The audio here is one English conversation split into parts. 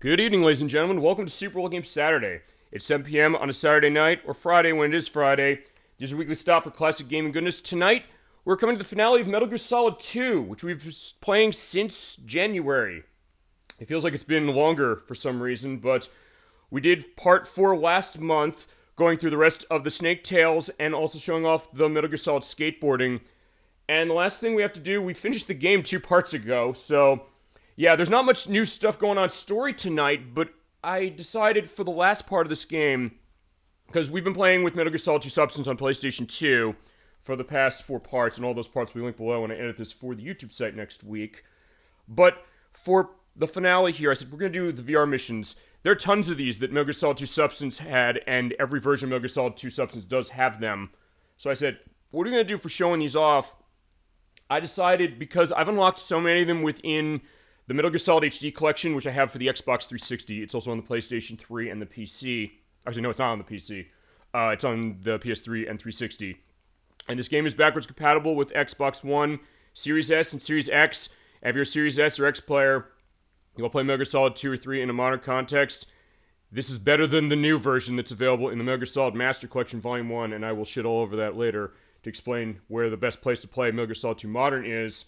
Good evening, ladies and gentlemen. Welcome to Super Bowl Game Saturday. It's 7 p.m. on a Saturday night, or Friday when it is Friday. This is a weekly stop for classic gaming goodness. Tonight, we're coming to the finale of Metal Gear Solid 2, which we've been playing since January. It feels like it's been longer for some reason, but we did part 4 last month, going through the rest of the Snake Tales, and also showing off the Metal Gear Solid skateboarding. And the last thing we have to do, we finished the game 2 parts ago, so yeah, there's not much new stuff going on story tonight, but I decided for the last part of this game, because we've been playing with Metal Gear Solid 2 Substance on PlayStation 2 for the past 4 parts, and all those parts will be linked below when I edit this for the YouTube site next week. But for the finale here, I said we're going to do the VR missions. There are tons of these that Metal Gear Solid 2 Substance had, and every version of Metal Gear Solid 2 Substance does have them. So I said, what are we going to do for showing these off? I decided, because I've unlocked so many of them within the Metal Gear Solid HD collection, which I have for the Xbox 360. It's also on the PlayStation 3 and the PC. Actually, no, it's not on the PC. It's on the PS3 and 360. And this game is backwards compatible with Xbox One, Series S, and Series X. And if you're a Series S or X player, you will play Metal Gear Solid 2 or 3 in a modern context. This is better than the new version that's available in the Metal Gear Solid Master Collection Volume 1, and I will shit all over that later to explain where the best place to play Metal Gear Solid 2 Modern is.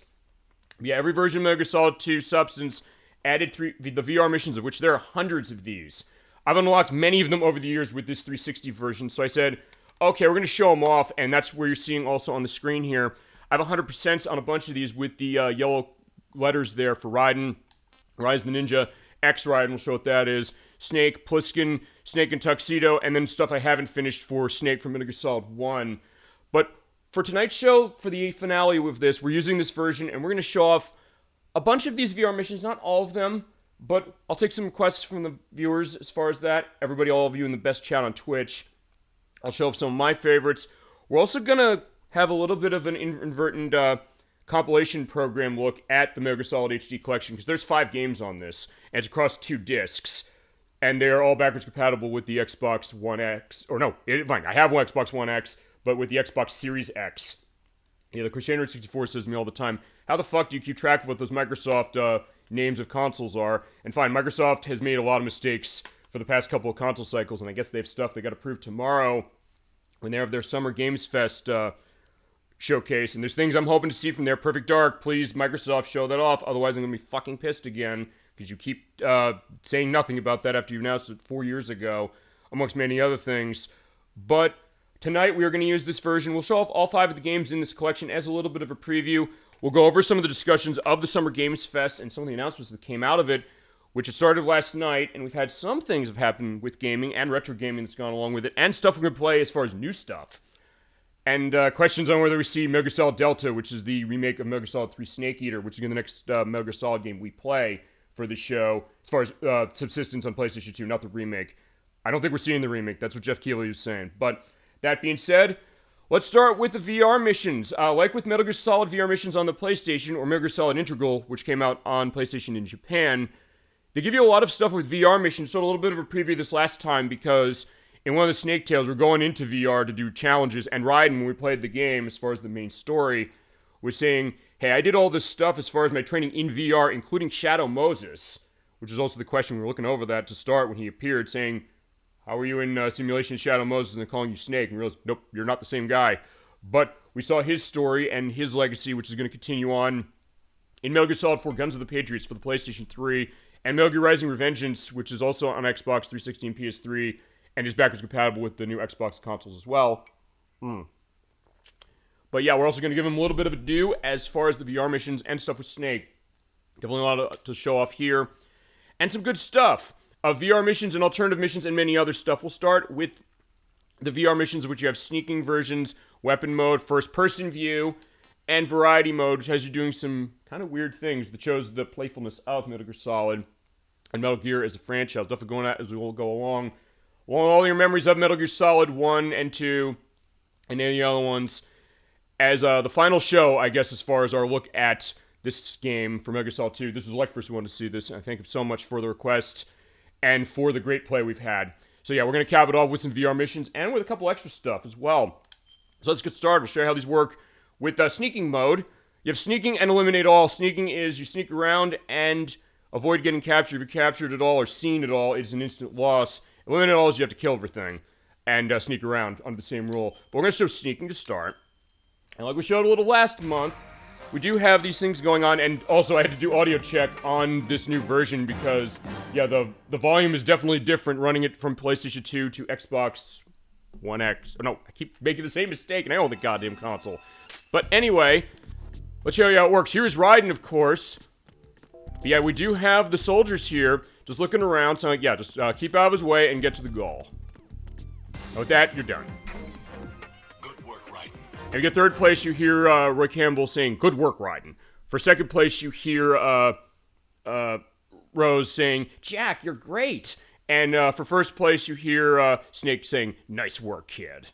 Yeah, every version of Metal Gear Solid 2 Substance added the VR missions, of which there are hundreds of these. I've unlocked many of them over the years with this 360 version, so I said, okay, we're going to show them off, and that's where you're seeing also on the screen here. I have 100% on a bunch of these with the yellow letters there for Raiden, Rise of the Ninja, X Raiden, we'll show what that is, Snake, Pliskin, Snake and Tuxedo, and then stuff I haven't finished for Snake from Metal Gear Solid 1. But for tonight's show, for the finale with this, we're using this version, and we're going to show off a bunch of these VR missions, not all of them, but I'll take some requests from the viewers as far as that. Everybody, all of you in the best chat on Twitch. I'll show off some of my favorites. We're also going to have a little bit of an inadvertent compilation program look at the Metal Gear Solid HD collection, because there's 5 games on this, and it's across 2 discs, and they're all backwards compatible with the Xbox One X, or no, fine, I have one Xbox One X, but with the Xbox Series X. Yeah, the Christian64 says to me all the time, how the fuck do you keep track of what those Microsoft names of consoles are? And fine, Microsoft has made a lot of mistakes for the past couple of console cycles, and I guess they have stuff they got to prove tomorrow when they have their Summer Games Fest showcase, and there's things I'm hoping to see from there. Perfect Dark, please, Microsoft, show that off, otherwise I'm going to be fucking pissed again, because you keep saying nothing about that after you announced it 4 years ago, amongst many other things. But tonight, we are going to use this version. We'll show off all 5 of the games in this collection as a little bit of a preview. We'll go over some of the discussions of the Summer Games Fest and some of the announcements that came out of it, which it started last night, and we've had some things have happened with gaming and retro gaming that's gone along with it, and stuff we're going to play as far as new stuff. And questions on whether we see Metal Gear Solid Delta, which is the remake of Metal Gear Solid 3 Snake Eater, which is going to be the next Metal Gear Solid game we play for the show, as far as subsistence on PlayStation 2, not the remake. I don't think we're seeing the remake. That's what Jeff Keighley was saying. But that being said, let's start with the VR missions. Like with Metal Gear Solid VR missions on the PlayStation, or Metal Gear Solid Integral, which came out on PlayStation in Japan, they give you a lot of stuff with VR missions. So a little bit of a preview this last time, because in one of the Snake Tales, we're going into VR to do challenges, and Raiden, when we played the game, as far as the main story, was saying, hey, I did all this stuff as far as my training in VR, including Shadow Moses, which is also the question we were looking over that to start when he appeared, saying, how are you in simulation Shadow Moses, and they're calling you Snake, and we realized, nope, you're not the same guy. But we saw his story and his legacy, which is going to continue on in Metal Gear Solid 4 Guns of the Patriots for the PlayStation 3, and Metal Gear Rising Revengeance, which is also on Xbox 360 and PS3, and is backwards compatible with the new Xbox consoles as well. But yeah, we're also going to give him a little bit of a do as far as the VR missions and stuff with Snake. Definitely a lot to show off here. And some good stuff. VR missions and alternative missions and many other stuff. We'll start with the VR missions, of which you have sneaking versions, weapon mode, first-person view, and variety mode, which has you doing some kind of weird things that shows the playfulness of Metal Gear Solid and Metal Gear as a franchise. Definitely going at as we will go along. All your memories of Metal Gear Solid 1 and 2, and any other ones, as the final show, I guess, as far as our look at this game for Metal Gear Solid 2. This was like first who wanted to see this, and I thank him so much for the request and for the great play we've had. So yeah, we're going to cap it off with some VR missions and with a couple extra stuff as well. So let's get started. We'll show you how these work with sneaking mode. You have sneaking and eliminate all. Sneaking is you sneak around and avoid getting captured. If you're captured at all or seen at all, it's an instant loss. Eliminate all is you have to kill everything and sneak around under the same rule. But we're going to show sneaking to start. And like we showed a little last month, we do have these things going on, and also I had to do audio check on this new version because, yeah, the volume is definitely different running it from PlayStation 2 to Xbox One X. Oh, no, I keep making the same mistake, and I own the goddamn console. But anyway, let's show you how it works. Here's Raiden, of course. But yeah, we do have the soldiers here, just looking around, so yeah, just keep out of his way and get to the goal. And with that, you're done. And you get third place, you hear Roy Campbell saying, "Good work, Raiden." For second place, you hear Rose saying, "Jack, you're great." And for first place, you hear Snake saying, "Nice work, kid."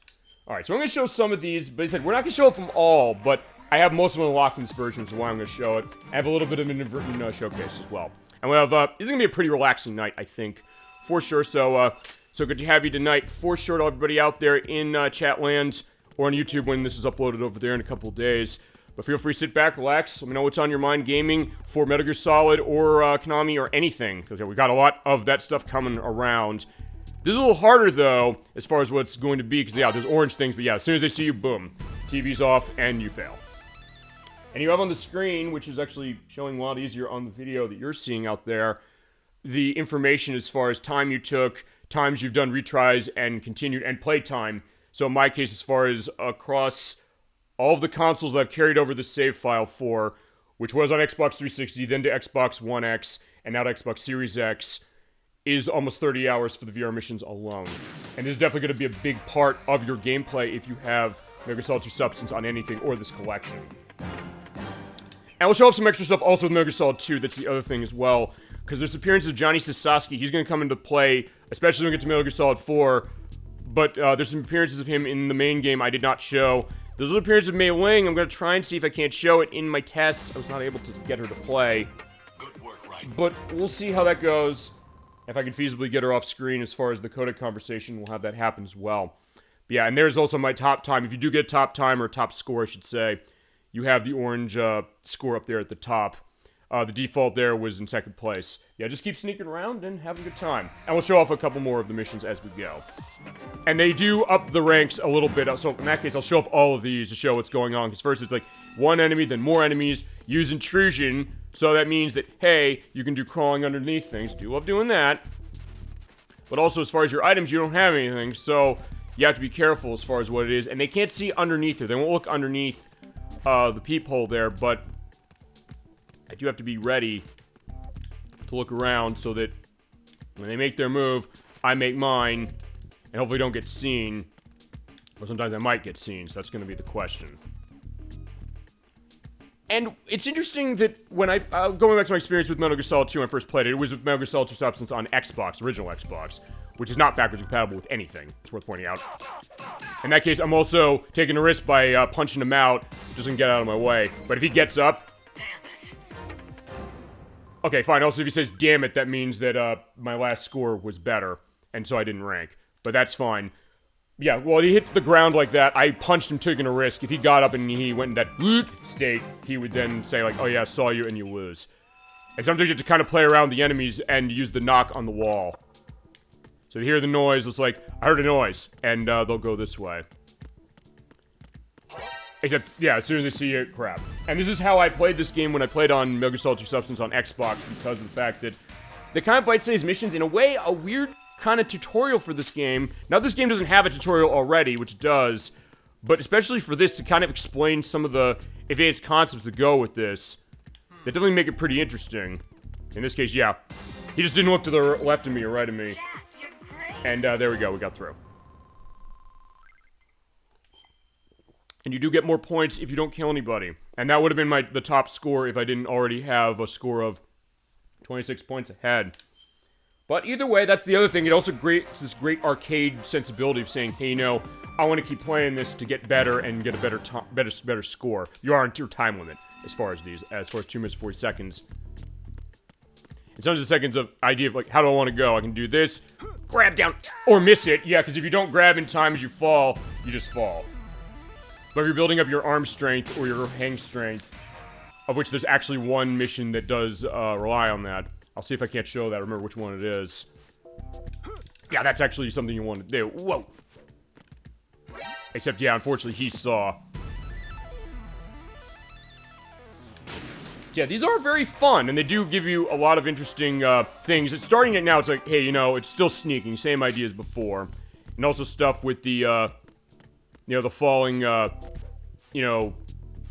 Alright, so I'm going to show some of these, but he said, we're not going to show them all, but I have most of them unlocked in this version, so why I'm going to show it. I have a little bit of an inadvertent showcase as well. And we have, this is going to be a pretty relaxing night, I think, for sure. So good to have you tonight, for sure, to everybody out there in Chatland, or on YouTube when this is uploaded over there in a couple of days. But feel free to sit back, relax, let me know what's on your mind gaming for Metal Gear Solid or Konami or anything, because yeah, we got a lot of that stuff coming around. This is a little harder, though, as far as what's going to be, because yeah, there's orange things, but yeah, as soon as they see you, boom, TV's off, and you fail. And you have on the screen, which is actually showing a lot easier on the video that you're seeing out there, the information as far as time you took, times you've done retries and continued, and play time. So in my case, as far as across all of the consoles that I've carried over the save file for, which was on Xbox 360, then to Xbox One X, and now to Xbox Series X, is almost 30 hours for the VR missions alone. And this is definitely going to be a big part of your gameplay if you have Metal Gear Solid 2 Substance on anything or this collection. And we'll show off some extra stuff also with Metal Gear Solid 2, that's the other thing as well, because there's appearances of Johnny Sasaski. He's going to come into play, especially when we get to Metal Gear Solid 4, but there's some appearances of him in the main game I did not show. There's an appearance of Mei Ling. I'm going to try and see if I can't show it in my tests. I was not able to get her to play. Good work, right? But we'll see how that goes. If I can feasibly get her off screen as far as the codec conversation, we'll have that happen as well. But yeah, and there's also my top time. If you do get top time, or top score, I should say, you have the orange score up there at the top. The default there was in second place. Yeah, just keep sneaking around and have a good time. And we'll show off a couple more of the missions as we go. And they do up the ranks a little bit, so in that case, I'll show off all of these to show what's going on. Because first it's like one enemy, then more enemies, use intrusion, so that means that, hey, you can do crawling underneath things. Do love doing that. But also, as far as your items, you don't have anything, so you have to be careful as far as what it is. And they can't see underneath it. They won't look underneath the peephole there, but I do have to be ready to look around so that when they make their move, I make mine, and hopefully don't get seen. Or sometimes I might get seen, so that's going to be the question. And it's interesting that when going back to my experience with Metal Gear Solid 2 when I first played it, it was with Metal Gear Solid 2 Substance on Xbox, original Xbox, which is not backwards compatible with anything. It's worth pointing out. In that case, I'm also taking a risk by punching him out, just to get out of my way. But if he gets up... Okay, fine. Also, if he says, damn it, that means that my last score was better, and so I didn't rank. But that's fine. Yeah, well, he hit the ground like that. I punched him, taking a risk. If he got up and he went in that state, he would then say, like, oh yeah, I saw you, and you lose. And sometimes you have to kind of play around the enemies and use the knock on the wall. So you hear the noise, it's like, I heard a noise, and they'll go this way. Except, yeah, as soon as they see it, crap. And this is how I played this game when I played on Metal Gear Solid 2 Substance on Xbox, because of the fact that they kind of bite-sized missions, in a way, a weird kind of tutorial for this game. Now, this game doesn't have a tutorial already, which it does, but especially for this, to kind of explain some of the advanced concepts that go with this, that definitely make it pretty interesting. In this case, yeah. He just didn't look to the left of me or right of me. And there we go, we got through. And you do get more points if you don't kill anybody. And that would have been the top score if I didn't already have a score of 26 points ahead. But either way, that's the other thing. It also creates this great arcade sensibility of saying, hey, you know, I want to keep playing this to get better and get a better score. You are into your time limit as far as 2 minutes 40 seconds. And sometimes the seconds of idea of like, how do I want to go? I can do this, grab down, or miss it. Yeah, because if you don't grab in time as you fall, you just fall. But if you're building up your arm strength or your hang strength, of which there's actually one mission that does rely on that, I'll see if I can't show that. Remember which one it is. Yeah, that's actually something you want to do. Whoa. Except, yeah, unfortunately, he saw. Yeah, these are very fun, and they do give you a lot of interesting things. It's starting it now, it's like, hey, you know, it's still sneaking. Same idea as before. And also stuff with the, you know, the falling, you know,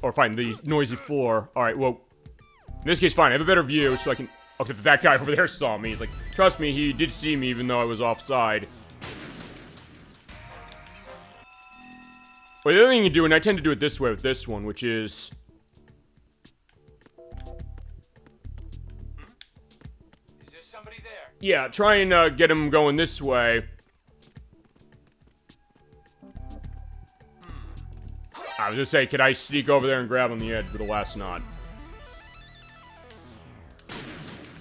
or fine, the noisy floor. Alright, well, in this case, fine, I have a better view, so I can... Except that guy over there saw me. He's like, trust me, he did see me even though I was offside. Well, the other thing you do, and I tend to do it this way with this one, which is... Is there somebody there? Yeah, try and get him going this way. I was gonna say, could I sneak over there and grab on the edge, but alas not.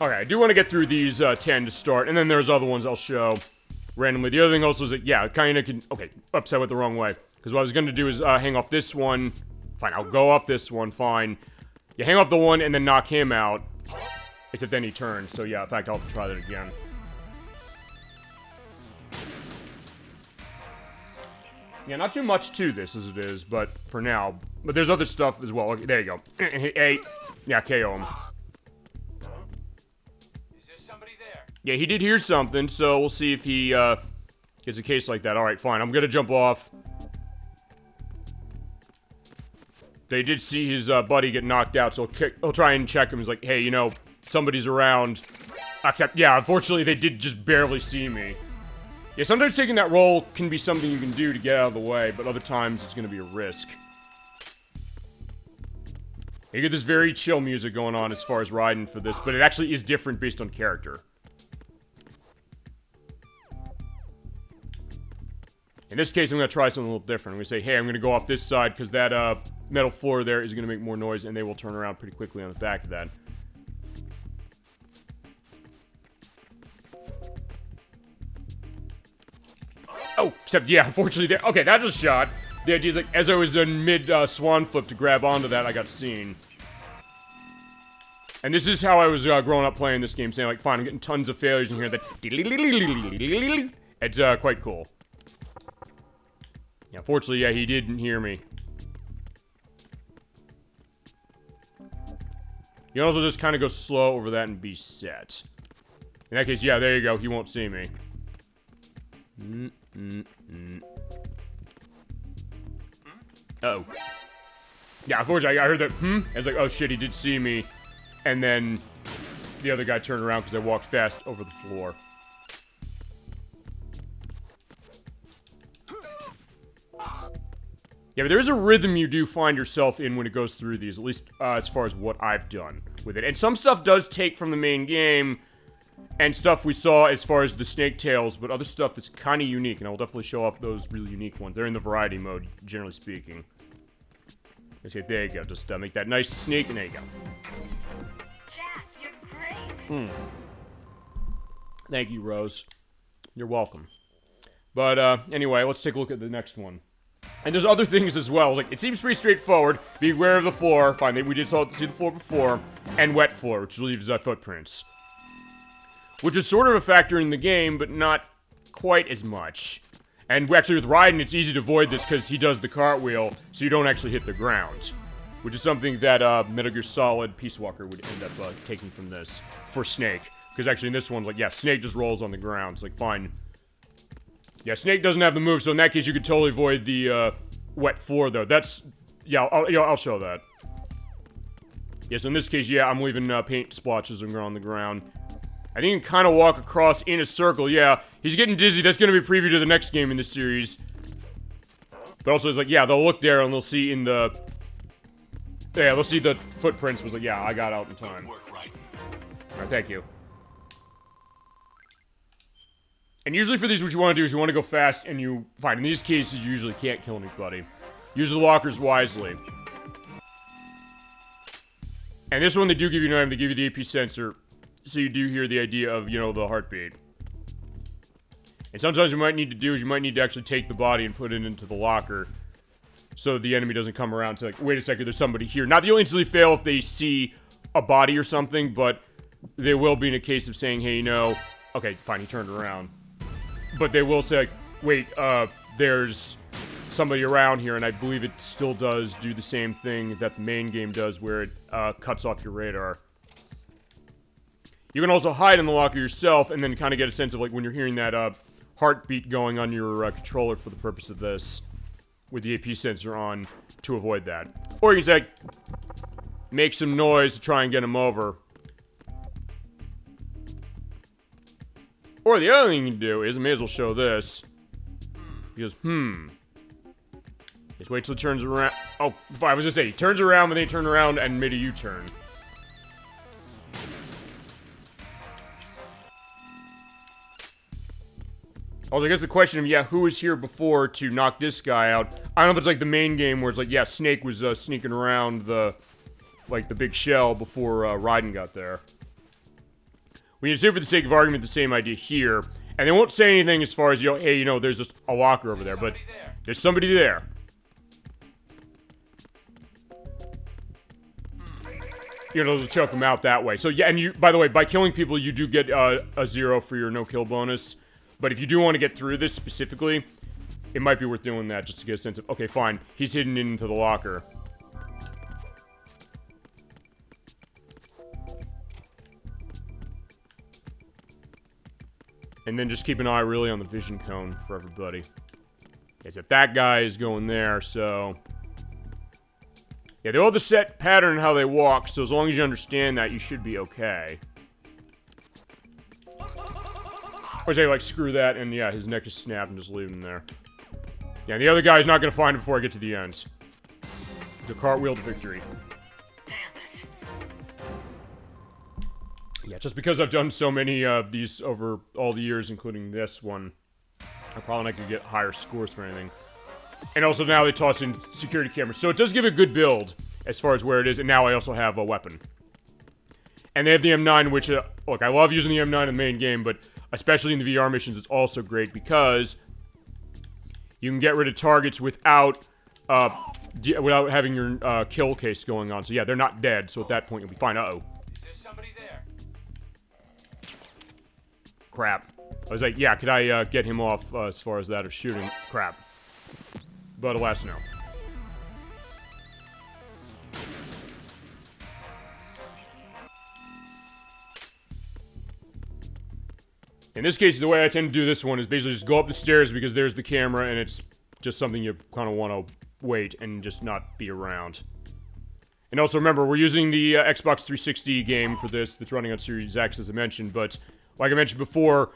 Okay, I do want to get through these 10 to start, and then there's other ones I'll show randomly. The other thing also is that, yeah, kind of can... Okay, oops, I went the wrong way. Because what I was going to do is hang off this one. Fine, I'll go off this one, fine. You hang off the one and then knock him out. Except then he turns, so yeah, in fact, I'll have to try that again. Yeah, not too much to this as it is, but for now. But there's other stuff as well. Okay, there you go. Hey, yeah, KO him. Yeah, he did hear something, so we'll see if he, gets a case like that. Alright, fine. I'm gonna jump off. They did see his, buddy get knocked out, so he'll try and check him. He's like, hey, you know, somebody's around. Except, yeah, unfortunately, they did just barely see me. Yeah, sometimes taking that roll can be something you can do to get out of the way, but other times it's gonna be a risk. You get this very chill music going on as far as riding for this, but it actually is different based on character. In this case, I'm going to try something a little different. I'm going to say, hey, I'm going to go off this side because that metal floor there is going to make more noise, and they will turn around pretty quickly on the back of that. Oh, except, yeah, unfortunately, there. Okay, that's a shot. The idea is, like, as I was in mid-swan flip to grab onto that, I got seen. And this is how I was growing up playing this game, saying, like, fine, I'm getting tons of failures in here that... It's quite cool. Yeah, fortunately, yeah, he didn't hear me. You can also just kind of go slow over that and be set. In that case, yeah, there you go. He won't see me. Uh-oh. Yeah, unfortunately, I heard that, I was like, oh shit, he did see me. And then the other guy turned around because I walked fast over the floor. Yeah, but there is a rhythm you do find yourself in when it goes through these, at least as far as what I've done with it. And some stuff does take from the main game, and stuff we saw as far as the snake tails, but other stuff that's kind of unique, and I will definitely show off those really unique ones. They're in the variety mode, generally speaking. Okay, there you go. Just make that nice sneak, and there you go. Jack, you're great. Thank you, Rose. You're welcome. But, anyway, let's take a look at the next one. And there's other things as well. Like, it seems pretty straightforward. Be aware of the floor. Fine, we did see the floor before. And wet floor, which leaves footprints. Which is sort of a factor in the game, but not quite as much. And actually with Raiden, it's easy to avoid this because he does the cartwheel, so you don't actually hit the ground. Which is something that Metal Gear Solid Peace Walker would end up taking from this for Snake. Because actually in this one, like, yeah, Snake just rolls on the ground. It's like, fine. Yeah, Snake doesn't have the move, so in that case you could totally avoid the wet floor, though. That's... Yeah, I'll show that. Yeah, so in this case, yeah, I'm leaving paint splotches on the ground. I think you can kind of walk across in a circle. Yeah, he's getting dizzy. That's going to be a preview to the next game in this series. But also, it's like, yeah, they'll look there and they'll see in the... Yeah, they'll see the footprints. Was like, yeah, I got out in time. Alright, thank you. And usually for these, what you want to do is you want to go fast and you... Fine, in these cases, you usually can't kill anybody. Use the walkers wisely. And this one, they do give you an item. They give you the AP sensor. So you do hear the idea of, you know, the heartbeat. And sometimes what you might need to do is you might need to actually take the body and put it into the locker. So the enemy doesn't come around to like, wait a second, there's somebody here. Not that you'll instantly fail if they see a body or something, but they will be in a case of saying, hey, okay, fine, he turned around. But they will say, like, wait, there's somebody around here, and I believe it still does do the same thing that the main game does, where it cuts off your radar. You can also hide in the locker yourself, and then kind of get a sense of, like, when you're hearing that heartbeat going on your controller for the purpose of this, with the AP sensor on, to avoid that. Or you can say, like, make some noise to try and get him over. Or the other thing you can do is, I may as well show this. He goes, Just wait till he turns around. Oh, I was gonna say, he turns around, but then he turned around and made a U-turn. Also, I guess the question of, yeah, who was here before to knock this guy out? I don't know if it's like the main game where it's like, yeah, Snake was sneaking around the big shell before Raiden got there. We can assume for the sake of argument the same idea here. And they won't say anything as far as, hey, there's just a locker over there, but there's somebody there. They'll choke them out that way. So, yeah, and you, by the way, by killing people, you do get a 0 for your no-kill bonus. But if you do want to get through this specifically, it might be worth doing that just to get a sense of, okay, fine, he's hidden into the locker. And then just keep an eye really on the vision cone for everybody. Is that that guy is going there, so... Yeah, they all have the set pattern how they walk, so as long as you understand that, you should be okay. Or say, like, screw that, and yeah, his neck just snapped and just leave him there. Yeah, and the other guy's not gonna find him before I get to the ends. The cartwheel to victory. Yeah, just because I've done so many of these over all the years, including this one, I'm probably not gonna get higher scores for anything. And also now they toss in security cameras, so it does give a good build as far as where it is, and now I also have a weapon. And they have the M9, which, look, I love using the M9 in the main game, but especially in the VR missions, it's also great because you can get rid of targets without having your kill case going on. So yeah, they're not dead, so at that point you'll be fine. Uh-oh. Is there somebody there? Crap. I was like, yeah, could I get him off as far as that of shooting? Crap. But alas, no. In this case, the way I tend to do this one is basically just go up the stairs because there's the camera and it's just something you kind of want to wait and just not be around. And also remember, we're using the Xbox 360 game for this that's running on Series X, as I mentioned, but like I mentioned before,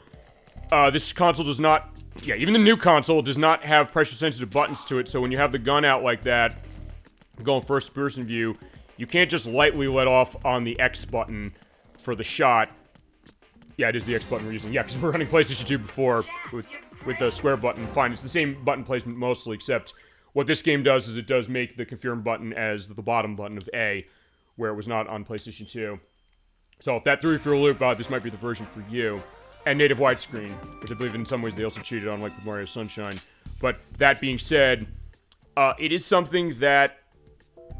this console does not, even the new console does not have pressure-sensitive buttons to it, so when you have the gun out like that, going first-person view, you can't just lightly let off on the X button for the shot. Yeah, it is the X button we're using. Yeah, because we're running PlayStation 2 before with the square button. Fine, it's the same button placement mostly, except what this game does is it does make the confirm button as the bottom button of A, where it was not on PlayStation 2. So if that threw you for a loop, this might be the version for you. And native widescreen, which I believe in some ways they also cheated on, like with Mario Sunshine. But that being said, it is something that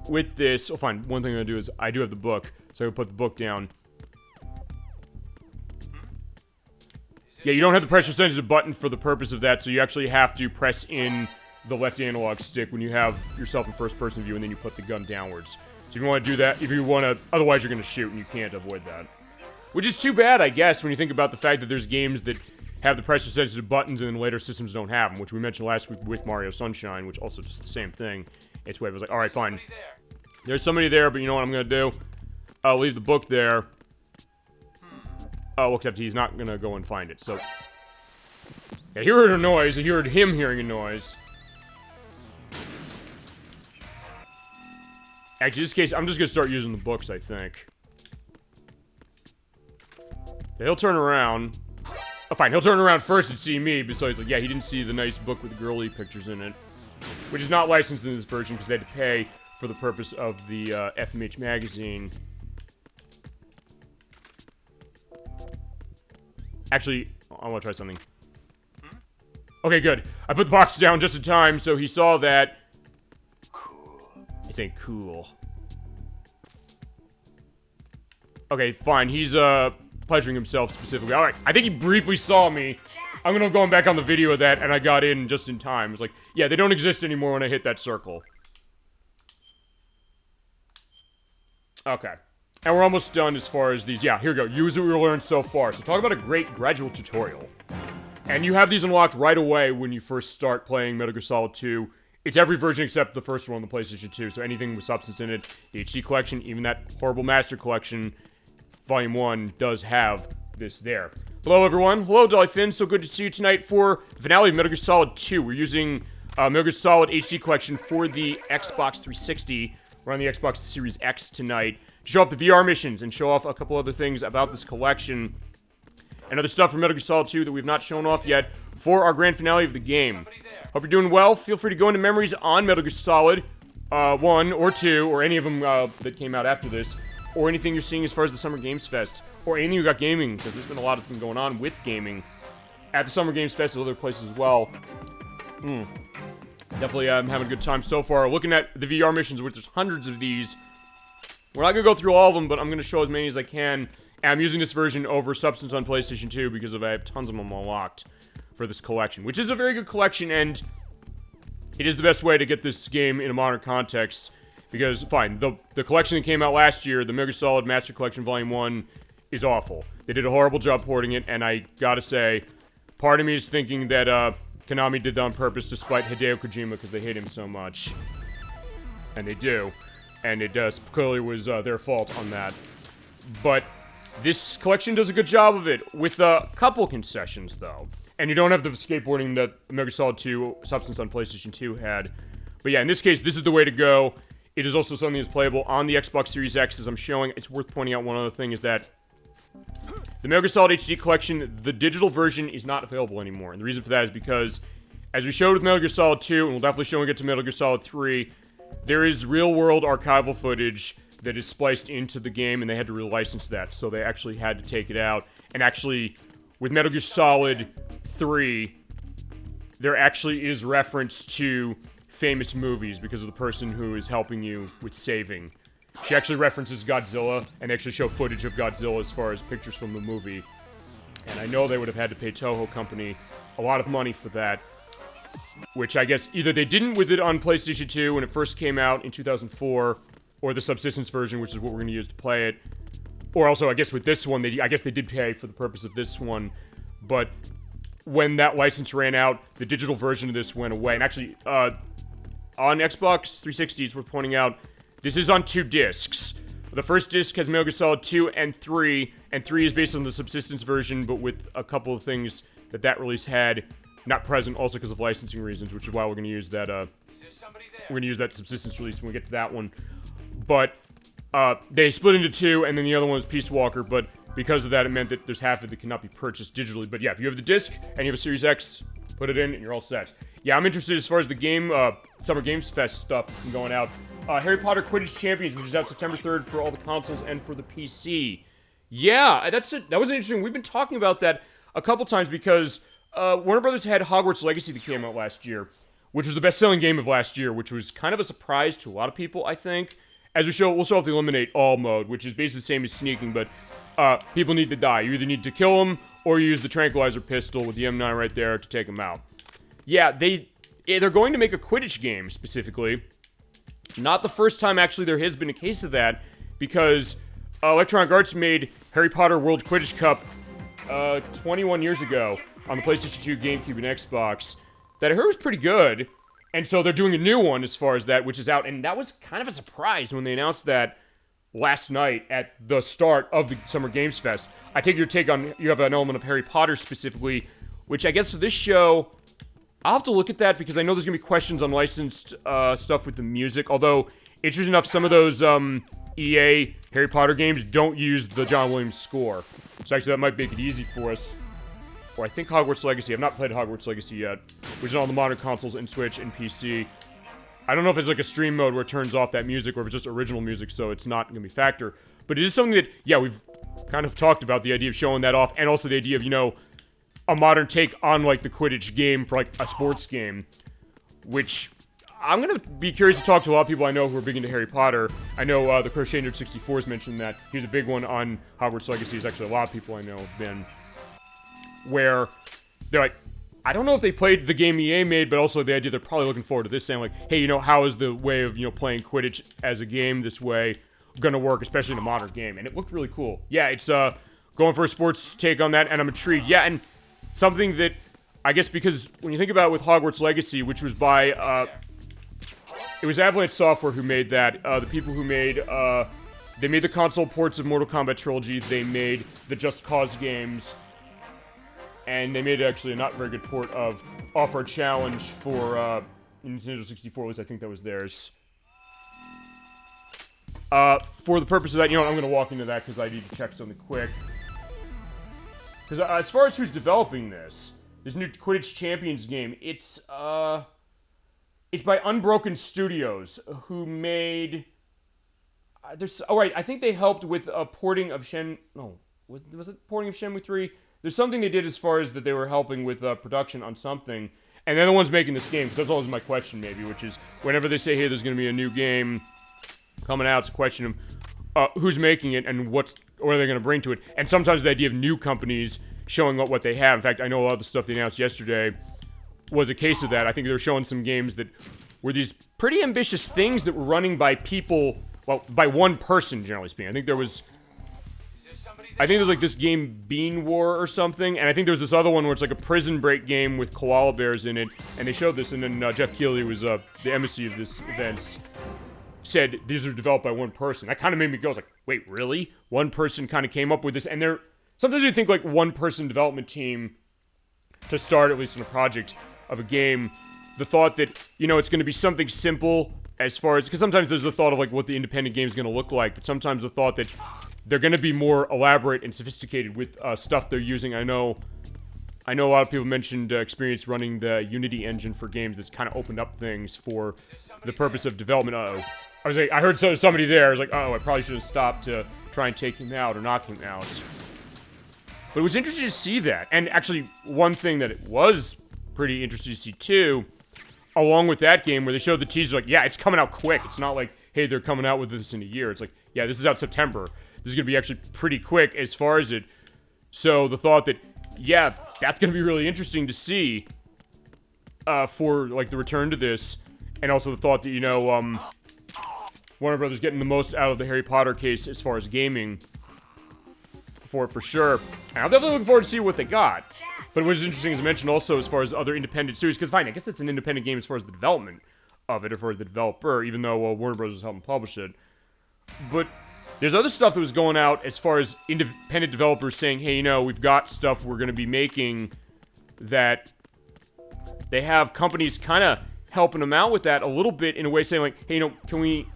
with this... Oh, fine. One thing I'm going to do is I do have the book, so I'm going to put the book down. Yeah, you don't have the pressure-sensitive button for the purpose of that, so you actually have to press in the left analog stick when you have yourself in first-person view, and then you put the gun downwards. So if you want to do that, if you want to... Otherwise, you're going to shoot, and you can't avoid that. Which is too bad, I guess, when you think about the fact that there's games that have the pressure-sensitive buttons and then later systems don't have them, which we mentioned last week with Mario Sunshine, which also does the same thing. It's where it was like, alright, fine. There's somebody there, but you know what I'm going to do? I'll leave the book there. Oh, except he's not going to go and find it, so... Yeah, he heard a noise. I heard him hearing a noise. Actually, in this case, I'm just going to start using the books, I think. He'll turn around. Oh, fine. He'll turn around first and see me, besides, like, yeah, he didn't see the nice book with the girly pictures in it. Which is not licensed in this version, because they had to pay for the purpose of the FMH magazine. Actually, I want to try something. Okay, good. I put the box down just in time, so he saw that. Cool. He's saying cool. Okay, fine. He's, pleasuring himself specifically. Alright, I think he briefly saw me. I'm gonna go back on the video of that, and I got in just in time. It's like, yeah, they don't exist anymore when I hit that circle. Okay. And we're almost done as far as these. Yeah, here we go. Use what we learned so far. So talk about a great gradual tutorial. And you have these unlocked right away when you first start playing Metal Gear Solid 2. It's every version except the first one on the PlayStation 2. So anything with substance in it, the HD collection, even that horrible Master Collection, Volume 1, does have this there. Hello, everyone. Hello, Dollyfin. So good to see you tonight for the finale of Metal Gear Solid 2. We're using Metal Gear Solid HD collection for the Xbox 360. We're on the Xbox Series X tonight to show off the VR missions and show off a couple other things about this collection and other stuff from Metal Gear Solid 2 that we've not shown off yet for our grand finale of the game. Hope you're doing well. Feel free to go into memories on Metal Gear Solid 1 or 2, or any of them that came out after this, or anything you're seeing as far as the Summer Games Fest, or anything you got gaming, because there's been a lot of things going on with gaming at the Summer Games Fest and other places as well. Definitely I'm having a good time so far. Looking at the VR missions, which there's hundreds of these. We're not going to go through all of them, but I'm going to show as many as I can. And I'm using this version over Substance on PlayStation 2 because I have tons of them unlocked for this collection, which is a very good collection, and it is the best way to get this game in a modern context. Because, fine, the collection that came out last year, the Metal Gear Solid Master Collection Volume 1, is awful. They did a horrible job porting it, and I gotta say, part of me is thinking that Konami did that on purpose despite Hideo Kojima because they hate him so much. And they do. And it clearly was their fault on that. But this collection does a good job of it, with a couple concessions, though. And you don't have the skateboarding that Metal Gear Solid 2 Substance on PlayStation 2 had. But yeah, in this case, this is the way to go. It is also something that's playable on the Xbox Series X, as I'm showing. It's worth pointing out one other thing, is that the Metal Gear Solid HD collection, the digital version, is not available anymore. And the reason for that is because, as we showed with Metal Gear Solid 2, and we'll definitely show when we get to Metal Gear Solid 3, there is real-world archival footage that is spliced into the game, and they had to relicense that, so they actually had to take it out. And actually, with Metal Gear Solid 3, there actually is reference to famous movies because of the person who is helping you with saving. She actually references Godzilla, and actually show footage of Godzilla as far as pictures from the movie. And I know they would have had to pay Toho Company a lot of money for that, which I guess either they didn't with it on PlayStation 2 when it first came out in 2004, or the Subsistence version, which is what we're going to use to play it. Or also, I guess with this one, I guess they did pay for the purpose of this one, but when that license ran out, the digital version of this went away. And actually, on Xbox 360, it's worth pointing out, this is on 2 discs. The first disc has Metal Gear Solid 2 and 3 is based on the Subsistence version, but with a couple of things that release had not present, also because of licensing reasons, which is why we're going to use that, we're going to use that Subsistence release when we get to that one. But, they split into 2, and then the other one was Peace Walker, but because of that, it meant that there's half of it that cannot be purchased digitally. But yeah, if you have the disc, and you have a Series X, put it in, and you're all set. Yeah, I'm interested as far as the game, Summer Games Fest stuff going out. Harry Potter Quidditch Champions, which is out September 3rd for all the consoles and for the PC. Yeah, that's it. That was interesting. We've been talking about that a couple times because Warner Brothers had Hogwarts Legacy that came out last year, which was the best-selling game of last year, which was kind of a surprise to a lot of people, I think. As we'll show off the Eliminate All mode, which is basically the same as sneaking, but people need to die. You either need to kill them, or you use the tranquilizer pistol with the M9 right there to take them out. Yeah, they're going to make a Quidditch game, specifically. Not the first time, actually, there has been a case of that, because Electronic Arts made Harry Potter World Quidditch Cup 21 years ago on the PlayStation 2, GameCube, and Xbox, that I heard was pretty good. And so they're doing a new one as far as that, which is out, and that was kind of a surprise when they announced that last night at the start of the Summer Games Fest. I take your take on, you have an element of Harry Potter specifically, which I guess for this show, I'll have to look at that because I know there's going to be questions on licensed stuff with the music, although, interesting enough, some of those EA Harry Potter games don't use the John Williams score. So actually that might make it easy for us. Or I think Hogwarts Legacy. I've not played Hogwarts Legacy yet, which is on all the modern consoles and Switch and PC. I don't know if it's like a stream mode where it turns off that music or if it's just original music, so it's not going to be a factor. But it is something that, yeah, we've kind of talked about, the idea of showing that off, and also the idea of, you know, a modern take on, like, the Quidditch game for, like, a sports game, which I'm gonna be curious to talk to a lot of people I know who are big into Harry Potter. I know the Crochet Nerd 64 has mentioned that he was a big one on Hogwarts Legacy. There's actually a lot of people I know have been, where they're like, I don't know if they played the game EA made, but also the idea they're probably looking forward to this, saying like, hey, how is the way of, playing Quidditch as a game this way gonna work, especially in a modern game? And it looked really cool. Yeah, it's going for a sports take on that, and I'm intrigued. Yeah, and something that, I guess because when you think about it with Hogwarts Legacy, which was by, it was Avalanche Software who made that. The people who made, they made the console ports of Mortal Kombat Trilogy, they made the Just Cause games, and they made actually a not very good port of Off-Road Challenge for Nintendo 64, at least I think that was theirs. For the purpose of that, I'm going to walk into that because I need to check something quick. Because as far as who's developing this new Quidditch Champions game, it's by Unbroken Studios, who made... I think they helped with a porting of was it porting of Shenmue 3? There's something they did as far as that they were helping with production on something, and they're the ones making this game, because that's always my question, maybe, which is, whenever they say, hey, there's going to be a new game coming out, it's a question of who's making it and what are they going to bring to it, and sometimes the idea of new companies showing what they have. In fact, I know a lot of the stuff they announced yesterday was a case of that. I think they were showing some games that were these pretty ambitious things that were running by people, well, by one person, generally speaking. I think there was like this game Bean War or something, and I think there was this other one where it's like a prison break game with koala bears in it, and they showed this, and then Jeff Keighley was the emcee of this event, said these are developed by one person. That kind of made me go, I was like, wait, really? One person kind of came up with this, and sometimes you think like one person development team to start, at least in a project of a game, the thought that, it's going to be something simple as far as, because sometimes there's the thought of like what the independent game is going to look like, but sometimes the thought that they're going to be more elaborate and sophisticated with stuff they're using. I know a lot of people mentioned experience running the Unity engine for games that's kind of opened up things for the purpose of development. I heard somebody there. I was like, I probably should have stopped to try and take him out or knock him out. But it was interesting to see that. And actually, one thing that it was pretty interesting to see too, along with that game where they showed the teaser, like, yeah, it's coming out quick. It's not like, hey, they're coming out with this in a year. It's like, yeah, this is out September. This is going to be actually pretty quick as far as it. So the thought that, yeah, that's going to be really interesting to see for, like, the return to this. And also the thought that, Warner Brothers getting the most out of the Harry Potter case as far as gaming for sure. And I'm definitely looking forward to see what they got. But what was interesting is mentioned also as far as other independent series, because fine, I guess it's an independent game as far as the development of it, or for the developer, even though Warner Bros. Was helping publish it. But there's other stuff that was going out as far as independent developers saying, hey, we've got stuff we're going to be making that they have companies kind of helping them out with that a little bit in a way, saying like, hey, can we,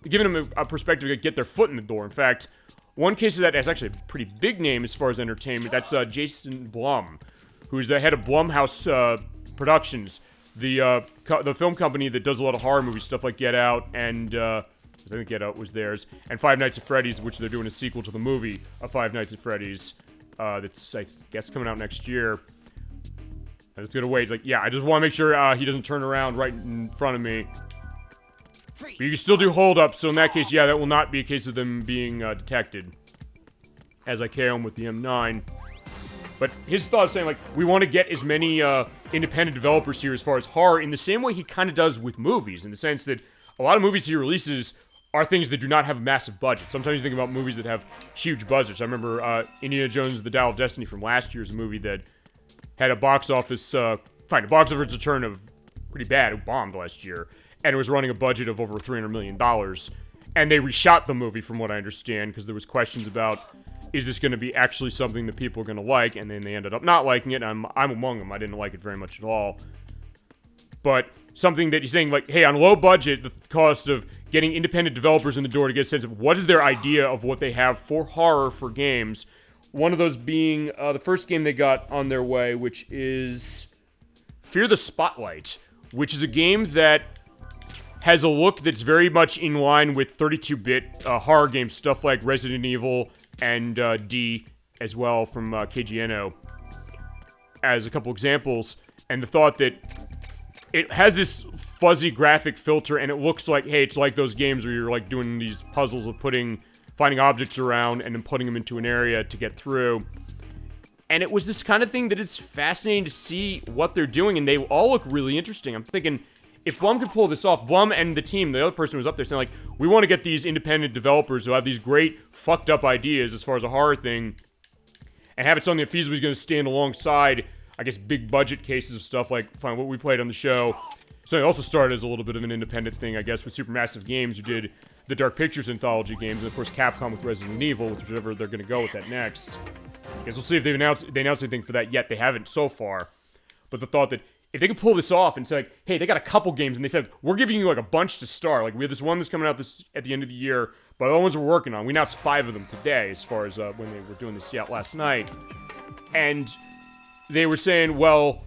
giving them a perspective to get their foot in the door. In fact, one case of that is actually a pretty big name as far as entertainment. That's Jason Blum, who's the head of Blumhouse Productions, the film company that does a lot of horror movies, stuff like Get Out, and I think Get Out was theirs, and Five Nights at Freddy's, which they're doing a sequel to the movie of Five Nights at Freddy's. That's, I guess, coming out next year. I'm just gonna wait. Like, yeah, I just want to make sure he doesn't turn around right in front of me. But you can still do hold-ups, so in that case, yeah, that will not be a case of them being detected. As I carry on with the M9. But his thought is saying, like, we want to get as many independent developers here as far as horror in the same way he kind of does with movies, in the sense that a lot of movies he releases are things that do not have a massive budget. Sometimes you think about movies that have huge budgets. I remember Indiana Jones The Dial of Destiny from last year's movie that had a box office return of pretty bad. It bombed last year. And it was running a budget of over $300 million. And they reshot the movie, from what I understand, because there was questions about, is this going to be actually something that people are going to like? And then they ended up not liking it. I'm among them. I didn't like it very much at all. But something that he's saying, like, hey, on low budget, the cost of getting independent developers in the door to get a sense of what is their idea of what they have for horror for games. One of those being the first game they got on their way, which is Fear the Spotlight, which is a game that has a look that's very much in line with 32-bit horror games, stuff like Resident Evil and D as well from KGNO as a couple examples. And the thought that it has this fuzzy graphic filter, and it looks like, hey, it's like those games where you're like doing these puzzles of finding objects around and then putting them into an area to get through. And it was this kind of thing that it's fascinating to see what they're doing, and they all look really interesting. I'm thinking, if Blum could pull this off, Blum and the team, the other person who was up there saying, like, we want to get these independent developers who have these great fucked up ideas as far as a horror thing, and have it something that feasibly is going to stand alongside, I guess, big budget cases of stuff like, fine, what we played on the show. So it also started as a little bit of an independent thing, I guess, with Supermassive Games, who did the Dark Pictures anthology games, and of course Capcom with Resident Evil, whichever they're going to go with that next. I guess we'll see if they announced anything for that yet. They haven't so far. But the thought that if they could pull this off and say, like, hey, they got a couple games, and they said, we're giving you, like, a bunch to start. Like, we have this one that's coming out at the end of the year, but the ones we're working on, we announced 5 of them today, as far as when they were doing this last night. And they were saying, well,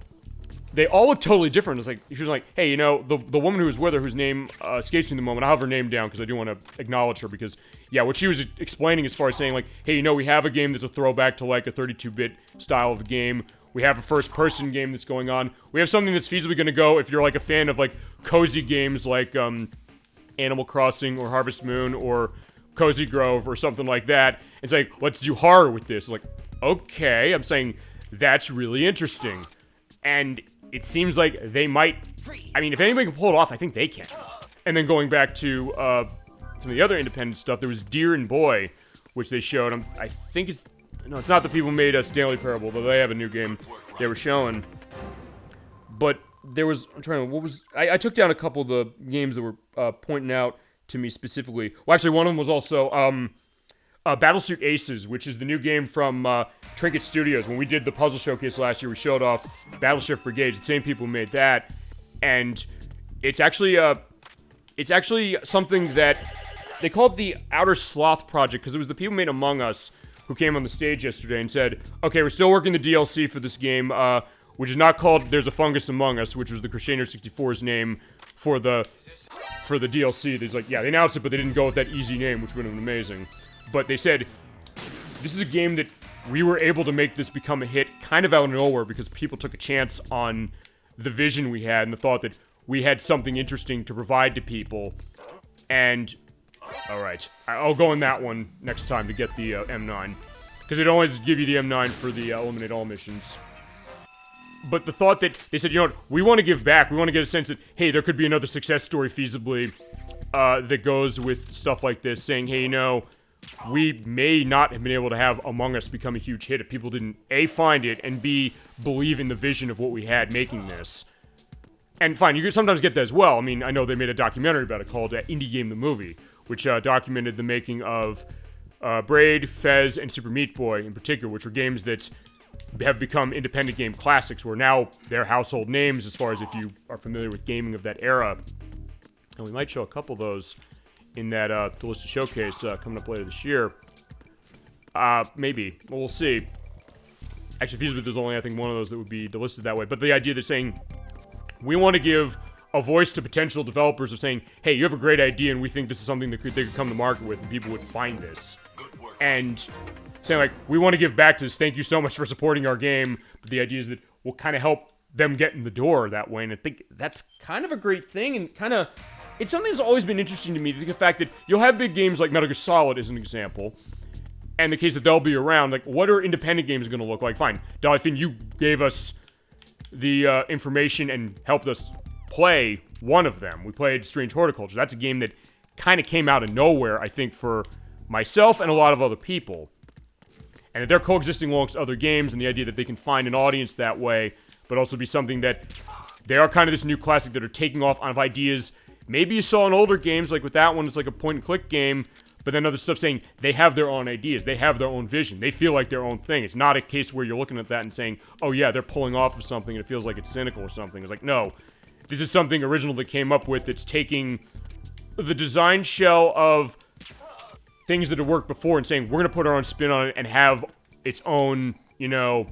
they all look totally different. It's like, she was like, hey, you know, the woman who was with her, whose name escapes me in the moment, I'll have her name down because I do want to acknowledge her, because, yeah, what she was explaining as far as saying, like, hey, you know, we have a game that's a throwback to, like, a 32-bit style of game. We have a first-person game that's going on. We have something that's feasibly going to go, if you're, like, a fan of, like, cozy games like Animal Crossing or Harvest Moon or Cozy Grove or something like that. It's like, let's do horror with this. Like, okay. I'm saying, that's really interesting. And it seems like they might... I mean, if anybody can pull it off, I think they can. And then going back to some of the other independent stuff, there was Deer and Boy, which they showed. I think it's... No, it's not the people who made Stanley Parable, though they have a new game they were showing. But there was... I'm trying to... What was... I took down a couple of the games that were pointing out to me specifically. Well, actually, one of them was also Battlesuit Aces, which is the new game from Trinket Studios. When we did the puzzle showcase last year, we showed off Battleship Brigade. The same people who made that. And it's actually something that... They called the Outer Sloth Project, because it was the people who made Among Us who came on the stage yesterday and said, okay, we're still working the DLC for this game, which is not called There's a Fungus Among Us, which was the Crusader 64's name for the DLC. There's like, yeah, they announced it, but they didn't go with that easy name, which would have been amazing. But they said, this is a game that we were able to make this become a hit kind of out of nowhere because people took a chance on the vision we had and the thought that we had something interesting to provide to people. And... Alright, I'll go on that one next time to get the M9. Because they'd always give you the M9 for the Eliminate All missions. But the thought that, they said, you know what, we want to give back. We want to get a sense that, hey, there could be another success story feasibly that goes with stuff like this. Saying, hey, you know, we may not have been able to have Among Us become a huge hit if people didn't, A, find it, and B, believe in the vision of what we had making this. And fine, you can sometimes get that as well. I mean, I know they made a documentary about it called Indie Game the Movie, which documented the making of Braid, Fez, and Super Meat Boy in particular, which were games that have become independent game classics, where now they're household names as far as if you are familiar with gaming of that era. And we might show a couple of those in that Delicious Showcase coming up later this year. Maybe. Well, we'll see. Actually, feasibly, there's only, I think, one of those that would be delisted that way. But the idea that saying, we want to give a voice to potential developers of saying, hey, you have a great idea and we think this is something that they could come to market with and people would find this. And saying, like, we want to give back to this, thank you so much for supporting our game, but the idea is that we'll kind of help them get in the door that way, and I think that's kind of a great thing, and kind of, it's something that's always been interesting to me, the fact that you'll have big games like Metal Gear Solid as an example, and the case that they'll be around, like, what are independent games going to look like? Fine, Dolphin, you gave us the information and helped us play one of them. We played Strange Horticulture. That's a game that kind of came out of nowhere, I think, for myself and a lot of other people. And that they're coexisting amongst other games, and the idea that they can find an audience that way, but also be something that they are kind of this new classic that are taking off of ideas. Maybe you saw in older games, like with that one, it's like a point-and-click game, but then other stuff saying they have their own ideas, they have their own vision, they feel like their own thing. It's not a case where you're looking at that and saying, oh yeah, they're pulling off of something and it feels like it's cynical or something. It's like, no, this is something original they came up with that's taking the design shell of things that have worked before and saying, we're going to put our own spin on it and have its own, you know,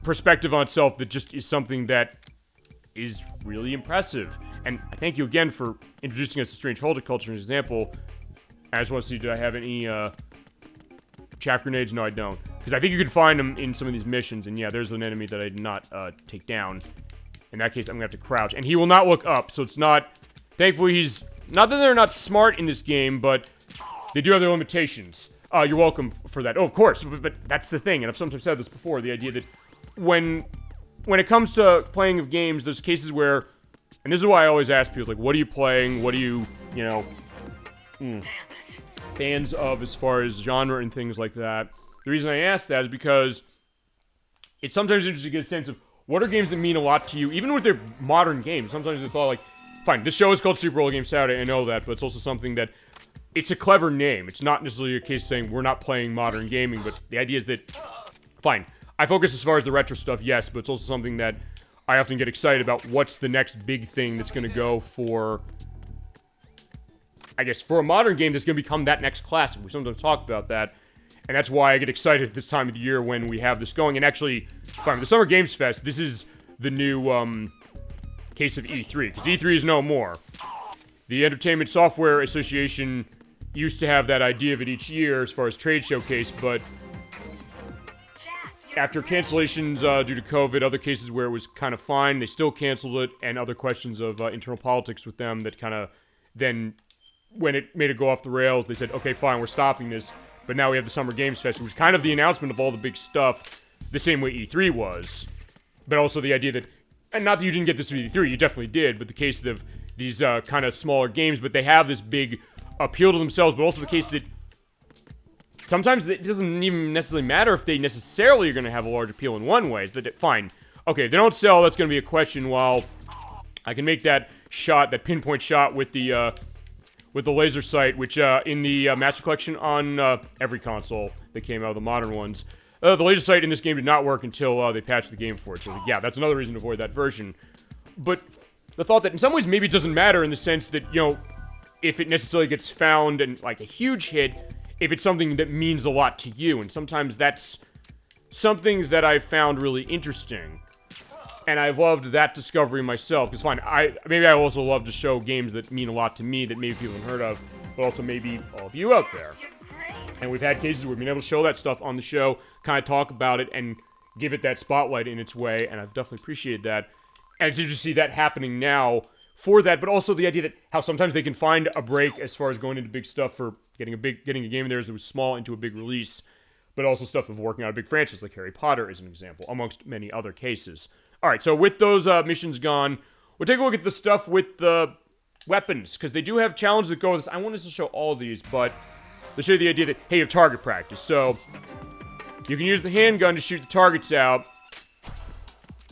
perspective on itself that just is something that is really impressive. And I thank you again for introducing us to Strange Horticulture as an example. I just want to see, do I have any chaff grenades? No, I don't. Because I think you can find them in some of these missions, and yeah, there's an enemy that I did not take down. In that case, I'm gonna have to crouch. And he will not look up, so it's not... Thankfully, he's... Not that they're not smart in this game, but they do have their limitations. You're welcome for that. Oh, of course, but that's the thing, and I've sometimes said this before, the idea that when it comes to playing of games, there's cases where... And this is why I always ask people, like, what are you playing? What are you, you know... fans of as far as genre and things like that. The reason I ask that is because it's sometimes interesting to get a sense of what are games that mean a lot to you, even with their modern games. Sometimes they thought, like, fine, this show is called Super Roller Game Saturday, I know that, but it's also something that, it's a clever name. It's not necessarily a case saying we're not playing modern gaming, but the idea is that, fine, I focus as far as the retro stuff, yes, but it's also something that I often get excited about. What's the next big thing that's going to go for, I guess, for a modern game that's going to become that next classic. We sometimes talk about that, and that's why I get excited at this time of the year when we have this going. And actually, fine, the Summer Games Fest, this is the new case of E3, because E3 is no more. The Entertainment Software Association used to have that idea of it each year as far as trade showcase, but after cancellations due to COVID, other cases where it was kind of fine, they still canceled it, and other questions of internal politics with them that kind of then, when it made it go off the rails, they said, okay, fine, we're stopping this, but now we have the Summer Games Fest, which was kind of the announcement of all the big stuff, the same way E3 was, but also the idea that, and not that you didn't get this with E3, you definitely did, but the case of these kind of smaller games, but they have this big appeal to themselves, but also the case that sometimes it doesn't even necessarily matter if they necessarily are going to have a large appeal in one way. Is that fine? Okay, if they don't sell, that's going to be a question. While I can make that shot, that pinpoint shot with the laser sight, which in the Master Collection on every console that came out, the modern ones, the laser sight in this game did not work until they patched the game for it. So yeah, that's another reason to avoid that version. But the thought that in some ways maybe it doesn't matter in the sense that, you know, if it necessarily gets found and like a huge hit, if it's something that means a lot to you, and sometimes that's something that I've found really interesting, and I've loved that discovery myself, because fine, maybe I also love to show games that mean a lot to me that maybe people haven't heard of, but also maybe all of you out there, and we've had cases where we've been able to show that stuff on the show, kind of talk about it, and give it that spotlight in its way, and I've definitely appreciated that, and it's interesting to see that happening now, for that, but also the idea that how sometimes they can find a break as far as going into big stuff for getting a game in there that was small into a big release, but also stuff of working on a big franchise like Harry Potter is an example, amongst many other cases. Alright, so with those missions gone, we'll take a look at the stuff with the weapons, because they do have challenges that go with this. I want us to show all these, but let's show you the idea that, hey, you have target practice, so you can use the handgun to shoot the targets out.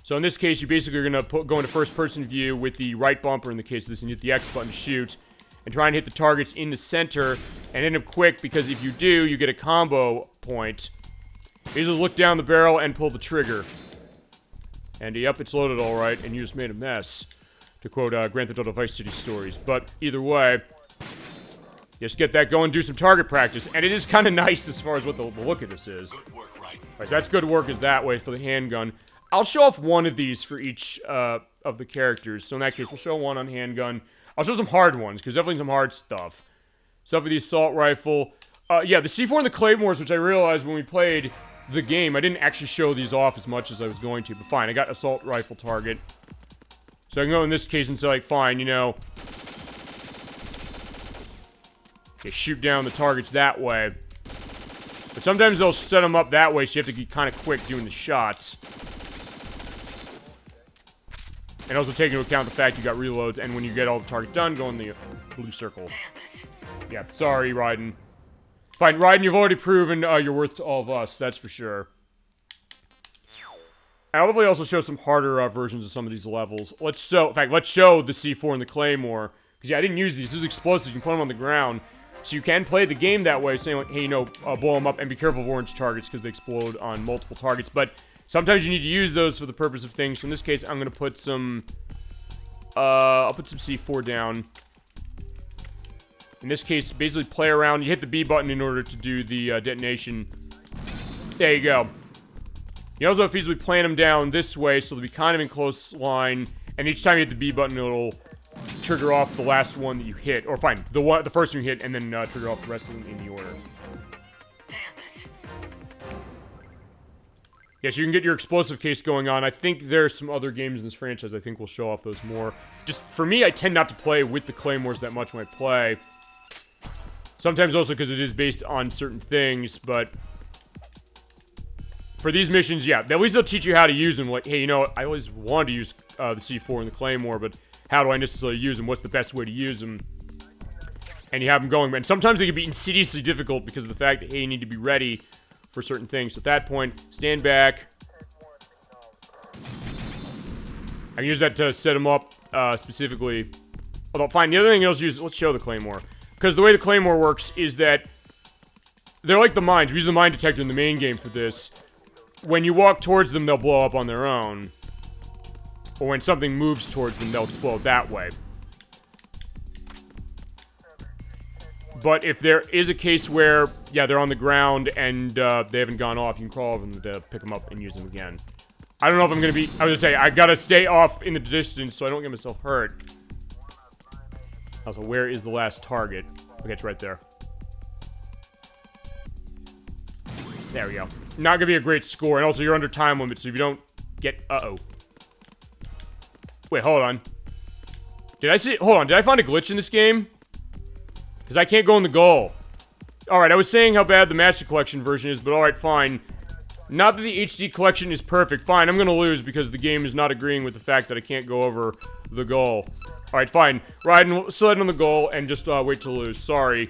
So in this case, you basically are going to go into first-person view with the right bumper in the case of this, and hit the X button to shoot, and try and hit the targets in the center, and end up quick, because if you do, you get a combo point. You just look down the barrel and pull the trigger. And yep, it's loaded all right, and you just made a mess, to quote Grand Theft Auto Vice City stories. But either way, just get that going, do some target practice, and it is kind of nice as far as what the look of this is. Alright, so that's good work is that way for the handgun. I'll show off one of these for each of the characters. So in that case, we'll show one on handgun. I'll show some hard ones, because definitely some hard stuff. Stuff with the assault rifle. Yeah, the C4 and the Claymores, which I realized when we played the game, I didn't actually show these off as much as I was going to. But fine, I got assault rifle target. So I can go in this case and say, like, fine, you know, you shoot down the targets that way. But sometimes they'll set them up that way, so you have to be kind of quick doing the shots. And also take into account the fact you got reloads, and when you get all the targets done, go in the blue circle. Yeah, sorry, Raiden. Fine, Raiden, you've already proven you're worth to all of us, that's for sure. I'll probably also show some harder versions of some of these levels. In fact, let's show the C4 and the Claymore. Because, yeah, I didn't use these. This is explosives. You can put them on the ground. So you can play the game that way, saying, like, hey, you know, blow them up, and be careful of orange targets, because they explode on multiple targets. But sometimes you need to use those for the purpose of things. So in this case, I'm going to put some... I'll put some C4 down. In this case, basically play around. You hit the B button in order to do the detonation. There you go. You also feasibly plan them down this way, so they'll be kind of in close line. And each time you hit the B button, it'll trigger off the last one that you hit. Or fine, the first one you hit, and then trigger off the rest of them in the order. Yes, you can get your explosive case going on. I think there's some other games in this franchise I think will show off those more. Just, for me, I tend not to play with the claymores that much when I play. Sometimes also because it is based on certain things, but... For these missions, yeah, at least they'll teach you how to use them. Like, hey, you know, I always wanted to use the C4 and the claymore, but how do I necessarily use them? What's the best way to use them? And you have them going. And sometimes they can be insidiously difficult because of the fact that, hey, you need to be ready for certain things. So at that point, stand back. I can use that to set them up specifically. Although, fine, the other thing let's show the claymore. Because the way the claymore works is that they're like the mines. We use the mine detector in the main game for this. When you walk towards them, they'll blow up on their own. Or when something moves towards them, they'll explode that way. But if there is a case where, yeah, they're on the ground and they haven't gone off, you can crawl over them to pick them up and use them again. I don't know if I'm going to be... I was going to say, I got to stay off in the distance so I don't get myself hurt. Also, where is the last target? Okay, it's right there. There we go. Not gonna be a great score, and also you're under time limit, so if you don't get... Uh-oh. Wait, hold on. Hold on, did I find a glitch in this game? Because I can't go in the goal. Alright, I was saying how bad the Master Collection version is, but alright, fine. Not that the HD Collection is perfect. Fine, I'm gonna lose because the game is not agreeing with the fact that I can't go over the goal. Alright, fine. Slide on the goal and just wait to lose. Sorry.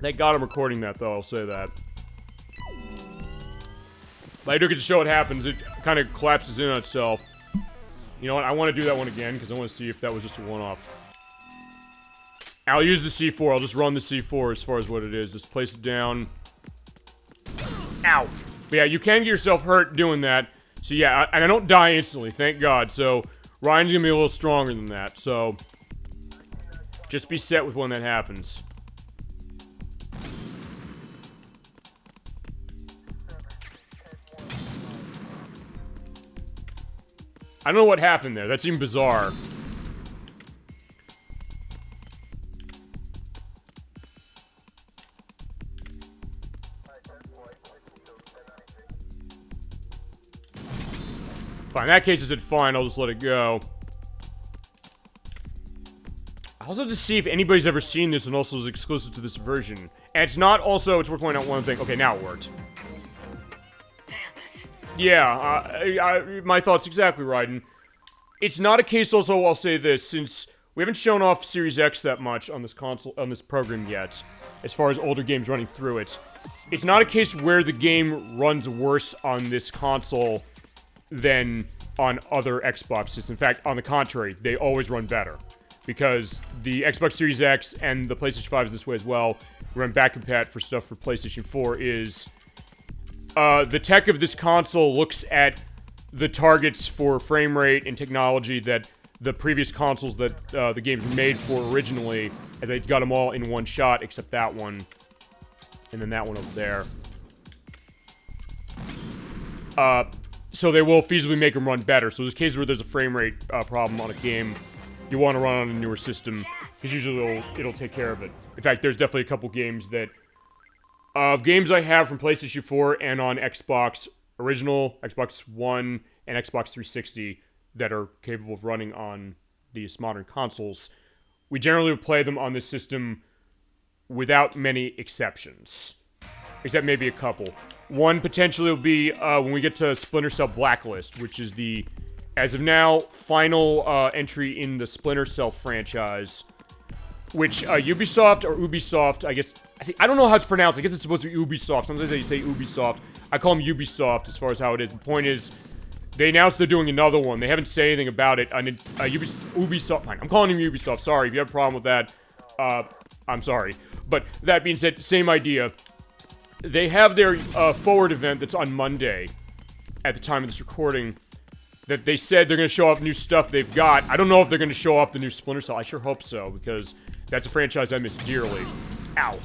Thank God I'm recording that, though, I'll say that. But I do get to show what happens. It kind of collapses in on itself. You know what? I want to do that one again, because I want to see if that was just a one-off. I'll use the C4. I'll just run the C4 as far as what it is. Just place it down. Ow! But yeah, you can get yourself hurt doing that. So yeah, and I don't die instantly, thank God. So Ryan's going to be a little stronger than that. So just be set with when that happens. I don't know what happened there. That seemed bizarre. Fine, in that case, I said fine. I'll just let it go. I also have to see if anybody's ever seen this and also is exclusive to this version. And it's not also, it's worth pointing out one thing. Okay, now it worked. Yeah, my thoughts exactly, Raiden. It's not a case also, I'll say this, since we haven't shown off Series X that much on this console, on this program yet, as far as older games running through it. It's not a case where the game runs worse on this console than on other Xbox systems. In fact, on the contrary, they always run better. Because the Xbox Series X and the PlayStation 5 is this way as well, run back compat for stuff for PlayStation 4 is... the tech of this console looks at the targets for frame rate and technology that the previous consoles that the games were made for originally, and they got them all in one shot, except that one, and then that one over there. So they will feasibly make them run better. So there's cases where there's a frame rate problem on a game, you want to run on a newer system, because usually it'll take care of it. In fact, there's definitely a couple games that games I have from PlayStation 4 and on Xbox original, Xbox One, and Xbox 360 that are capable of running on these modern consoles. We generally play them on this system without many exceptions. Except maybe a couple. One potentially will be when we get to Splinter Cell Blacklist, which is the, as of now, final entry in the Splinter Cell franchise. Which Ubisoft, or Ubisoft, I guess... I don't know how it's pronounced. I guess it's supposed to be Ubisoft. Sometimes they say Ubisoft. I call them Ubisoft as far as how it is. The point is, they announced they're doing another one. They haven't said anything about it. Ubisoft... Fine, I'm calling them Ubisoft. Sorry, if you have a problem with that, I'm sorry. But that being said, same idea. They have their Forward event that's on Monday, at the time of this recording, that they said they're going to show off new stuff they've got. I don't know if they're going to show off the new Splinter Cell. I sure hope so, because that's a franchise I miss dearly. Ow.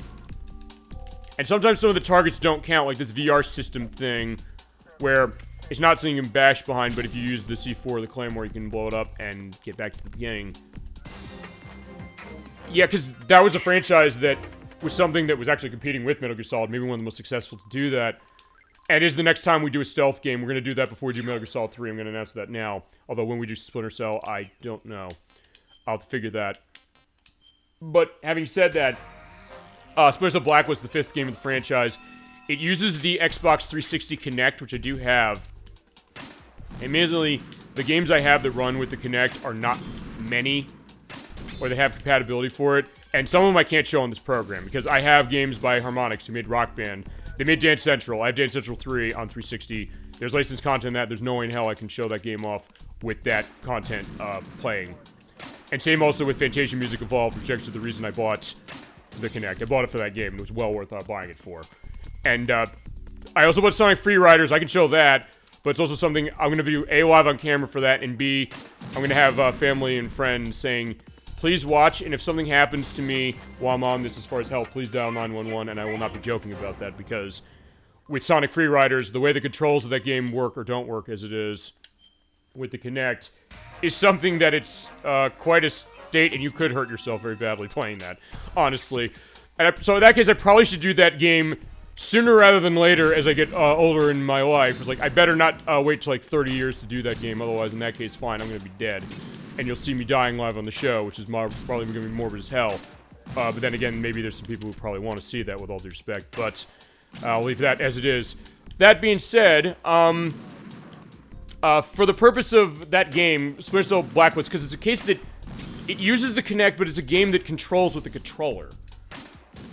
And sometimes some of the targets don't count, like this VR system thing, where it's not something you can bash behind, but if you use the C4 or the Claymore, you can blow it up and get back to the beginning. Yeah, because that was a franchise that was something that was actually competing with Metal Gear Solid, maybe one of the most successful to do that. And it is the next time we do a stealth game. We're going to do that before we do Metal Gear Solid 3. I'm going to announce that now. Although when we do Splinter Cell, I don't know. I'll have to figure that. But having said that, Splinter Cell Black was the 5th game of the franchise. It uses the Xbox 360 Kinect, which I do have. Amazingly, the games I have that run with the Kinect are not many, or they have compatibility for it. And some of them I can't show on this program, because I have games by Harmonix who made Rock Band. They made Dance Central. I have Dance Central 3 on 360. There's licensed content in that. There's no way in hell I can show that game off with that content playing. And same also with Fantasia Music Evolved, which is actually the reason I bought the Kinect. I bought it for that game, and it was well worth buying it for. And I also bought Sonic Free Riders. I can show that, but it's also something I'm going to do A, live on camera for that, and B, I'm going to have family and friends saying, please watch, and if something happens to me while I'm on this as far as help, please dial 911, and I will not be joking about that, because with Sonic Free Riders, the way the controls of that game work or don't work as it is with the Kinect is something that it's quite a state, and you could hurt yourself very badly playing that, honestly. And so in that case, I probably should do that game sooner rather than later as I get older in my life. It's like, I better not wait till like 30 years to do that game, otherwise in that case, fine, I'm gonna be dead. And you'll see me dying live on the show, which is probably gonna be morbid as hell. But then again, maybe there's some people who probably want to see that, with all due respect, but I'll leave that as it is. That being said, for the purpose of that game, Splinter Cell Blacklist, because it's a case that it uses the Kinect, but it's a game that controls with the controller.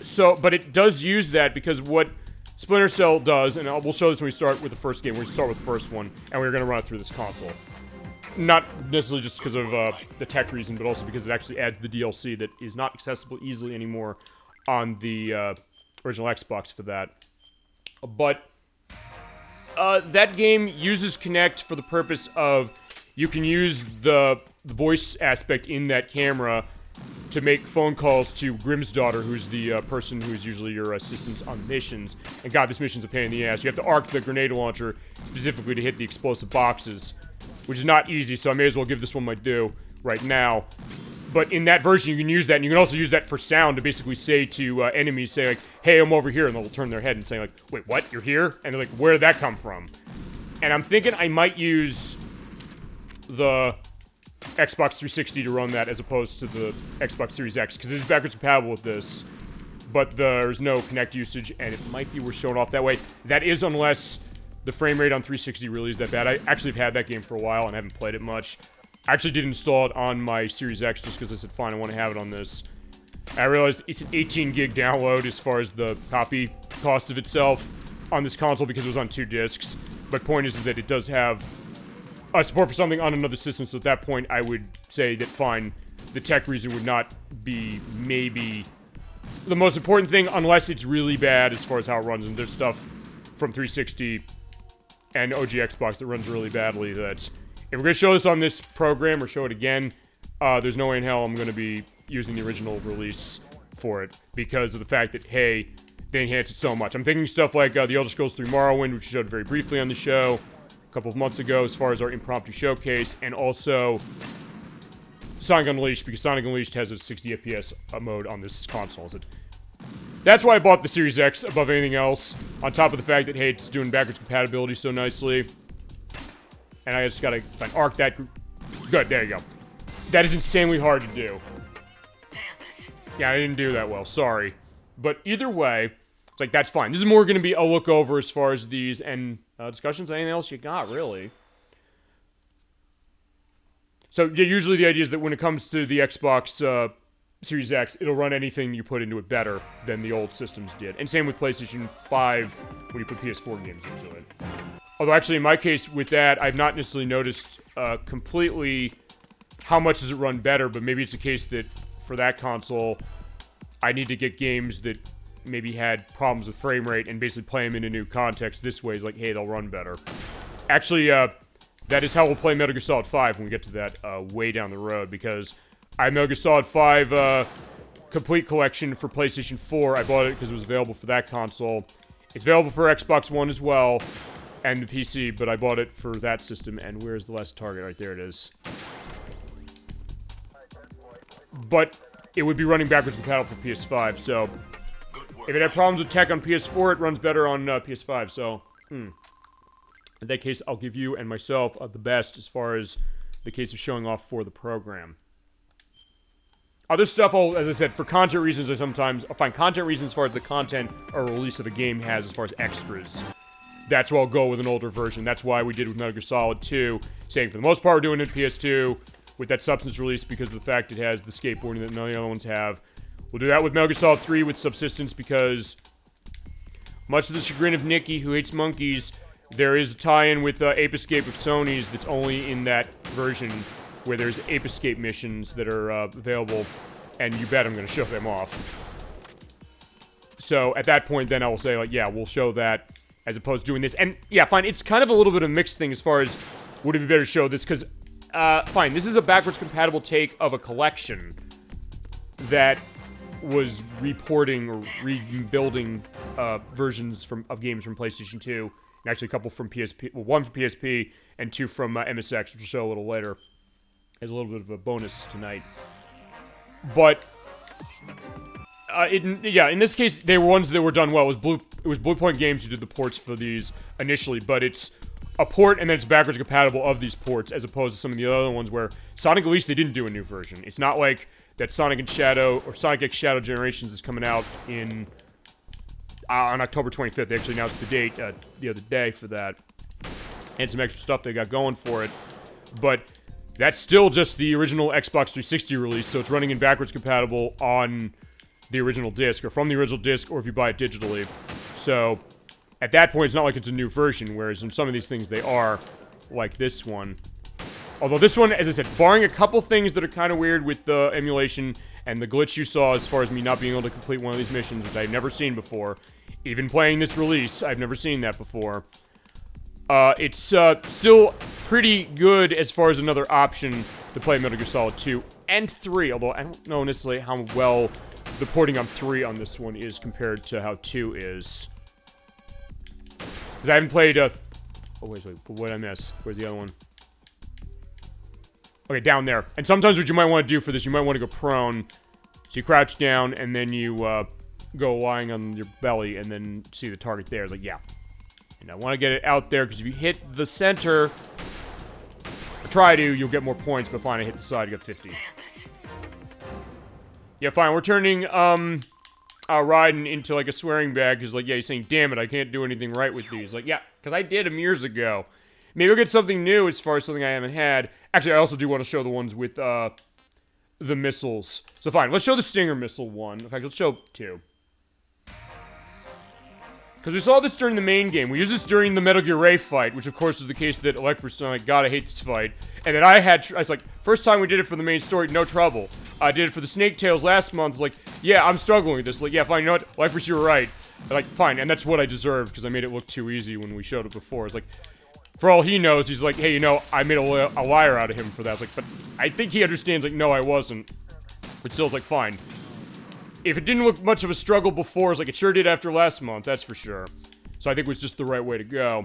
So, but it does use that, because what Splinter Cell does, and we'll show this when we start with the first game. We're going to start with the first one, and we're going to run it through this console. Not necessarily just because of the tech reason, but also because it actually adds the DLC that is not accessible easily anymore on the original Xbox for that. But that game uses Kinect for the purpose of, you can use the voice aspect in that camera to make phone calls to Grimm's daughter, who's the person who's usually your assistant on missions. And God, this mission's a pain in the ass. You have to arc the grenade launcher specifically to hit the explosive boxes, which is not easy, so I may as well give this one my due right now. But in that version, you can use that, and you can also use that for sound to basically say to enemies, say like, hey, I'm over here, and they'll turn their head and say like, wait, what, you're here? And they're like, where did that come from? And I'm thinking I might use the Xbox 360 to run that as opposed to the Xbox Series X, because it is backwards compatible with this, but there's no Kinect usage, and it might be worth showing off that way. That is unless the frame rate on 360 really is that bad. I actually have had that game for a while and haven't played it much. I actually did install it on my Series X just because I said, fine, I want to have it on this. I realized it's an 18 gig download as far as the copy cost of itself on this console, because it was on 2 discs. But point is that it does have support for something on another system, so at that point I would say that fine, the tech reason would not be maybe the most important thing, unless it's really bad as far as how it runs, and there's stuff from 360 and OG Xbox that runs really badly. That's, if we're going to show this on this program or show it again, there's no way in hell I'm going to be using the original release for it, because of the fact that, hey, they enhance it so much. I'm thinking stuff like The Elder Scrolls 3 Morrowind, which we showed very briefly on the show a couple of months ago as far as our impromptu showcase, and also Sonic Unleashed, because Sonic Unleashed has a 60 FPS mode on this console. So that's why I bought the Series X above anything else, on top of the fact that, hey, it's doing backwards compatibility so nicely. And I just gotta arc that. Good, there you go. That is insanely hard to do. Yeah, I didn't do that well, sorry. But either way, it's like, that's fine. This is more gonna be a look over as far as these, and discussions, anything else you got, really. So, yeah, usually the idea is that when it comes to the Xbox Series X, it'll run anything you put into it better than the old systems did. And same with PlayStation 5 when you put PS4 games into it. Although, actually, in my case with that, I've not necessarily noticed completely how much does it run better, but maybe it's a case that for that console, I need to get games that maybe had problems with frame rate and basically play them in a new context this way. It's like, hey, they'll run better. Actually, that is how we'll play Metal Gear Solid 5 when we get to that way down the road, because I have Metal Gear Solid 5 complete collection for PlayStation 4. I bought it because it was available for that console. It's available for Xbox One as well, and the PC, but I bought it for that system. And where's the last target? Right there it is. But it would be running backwards compatible for PS5, so if it had problems with tech on PS4, it runs better on PS5, so In that case, I'll give you and myself the best as far as the case of showing off for the program. Other stuff, as I said, for content reasons, I'll find content reasons as far as the content or release of a game has as far as extras. That's why I'll go with an older version. That's why we did with Metal Gear Solid 2, saying for the most part we're doing it PS2 with that Substance release because of the fact it has the skateboarding that none of the other ones have. We'll do that with Metal Gear Solid 3 with Subsistence because, much to the chagrin of Nikki, who hates monkeys, there is a tie-in with Ape Escape of Sony's that's only in that version where there's Ape Escape missions that are available, and you bet I'm going to show them off. So at that point, then I will say, like, yeah, we'll show that as opposed to doing this. And yeah, fine, it's kind of a little bit of a mixed thing as far as would it be better to show this, because, fine, this is a backwards compatible take of a collection that was reporting or rebuilding versions of games from PlayStation 2, and actually a couple from PSP, well, one from PSP and two from MSX, which we'll show a little later as a little bit of a bonus tonight. But in this case, they were ones that were done well. It was Bluepoint Games who did the ports for these initially, but it's a port and then it's backwards compatible of these ports, as opposed to some of the other ones where Sonic, at least they didn't do a new version. It's not like that Sonic and Shadow or Sonic X Shadow Generations is coming out on October 25th. They actually announced the date the other day for that, and some extra stuff they got going for it. But that's still just the original Xbox 360 release, so it's running in backwards compatible on the original disc, or from the original disc, or if you buy it digitally. So at that point, it's not like it's a new version, whereas in some of these things they are, like this one. Although this one, as I said, barring a couple things that are kind of weird with the emulation and the glitch you saw as far as me not being able to complete one of these missions, which I've never seen before, even playing this release, I've never seen that before. It's still pretty good as far as another option to play Metal Gear Solid 2 and 3, although I don't know necessarily how well the porting on 3 on this one is compared to how 2 is. Because I haven't played, oh, wait, what did I miss? Where's the other one? Okay, down there. And sometimes what you might want to do for this, you might want to go prone. So you crouch down, and then you, go lying on your belly, and then see the target there. It's like, yeah. And I want to get it out there, because if you hit the center, or try to, you'll get more points, but fine, I hit the side, you got 50. Yeah, fine, we're turning, Raiden into, like, a swearing bag, because, like, yeah, he's saying, damn it, I can't do anything right with these. Like, yeah, because I did them years ago. Maybe we'll get something new as far as something I haven't had. Actually, I also do want to show the ones with, the missiles. So fine, let's show the Stinger missile one. In fact, let's show 2. Because we saw this during the main game. We used this during the Metal Gear Ray fight, which of course is the case that Electro's like, God, I hate this fight. And then I was like, first time we did it for the main story, no trouble. I did it for the Snake Tales last month, like, yeah, I'm struggling with this. Like, yeah, fine, you know what, Electro, you were right. Like, fine, and that's what I deserved, because I made it look too easy when we showed it before. It's like, for all he knows, he's like, hey, you know, I made a liar out of him for that. It's like, but I think he understands, like, no, I wasn't. But still, it's like, fine. If it didn't look much of a struggle before, it's like it sure did after last month, that's for sure. So I think it was just the right way to go.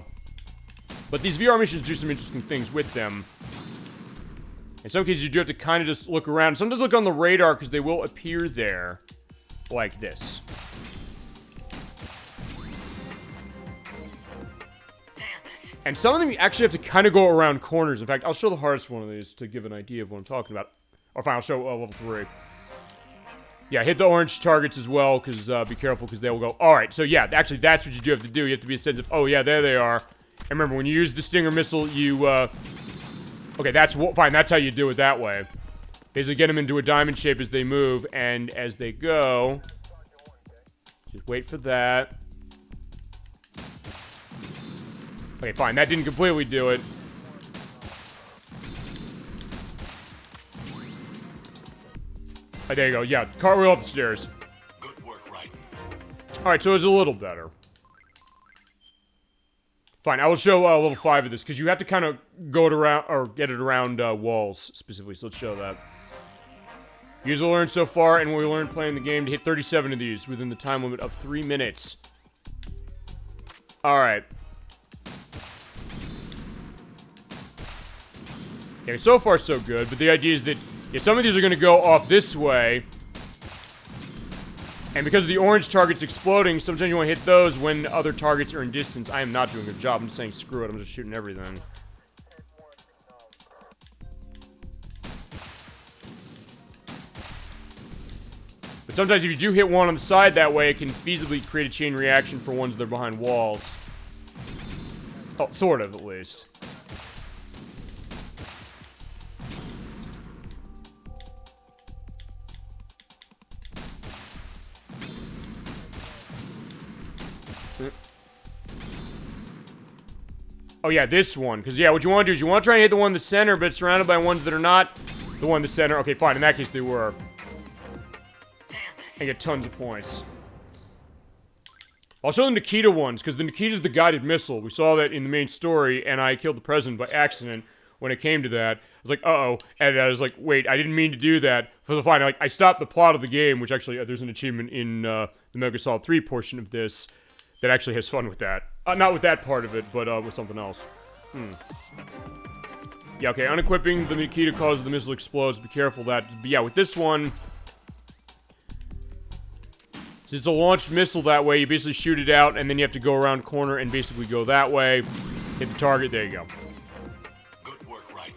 But these VR missions do some interesting things with them. In some cases, you do have to kind of just look around. Sometimes look on the radar, because they will appear there. Like this. And some of them you actually have to kind of go around corners. In fact, I'll show the hardest one of these to give an idea of what I'm talking about. Or fine, I'll show level 3. Yeah, hit the orange targets as well, because be careful, because they will go. Alright, so yeah, actually, that's what you do have to do. You have to be a sense of, oh yeah, there they are. And remember, when you use the Stinger missile, you, okay, that's, fine, that's how you do it that way. Is to get them into a diamond shape as they move, and as they go, just wait for that. Okay, fine, that didn't completely do it. Oh, there you go. Yeah, cartwheel up the stairs. Good work, Raiden. Alright, so it's a little better. Fine, I will show level 5 of this, because you have to kind of go it around, or get it around walls, specifically, so let's show that. Use what we learned so far, and what we learned playing the game to hit 37 of these within the time limit of 3 minutes. Alright. Okay, so far so good, but the idea is that yeah, some of these are going to go off this way. And because of the orange targets exploding, sometimes you want to hit those when other targets are in distance. I am not doing a good job. I'm just saying screw it. I'm just shooting everything. But sometimes if you do hit one on the side that way, it can feasibly create a chain reaction for ones that are behind walls. Oh, sort of, at least. Oh yeah, this one. Because, yeah, what you want to do is you want to try and hit the one in the center, but it's surrounded by ones that are not the one in the center. Okay, fine. In that case, they were. And get tons of points. I'll show them Nikita ones, because the Nikita's the guided missile. We saw that in the main story, and I killed the president by accident when it came to that. I was like, uh-oh. And I was like, wait, I didn't mean to do that. So fine, I stopped the plot of the game, which actually, there's an achievement in the Metal Gear Solid 3 portion of this that actually has fun with that. Not with that part of it, but with something else. Yeah, okay, unequipping the Nikita causes the missile explodes. Be careful of that. But yeah, with this one, since it's a launched missile that way, you basically shoot it out, and then you have to go around corner and basically go that way. Hit the target, there you go. Good work, right?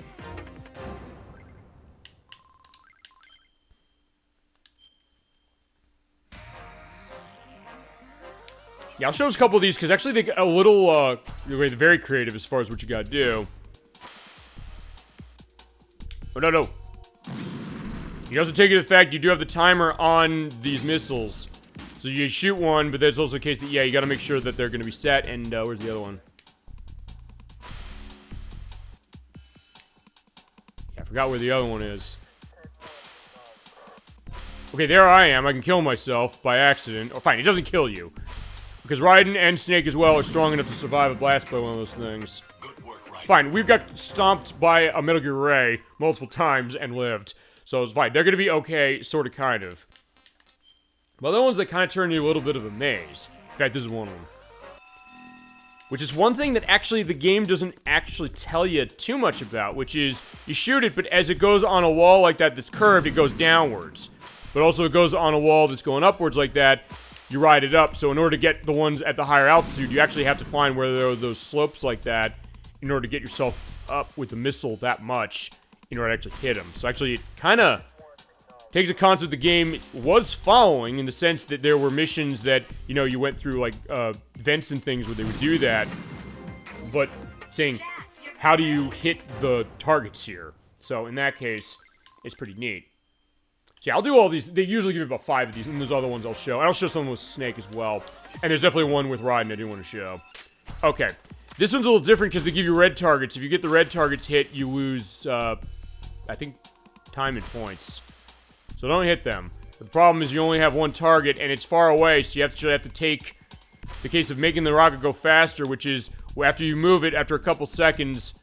Yeah, I'll show us a couple of these, because actually they get a little, they're very creative as far as what you gotta do. Oh, no. You also take into the fact you do have the timer on these missiles. So you shoot one, but there's also a case that, yeah, you gotta make sure that they're gonna be set, and, where's the other one? Yeah, I forgot where the other one is. Okay, there I am. I can kill myself by accident. Oh, fine, it doesn't kill you. Because Raiden and Snake as well are strong enough to survive a blast by one of those things. Good work, right? Fine, we've got stomped by a Metal Gear Ray multiple times and lived. So it's fine. They're gonna be okay, sort of, kind of. Well, the ones that kind of turn you a little bit of a maze. In fact, this is one of them. Which is one thing that actually the game doesn't actually tell you too much about, which is you shoot it, but as it goes on a wall like that that's curved, it goes downwards. But also it goes on a wall that's going upwards like that, you ride it up. So in order to get the ones at the higher altitude, you actually have to find where there are those slopes like that in order to get yourself up with the missile that much in order to actually hit them. So actually it kind of takes a concept the game was following in the sense that there were missions that, you know, you went through like vents and things where they would do that, but saying, how do you hit the targets here? So in that case, it's pretty neat. So yeah, I'll do all these. They usually give you about 5 of these, and there's other ones I'll show. And I'll show some with Snake as well. And there's definitely one with Raiden I do want to show. Okay. This one's a little different because they give you red targets. If you get the red targets hit, you lose, I think, time and points. So don't hit them. But the problem is you only have one target, and it's far away, so you actually have to take the case of making the rocket go faster, which is, after you move it, after a couple seconds,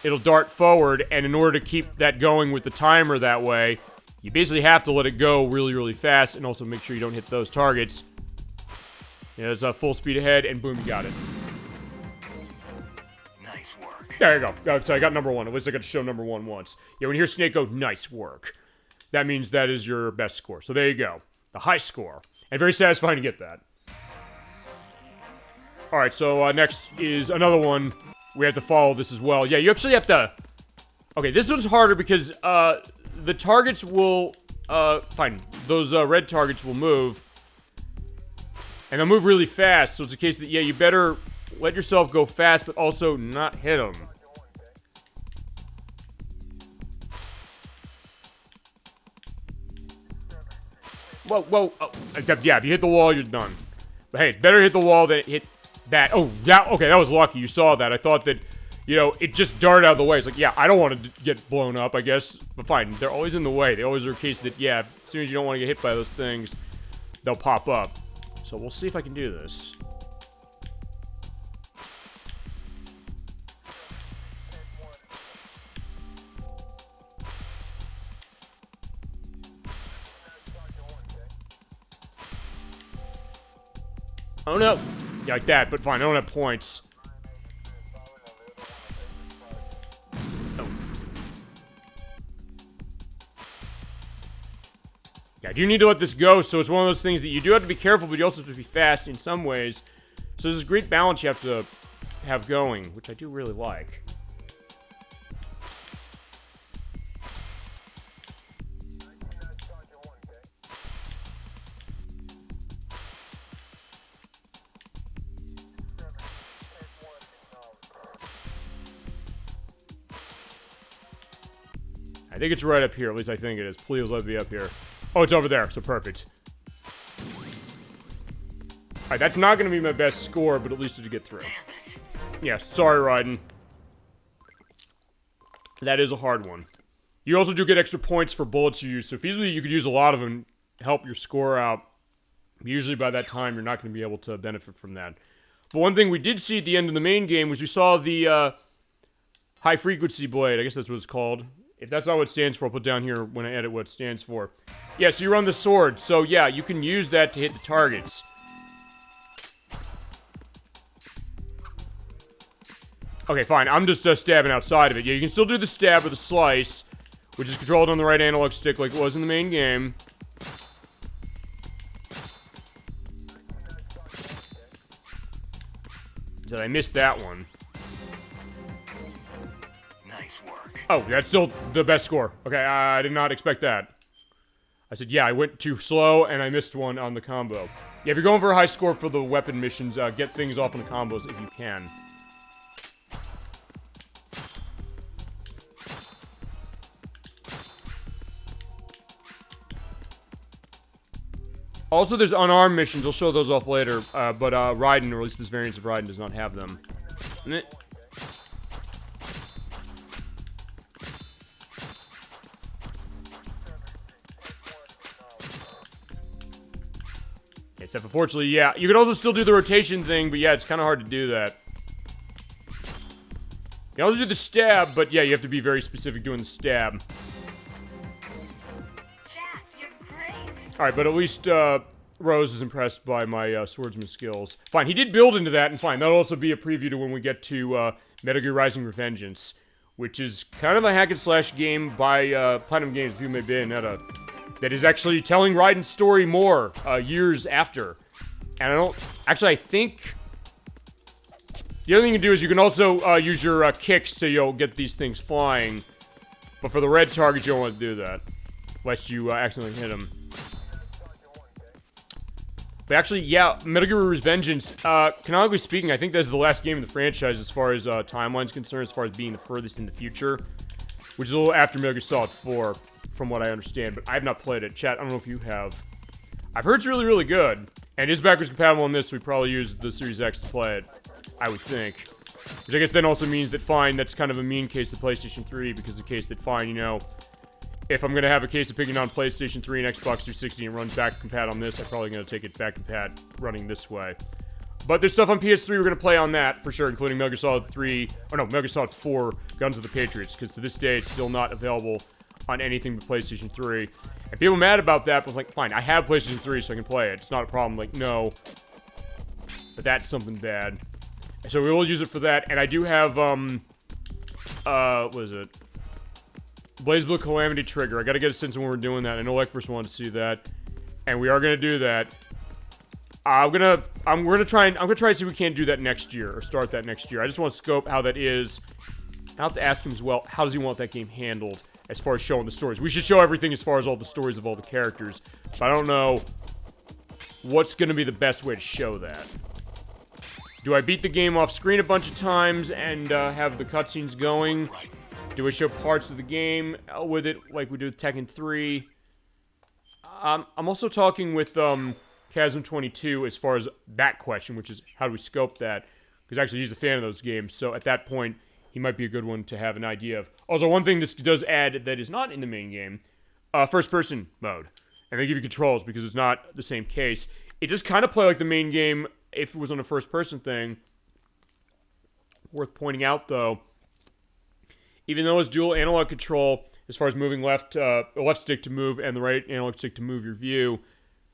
it'll dart forward, and in order to keep that going with the timer that way, you basically have to let it go really, really fast, and also make sure you don't hit those targets. Yeah, there's full speed ahead, and boom, you got it. Nice work. There you go. So I got number 1. At least I got to show number 1 once. Yeah, when you hear Snake go, nice work, that means that is your best score. So there you go. The high score. And very satisfying to get that. Alright, so next is another one. We have to follow this as well. Yeah, you actually have to... Okay, this one's harder because, the targets will, fine. Those, red targets will move. And they'll move really fast, so it's a case that, yeah, you better let yourself go fast, but also not hit them. Whoa. Oh, except, yeah, if you hit the wall, you're done. But hey, it's better hit the wall than hit that. Oh, yeah, okay, that was lucky. You saw that. I thought that, you know, it just darted out of the way. It's like, yeah, I don't want to get blown up, I guess. But fine, they're always in the way. They always are a case that, yeah, as soon as you don't want to get hit by those things, they'll pop up. So we'll see if I can do this. Oh no! Yeah, like that, but fine, I don't have points. Oh. Yeah, I do need to let this go, so it's one of those things that you do have to be careful, but you also have to be fast in some ways. So there's this great balance you have to have going, which I do really like. I think it's right up here. At least I think it is. Please let it be up here. Oh, it's over there. So perfect. Alright, that's not going to be my best score, but at least to get through. Yeah, sorry, Raiden. That is a hard one. You also do get extra points for bullets you use, so feasibly you could use a lot of them to help your score out. Usually by that time, you're not going to be able to benefit from that. But one thing we did see at the end of the main game was we saw the high-frequency blade. I guess that's what it's called. If that's not what it stands for, I'll put down here when I edit what it stands for. Yeah, so you run the sword. So yeah, you can use that to hit the targets. Okay, fine. I'm just stabbing outside of it. Yeah, you can still do the stab or the slice, which is controlled on the right analog stick like it was in the main game. Did I miss that one? Nice work. Oh, that's still the best score. Okay, I did not expect that. I said, yeah, I went too slow, and I missed one on the combo. Yeah, if you're going for a high score for the weapon missions, get things off on the combos if you can. Also, there's unarmed missions. I'll show those off later. But Raiden, or at least this variant of Raiden, does not have them. Except, unfortunately, yeah. You can also still do the rotation thing, but yeah, it's kind of hard to do that. You can also do the stab, but yeah, you have to be very specific doing the stab. Jack, you're great. Alright, but at least, Rose is impressed by my, swordsman skills. Fine, he did build into that, and fine, that'll also be a preview to when we get to, Metal Gear Rising Revengeance, which is kind of a hack-and-slash game by, Platinum Games, if you may be in that is actually telling Raiden's story more, years after. And I think... The other thing you can do is you can also, use your, kicks to, get these things flying. But for the red targets, you don't want to do that. Lest you, accidentally hit them. But actually, yeah, Metal Gear Revengeance, canonically speaking, I think this is the last game in the franchise as far as, timeline's concerned, as far as being the furthest in the future. Which is a little after Metal Gear Solid 4, from what I understand, but I have not played it. Chat, I don't know if you have. I've heard it's really, really good. And it is backwards compatible on this, so we probably use the Series X to play it. I would think. Which I guess then also means that, fine, that's kind of a mean case to PlayStation 3, because the case that, fine, you know, if I'm going to have a case of picking on PlayStation 3 and Xbox 360 and runs back compat on this, I'm probably going to take it back compat running this way. But there's stuff on PS3 we're going to play on that, for sure, including Metal Gear Solid 3, or no, Metal Gear Solid 4, Guns of the Patriots, because to this day, it's still not available on anything but PlayStation 3. And people are mad about that, but it's like, fine, I have PlayStation 3, so I can play it. It's not a problem. Like, no. But that's something bad. So we will use it for that, and I do have, what is it? BlazBlue Calamity Trigger. I gotta get a sense of when we're doing that. I know Ekfirst wanted to see that. And we are gonna do that. I'm gonna try and see if we can't do that next year, or start that next year. I just want to scope how that is. I'll have to ask him as well, how does he want that game handled as far as showing the stories? We should show everything as far as all the stories of all the characters, but I don't know what's gonna be the best way to show that. Do I beat the game off screen a bunch of times and have the cutscenes going? Do I show parts of the game with it like we do with Tekken 3? I'm also talking with Chasm22 as far as that question, which is how do we scope that? Because actually he's a fan of those games, so at that point he might be a good one to have an idea of. Also, one thing this does add that is not in the main game, first-person mode. And they give you controls because it's not the same case. It does kind of play like the main game if it was on a first-person thing. Worth pointing out, though, even though it's dual analog control, as far as moving left stick to move and the right analog stick to move your view,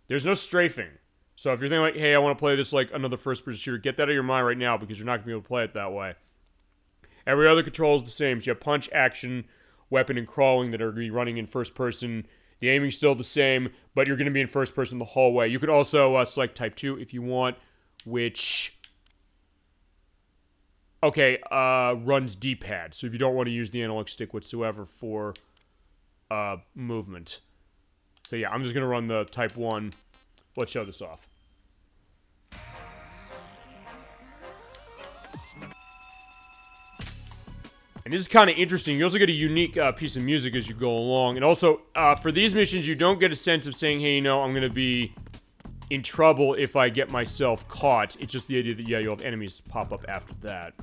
there's no strafing. So if you're thinking like, hey, I want to play this like another first-person shooter, get that out of your mind right now because you're not going to be able to play it that way. Every other control is the same. So you have punch, action, weapon, and crawling that are going to be running in first person The aiming's still the same, but you're going to be in first person the whole way. You could also select type 2 if you want, which... Okay, runs D-pad. So if you don't want to use the analog stick whatsoever for movement. So yeah, I'm just going to run the type 1. Let's show this off. And this is kind of interesting. You also get a unique piece of music as you go along. And also, for these missions, you don't get a sense of saying, hey, you know, I'm going to be in trouble if I get myself caught. It's just the idea that, yeah, you'll have enemies pop up after that.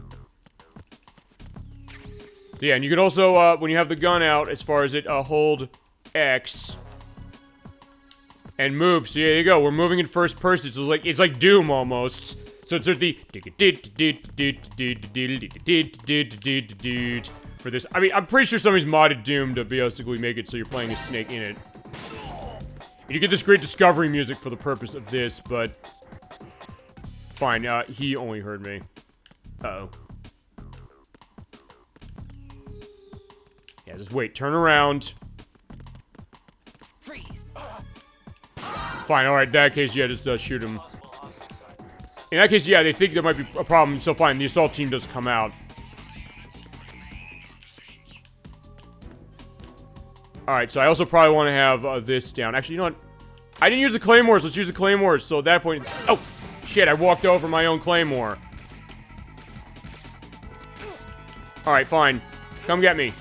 So, yeah, and you can also, when you have the gun out, as far as it, hold X and move. So, yeah, there you go. We're moving in first person. So it's like Doom almost. So it's sort of the for this. I mean, I'm pretty sure somebody's modded Doom to basically make it so you're playing a snake in it. And you get this great discovery music for the purpose of this, but fine. He only heard me. Uh-oh. Yeah, just wait. Turn around. Freeze. Fine. All right. In that case, yeah, just shoot him. In that case, yeah, they think there might be a problem, so fine, the assault team does come out. Alright, so I also probably want to have this down. Actually, you know what? I didn't use the claymores, let's use the claymores, so at that point... Oh! Shit, I walked over my own claymore. Alright, fine. Come get me.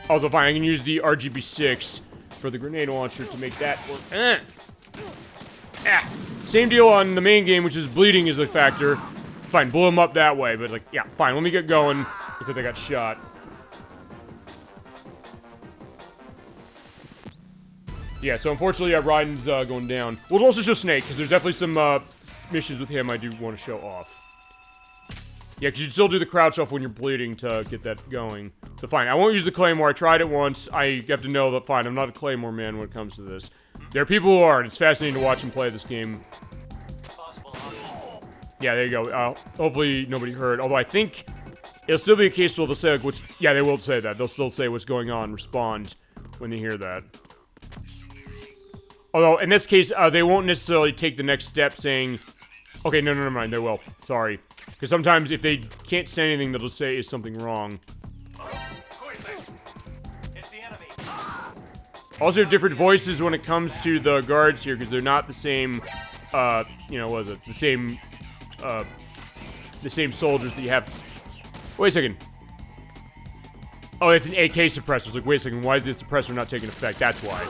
Also, fine, I can use the RGB6 for the grenade launcher to make that work. Ah! Same deal on the main game, which is bleeding is the factor. Fine, blew him up that way, but like, yeah, fine, let me get going. Looks like I got shot. Yeah, so unfortunately, Raiden's going down. We'll also show Snake, because there's definitely some missions with him I do want to show off. Yeah, because you still do the crouch off when you're bleeding to get that going. So fine, I won't use the Claymore. I tried it once. I have to know that, fine, I'm not a Claymore man when it comes to this. There are people who are, and it's fascinating to watch them play this game. Yeah, there you go. Hopefully nobody heard. Although I think it'll still be a case where they'll say, like, what's... Yeah, they will say that. They'll still say what's going on, respond when they hear that. Although, in this case, they won't necessarily take the next step saying... Okay, no, never mind. They will. Sorry. Because sometimes if they can't say anything, they'll just say, is something wrong. Also, have different voices when it comes to the guards here, because they're not the same, you know, what is it? The same soldiers that you have. Wait a second. Oh, it's an AK suppressor. It's like, wait a second, why is the suppressor not taking effect? That's why.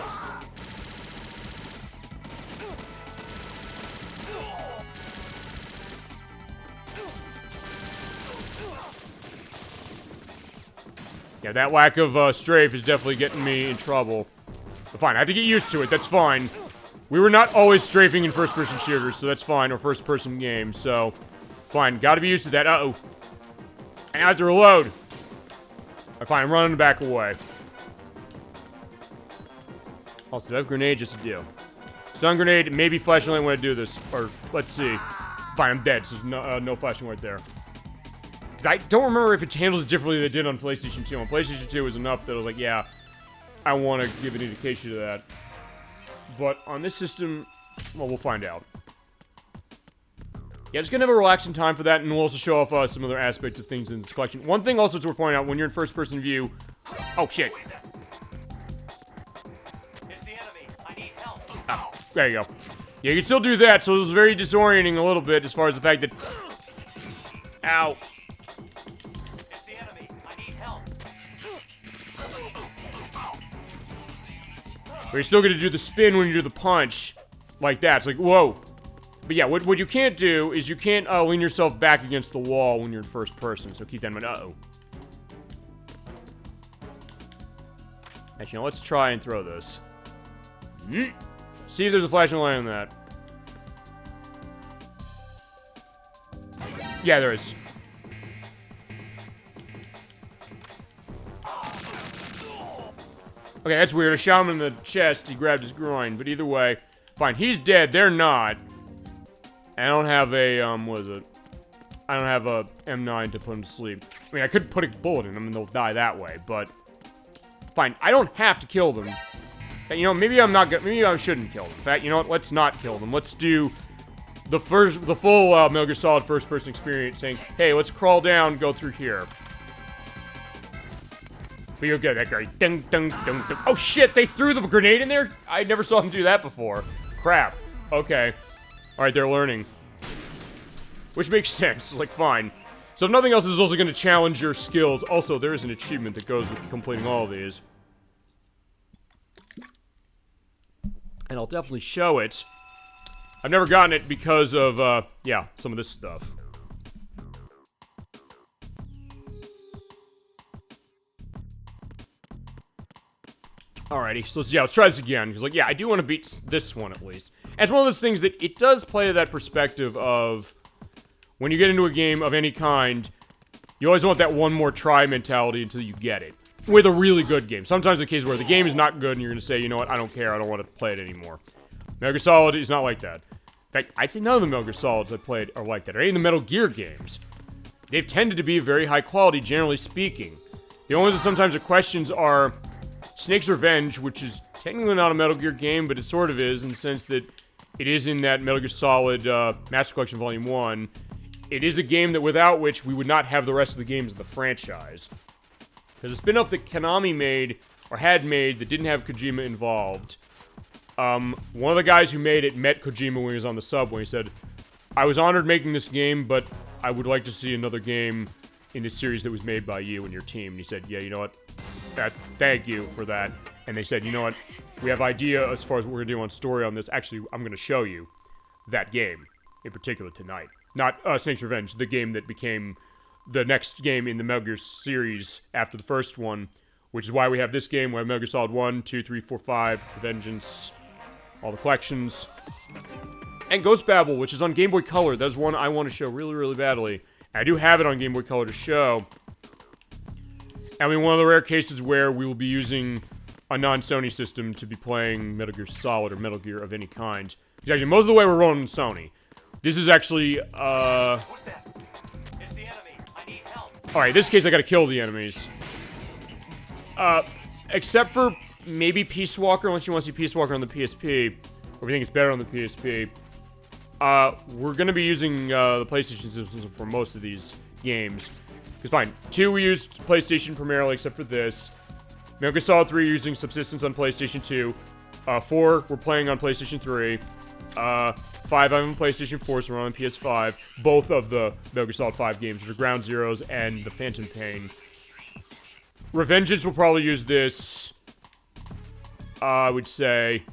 Yeah, that lack of strafe is definitely getting me in trouble. But fine, I have to get used to it, that's fine. We were not always strafing in first-person shooters, so that's fine, or first-person games, so... Fine, gotta be used to that. Uh-oh. I have to reload. Alright, fine, I'm running back away. Also, do I have grenade? Just to do. Stun grenade, maybe flashing light when I do this. Or, let's see. Fine, I'm dead, so there's no flashing light there. Because I don't remember if it handles it differently than it did on PlayStation 2. On PlayStation 2, it was enough that I was like, yeah... I want to give an indication to that. But on this system, well, we'll find out. Yeah, just gonna have a relaxing time for that, and we'll also show off some other aspects of things in this collection. One thing also to point out, when you're in first-person view... Oh, shit. It's the enemy. I need help. Ah, there you go. Yeah, you can still do that, so it was very disorienting a little bit as far as the fact that... Ow. It's the enemy. I need help. But you're still gonna do the spin when you do the punch. Like that. It's like, whoa. But yeah, what you can't do is you can't lean yourself back against the wall when you're in first person. So keep that in mind. Uh-oh. Actually, now let's try and throw this. See if there's a flashing light on that. Yeah, there is. Okay, that's weird. I shot him in the chest. He grabbed his groin. But either way, fine. He's dead. They're not. And I don't have a, what is it? I don't have a M9 to put him to sleep. I mean, I could put a bullet in them and they'll die that way, but... Fine, I don't have to kill them. You know, maybe maybe I shouldn't kill them. In fact, you know what? Let's not kill them. Let's do the full Metal Gear Solid first-person experience, saying, "Hey, let's crawl down, go through here." But you'll get that guy. Dun, dun, dun, dun. Oh shit! They threw the grenade in there. I never saw them do that before. Crap. Okay. All right, they're learning, which makes sense. Like, fine. So if nothing else, this is also going to challenge your skills. Also, there is an achievement that goes with completing all of these. And I'll definitely show it. I've never gotten it because of, yeah, some of this stuff. Alrighty, so let's try this again. Because, like, yeah, I do want to beat this one at least. And it's one of those things that it does play to that perspective of when you get into a game of any kind, you always want that one more try mentality until you get it. With a really good game. Sometimes the case where the game is not good and you're going to say, you know what, I don't care, I don't want to play it anymore. Metal Gear Solid is not like that. In fact, I'd say none of the Metal Gear Solids I played are like that. Or any of the Metal Gear games. They've tended to be very high quality, generally speaking. The only ones that sometimes are questions are Snake's Revenge, which is technically not a Metal Gear game, but it sort of is in the sense that it is in that Metal Gear Solid Master Collection Volume 1. It is a game that without which we would not have the rest of the games of the franchise. There's a spin-off that Konami made, or had made, that didn't have Kojima involved. One of the guys who made it met Kojima when he was on the subway. He said, "I was honored making this game, but I would like to see another game in this series that was made by you and your team." And he said, "Yeah, you know what? Thank you for that." And they said, "You know what? We have idea as far as what we're going to do on story on this. Actually, I'm going to show you that game in particular tonight. Not Snake's Revenge, the game that became the next game in the Metal Gear series after the first one, which is why we have this game. We have Metal Gear Solid 1, 2, 3, 4, 5, Vengeance, all the collections, and Ghost Babel, which is on Game Boy Color. That's one I want to show really, really badly. And I do have it on Game Boy Color to show. I mean, one of the rare cases where we will be using a non-Sony system to be playing Metal Gear Solid or Metal Gear of any kind. Actually, most of the way we're rolling Sony. This is actually, Who's that? It's the enemy. I need help. Alright, in this case I gotta kill the enemies. Except for maybe Peace Walker, unless you want to see Peace Walker on the PSP, or if you think it's better on the PSP. We're gonna be using, the PlayStation system for most of these games. Because fine, 2 we used PlayStation primarily, except for this. Metal Gear Solid 3 using Subsistence on PlayStation 2. 4 we're playing on PlayStation 3. 5 I'm on PlayStation 4, so we're on PS5. Both of the Metal Gear Solid 5 games, which are Ground Zeroes and The Phantom Pain. Revengeance will probably use this. I would say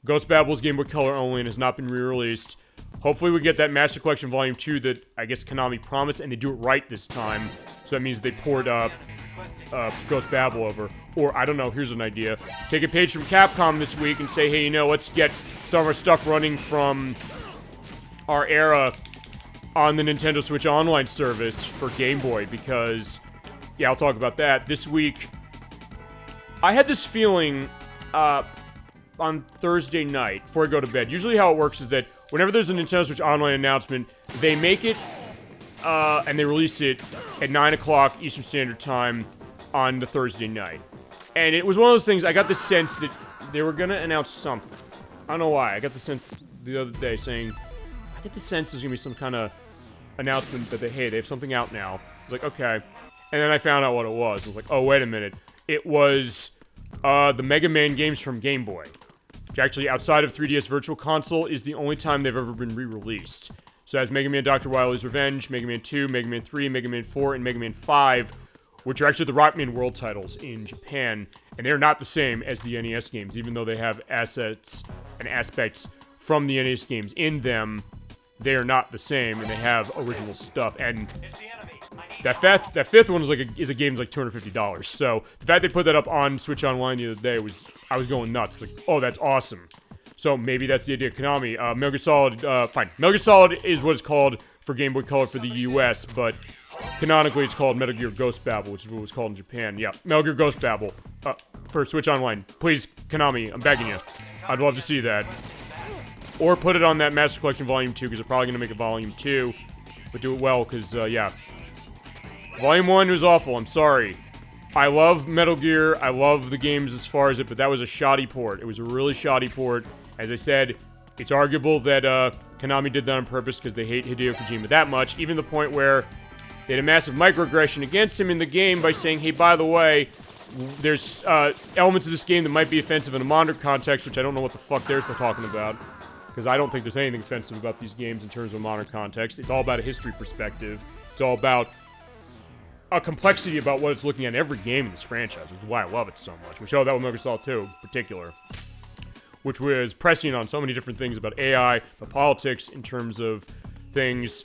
Ghost Babel's Game Boy Color only and has not been re-released. Hopefully we get that Master Collection Volume 2 that I guess Konami promised, and they do it right this time. So that means they poured Ghost Babel over. Or, I don't know, here's an idea. Take a page from Capcom this week and say, hey, you know, let's get some of our stuff running from our era on the Nintendo Switch Online service for Game Boy, because, yeah, I'll talk about that. This week, I had this feeling, on Thursday night, before I go to bed. Usually how it works is that whenever there's a Nintendo Switch Online announcement, they make it, and they release it at 9 o'clock Eastern Standard Time on the Thursday night. And it was one of those things, I got the sense that they were gonna announce something. I don't know why, I got the sense the other day saying, I get the sense there's gonna be some kind of announcement that hey, they have something out now. I was like, okay. And then I found out what it was. I was like, oh, wait a minute. It was, the Mega Man games from Game Boy. Which actually, outside of 3DS Virtual Console, is the only time they've ever been re-released. So that's Mega Man Dr. Wily's Revenge, Mega Man 2, Mega Man 3, Mega Man 4, and Mega Man 5, which are actually the Rockman World titles in Japan. And they're not the same as the NES games, even though they have assets and aspects from the NES games in them. They are not the same, and they have original stuff. And It's the enemy. I need that fifth one is a game like $250. So the fact they put that up on Switch Online the other day I was going nuts. Like, oh, that's awesome. So maybe that's the idea. Konami, Metal Gear Solid, fine. Metal Gear Solid is what it's called for Game Boy Color for the US, but canonically it's called Metal Gear Ghost Babel, which is what it was called in Japan. Yeah, Metal Gear Ghost Babel for Switch Online. Please, Konami, I'm begging you. I'd love to see that. Or put it on that Master Collection Volume 2, because they're probably going to make a Volume 2. But do it well, because, yeah. Volume 1 was awful, I'm sorry. I love Metal Gear. I love the games as far as it, but that was a shoddy port. It was a really shoddy port. As I said, it's arguable that Konami did that on purpose because they hate Hideo Kojima that much, even the point where they had a massive microaggression against him in the game by saying, hey, by the way, there's elements of this game that might be offensive in a modern context, which I don't know what the fuck they're talking about, because I don't think there's anything offensive about these games in terms of a modern context. It's all about a history perspective. It's all about a complexity about what it's looking at in every game in this franchise, which is why I love it so much. We showed that with Metal Gear Solid 2 in particular, which was pressing on so many different things about AI, the politics in terms of things.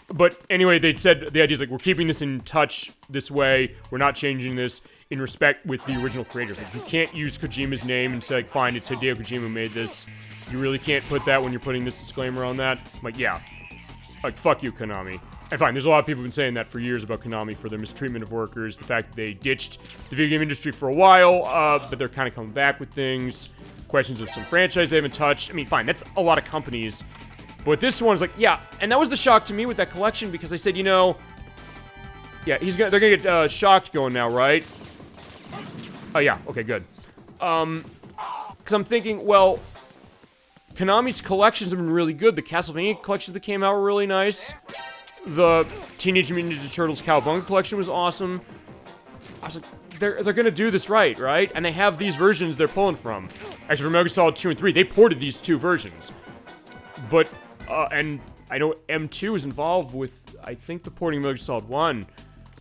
But anyway, they said the idea is like, we're keeping this in touch this way. We're not changing this in respect with the original creators. Like, you can't use Kojima's name and say, like, fine, it's Hideo Kojima who made this. You really can't put that when you're putting this disclaimer on that. I'm like, yeah. Like, fuck you, Konami. And fine, there's a lot of people who've been saying that for years about Konami for their mistreatment of workers, the fact that they ditched the video game industry for a while, but they're kind of coming back with things. Questions of some franchise they haven't touched. I mean, fine, that's a lot of companies. But this one's like, yeah, and that was the shock to me with that collection, because I said, you know, yeah, they're gonna get Shocked going now, right? Oh, yeah, okay, good. Because I'm thinking, well, Konami's collections have been really good. The Castlevania collections that came out were really nice. The Teenage Mutant Ninja Turtles Cowabunga collection was awesome. I was like, they're gonna do this right? And they have these versions they're pulling from. Actually, for Metal Gear Solid 2 and 3, they ported these two versions. But, and I know M2 is involved with, I think, the porting of Metal Gear Solid 1.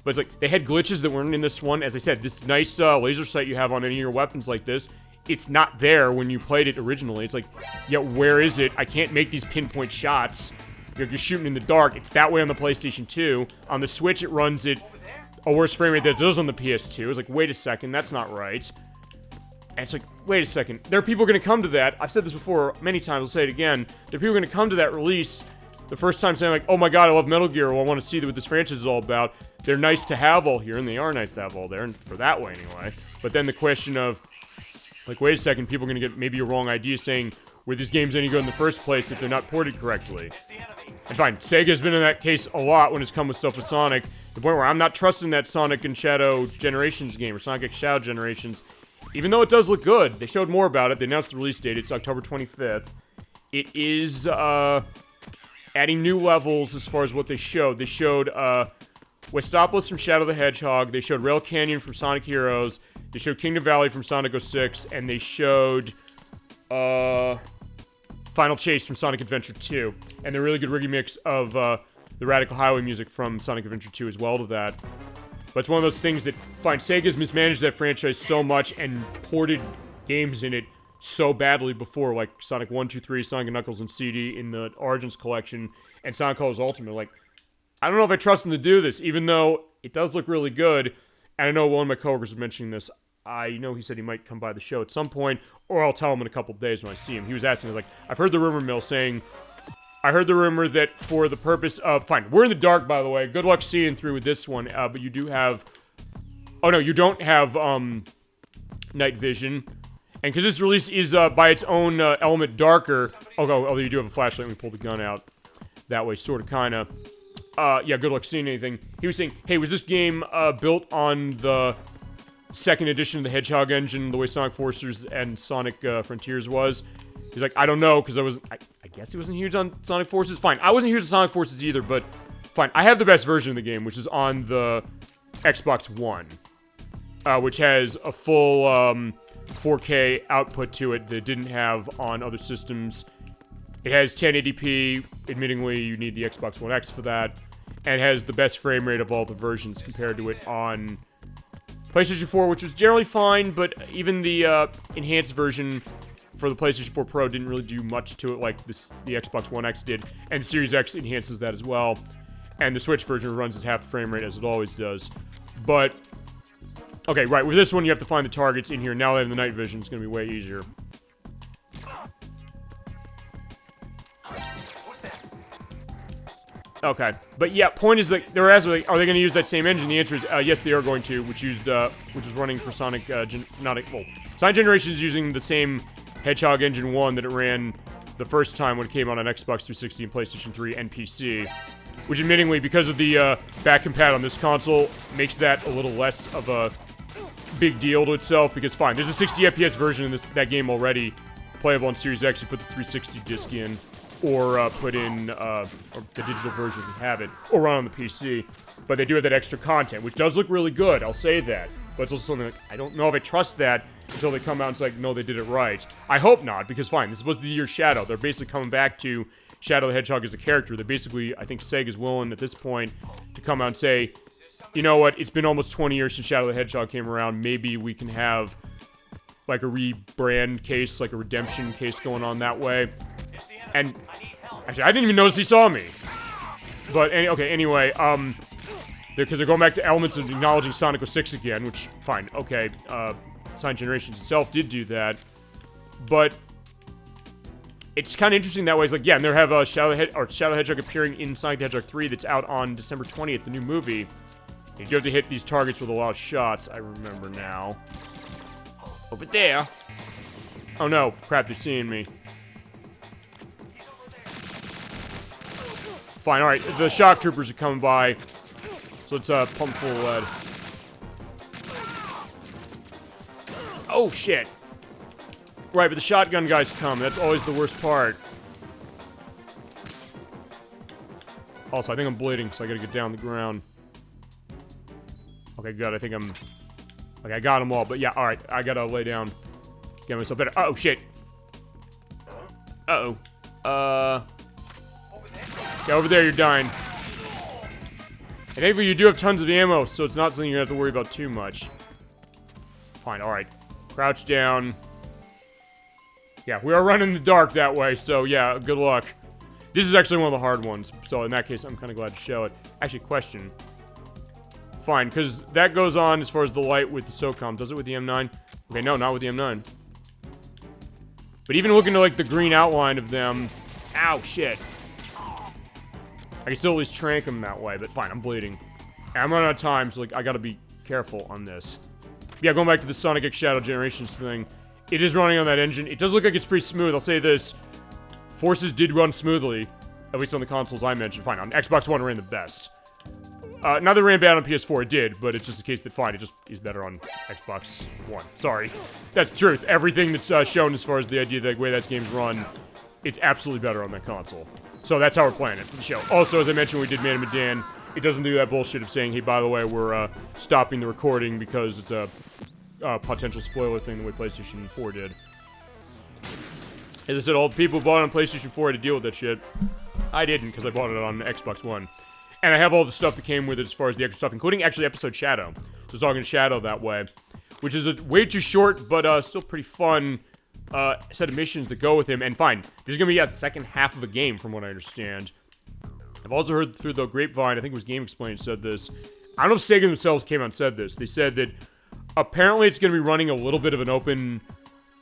But it's like, they had glitches that weren't in this one. As I said, this nice laser sight you have on any of your weapons like this, it's not there when you played it originally. It's like, yeah, where is it? I can't make these pinpoint shots. You're shooting in the dark. It's that way on the PlayStation 2. On the Switch, it runs it a worse frame rate than it does on the PS2. It's like, wait a second, that's not right. And it's like, wait a second. There are people going to come to that. I've said this before many times. I'll say it again. There are people going to come to that release the first time saying like, oh my god, I love Metal Gear. Well, I want to see what this franchise is all about. They're nice to have all here, and they are nice to have all there, and for that way anyway. But then the question of, like, wait a second, people are going to get maybe a wrong idea saying, were these games any good in the first place if they're not ported correctly? And fine, Sega's been in that case a lot when it's come with stuff with Sonic. The point where I'm not trusting that Sonic and Shadow Generations game, or Sonic X Shadow Generations, even though it does look good. They showed more about it. They announced the release date. It's October 25th. It is, adding new levels as far as what they showed. They showed, Westopolis from Shadow the Hedgehog. They showed Rail Canyon from Sonic Heroes. They showed Kingdom Valley from Sonic 06. And they showed, Final Chase from Sonic Adventure 2. And the really good remix of, the Radical Highway music from Sonic Adventure 2 as well to that. But it's one of those things that, fine, Sega's mismanaged that franchise so much and ported games in it so badly before, like Sonic 1, 2, 3, Sonic & Knuckles and CD in the Origins collection, and Sonic Colors Ultimate. Like, I don't know if I trust them to do this, even though it does look really good. And I know one of my coworkers was mentioning this. I know he said he might come by the show at some point, or I'll tell him in a couple days when I see him. He was asking, like, I've heard the rumor mill saying, I heard the rumor that for the purpose of, fine, we're in the dark, by the way. Good luck seeing through with this one, but you do have, oh no, you don't have, night vision. And because this release is, by its own, element darker, although you do have a flashlight when we pull the gun out. That way, sort of, kind of. Yeah, good luck seeing anything. He was saying, hey, was this game, built on the second edition of the Hedgehog engine, the way Sonic Forces and Sonic, Frontiers was? He's like, I don't know, because I guess he wasn't huge on Sonic Forces. Fine, I wasn't huge on Sonic Forces either, but fine. I have the best version of the game, which is on the Xbox One, which has a full, 4K output to it that it didn't have on other systems. It has 1080p, admittingly you need the Xbox One X for that, and it has the best frame rate of all the versions compared to it on PlayStation 4, which was generally fine, but even the enhanced version for the PlayStation 4 Pro didn't really do much to it like the Xbox One X did, and Series X enhances that as well, and the Switch version runs at half the frame rate as it always does. But okay, right, with this one, you have to find the targets in here. Now they have the night vision. It's going to be way easier. Okay. But yeah, point is that they're asking, like, are they going to use that same engine? The answer is, yes, they are going to, which is running for Sonic, Sonic Generations is using the same Hedgehog Engine 1 that it ran the first time when it came out on Xbox 360 and PlayStation 3 and PC. which admittingly, because of the back compat on this console, makes that a little less of a big deal to itself, because fine, there's a 60 FPS version in that game already, playable on Series X. You put the 360 disc in, or put in or the digital version if you have it, or run on the PC. But they do have that extra content, which does look really good, I'll say that. But it's also something like, I don't know if I trust that until they come out and say, like, no, they did it right. I hope not, because fine, this is supposed to be your Shadow. They're basically coming back to Shadow the Hedgehog as a character. They're basically, I think Sega's willing at this point to come out and say, you know what, it's been almost 20 years since Shadow the Hedgehog came around. Maybe we can have, like, a rebrand case, like a redemption case going on that way. And, actually, I didn't even notice he saw me. But, okay, anyway, because they're going back to elements of acknowledging Sonic 06 again, which, fine, okay, Sonic Generations itself did do that. But it's kind of interesting that way. It's like, yeah, and they have Shadow the Hedgehog appearing in Sonic the Hedgehog 3 that's out on December 20th, the new movie. You do have to hit these targets with a lot of shots, I remember now. Over there. Oh no, crap, they're seeing me. Fine, alright, the shock troopers are coming by. So let's pump full of lead. Oh shit. Right, but the shotgun guys come. That's always the worst part. Also, I think I'm bleeding, so I gotta get down the ground. Okay, good. I think I'm... Okay, I got them all, but yeah, alright. I gotta lay down. Get myself better. Oh, shit. Uh-oh. Yeah, over there, you're dying. And thankfully, you do have tons of ammo, so it's not something you have to worry about too much. Fine, alright. Crouch down. Yeah, we are running in the dark that way, so yeah, good luck. This is actually one of the hard ones, so in that case, I'm kind of glad to show it. Actually, question. Fine, because that goes on as far as the light with the SOCOM. Does it with the M9? Okay, no, not with the M9. But even looking at, like, the green outline of them... Ow, shit. I can still at least trank them that way, but fine, I'm bleeding. And I'm running out of time, so, like, I gotta be careful on this. Yeah, going back to the Sonic X Shadow Generations thing. It is running on that engine. It does look like it's pretty smooth. I'll say this. Forces did run smoothly. At least on the consoles I mentioned. Fine, on Xbox One it ran the best. Not that it ran bad on PS4, it did, but it's just the case that fine, it just is better on Xbox One. Sorry. That's the truth. Everything that's shown as far as the idea that the way that game's run, it's absolutely better on that console. So that's how we're playing it for the show. Also, as I mentioned, we did Man of Medan. It doesn't do that bullshit of saying, hey, by the way, we're stopping the recording because it's a potential spoiler thing the way PlayStation 4 did. As I said, all the people who bought it on PlayStation 4 had to deal with that shit. I didn't, because I bought it on Xbox One. And I have all the stuff that came with it as far as the extra stuff, including actually episode Shadow. So I was talking Shadow that way. Which is a way too short, but still pretty fun set of missions that go with him. And fine, this is going to be a second half of a game, from what I understand. I've also heard through the grapevine, I think it was Game Explained said this. I don't know if Sega themselves came out and said this. They said that apparently it's going to be running a little bit of an open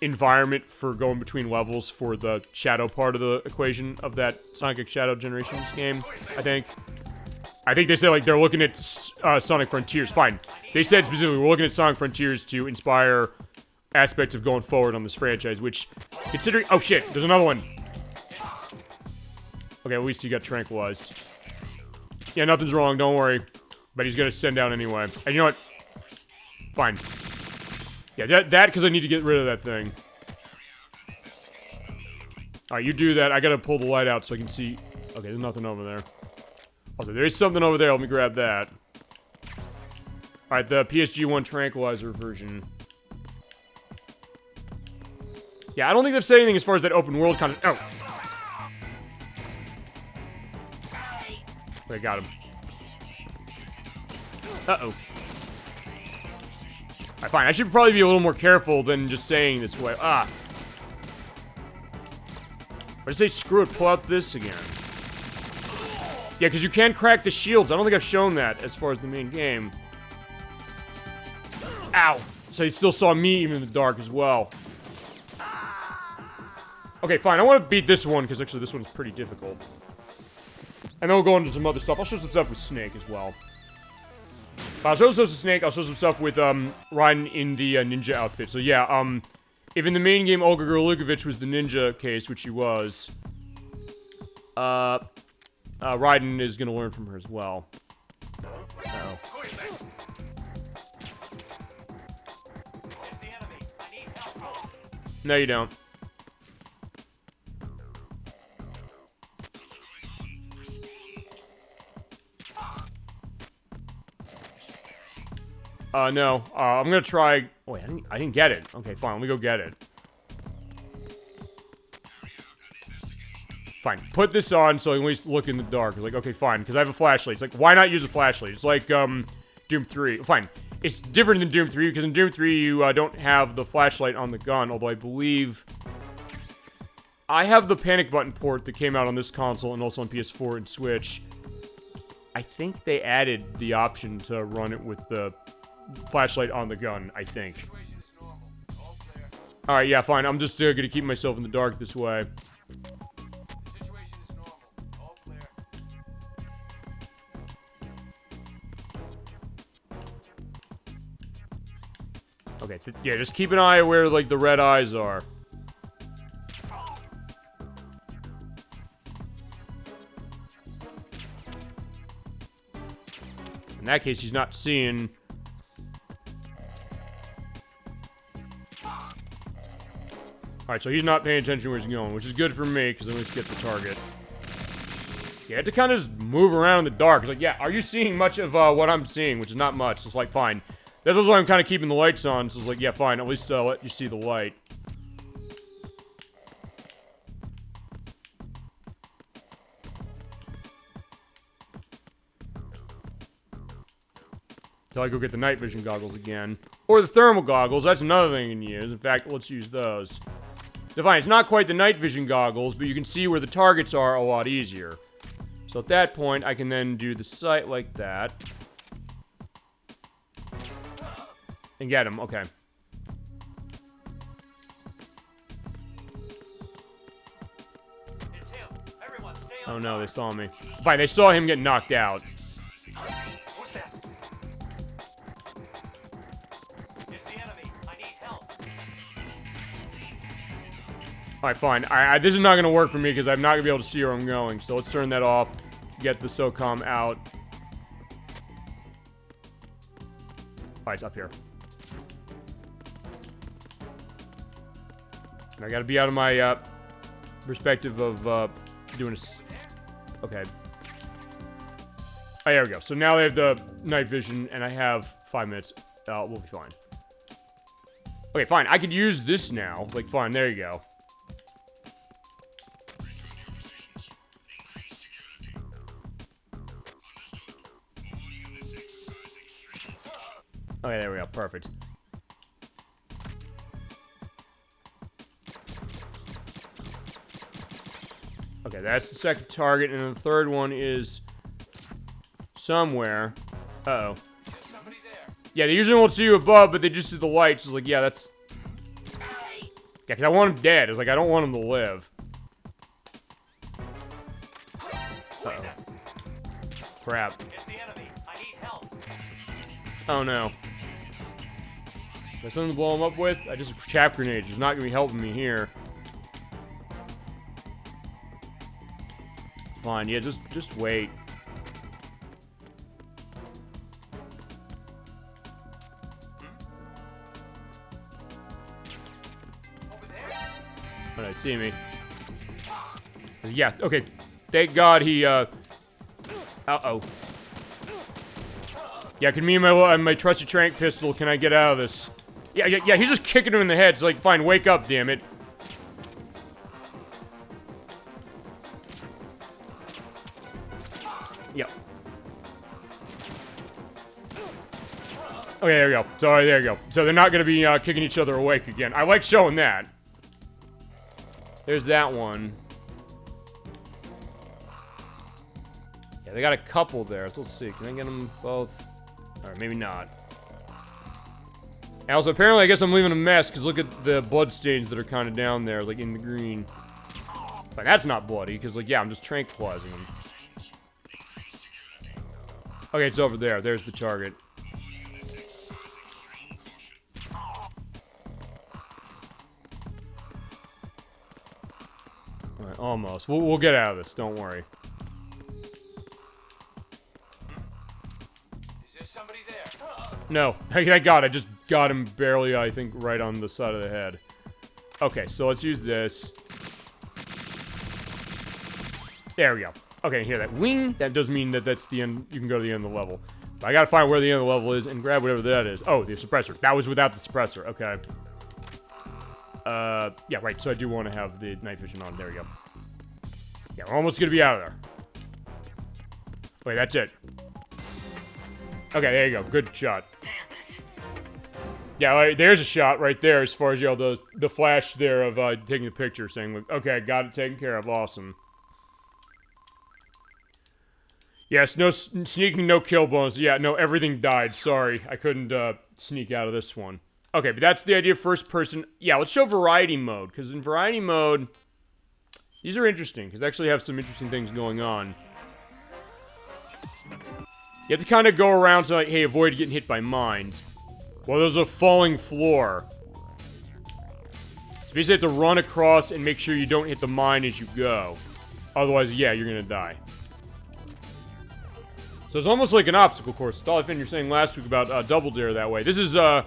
environment for going between levels for the Shadow part of the equation of that Sonic X Shadow Generations game, I think. I think they said, like, they're looking at Sonic Frontiers. Fine. They said specifically, we're looking at Sonic Frontiers to inspire aspects of going forward on this franchise, which, considering... Oh, shit. There's another one. Okay, at least he got tranquilized. Yeah, nothing's wrong. Don't worry. But he's gonna send down anyway. And you know what? Fine. Yeah, that because I need to get rid of that thing. Alright, you do that. I gotta pull the light out so I can see... Okay, there's nothing over there. Also, there is something over there. Let me grab that. Alright, the PSG-1 Tranquilizer version. Yeah, I don't think they've said anything as far as that open world content. Oh! Okay, got him. Uh-oh. Alright, fine. I should probably be a little more careful than just saying this way. Ah! Or say, screw it, pull out this again. Yeah, because you can crack the shields. I don't think I've shown that as far as the main game. Ow! So he still saw me even in the dark as well. Okay, fine. I want to beat this one, because actually this one's pretty difficult. And then we'll go into some other stuff. I'll show some stuff with Snake as well. But I'll show some stuff with Snake. I'll show some stuff with, Ryan in the ninja outfit. So yeah, if in the main game Olga Gorlukovich was the ninja case, which she was, Raiden is gonna learn from her as well. Uh-oh. It's the enemy. I need help. No, you don't. No. I'm gonna try... Wait, I didn't get it. Okay, fine. Let me go get it. Fine. Put this on so I can at least look in the dark. It's like, okay, fine. Because I have a flashlight. It's like, why not use a flashlight? It's like, Doom 3. Fine. It's different than Doom 3 because in Doom 3 you don't have the flashlight on the gun. Although I believe... I have the panic button port that came out on this console and also on PS4 and Switch. I think they added the option to run it with the flashlight on the gun, I think. Situation is normal. All clear. Alright, yeah, fine. I'm just gonna keep myself in the dark this way. Situation is normal. All clear. Okay, yeah, just keep an eye where, like, the red eyes are. In that case, he's not seeing... Alright, so he's not paying attention where he's going, which is good for me, because then we get the target. You have to kind of just move around in the dark. It's like, yeah, are you seeing much of what I'm seeing? Which is not much, so it's like, fine. That's also why I'm kind of keeping the lights on, so it's like, yeah, fine, at least let you see the light. Till I go get the night vision goggles again. Or the thermal goggles, that's another thing you can use. In fact, let's use those. So fine, it's not quite the night vision goggles, but you can see where the targets are a lot easier. So at that point, I can then do the sight like that. And get him, okay. It's him. Everyone, stay on Oh no, they saw me. Fine, they saw him get knocked out. Who's that? It's the enemy. I need help. Alright, fine. This is not going to work for me because I'm not going to be able to see where I'm going. So let's turn that off. Get the SOCOM out. Alright, it's up here. And I got to be out of my perspective of doing a... Okay. Oh, there we go. So now I have the night vision and I have 5 minutes. We'll be fine. Okay, fine. I could use this now. Like, fine. There you go. Okay, there we go. Perfect. Okay, that's the second target, and then the third one is somewhere. Uh-oh. There's somebody there. Yeah, they usually won't see you above, but they just see the lights. It's like, yeah, that's... Yeah, because I want him dead. It's like, I don't want him to live. Uh-oh. Crap. It's the enemy. I need help. Oh, no. Got something to blow him up with? I just chaff grenades. It's not going to be helping me here. Fine, yeah, just wait. Over there. Oh, no, see me. Yeah, okay. Thank God he, uh-oh. Yeah, can me and my trusty trank pistol, can I get out of this? Yeah, he's just kicking him in the head. It's like, fine, wake up, damn it. Yep. Okay, there we go. So, there you go. So, they're not gonna be, kicking each other awake again. I like showing that. There's that one. Yeah, they got a couple there, so let's see. Can I get them both? Alright, maybe not. And also, apparently, I guess I'm leaving a mess, because look at the blood stains that are kind of down there, like, in the green. But that's not bloody, because, like, yeah, I'm just tranquilizing them. Okay, it's over there. There's the target. Alright, almost. We'll get out of this, don't worry. No. Thank God, I just got him barely, I think, right on the side of the head. Okay, so let's use this. There we go. Okay, hear that wing? That does mean that that's the end. You can go to the end of the level. But I gotta find where the end of the level is and grab whatever that is. Oh, the suppressor. That was without the suppressor. Okay. Yeah, right. So I do want to have the night vision on. There we go. Yeah, we're almost gonna be out of there. Wait, that's it. Okay, there you go. Good shot. Yeah, like, there's a shot right there as far as, you know, the flash there of taking the picture saying, like, okay, got it taken care of. Awesome. Yes, no sneaking, no kill bonus. Yeah, no, everything died. Sorry, I couldn't sneak out of this one. Okay, but that's the idea of first person. Yeah, let's show variety mode, because in variety mode, these are interesting, because they actually have some interesting things going on. You have to kind of go around to, like, hey, avoid getting hit by mines. Well, there's a falling floor. So you basically have to run across and make sure you don't hit the mine as you go. Otherwise, yeah, you're gonna die. So it's almost like an obstacle course. It's all I think you're saying last week about Double Dare that way. This is, okay,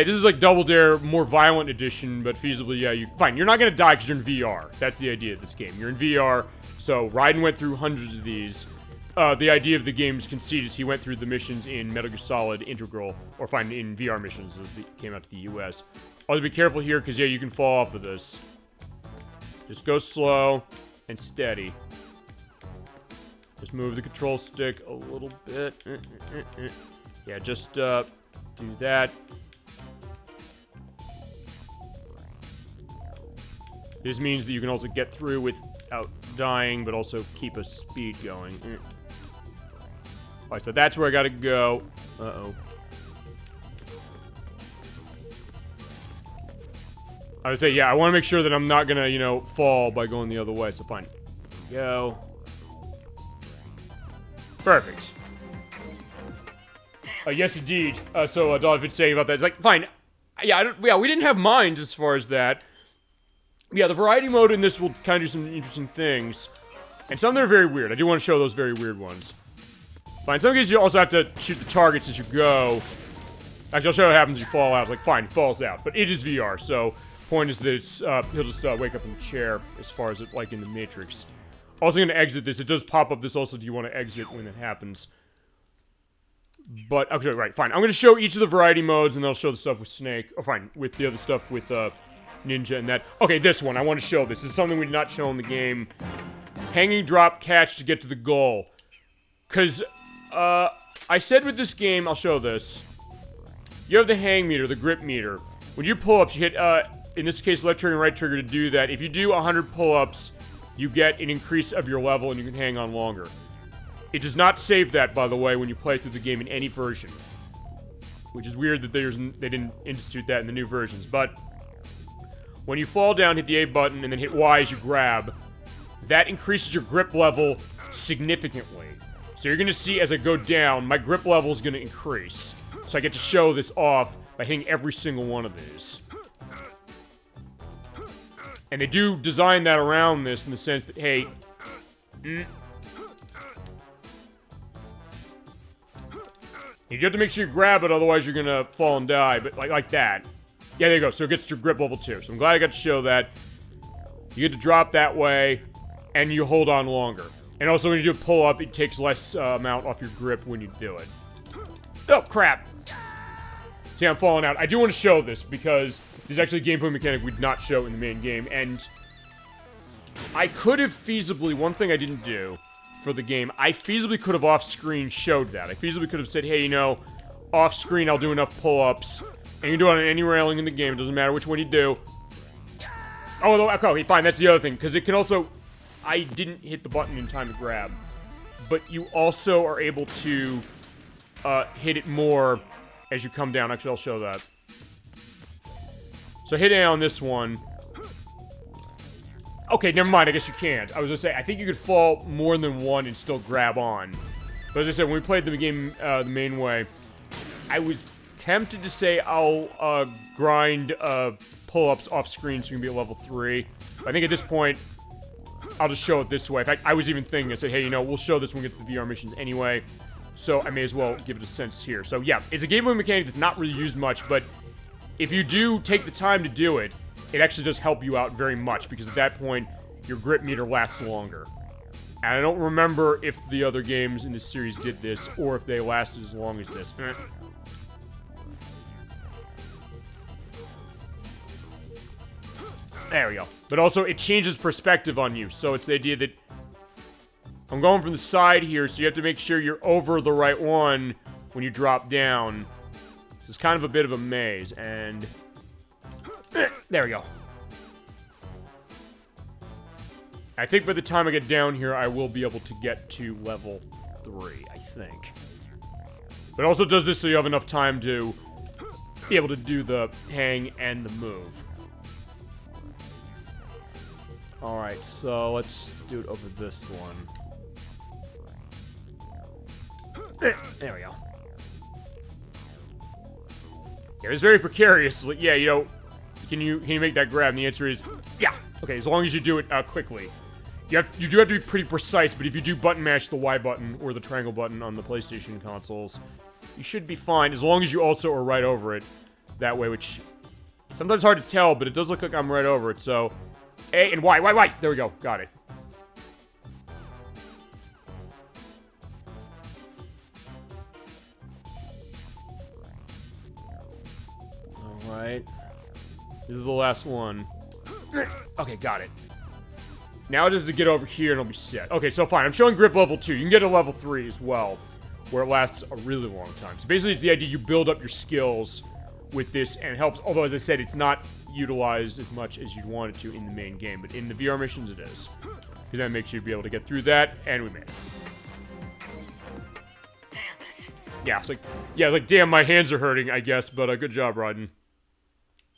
this is like Double Dare, more violent edition, but feasibly, yeah, fine. You're not gonna die because you're in VR. That's the idea of this game. You're in VR, so Raiden went through hundreds of these. The idea of the game's conceit is he went through the missions in Metal Gear Solid Integral, or fine, in VR missions as they came out to the US. Also be careful here, because, yeah, you can fall off of this. Just go slow and steady. Just move the control stick a little bit. Yeah, just, do that. This means that you can also get through without dying, but also keep a speed going. Alright, so that's where I gotta go. Uh-oh. I would say, yeah, I want to make sure that I'm not gonna, you know, fall by going the other way, so fine. Go. Perfect. Yes, indeed. So, Dolphin saying about that, it's like, fine. Yeah, we didn't have mines as far as that. Yeah, the variety mode in this will kind of do some interesting things. And some that are very weird. I do want to show those very weird ones. Fine, some cases you also have to shoot the targets as you go. Actually, I'll show you what happens if you fall out. Like, fine, falls out. But it is VR, so point is that it's, he'll just wake up in the chair as far as it, like in the Matrix. Also going to exit this. It does pop up this also, do you want to exit when it happens? But, okay, right, fine. I'm going to show each of the variety modes, and then I'll show the stuff with Snake. Oh, fine, with the other stuff with, Ninja and that. Okay, this one. I want to show this. This is something we did not show in the game. Hanging drop catch to get to the goal. Because, I said with this game, I'll show this. You have the hang meter, the grip meter. When you pull ups, you hit, in this case, left trigger and right trigger to do that. If you do 100 pull-ups, you get an increase of your level and you can hang on longer. It does not save that, by the way, when you play through the game in any version. Which is weird that they didn't institute that in the new versions. But when you fall down, hit the A button, and then hit Y as you grab, that increases your grip level significantly. So you're going to see as I go down, my grip level is going to increase. So I get to show this off by hitting every single one of these. And they do design that around this in the sense that, hey, you have to make sure you grab it, otherwise you're gonna fall and die, but like that. Yeah, there you go, so it gets your grip level too. So I'm glad I got to show that. You get to drop that way, and you hold on longer. And also when you do a pull-up, it takes less amount off your grip when you do it. Oh, crap! See, I'm falling out. I do want to show this, because this is actually a gameplay mechanic we did not show in the main game, and I could have feasibly, one thing I didn't do for the game, I feasibly could have off-screen showed that. I feasibly could have said, hey, you know, off-screen I'll do enough pull-ups, and you can do it on any railing in the game, it doesn't matter which one you do. Oh, okay, fine, that's the other thing, because it can also, I didn't hit the button in time to grab, but you also are able to hit it more as you come down. Actually, I'll show that. So hit A on this one. Okay, never mind, I guess you can't. I was gonna say, I think you could fall more than one and still grab on. But as I said, when we played the game the main way, I was tempted to say I'll grind pull-ups off-screen so you can be at level 3. But I think at this point, I'll just show it this way. In fact, I was even thinking, I said, hey, you know, we'll show this when we get to the VR missions anyway. so I may as well give it a sense here. So yeah, it's a gameplay mechanic that's not really used much, but if you do take the time to do it, it actually does help you out very much, because at that point, your grip meter lasts longer. And I don't remember if the other games in this series did this, or if they lasted as long as this. There we go. But also, it changes perspective on you, so it's the idea that I'm going from the side here, so you have to make sure you're over the right one when you drop down. So it's kind of a bit of a maze, and there we go. I think by the time I get down here, I will be able to get to level 3, I think. But it also does this so you have enough time to be able to do the hang and the move. Alright, so let's do it over this one. There we go. Yeah, it's very precarious. Like, yeah, you know, can you make that grab? And the answer is, yeah. Okay, as long as you do it quickly. You do have to be pretty precise, but if you do button mash the Y button or the triangle button on the PlayStation consoles, you should be fine, as long as you also are right over it that way, which sometimes hard to tell, but it does look like I'm right over it, so A and Y. There we go, got it. Alright. This is the last one. Okay, got it. Now just to get over here and I'll be set. Okay, so fine. I'm showing grip level 2. You can get to level 3 as well, where it lasts a really long time. So basically, it's the idea you build up your skills with this, and it helps. Although, as I said, it's not utilized as much as you'd want it to in the main game. But in the VR missions, it is. Because that makes you be able to get through that, and we made it. Yeah, it's like, damn, my hands are hurting, I guess, but good job, Rodden.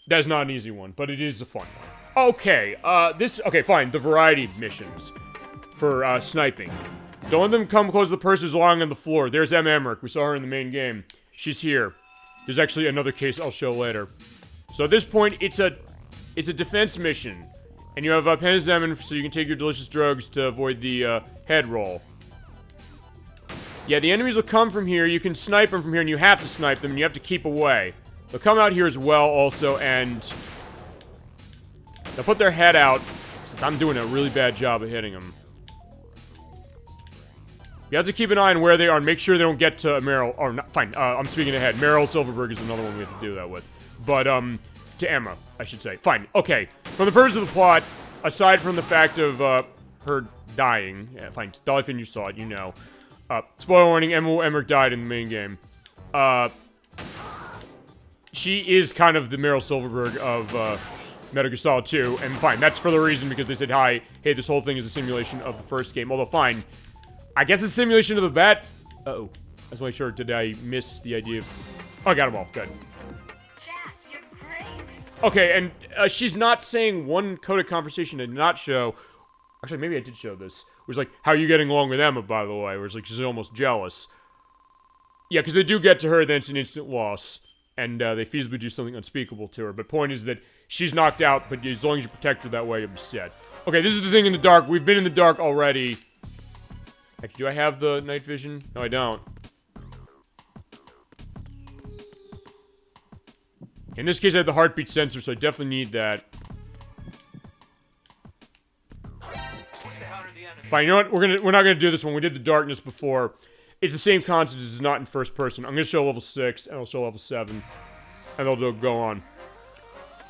That is not an easy one, but it is a fun one. Okay, okay, fine, the variety missions for, sniping. Don't let them come close to the person who's lying on the floor. There's M. Emmerich. We saw her in the main game. She's here. There's actually another case I'll show later. So at this point, it's a defense mission. And you have penicillin, so you can take your delicious drugs to avoid the, head roll. Yeah, the enemies will come from here. You can snipe them from here, and you have to snipe them, and you have to keep away. They'll come out here as well, also, and they'll put their head out, since I'm doing a really bad job of hitting them. You have to keep an eye on where they are and make sure they don't get to Meryl, or not, fine, I'm speaking ahead. Meryl Silverberg is another one we have to do that with. But, to Emma, I should say. Fine, okay. From the purpose of the plot, aside from the fact of, her dying, yeah, fine, Dolphin, you saw it, you know. Spoiler warning, Emmerich died in the main game. She is kind of the Meryl Silverberg of, Metal Gear Solid 2, and fine, that's for the reason because they said, hey, this whole thing is a simulation of the first game, although fine, I guess it's a simulation of the bat. Uh-oh. I was making sure, did I miss the idea of... Oh, I got them all, good. Jack, you're great. Okay, and she's not saying one coded conversation I did not show. Actually, maybe I did show this. It was like, how are you getting along with Emma, by the way? Where it's like, she's almost jealous. Yeah, because they do get to her, then it's an instant loss. And they feasibly do something unspeakable to her. But point is that she's knocked out, but as long as you protect her that way, you'll be set. Okay, this is the thing in the dark. We've been in the dark already. Actually, do I have the night vision? No, I don't. In this case, I have the heartbeat sensor, so I definitely need that. Fine, you know what? We're not gonna do this one. We did the darkness before. It's the same concept, it's not in first person. I'm gonna show level 6, and I'll show level 7. And they'll go on.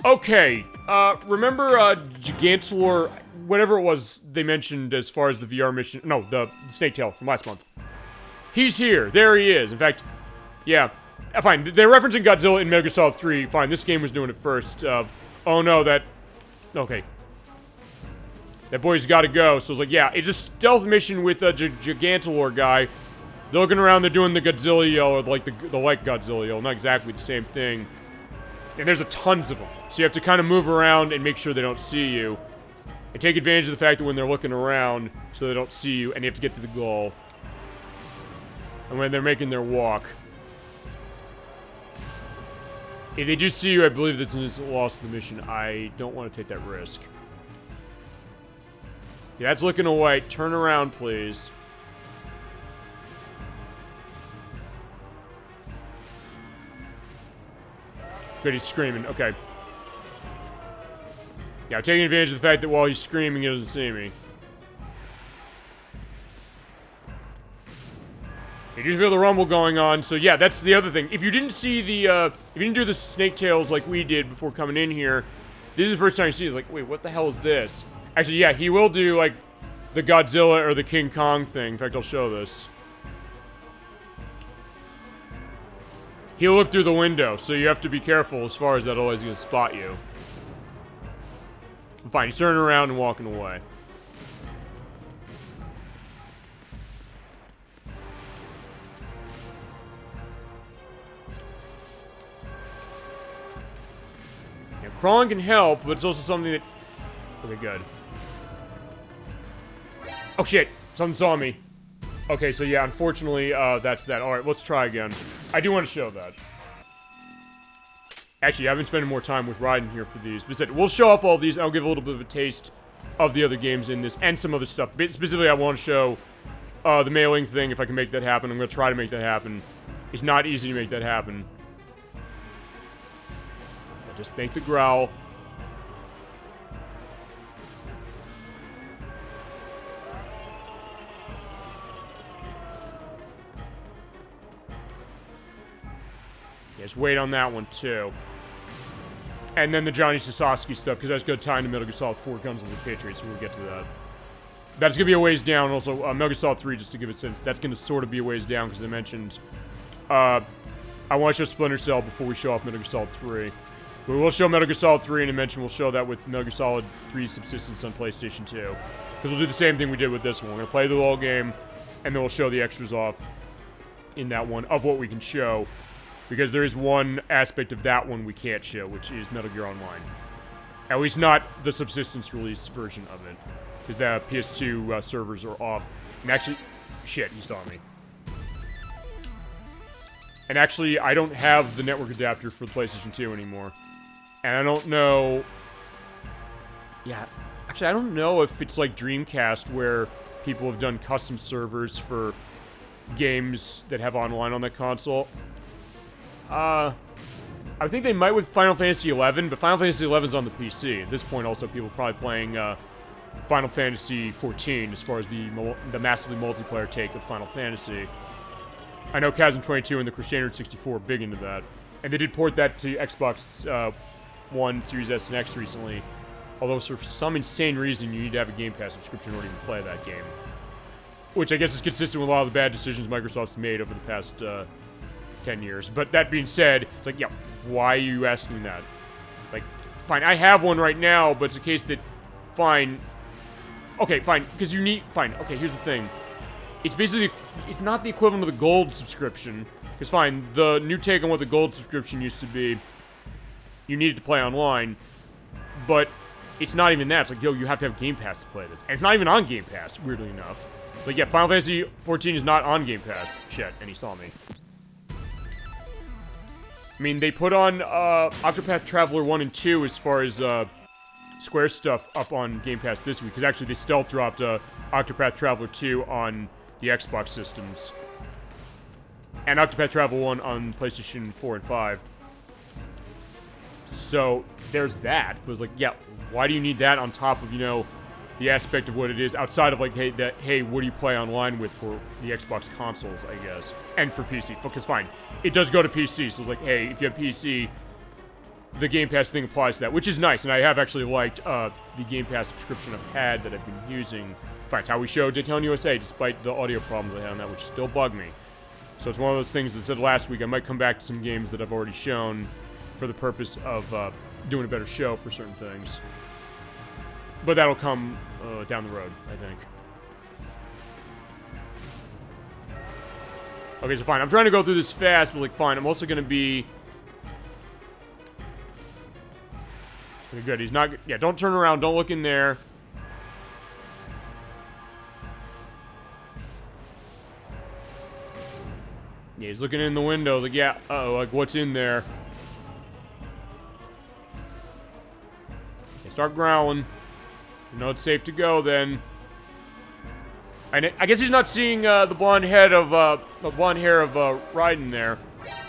Okay, remember, Gigantor, whatever it was they mentioned as far as the VR mission, no, the Snake Tail from last month. He's here, there he is, in fact, yeah, fine, they're referencing Godzilla in Metal Gear Solid 3, fine, this game was doing it first, oh no, okay. That boy's gotta go, so it's like, yeah, it's a stealth mission with a Gigantor guy. They're looking around, they're doing the Godzilla yell, or like the like Godzilla yell, not exactly the same thing. And there's tons of them. So you have to kind of move around and make sure they don't see you. And take advantage of the fact that when they're looking around, so they don't see you, and you have to get to the goal. And when they're making their walk. If they do see you, I believe that's an instant loss in the mission. I don't want to take that risk. Yeah, that's looking away. Turn around, please. Good, he's screaming. Okay. Yeah, I'm taking advantage of the fact that while he's screaming, he doesn't see me. You do feel the rumble going on, so yeah, that's the other thing. If you didn't see the, if you didn't do the snake tails like we did before coming in here, this is the first time you see it. It's like, wait, what the hell is this? Actually, yeah, he will do, like, the Godzilla or the King Kong thing. In fact, I'll show this. He'll look through the window, so you have to be careful as far as that, otherwise he's gonna spot you. Fine, he's turning around and walking away. Yeah, crawling can help, but it's also something that... Okay, good. Oh shit! Something saw me. Okay, so yeah, unfortunately, that's that. Alright, let's try again. I do want to show that. Actually, I've been spending more time with Raiden here for these. But we'll show off all these, and I'll give a little bit of a taste of the other games in this, and some other stuff. But specifically, I want to show the mailing thing, if I can make that happen. I'm going to try to make that happen. It's not easy to make that happen. I'll just make the growl. Just wait on that one, too. And then the Johnny Sasaski stuff, because that's good time to Metal Gear Solid 4 Guns of the Patriots, so we'll get to that. That's going to be a ways down. Also, Metal Gear Solid 3, just to give it a sense, that's going to sort of be a ways down, because I mentioned... I want to show Splinter Cell before we show off Metal Gear Solid 3. But we will show Metal Gear Solid 3, and I mentioned we'll show that with Metal Gear Solid 3 Subsistence on PlayStation 2. Because we'll do the same thing we did with this one. We're going to play the whole game, and then we'll show the extras off in that one, of what we can show. Because there is one aspect of that one we can't show, which is Metal Gear Online. At least not the Subsistence release version of it. Because the PS2 servers are off. And actually... Shit, you saw me. And actually, I don't have the network adapter for the PlayStation 2 anymore. And I don't know... Yeah, actually, I don't know if it's like Dreamcast, where people have done custom servers for games that have online on that console. I think they might with Final Fantasy XI, but Final Fantasy XI's on the PC. At this point, also, people are probably playing Final Fantasy XIV as far as the massively multiplayer take of Final Fantasy. I know Chasm 22 and the Crusader 64 are big into that. And they did port that to Xbox One, Series S, and X recently. Although, for some insane reason, you need to have a Game Pass subscription in order to even play that game. Which I guess is consistent with a lot of the bad decisions Microsoft's made over the past 10 years. But that being said, it's like, yeah, why are you asking that? Like, fine, I have one right now, but it's a case that, fine. Okay, fine, because you need, fine, okay, here's the thing. It's basically, it's not the equivalent of the gold subscription. Because fine, the new take on what the gold subscription used to be, you needed to play online. But it's not even that. It's like, yo, you have to have Game Pass to play this. And it's not even on Game Pass, weirdly enough. Like, yeah, Final Fantasy XIV is not on Game Pass. Shit, and he saw me. I mean, they put on Octopath Traveler 1 and 2 as far as Square stuff up on Game Pass this week. Because actually, they stealth dropped Octopath Traveler 2 on the Xbox systems. And Octopath Traveler 1 on PlayStation 4 and 5. So, there's that. But it's like, yeah, why do you need that on top of, you know, the aspect of what it is outside of like, hey, what do you play online with for the Xbox consoles, I guess, and for PC? Because fine, it does go to PC, so it's like, hey, if you have PC, the Game Pass thing applies to that, which is nice, and I have actually liked the Game Pass subscription I've had that I've been using. Fine, it's how we showed Daytona USA, despite the audio problems I had on that, which still bug me. So it's one of those things that I said last week, I might come back to some games that I've already shown for the purpose of doing a better show for certain things. But that'll come down the road, I think. Okay, so fine. I'm trying to go through this fast, but like, fine. I'm also going to be... Okay, good. He's not... Yeah, don't turn around. Don't look in there. Yeah, he's looking in the window. Like, yeah, uh-oh, like, what's in there? Okay, start growling. You know it's safe to go, then. And I guess he's not seeing the blonde hair of Raiden there.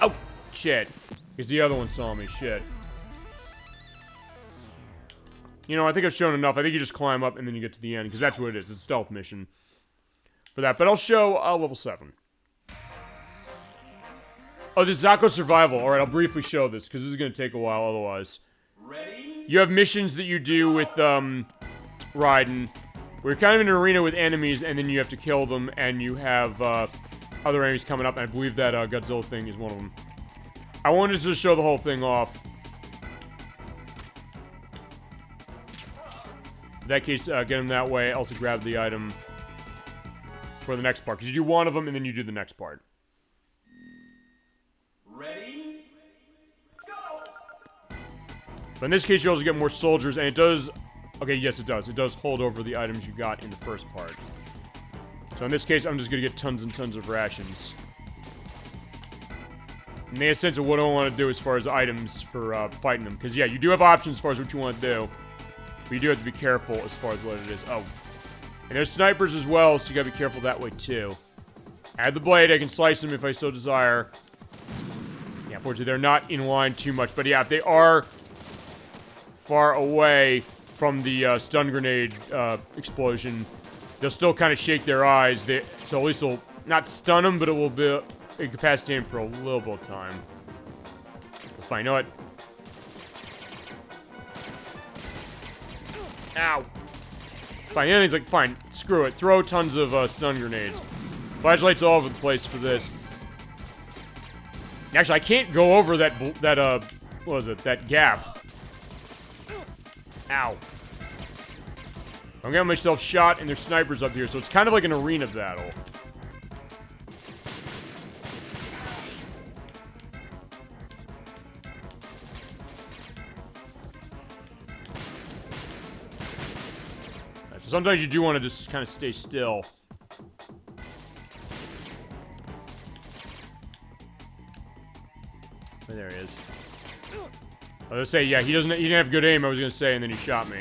Oh, shit. Because the other one saw me. Shit. You know, I think I've shown enough. I think you just climb up and then you get to the end. Because that's what it is. It's a stealth mission. For that. But I'll show level 7. Oh, this is Zako Survival. Alright, I'll briefly show this. Because this is going to take a while otherwise. You have missions that you do with, Raiden. Where you're kind of in an arena with enemies. And then you have to kill them. And you have, other enemies coming up. And I believe that, Godzilla thing is one of them. I wanted to just show the whole thing off. In that case, get him that way. Also grab the item for the next part. Because you do one of them, and then you do the next part. Ready? Go! But in this case, you also get more soldiers, and it does... Okay, yes, it does. It does hold over the items you got in the first part. So in this case, I'm just going to get tons and tons of rations. And they have a sense of what I want to do as far as items for fighting them. Because, yeah, you do have options as far as what you want to do. But you do have to be careful as far as what it is. Oh. And there's snipers as well, so you gotta be careful that way, too. Add the blade. I can slice them if I so desire. Yeah, unfortunately, they're not in line too much. But, yeah, if they are far away from the stun grenade explosion, they'll still kind of shake their eyes. So at least it'll not stun them, but it will be incapacitate them for a little bit of time. Fine, you know what? Ow. Fine, the other thing's like, fine, screw it. Throw tons of stun grenades. Flashlights all over the place for this. Actually, I can't go over that, what was it? That gap. Ow. I'm getting myself shot, and there's snipers up here, so it's kind of like an arena battle. So sometimes you do want to just kind of stay still. Oh, there he is. I was gonna say, yeah, he didn't have good aim, I was gonna say, and then he shot me.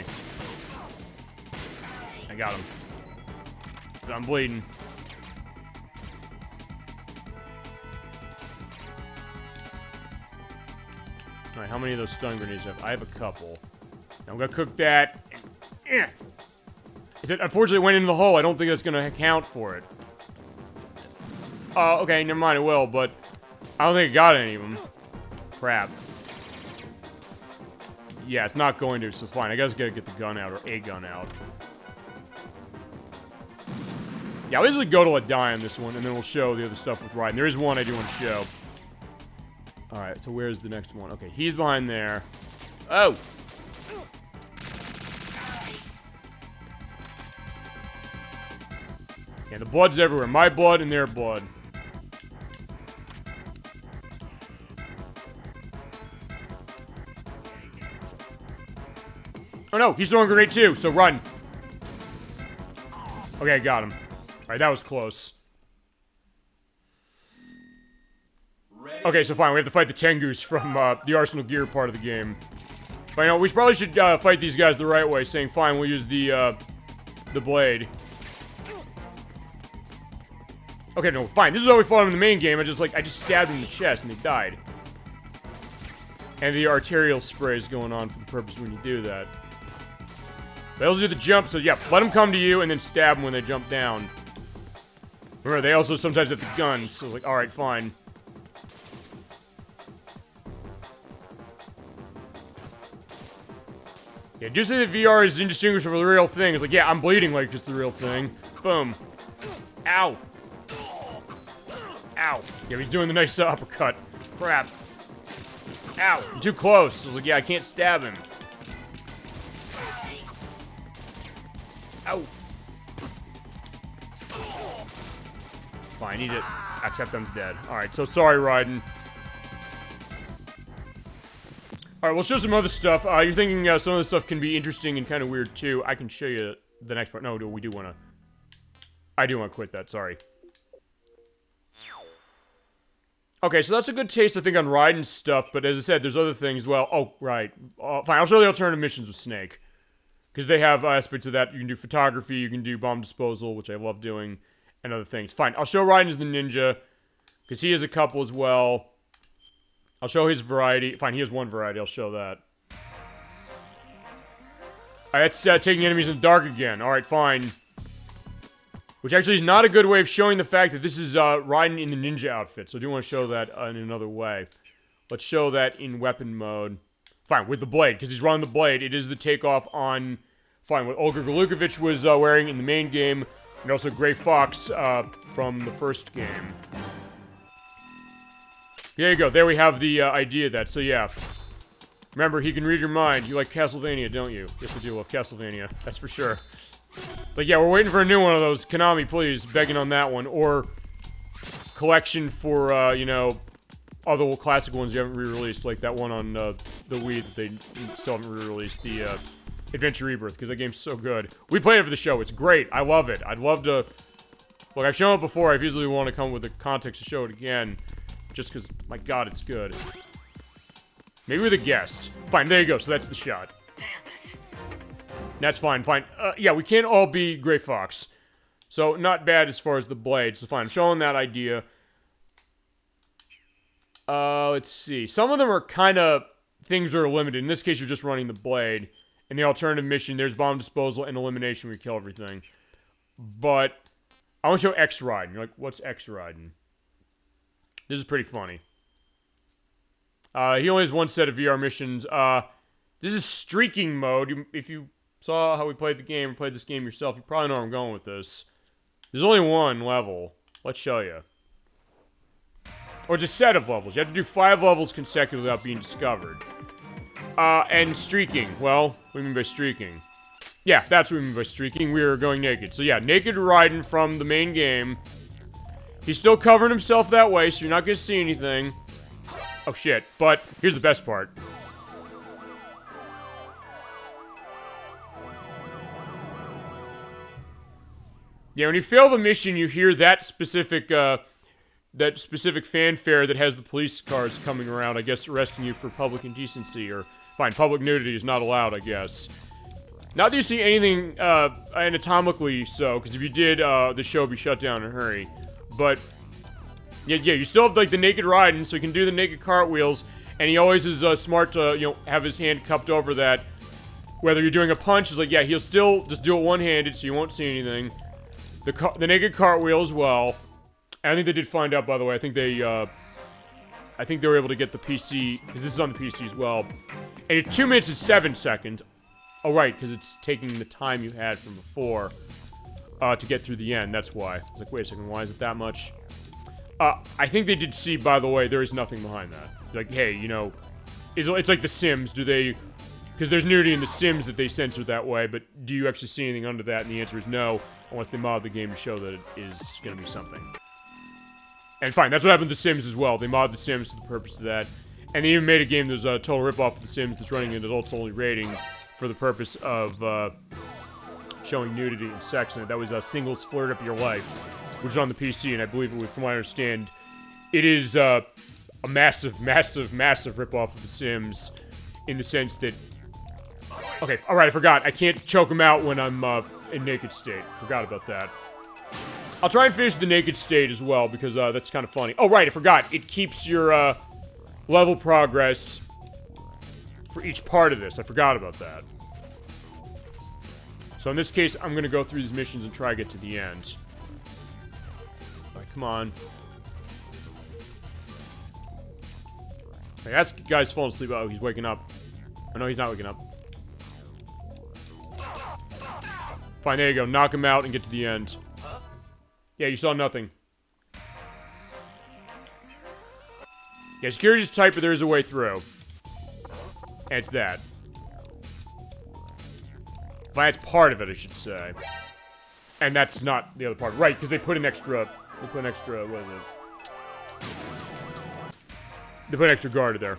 I got him. I'm bleeding. Alright, how many of those stun grenades do I have? I have a couple. Now I'm gonna cook that. And, it unfortunately went into the hole. I don't think that's gonna account for it. Okay, never mind, it will, but I don't think I got any of them. Crap. Yeah, it's not going to, so fine. I guess I gotta get the gun out, or a gun out. Yeah, I'll usually go till I die on this one, and then we'll show the other stuff with Raiden. There is one I do want to show. Alright, so where's the next one? Okay, he's behind there. Oh! Yeah, the blood's everywhere. My blood and their blood. Oh no, he's throwing a grenade too, so run. Okay, I got him. Alright, that was close. Okay, so fine, we have to fight the Tengus from the Arsenal Gear part of the game. But you know, we probably should fight these guys the right way, saying, fine, we'll use the blade. Okay, no, fine. This is how we fought him in the main game. I just stabbed him in the chest and he died. And the arterial spray is going on for the purpose when you do that. They'll do the jump, so yeah, let them come to you and then stab them when they jump down. Remember, they also sometimes have the guns, so like, alright, fine. Yeah, just say that VR is indistinguishable from the real thing. It's like, yeah, I'm bleeding like just the real thing. Boom. Ow. Ow. Yeah, he's doing the nice uppercut. Crap. Ow. I'm too close. I was like, yeah, I can't stab him. Ow. Fine, I need it. Except I'm dead. Alright, so sorry, Raiden. Alright, we'll show some other stuff. You're thinking some of this stuff can be interesting and kind of weird, too. I can show you the next part. No, we do want to... I do want to quit that, sorry. Okay, so that's a good taste, I think, on Raiden's stuff, but as I said, there's other things as well. Oh, right. Fine, I'll show the alternative missions with Snake. Because they have aspects of that. You can do photography, you can do bomb disposal, which I love doing, and other things. Fine, I'll show Raiden as the ninja, because he has a couple as well. I'll show his variety. Fine, he has one variety. I'll show that. Alright, that's taking enemies in the dark again. Alright, fine. Which actually is not a good way of showing the fact that this is Raiden in the ninja outfit. So I do want to show that in another way. Let's show that in weapon mode. Fine, with the blade, because he's running the blade. It is the takeoff on, fine, what Olga Galukovich was wearing in the main game, and also Gray Fox from the first game. There you go. There we have the idea of that. So yeah. Remember, he can read your mind. You like Castlevania, don't you? Yes, I do love Castlevania. That's for sure. But yeah, we're waiting for a new one of those. Konami, please, begging on that one. Or collection for, you know, other classic ones you haven't re-released, like that one on the Wii that they still haven't re-released, the Adventure Rebirth, because that game's so good. We played it for the show. It's great. I love it. I'd love to... Look, I've shown it before. I easily want to come with the context to show it again, just because, my god, it's good. Maybe with a guest. Fine, there you go. So that's the shot. That's fine, fine. Yeah, we can't all be Gray Fox. So, not bad as far as the blade. So, fine. I'm showing that idea. Let's see. Some of them are kind of things that are limited. In this case, you're just running the blade. In the alternative mission, there's bomb disposal and elimination where you kill everything. But, I want to show X Raiden. You're like, what's X Raiden? This is pretty funny. He only has one set of VR missions. This is streaking mode. If you saw how we played the game, or played this game yourself, you probably know where I'm going with this. There's only one level. Let's show you. Or just set of levels. You have to do 5 levels consecutively without being discovered. And streaking. Well, what do you mean by streaking? Yeah, that's what we mean by streaking. We are going naked. So yeah, naked Raiden from the main game. He's still covering himself that way, so you're not going to see anything. Oh shit, but here's the best part. Yeah, when you fail the mission, you hear that specific fanfare that has the police cars coming around, I guess arresting you for public indecency, or, fine, public nudity is not allowed, I guess. Not that you see anything, anatomically so, because if you did, the show would be shut down in a hurry. But, yeah, you still have, like, the naked Raiden, so he can do the naked cartwheels, and he always is, smart to, you know, have his hand cupped over that. Whether you're doing a punch, is like, yeah, he'll still just do it one-handed, so you won't see anything. The naked cartwheel as well. And I think they did find out, by the way. I think they were able to get the PC, because this is on the PC as well. And it's 2 minutes and 7 seconds. Oh, right, because it's taking the time you had from before to get through the end. That's why. I was like, wait a second, why is it that much? I think they did see, by the way, there is nothing behind that. Like, hey, you know, it's like The Sims. Do they... Because there's nudity in The Sims that they censor that way, but do you actually see anything under that? And the answer is no, unless they mod the game to show that it is going to be something. And fine, that's what happened to The Sims as well. They mod The Sims for the purpose of that. And they even made a game that's a total ripoff of The Sims that's running an adults-only rating for the purpose of showing nudity and sex in it. That was Singles Flirt Up Your Life, which is on the PC, and I believe it was, from what I understand, it is a massive, massive, massive ripoff of The Sims in the sense that... Okay, alright, I forgot. I can't choke him out when I'm in naked state. Forgot about that. I'll try and finish the naked state as well, because that's kind of funny. Oh, right, I forgot. It keeps your level progress for each part of this. I forgot about that. So in this case, I'm going to go through these missions and try to get to the end. Alright, come on. Hey, that guy's falling asleep. Oh, he's waking up. Oh, no, he's not waking up. Fine, there you go. Knock him out and get to the end. Yeah, you saw nothing. Yeah, security's tight, but there is a way through. And it's that. Well, that's part of it, I should say. And that's not the other part. Right, because they put an extra... They put an extra... What is it? They put an extra guard there.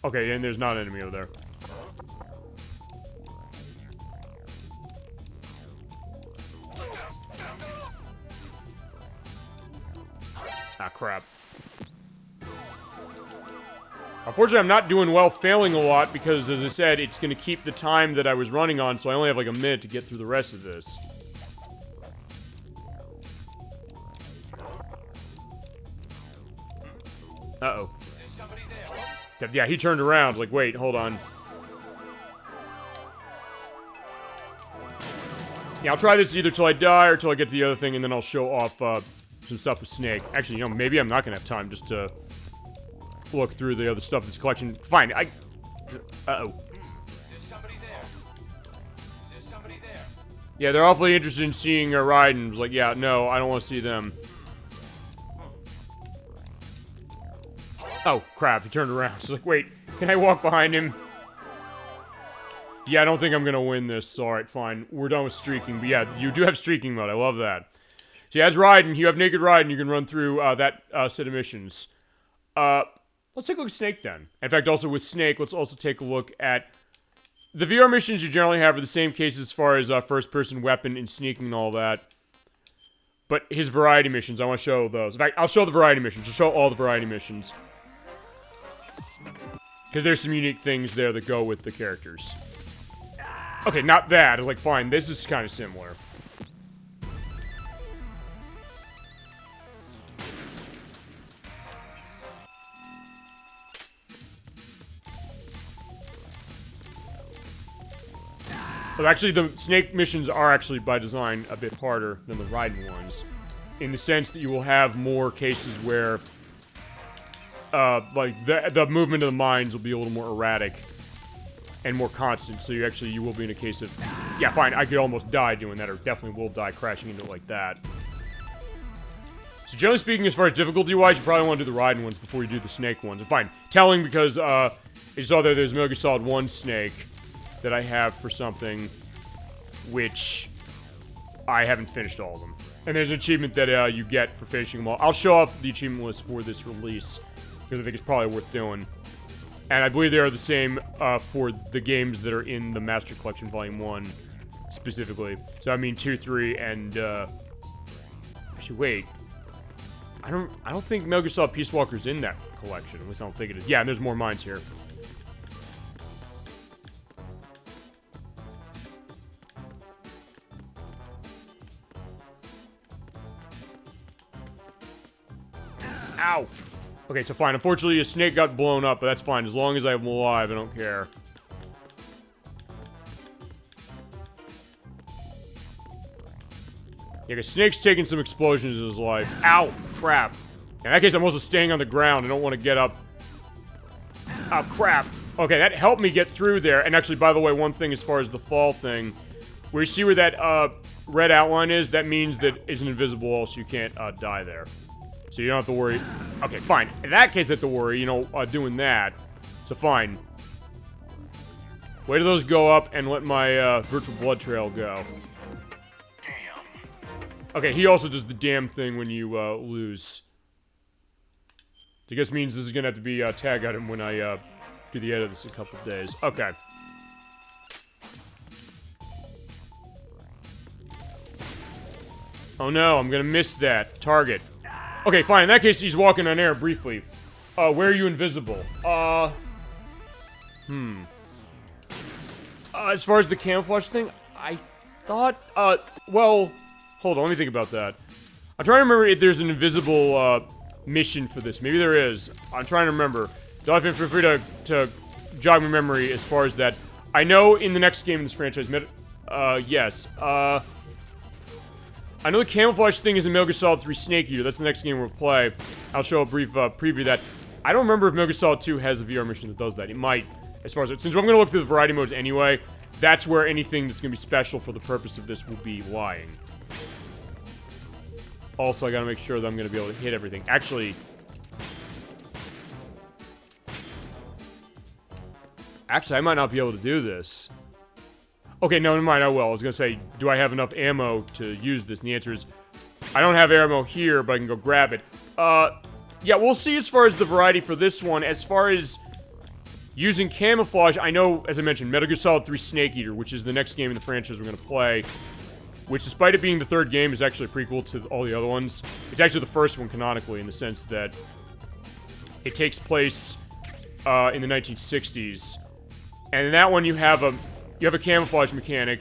Okay, and there's not an enemy over there. Ah, crap. Unfortunately, I'm not doing well failing a lot because, as I said, it's going to keep the time that I was running on, so I only have like a minute to get through the rest of this. Uh-oh. Is somebody there? Yeah, he turned around. Like, wait, hold on. Yeah, I'll try this either till I die or till I get to the other thing, and then I'll show off some stuff with Snake. Actually, you know, maybe I'm not gonna have time just to look through the other stuff in this collection. Fine, uh-oh. Is somebody there? Is somebody there? Yeah, they're awfully interested in seeing Raiden. Like, yeah, no, I don't want to see them. Oh, crap, he turned around. He's like, wait, can I walk behind him? Yeah, I don't think I'm gonna win this. Alright, fine. We're done with streaking. But yeah, you do have streaking mode. I love that. So yeah, as Raiden, you have Naked Raiden. You can run through that set of missions. Let's take a look at Snake then. In fact, also with Snake, let's also take a look at the VR missions you generally have are the same case as far as first-person weapon and sneaking and all that. But his variety missions, I want to show those. In fact, I'll show the variety missions. I'll show all the variety missions. Because there's some unique things there that go with the characters. Okay, not that. It's like, fine, this is kind of similar. But actually, the Snake missions are actually, by design, a bit harder than the Raiden ones. In the sense that you will have more cases where, like, the movement of the mines will be a little more erratic and more constant, so you will be in a case of, yeah, fine, I could almost die doing that, or definitely will die crashing into it like that. So generally speaking, as far as difficulty-wise, you probably want to do the Raiden ones before you do the Snake ones. And fine, telling because, you saw there's Metal Gear Solid 1 Snake that I have for something, which I haven't finished all of them. And there's an achievement that you get for finishing them all. I'll show off the achievement list for this release, because I think it's probably worth doing. And I believe they are the same for the games that are in the Master Collection Volume 1, specifically. So I mean 2, 3, and, actually, wait. I don't think Metal Gear Solid Peace Walker's in that collection. At least I don't think it is. Yeah, and there's more mines here. Ow! Okay, so fine. Unfortunately, a Snake got blown up, but that's fine. As long as I'm alive, I don't care. Yeah, because Snake's taking some explosions in his life. Ow! Crap. In that case, I'm also staying on the ground. I don't want to get up. Oh, crap. Okay, that helped me get through there. And actually, by the way, one thing as far as the fall thing, where you see where that red outline is, that means that it's an invisible wall, so you can't die there. So you don't have to worry. Okay, fine. In that case, I have to worry, you know, doing that. So fine. Wait till those go up and let my virtual blood trail go. Damn. Okay, he also does the damn thing when you lose. So I guess means this is gonna have to be tag item when I do the edit of this in a couple of days. Okay. Oh no, I'm gonna miss that target. Okay, fine. In that case, he's walking on air briefly. Where are you invisible? As far as the camouflage thing, I thought, well, hold on, let me think about that. I'm trying to remember if there's an invisible, mission for this. Maybe there is. I'm trying to remember. Dolphin, feel free to jog my memory as far as that. I know in the next game in this franchise, yes, I know the camouflage thing is in Metal Gear Solid 3 Snake Eater. That's the next game we'll play. I'll show a brief preview of that. I don't remember if Metal Gear Solid 2 has a VR mission that does that. It might, as far as since I'm going to look through the variety modes anyway, that's where anything that's going to be special for the purpose of this will be lying. Also, I got to make sure that I'm going to be able to hit everything. Actually, I might not be able to do this. Okay, no, never mind, I will. I was gonna say, do I have enough ammo to use this? And the answer is, I don't have ammo here, but I can go grab it. Yeah, we'll see as far as the variety for this one. As far as using camouflage, I know, as I mentioned, Metal Gear Solid 3 Snake Eater, which is the next game in the franchise we're gonna play, which, despite it being the third game, is actually a prequel to all the other ones. It's actually the first one, canonically, in the sense that it takes place in the 1960s. And in that one, you have a camouflage mechanic,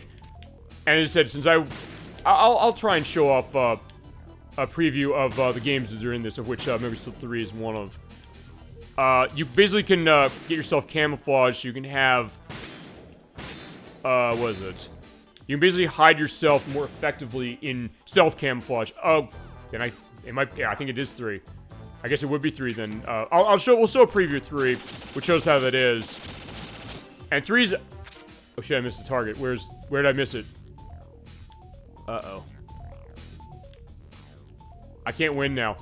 and as I said, since I'll try and show off a preview of the games that are in this, of which Metal Gear Solid 3 is one of. You basically can get yourself camouflage. So you can have, what is it? You can basically hide yourself more effectively in stealth camouflage. Oh, then yeah, I think it is 3. I guess it would be 3 then. We'll show a preview of 3, which shows how that is. And 3's, oh shit, I missed the target. Where did I miss it? Uh-oh. I can't win now.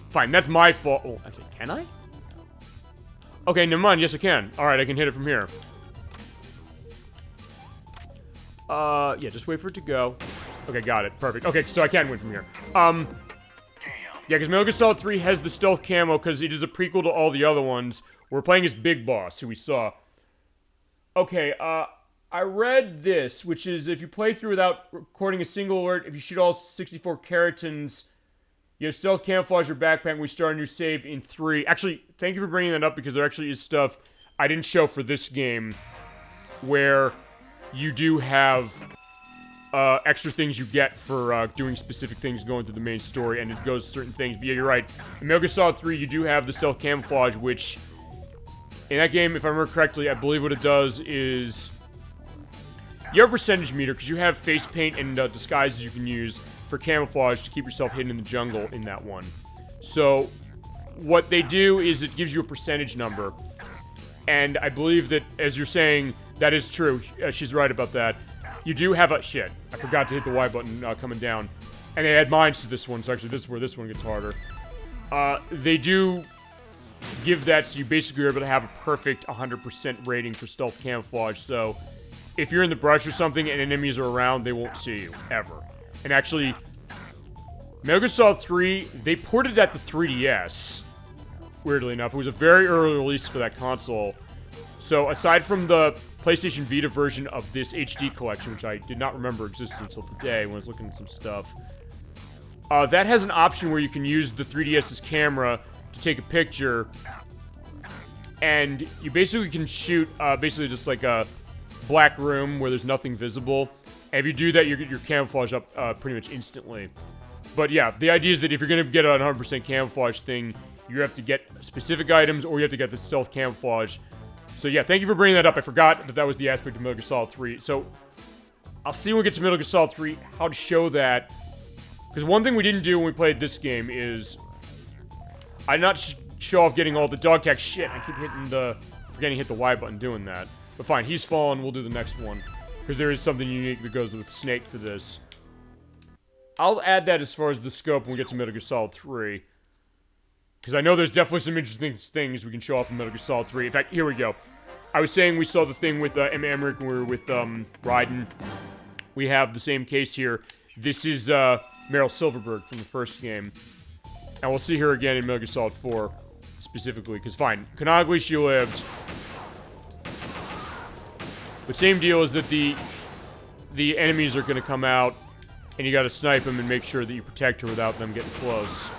Fine, that's my fault. Oh, actually, can I? Okay, never mind. Yes, I can. Alright, I can hit it from here. Yeah, just wait for it to go. Okay, got it. Perfect. Okay, so I can win from here. Damn. Yeah, because Metal Gear Solid 3 has the stealth camo because it is a prequel to all the other ones. We're playing as Big Boss, who we saw. Okay, I read this, which is if you play through without recording a single alert, if you shoot all 64 keratins, you have stealth camouflage your backpack when we start a new save in 3. Actually, thank you for bringing that up because there actually is stuff I didn't show for this game where you do have extra things you get for doing specific things going through the main story, and it goes to certain things. But yeah, you're right. In Metal Gear Solid 3, you do have the stealth camouflage, which in that game, if I remember correctly, I believe what it does is you have a percentage meter because you have face paint and disguises you can use for camouflage to keep yourself hidden in the jungle in that one. So what they do is it gives you a percentage number. And I believe that, as you're saying, that is true. She's right about that. You do have a... Shit. I forgot to hit the Y button coming down. And they add mines to this one, so actually this is where this one gets harder. They do give that so you basically are able to have a perfect 100% rating for stealth camouflage. So if you're in the brush or something and enemies are around, they won't see you, ever. And actually, Metal Gear Solid 3, they ported that to 3DS. Weirdly enough, it was a very early release for that console. So aside from the PlayStation Vita version of this HD collection, which I did not remember existed until today when I was looking at some stuff, that has an option where you can use the 3DS's camera to take a picture, and you basically can shoot basically just like a black room where there's nothing visible. And if you do that, you get your camouflage up pretty much instantly. But yeah, the idea is that if you're going to get a 100% camouflage thing, you have to get specific items, or you have to get the stealth camouflage. So yeah, thank you for bringing that up. I forgot that that was the aspect of Metal Gear Solid 3. So I'll see when we get to Metal Gear Solid 3 how to show that. Because one thing we didn't do when we played this game is I did not show off getting all the dog tag shit. I keep forgetting to hit the Y button doing that. But fine, he's fallen. We'll do the next one. Because there is something unique that goes with Snake for this. I'll add that as far as the scope when we get to Metal Gear Solid 3. Because I know there's definitely some interesting things we can show off in Metal Gear Solid 3. In fact, here we go. I was saying we saw the thing with Emmerich when we were with Raiden. We have the same case here. This is Meryl Silverberg from the first game. And we'll see her again in Metal Gear Solid 4, specifically. Because fine, canonically she lived. But same deal is that the enemies are going to come out, and you got to snipe them and make sure that you protect her without them getting close.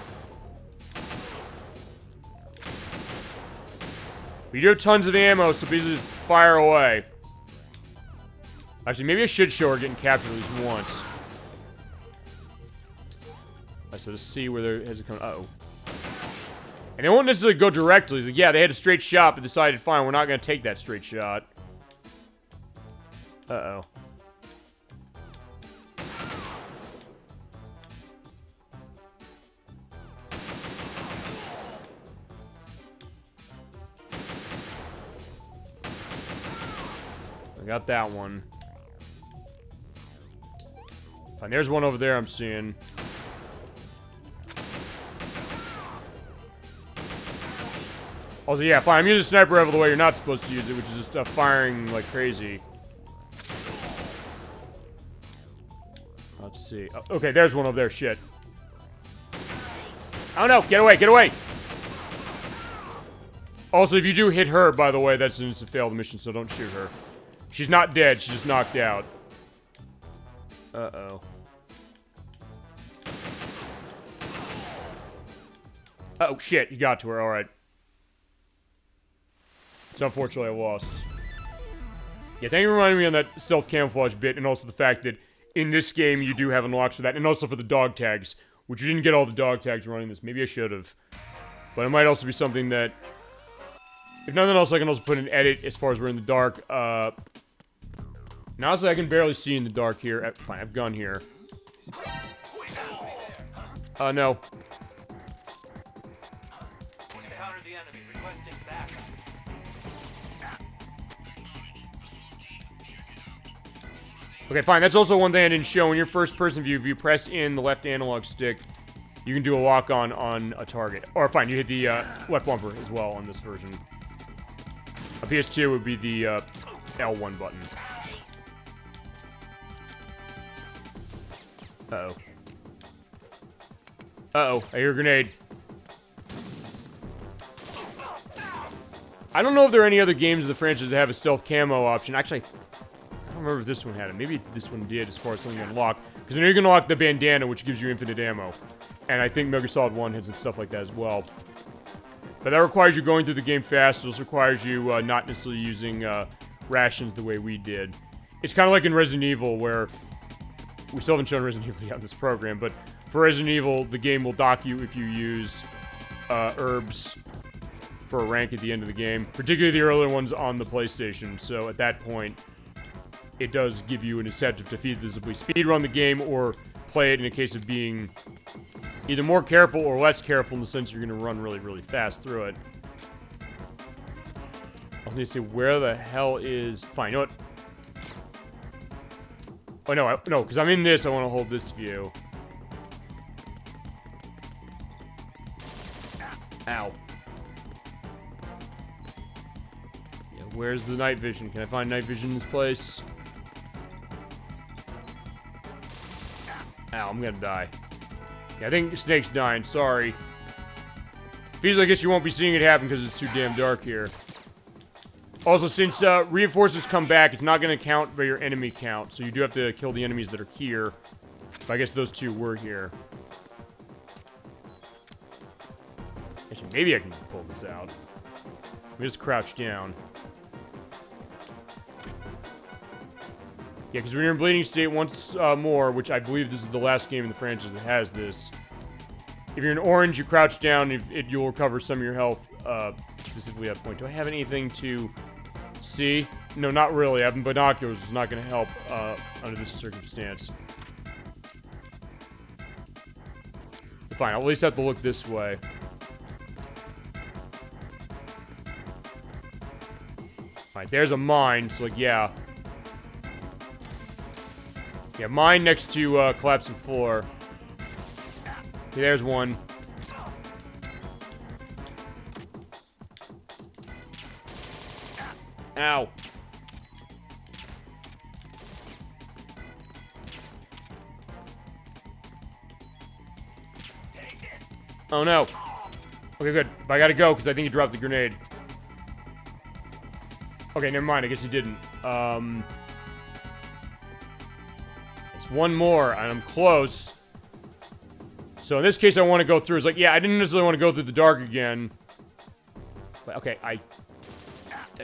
We do have tons of ammo, so please just fire away. Actually, maybe I should show her getting captured at least once. Alright, so let's see where their heads are coming. Uh-oh. And they won't necessarily go directly. Like, yeah, they had a straight shot, but decided, fine, we're not going to take that straight shot. Uh-oh. I got that one. And there's one over there I'm seeing. Also, yeah, fine. I'm using a sniper rifle the way you're not supposed to use it, which is just firing like crazy. Let's see. Oh, okay, there's one over there. Shit. Oh no! Get away! Get away! Also, if you do hit her, by the way, that's an instant fail of the mission, so don't shoot her. She's not dead. She's just knocked out. Uh-oh. Oh, shit. You got to her. All right. So, unfortunately, I lost. Yeah, thank you for reminding me on that stealth camouflage bit, and also the fact that in this game, you do have unlocks for that, and also for the dog tags, which you didn't get all the dog tags running this. Maybe I should have. But it might also be something that If nothing else, I can also put an edit as far as we're in the dark. Now, honestly, I can barely see in the dark here. Fine, I have gun here. No. Encountered the enemy. Requesting backup. Okay, fine. That's also one thing I didn't show. In your first-person view, if you press in the left analog stick, you can do a lock-on on a target. Or, fine, you hit the left bumper as well on this version. A PS2 would be the L1 button. Uh-oh. Uh-oh, I hear a grenade. I don't know if there are any other games of the franchise that have a stealth camo option. Actually, I don't remember if this one had it. Maybe this one did as far as something you unlock. Because I know you can unlock the bandana, which gives you infinite ammo. And I think Metal Gear Solid 1 had some stuff like that as well. But that requires you going through the game fast. It also requires you not necessarily using rations the way we did. It's kind of like in Resident Evil, where we still haven't shown Resident Evil yet on this program, but for Resident Evil, the game will dock you if you use herbs for a rank at the end of the game, particularly the earlier ones on the PlayStation. So at that point, it does give you an incentive to feasibly speedrun the game or play it in a case of being either more careful or less careful in the sense you're going to run really, really fast through it. I also need to see where the hell is... Fine, you know what? Oh, no, no, because I'm in this, I want to hold this view. Ow. Yeah, where's the night vision? Can I find night vision in this place? Ow, I'm gonna die. Yeah, I think Snake's dying, sorry. Feels like I guess you won't be seeing it happen because it's too damn dark here. Also, since reinforcements come back, it's not going to count by your enemy count, so you do have to kill the enemies that are here. But I guess those two were here. Actually, maybe I can pull this out. Let me just crouch down. Yeah, because when you're in Bleeding State once more, which I believe this is the last game in the franchise that has this, if you're in orange, you crouch down, you'll recover some of your health, specifically at that point. Do I have anything to see? No, not really. Having binoculars is not going to help under this circumstance. Fine, I'll at least have to look this way. Alright, there's a mine, so like, yeah. Yeah, mine next to collapsing floor. Okay, there's one. Ow. Oh no. Okay, good. But I gotta go because I think he dropped the grenade. Okay, never mind. I guess he didn't. It's one more, and I'm close. So in this case, I want to go through. It's like, yeah, I didn't necessarily want to go through the dark again. But okay,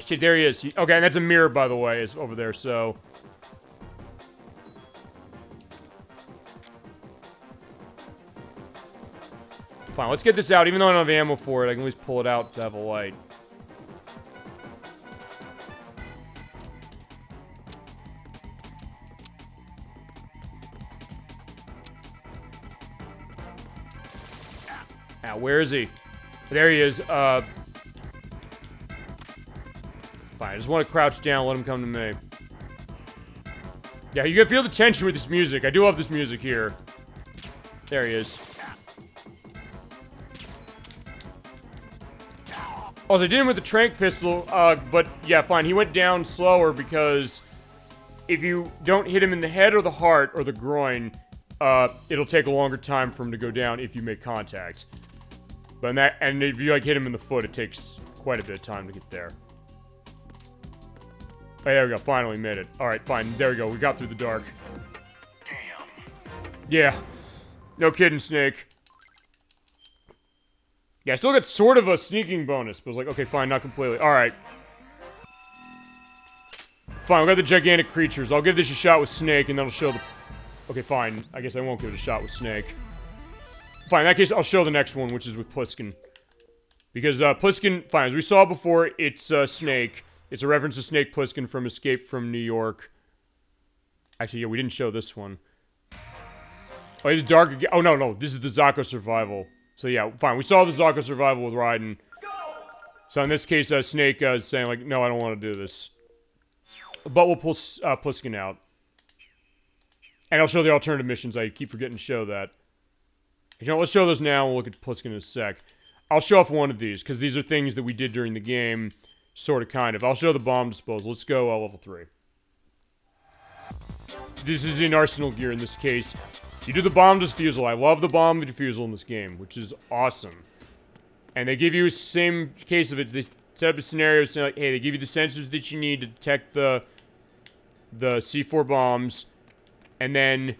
shit, there he is. Okay, and that's a mirror, by the way, is over there, so... Fine, let's get this out. Even though I don't have ammo for it, I can at least pull it out to have a light. Now, where is he? There he is. Fine, I just want to crouch down, let him come to me. Yeah, you can feel the tension with this music. I do love this music here. There he is. Also, I did him with the tranq pistol, but yeah, fine. He went down slower because if you don't hit him in the head or the heart or the groin, it'll take a longer time for him to go down if you make contact. But and if you like hit him in the foot, it takes quite a bit of time to get there. Oh, there we go. Finally made it. All right, fine. There we go. We got through the dark. Damn. Yeah. No kidding, Snake. Yeah, I still got sort of a sneaking bonus, but I was like, okay, fine, not completely. All right. Fine, we got the gigantic creatures. I'll give this a shot with Snake, and that'll show the... Okay, fine. I guess I won't give it a shot with Snake. Fine, in that case, I'll show the next one, which is with Pliskin. Because Pliskin, fine, as we saw before, it's Snake. It's a reference to Snake Plissken from Escape from New York. Actually, yeah, we didn't show this one. Oh, it's Dark again. Oh, no, this is the Zako Survival. So yeah, fine. We saw the Zako Survival with Raiden. So in this case, Snake is saying, like, no, I don't want to do this. But we'll pull Pliskin out. And I'll show the alternative missions. I keep forgetting to show that. You know, let's show those now, and we'll look at Pliskin in a sec. I'll show off one of these, because these are things that we did during the game. Sort of, kind of. I'll show the bomb disposal. Let's go level 3. This is in Arsenal gear in this case. You do the bomb disposal. I love the bomb disposal in this game, which is awesome. And they give you the same case of it. They set up a scenario saying, like, hey, they give you the sensors that you need to detect the C4 bombs. And then,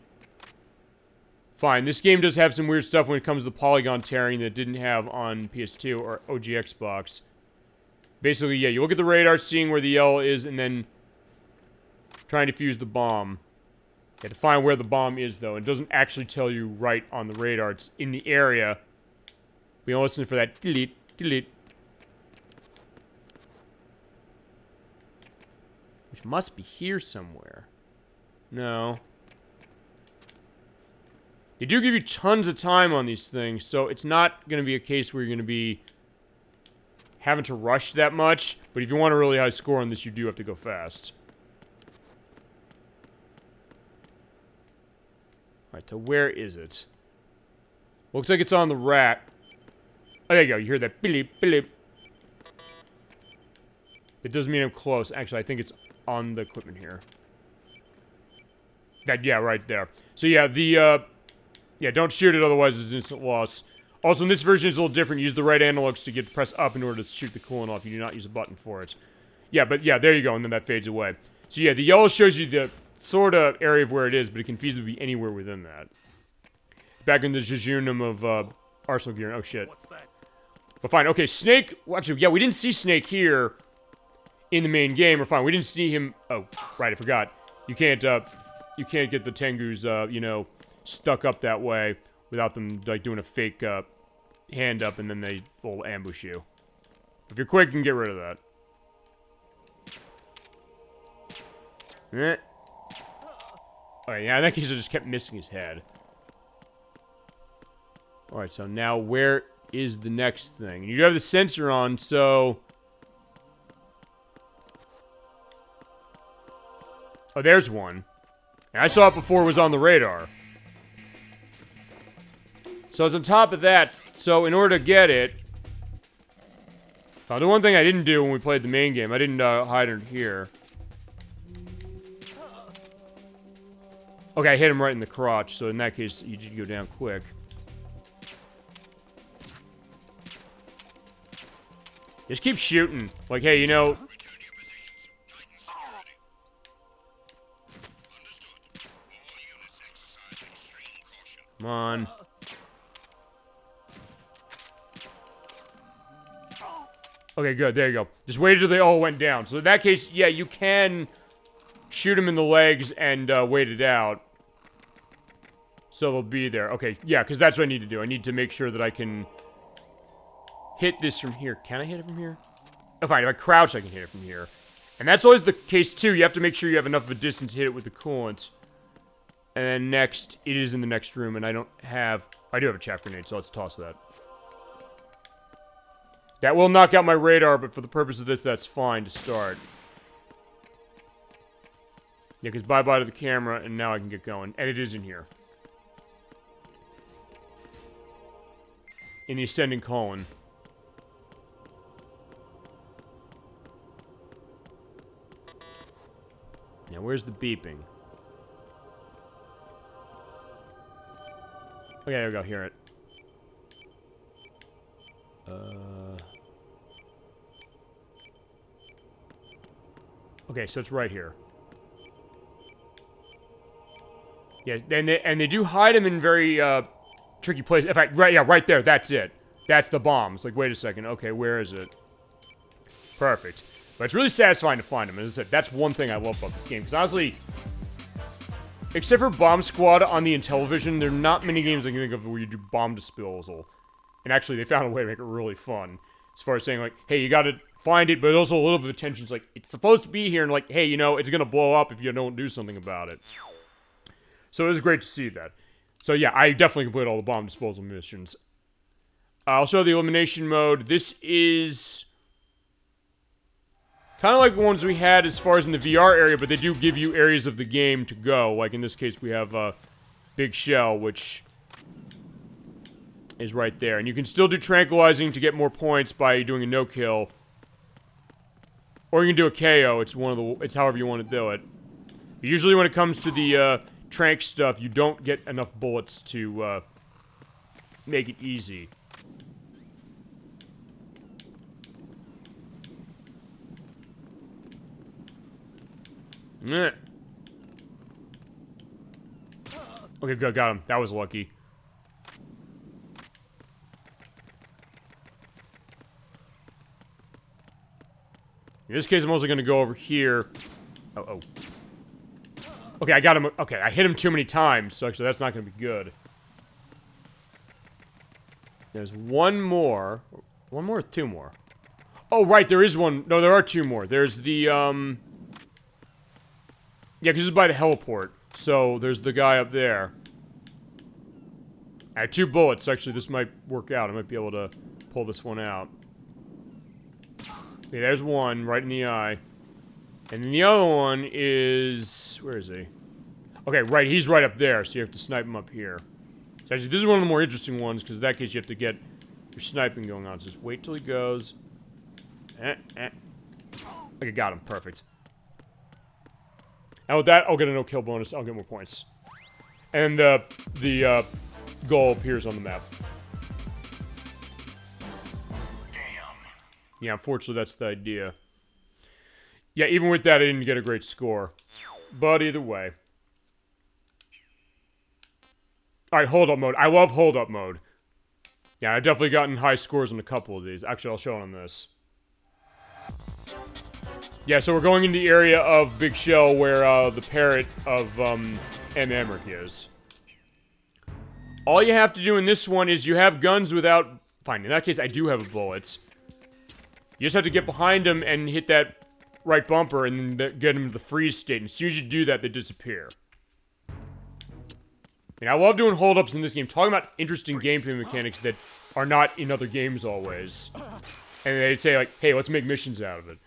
fine. This game does have some weird stuff when it comes to the polygon tearing that it didn't have on PS2 or OG Xbox. Basically, yeah, you look at the radar, seeing where the yellow is, and then trying to fuse the bomb. You have to find where the bomb is, though. It doesn't actually tell you right on the radar. It's in the area. We don't listen for that. Delete, delete. Which must be here somewhere. No. They do give you tons of time on these things, so it's not going to be a case where you're going to be having to rush that much. But if you want a really high score on this, you do have to go fast. Alright, so where is it? Looks like it's on the rack. Oh, there you go. You hear that bleep, bleep. It doesn't mean I'm close. Actually, I think it's on the equipment here. That, yeah, right there. So, yeah, yeah, don't shoot it, otherwise it's instant loss. Also, in this version, it's a little different. You use the right analogs to get press up in order to shoot the coolant off. You do not use a button for it. Yeah, but, yeah, there you go, and then that fades away. So, yeah, the yellow shows you the sort of area of where it is, but it can feasibly be anywhere within that. Back in the jejunum of Arsenal gear. Oh, shit. But fine, okay, Snake... Well, actually, yeah, we didn't see Snake here in the main game. Or fine, we didn't see him... Oh, right, I forgot. You can't get the Tengus, you know, stuck up that way without them, like, doing a fake, hand up, and then they will ambush you. If you're quick, you can get rid of that. Alright, yeah, in that case, I just kept missing his head. Alright, so now where is the next thing? You have the sensor on, so... Oh, there's one. And I saw it before it was on the radar. So it's on top of that. So in order to get it... the one thing I didn't do when we played the main game, I didn't hide it here. Okay, I hit him right in the crotch, so in that case, you did go down quick. Just keep shooting. Like, hey, you know... Come on. Okay, good. There you go. Just wait until they all went down. So in that case, yeah, you can shoot them in the legs and wait it out. So they'll be there. Okay, yeah, because that's what I need to do. I need to make sure that I can hit this from here. Can I hit it from here? Oh, fine. If I crouch, I can hit it from here. And that's always the case, too. You have to make sure you have enough of a distance to hit it with the coolant. And then next, it is in the next room, and I don't have... I do have a chaff grenade, so let's toss that. That will knock out my radar, but for the purpose of this, that's fine to start. Yeah, because bye-bye to the camera, and now I can get going. And it is in here. In the ascending column. Now, where's the beeping? Okay, there we go. Hear it. Okay, so it's right here. Yeah, and they do hide them in very tricky places. In fact, right there. That's it. That's the bombs. Like, wait a second. Okay, where is it? Perfect. But it's really satisfying to find them. As I said, that's one thing I love about this game. Because honestly, except for Bomb Squad on the Intellivision, there are not many games I can think of where you do bomb disposal. And actually, they found a way to make it really fun. As far as saying, like, hey, you gotta find it, but also a little bit of attention. It's like, it's supposed to be here, and like, hey, you know, it's gonna blow up if you don't do something about it. So it was great to see that. So yeah, I definitely completed all the bomb disposal missions. I'll show the elimination mode. This is kind of like the ones we had as far as in the VR area, but they do give you areas of the game to go. Like in this case, we have Big Shell, which is right there. And you can still do tranquilizing to get more points by doing a no-kill. Or you can do a KO. It's however you want to do it. But usually when it comes to the trank stuff, you don't get enough bullets to make it easy. Okay, good, got him. That was lucky. In this case, I'm also going to go over here. Oh. Okay, I got him. Okay, I hit him too many times, so actually that's not going to be good. There's one more. One more or two more? Oh, right, there is one. No, there are two more. There's the, yeah, because this is by the heliport. So, there's the guy up there. I have 2 bullets. Actually, this might work out. I might be able to pull this one out. Okay, there's one, right in the eye. And then the other one is... Where is he? Okay, right, he's right up there, so you have to snipe him up here. So actually, this is one of the more interesting ones, because in that case you have to get your sniping going on. So just wait till he goes. Okay, got him. Perfect. And with that, I'll get a no-kill bonus. I'll get more points. And the goal appears on the map. Yeah, unfortunately, that's the idea. Yeah, even with that, I didn't get a great score. But either way. Alright, hold-up mode. I love hold-up mode. Yeah, I've definitely gotten high scores on a couple of these. Actually, I'll show it on this. Yeah, so we're going into the area of Big Shell where the parrot of M. Emmerich is. All you have to do in this one is you have guns without... Fine, in that case, I do have bullets. You just have to get behind them and hit that right bumper and then get them to the freeze state. And as soon as you do that, they disappear. And I love doing hold-ups in this game. Talking about interesting gameplay mechanics that are not in other games always. And they say, like, hey, let's make missions out of it.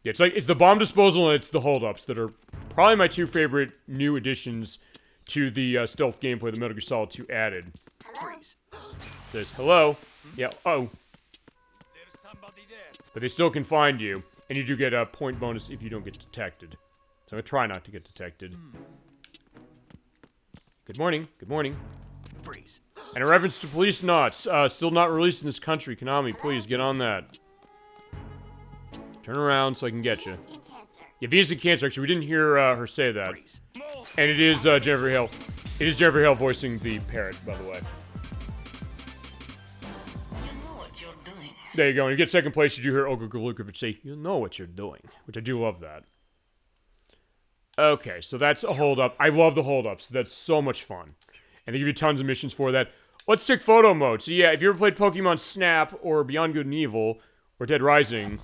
Yeah, it's like, it's the bomb disposal and it's the hold-ups that are probably my 2 favorite new additions to the stealth gameplay that Metal Gear Solid 2 added. Freeze. There's hello. Yeah, oh. There's somebody there. But they still can find you, and you do get a point bonus if you don't get detected. So I'm gonna try not to get detected. Good morning. Good morning. Freeze. And a reference to police knots. Still not released in this country. Konami, please get on that. Turn around so I can get you. Yeah, Venus and Cancer. Actually, we didn't hear her say that. Freeze. And it is Jennifer Hale. It is Jennifer Hale voicing the parrot, by the way. You know what you're doing. There you go. And you get second place, you do hear Olga Golukovich say, you know what you're doing. Which I do love that. Okay, so that's a hold-up. I love the hold-ups. That's so much fun. And they give you tons of missions for that. Let's take photo mode. So yeah, if you ever played Pokemon Snap, or Beyond Good and Evil, or Dead Rising,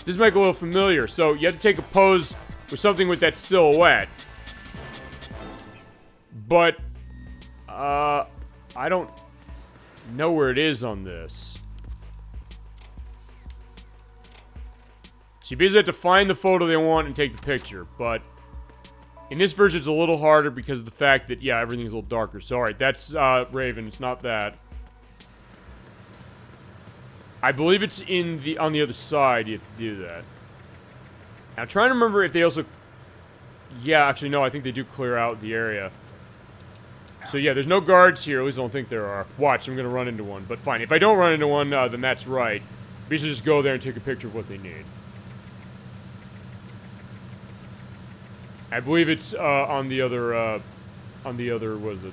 this might go a little familiar. So you have to take a pose with something with that silhouette. But, I don't know where it is on this. So you basically have to find the photo they want and take the picture, but in this version it's a little harder because of the fact that, yeah, everything's a little darker. So, alright, that's, Raven, it's not that. I believe it's on the other side you have to do that. I'm trying to remember if they also... Yeah, actually, no, I think they do clear out the area. So yeah, there's no guards here, at least I don't think there are. Watch, I'm gonna run into one, but fine. If I don't run into one, then that's right. Basically just go there and take a picture of what they need. I believe it's, on the other, what is it?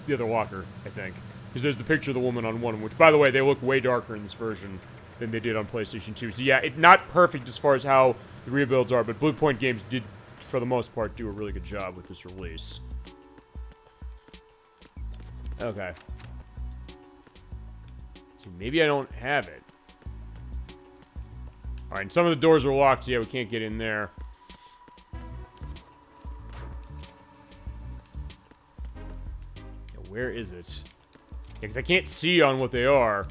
The other locker, I think. Because there's the picture of the woman on one, which, by the way, they look way darker in this version than they did on PlayStation 2. So yeah, it's not perfect as far as how the rebuilds are, but Blue Point Games did, for the most part, do a really good job with this release. Okay. So maybe I don't have it. Alright, and some of the doors are locked, so yeah, we can't get in there. Where is it? Yeah, because I can't see on what they are.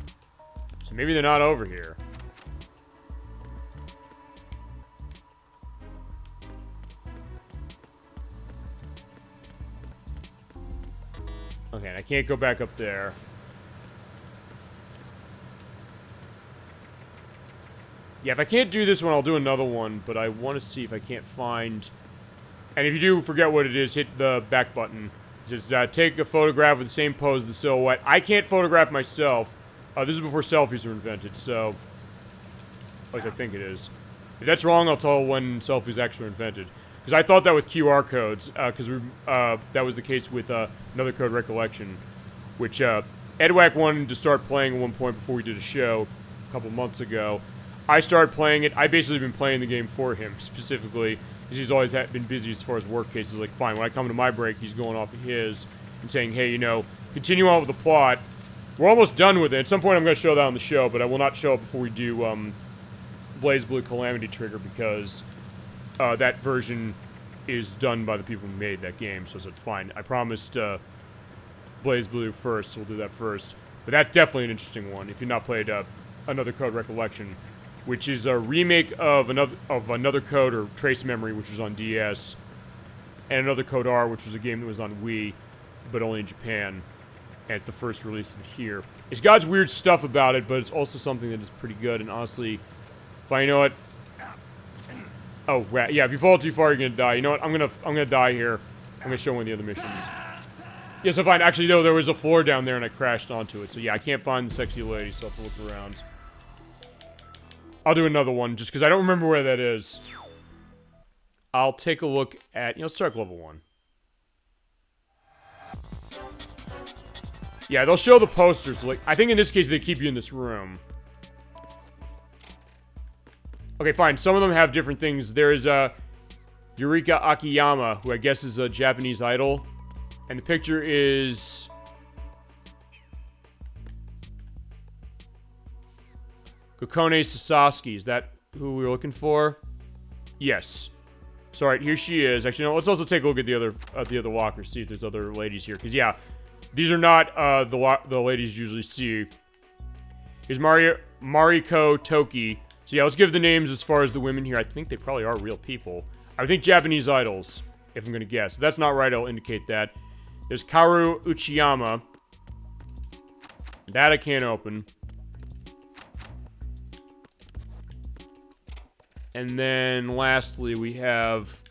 So maybe they're not over here. Okay, and I can't go back up there. Yeah, if I can't do this one, I'll do another one, but I want to see if I can't find... And if you do forget what it is, hit the back button. Just take a photograph with the same pose of the silhouette. I can't photograph myself. This is before selfies were invented, so... At least I think it is. If that's wrong, I'll tell when selfies actually were invented. Because I thought that with QR codes, because that was the case with Another Code Recollection, which Edwack wanted to start playing at one point before we did a show a couple months ago. I started playing it. I basically been playing the game for him, specifically, because he's always been busy as far as work cases. Like, fine, when I come to my break, he's going off of his and saying, hey, you know, continue on with the plot. We're almost done with it. At some point, I'm going to show that on the show, but I will not show it before we do BlazBlue Calamity Trigger, because that version is done by the people who made that game, so it's fine. I promised BlazBlue first, so we'll do that first. But that's definitely an interesting one, if you've not played Another Code Recollection, which is a remake of Another Code, or Trace Memory, which was on DS, and Another Code R, which was a game that was on Wii, but only in Japan, and it's the first release of it here. It's got weird stuff about it, but it's also something that is pretty good, and honestly, if I know it... Oh, yeah, if you fall too far, you're gonna die. You know what, I'm gonna die here. I'm gonna show one of the other missions. Yeah, so fine. Actually, no, there was a floor down there, and I crashed onto it. So yeah, I can't find the sexy lady, so I'll have to look around. I'll do another one, just because I don't remember where that is. I'll take a look at... You know, let's start level 1. Yeah, they'll show the posters. Like, I think in this case, they keep you in this room. Okay, fine. Some of them have different things. There's, Eureka Akiyama, who I guess is a Japanese idol. And the picture is... Kokone Sasaski. Is that who we were looking for? Yes. So, alright, here she is. Actually, no, let's also take a look at the other lockers, see if there's other ladies here. Because, yeah, these are not the ladies you usually see. Here's Mariko Toki. So, yeah, let's give the names as far as the women here. I think they probably are real people. I think Japanese idols, if I'm going to guess. If that's not right, I'll indicate that. There's Kaoru Uchiyama. That I can't open. And then, lastly, we have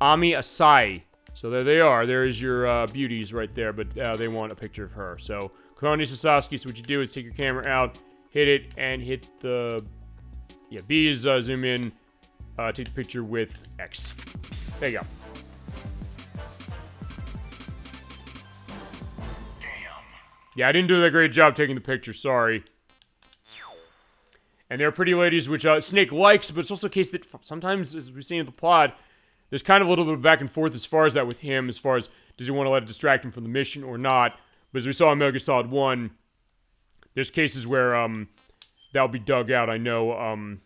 Ami Asai. So there they are. There's your beauties right there, but they want a picture of her. So, Kokone Sasaski, so what you do is take your camera out, hit it, and hit the... Yeah, B is zoom in, take the picture with X. There you go. Damn. Yeah, I didn't do that great job taking the picture, sorry. And they're pretty ladies, which Snake likes, but it's also a case that sometimes, as we've seen in the plot, there's kind of a little bit of back and forth as far as that with him, as far as does he want to let it distract him from the mission or not. But as we saw in Metal Gear Solid 1, there's cases where that'll be dug out. I know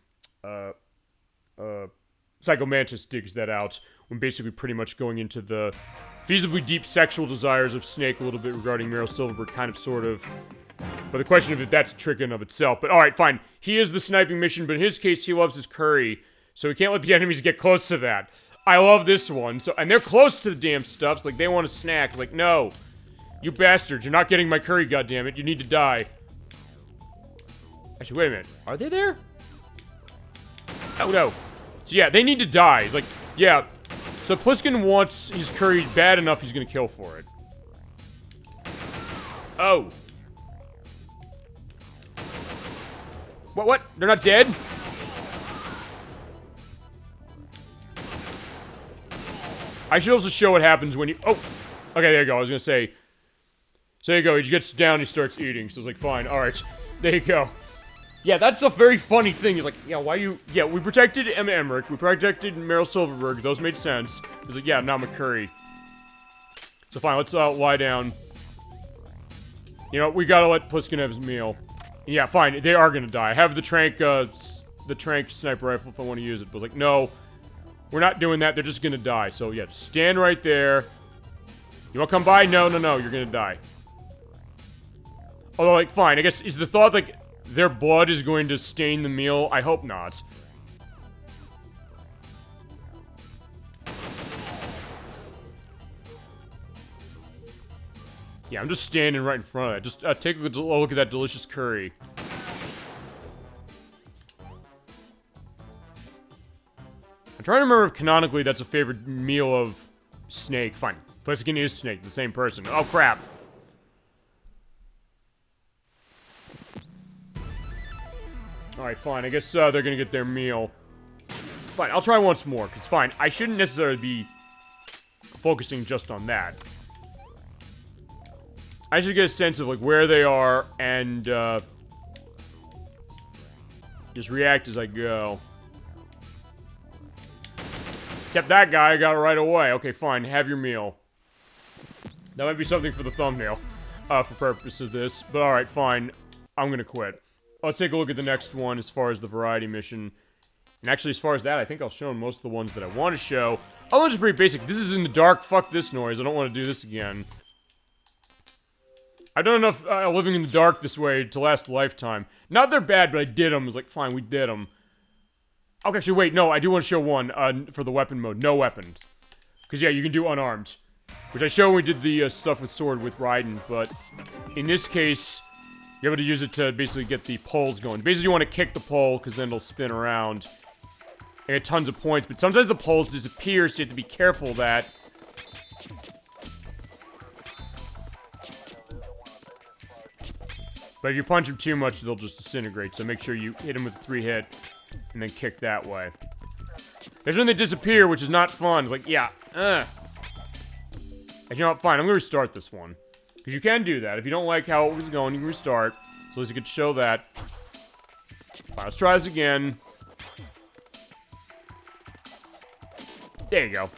Psycho Mantis digs that out when basically pretty much going into the feasibly deep sexual desires of Snake a little bit regarding Meryl Silverberg, kind of, sort of. But the question of if that's a trick in of itself. But alright, fine. He is the sniping mission, but in his case, he loves his curry. So we can't let the enemies get close to that. I love this one. So, and they're close to the damn stuff. Like, they want a snack. Like, no. You bastards, you're not getting my curry, goddammit. You need to die. Actually, wait a minute. Are they there? Oh, no. So, yeah, they need to die. He's like, yeah. So, Pliskin wants his curry bad enough he's gonna kill for it. Oh. What? They're not dead? I should also show what happens when you... Oh! Okay, there you go. I was gonna say... So there you go. He gets down, he starts eating. So it's like, fine. Alright. There you go. Yeah, that's a very funny thing. He's like, yeah, why you... Yeah, we protected Emma Emmerich. We protected Meryl Silverberg. Those made sense. He's like, yeah, now McCurry. So fine, let's lie down. You know, we gotta let Pliskin have his meal. Yeah, fine. They are gonna die. I have the trank the trank sniper rifle if I want to use it. But I was like, no, we're not doing that. They're just gonna die. So yeah, just stand right there. You want to come by? No, no, no. You're gonna die. Although, like, fine. I guess is the thought like their blood is going to stain the meal? I hope not. Yeah, I'm just standing right in front of it. Just take a look at that delicious curry. I'm trying to remember if canonically that's a favorite meal of Snake. Fine. Pliskin is Snake, the same person. Oh, crap. Alright, fine. I guess they're gonna get their meal. Fine, I'll try once more, because fine. I shouldn't necessarily be focusing just on that. I should get a sense of, like, where they are, and, just react as I go. Kept that guy, I got it right away. Okay, fine, have your meal. That might be something for the thumbnail, for purpose of this. But alright, fine. I'm gonna quit. Let's take a look at the next one as far as the variety mission. And actually, as far as that, I think I'll show most of the ones that I want to show. Oh, one's just pretty basic. This is in the dark. Fuck this noise. I don't want to do this again. I've done enough living in the dark this way to last a lifetime. Not they're bad, but I did them. I was like, fine, we did them. Okay, actually, wait, no, I do want to show one for the weapon mode. No weapons. Because, yeah, you can do unarmed. Which I showed when we did the stuff with sword with Raiden, but in this case, you're able to use it to basically get the poles going. Basically, you want to kick the pole, because then it'll spin around. And get tons of points, but sometimes the poles disappear, so you have to be careful of that. But if you punch them too much, they'll just disintegrate, so make sure you hit them with a 3-hit, and then kick that way. There's when they disappear, which is not fun. It's like, yeah, And you know what, fine, I'm gonna restart this one. Because you can do that. If you don't like how it was going, you can restart. So at least you could show that. Fine, let's try this again. There you go.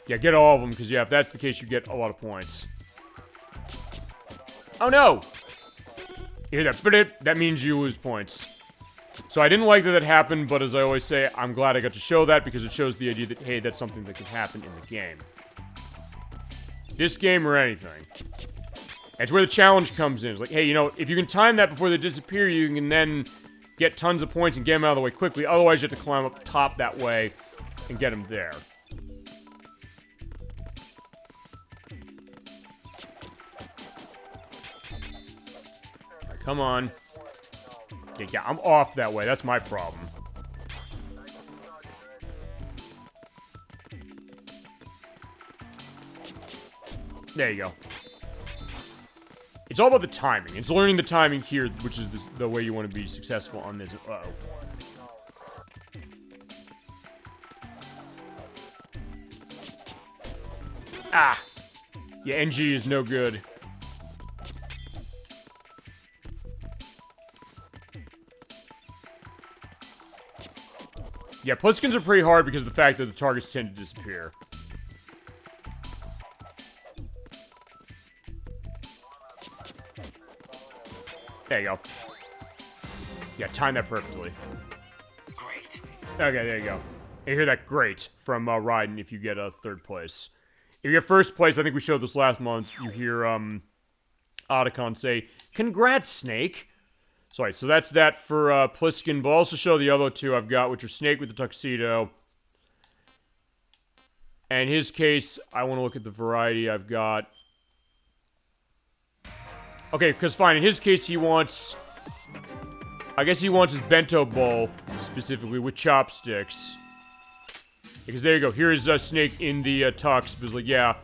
Yeah, get all of them, because, yeah, if that's the case, you get a lot of points. Oh, no! You hear that? But that means you lose points. So I didn't like that happened, but as I always say, I'm glad I got to show that, because it shows the idea that, hey, that's something that can happen in the game. This game or anything. That's where the challenge comes in. It's like, hey, you know, if you can time that before they disappear, you can then get tons of points and get them out of the way quickly. Otherwise, you have to climb up top that way and get them there. Come on. Yeah, I'm off that way. That's my problem. There you go. It's all about the timing. It's learning the timing here, which is the way you want to be successful on this. Uh-oh. Ah! Yeah, NG is no good. Yeah, Pliskins are pretty hard because of the fact that the targets tend to disappear. There you go. Yeah, time that perfectly. Great. Okay, there you go. You hear that great from Raiden if you get third place. If you get first place, I think we showed this last month, you hear Otacon say, "Congrats, Snake." Sorry, so that's that for Pliskin, but I'll also show the other two I've got, which are Snake with the tuxedo. And in his case, I want to look at the variety I've got. Okay, because fine, in his case he wants... I guess he wants his bento bowl, specifically, with chopsticks. Because there you go, here's Snake in the tux, because like, yeah,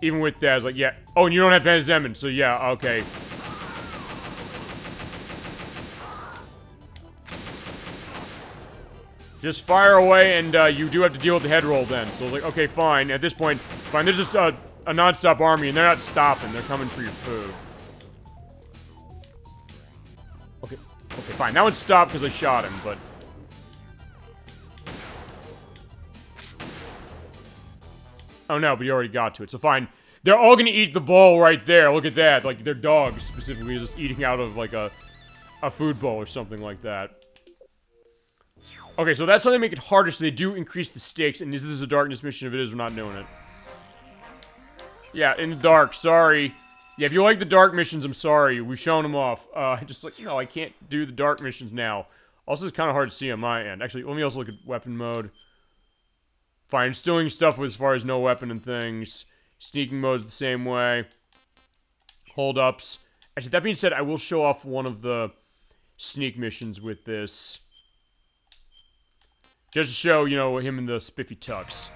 even with that, it's like, yeah. Oh, and you don't have Van Zeman, so yeah, okay. Just fire away, and you do have to deal with the head roll then. So, like, okay, fine. At this point, fine. There's just a non-stop army, and they're not stopping. They're coming for your food. Okay, fine. That one stopped because I shot him, but... Oh, no, but you already got to it. So, fine. They're all gonna eat the bowl right there. Look at that. Like, their dogs, specifically, just eating out of, like, a food bowl or something like that. Okay, so that's how they make it harder, so they do increase the stakes, and is this a darkness mission? If it is, we're not doing it. Yeah, in the dark, sorry. Yeah, if you like the dark missions, I'm sorry. We've shown them off. Just like, no, I can't do the dark missions now. Also, it's kind of hard to see on my end. Actually, let me also look at weapon mode. Fine, it's doing stuff with as far as no weapon and things. Sneaking mode's the same way. Hold-ups. Actually, that being said, I will show off one of the sneak missions with this. Just to show, you know, him in the spiffy tux.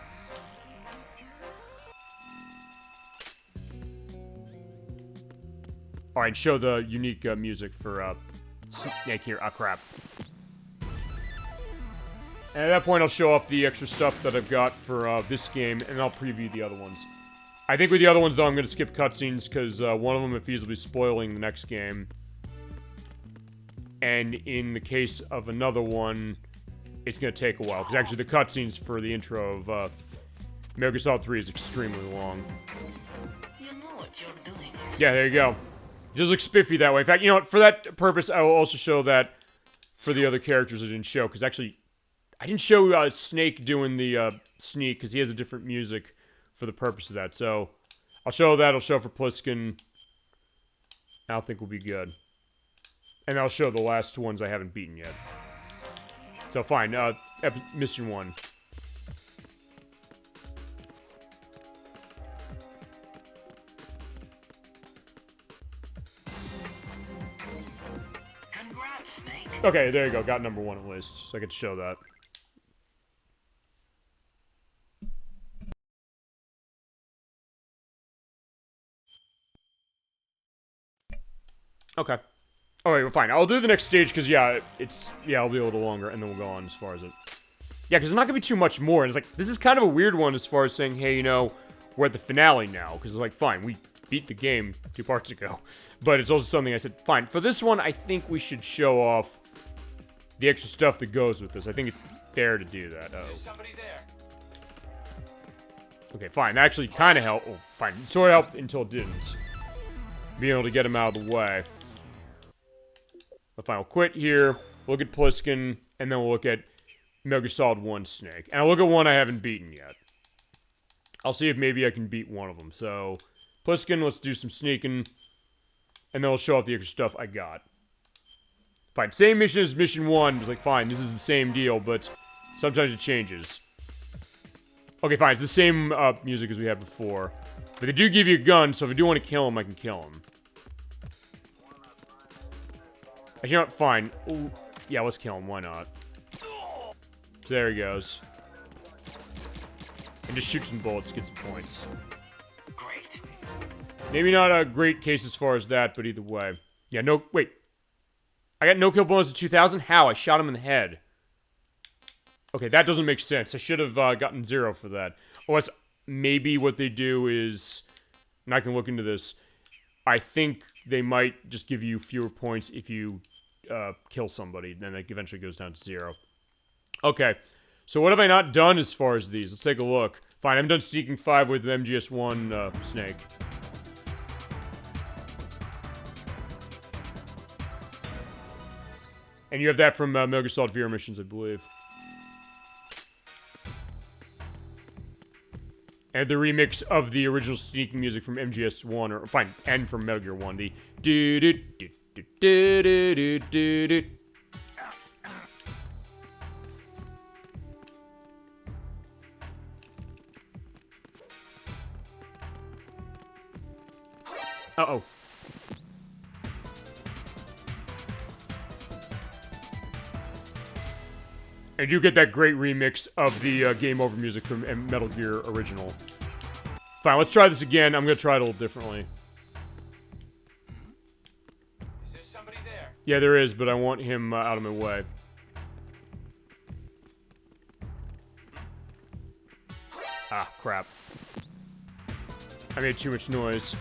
Alright, show the unique music for, Snake here. Ah, crap. And at that point, I'll show off the extra stuff that I've got for, this game, and I'll preview the other ones. I think with the other ones, though, I'm gonna skip cutscenes, because, one of them is feasibly spoiling the next game. And in the case of another one, it's gonna take a while, because actually the cutscenes for the intro of, Metal Gear Solid 3 is extremely long. You know what you're doing. Yeah, there you go. It does look spiffy that way. In fact, you know what? For that purpose, I will also show that for the other characters I didn't show. Because actually, I didn't show Snake doing the sneak because he has a different music for the purpose of that. So, I'll show that. I'll show for Pliskin. I think we'll be good. And I'll show the last ones I haven't beaten yet. So, fine. Mission 1. Congrats, Snake. Okay, there you go. Got number 1 at least. So I could show that. Okay. Alright, well, fine. I'll do the next stage, because, yeah, it'll be a little longer, and then we'll go on as far as it... Yeah, because there's not gonna be too much more, and it's like, this is kind of a weird one as far as saying, hey, you know, we're at the finale now, because it's like, fine, we beat the game 2 parts ago. But it's also something I said, fine, for this one, I think we should show off the extra stuff that goes with this. I think it's fair to do that. There's somebody there. Okay, fine, that actually kind of helped. Oh, fine, it sort of helped until it didn't. Being able to get him out of the way. But fine, we'll quit here, look at Pliskin, and then we'll look at Metal Gear Solid 1 Snake. And I'll look at one I haven't beaten yet. I'll see if maybe I can beat one of them. So, Pliskin, let's do some sneaking. And then I'll show off the extra stuff I got. Fine, same mission as mission 1. It's like, fine, this is the same deal, but sometimes it changes. Okay, fine, it's the same music as we had before. But they do give you a gun, so if I do want to kill him, I can kill him. Actually, you know what? Fine. Ooh, yeah, let's kill him. Why not? So there he goes. And just shoot some bullets, get some points. Great. Maybe not a great case as far as that, but either way. Yeah, no... Wait. I got no kill bonus at 2,000? How? I shot him in the head. Okay, that doesn't make sense. I should have gotten 0 for that. Unless maybe what they do is... And I can look into this. I think they might just give you fewer points if you kill somebody. Then it eventually goes down to 0. Okay. So what have I not done as far as these? Let's take a look. Fine, I'm done Sneaking 5 with MGS1 Snake. And you have that from Metal Gear Solid VR missions, I believe. And the remix of the original sneaking music from MGS1, or fine, and from Metal Gear 1, the do do do do do do do do. Uh-oh. And you get that great remix of the Game Over music from Metal Gear Original. Fine, let's try this again. I'm gonna try it a little differently. Is there somebody there? Yeah, there is, but I want him out of my way. Ah, crap. I made too much noise.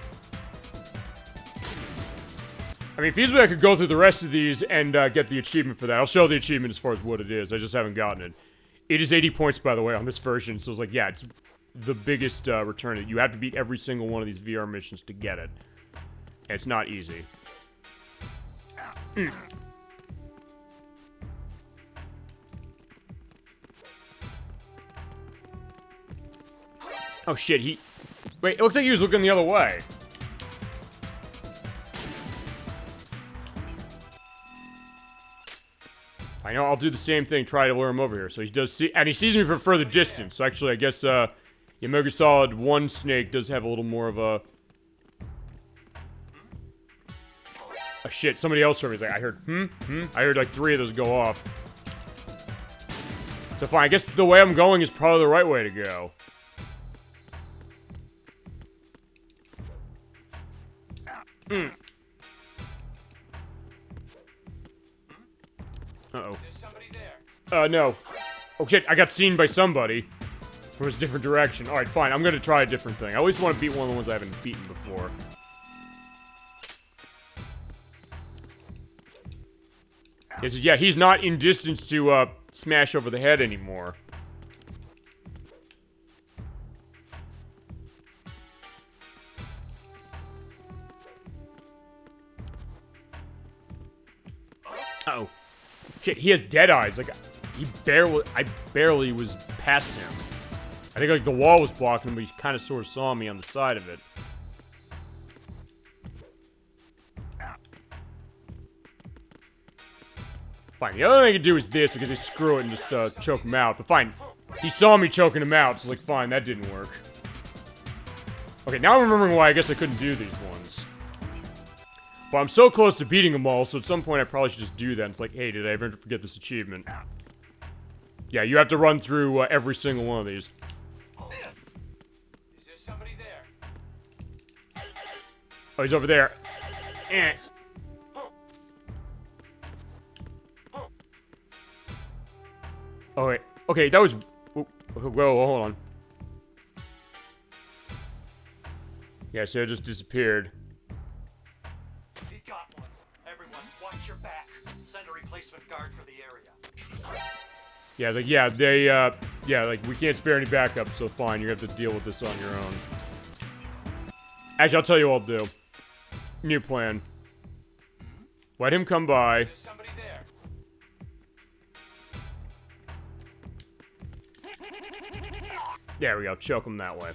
I mean, feasibly I could go through the rest of these and get the achievement for that. I'll show the achievement as far as what it is. I just haven't gotten it. It is 80 points, by the way, on this version. So it's like, yeah, it's the biggest return. You have to beat every single one of these VR missions to get it. And it's not easy. Oh, shit, he... Wait, it looks like he was looking the other way. I know, I'll do the same thing, try to lure him over here. So he does see... And he sees me from further distance. So actually, I guess, yeah, Metal Gear Solid 1 Snake does have a little more of a... Oh, shit, somebody else heard me. Like, I heard, I heard, like, 3 of those go off. So fine, I guess the way I'm going is probably the right way to go. Uh-oh. Is somebody there? No. Oh, shit, I got seen by somebody. From a different direction. Alright, fine, I'm gonna try a different thing. I always want to beat one of the ones I haven't beaten before. Yeah, he's not in distance to, smash over the head anymore. Uh-oh. Shit, he has dead eyes. Like, I barely was past him. I think, like, the wall was blocking him, but he kind of sort of saw me on the side of it. Fine, the other thing I could do is this, because they screw it and just, choke him out. But fine, he saw me choking him out, so, like, fine, that didn't work. Okay, now I'm remembering why I guess I couldn't do these ones. But I'm so close to beating them all, so at some point I probably should just do that. It's like, hey, did I ever forget this achievement? Yeah, you have to run through, every single one of these. Is there somebody there? Oh, he's over there. Eh. Oh, wait. Okay, that was... Whoa, hold on. Yeah, so it just disappeared. He got one. Everyone, watch your back. Send a replacement guard for the area. Yeah, like, yeah, they, yeah, like, we can't spare any backups, so fine, you have to deal with this on your own. Actually, I'll tell you what I'll do. New plan. Let him come by. Is there somebody there? There we go, choke him that way.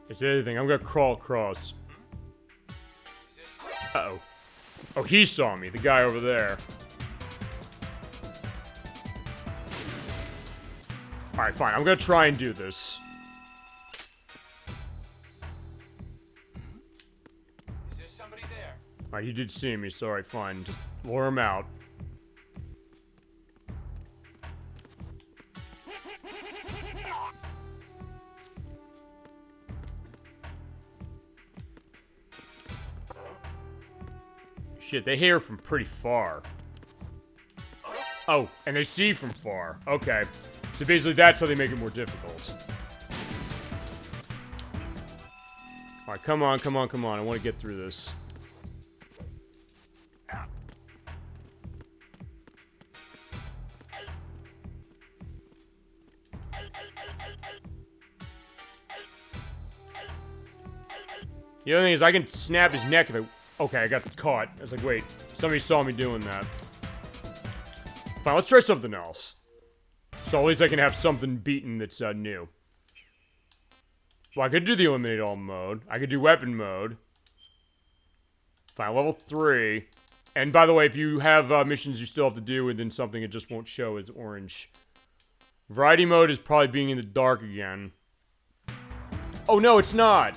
It's the other thing, I'm gonna crawl across. Uh-oh. Oh, he saw me, the guy over there. Alright, fine, I'm gonna try and do this. Is there somebody there? Alright, you did see me, so alright, fine. Just lure him out. Shit, they hear from pretty far. Oh, and they see from far. Okay. So basically that's how they make it more difficult. Alright, come on, come on, come on. I want to get through this. The other thing is I can snap his neck if I... Okay, I got caught. I was like, wait, somebody saw me doing that. Fine, let's try something else. So at least I can have something beaten that's new. Well, I could do the eliminate all mode. I could do weapon mode. Fine, level 3. And by the way, if you have missions you still have to do and then something it just won't show as orange. Variety mode is probably being in the dark again. Oh no, it's not!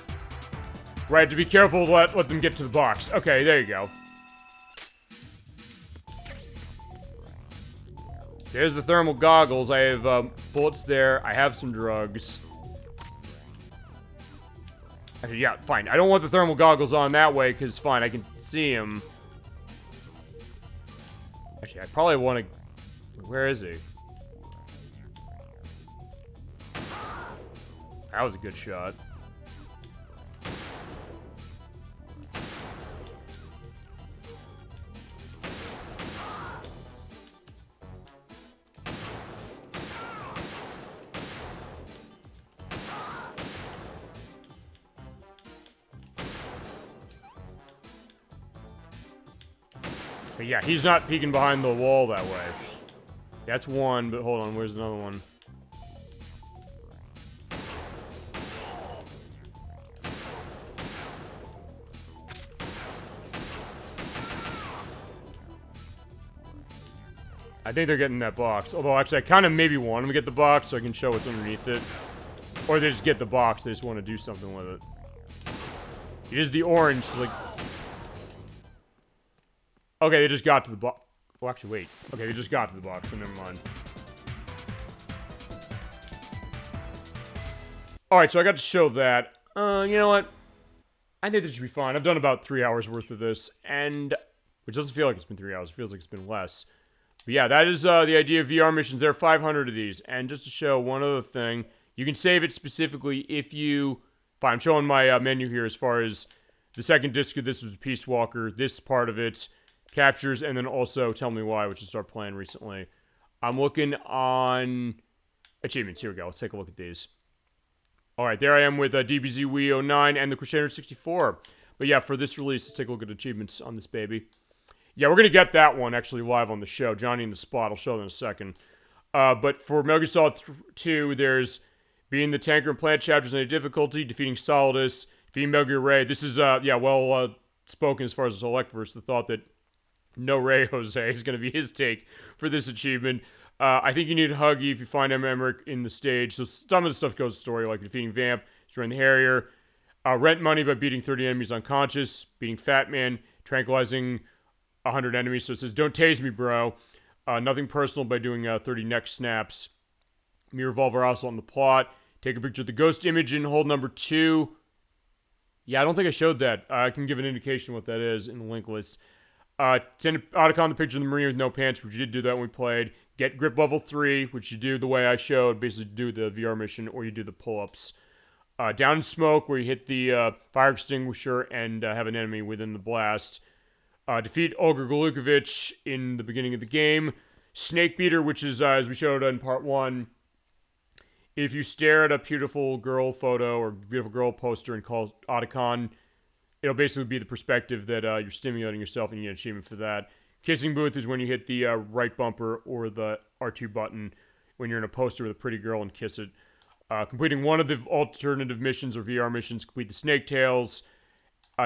Right, to be careful to let them get to the box. Okay, there you go. There's the thermal goggles. I have bullets there. I have some drugs. Actually, yeah, fine. I don't want the thermal goggles on that way, because fine, I can see him. Actually, I probably want to... Where is he? That was a good shot. But yeah, he's not peeking behind the wall that way. That's one, but hold on, where's another one? I think they're getting that box. Although, actually, I kind of maybe want them to get the box so I can show what's underneath it. Or they just get the box, they just want to do something with it. It is the orange, so like... Okay, they just got to the box. Oh, actually, wait. Okay, they just got to the box, so never mind. Alright, so I got to show that. You know what? I think this should be fine. I've done about 3 hours worth of this, and... Which doesn't feel like it's been 3 hours. It feels like it's been less. But yeah, that is the idea of VR missions. There are 500 of these. And just to show one other thing, you can save it specifically if you... Fine, I'm showing my menu here as far as the second disc of this was Peace Walker. This part of it captures, and then also Tell Me Why, which I started playing recently. I'm looking on achievements. Here we go. Let's take a look at these. Alright, there I am with DBZ Wii 09 and the Crusader 64. But yeah, for this release, let's take a look at achievements on this baby. Yeah, we're going to get that one actually live on the show. Johnny in the Spot. I'll show that in a second. But for Metal Gear Solid 2, there's beating the tanker and plant chapters in a difficulty, defeating Solidus, defeating Metal Gear Ray. This is, well spoken as far as the Selectverse. The thought that No Ray Jose is going to be his take for this achievement. I think you need Huggy if you find Emmerich in the stage. So some of the stuff goes to story, like defeating Vamp, destroying the Harrier, rent money by beating 30 enemies unconscious, beating Fat Man, tranquilizing 100 enemies. So it says, don't tase me, bro. Nothing personal by doing 30 neck snaps. Me revolver also on the plot. Take a picture of the ghost image and hold number 2. Yeah, I don't think I showed that. I can give an indication what that is in the link list. Send Otacon the picture of the Marine with no pants, which you did do that when we played. Get grip level 3, which you do the way I showed, basically do the VR mission, or you do the pull-ups. Down in Smoke, where you hit the fire extinguisher and have an enemy within the blast. Defeat Olga Golukovich in the beginning of the game. Snake Beater, which is, as we showed in part 1, if you stare at a beautiful girl photo or beautiful girl poster and call Otacon, it'll basically be the perspective that you're stimulating yourself, and you get an achievement for that. Kissing Booth is when you hit the right bumper or the R2 button when you're in a poster with a pretty girl and kiss it. Completing one of the alternative missions or VR missions, complete the Snake Tails.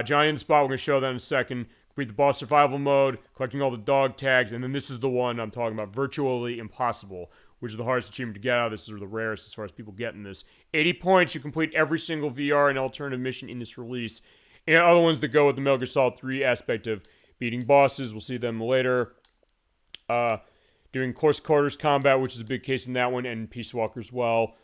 Johnny in the Spot, we're going to show that in a second. Complete the boss survival mode, collecting all the dog tags, and then this is the one I'm talking about, Virtually Impossible, which is the hardest achievement to get out of this, or the rarest as far as people getting this. 80 points, you complete every single VR and alternative mission in this release. And other ones that go with the Metal Gear Solid 3 aspect of beating bosses, we'll see them later. Doing close quarters combat, which is a big case in that one, and Peace Walker as well.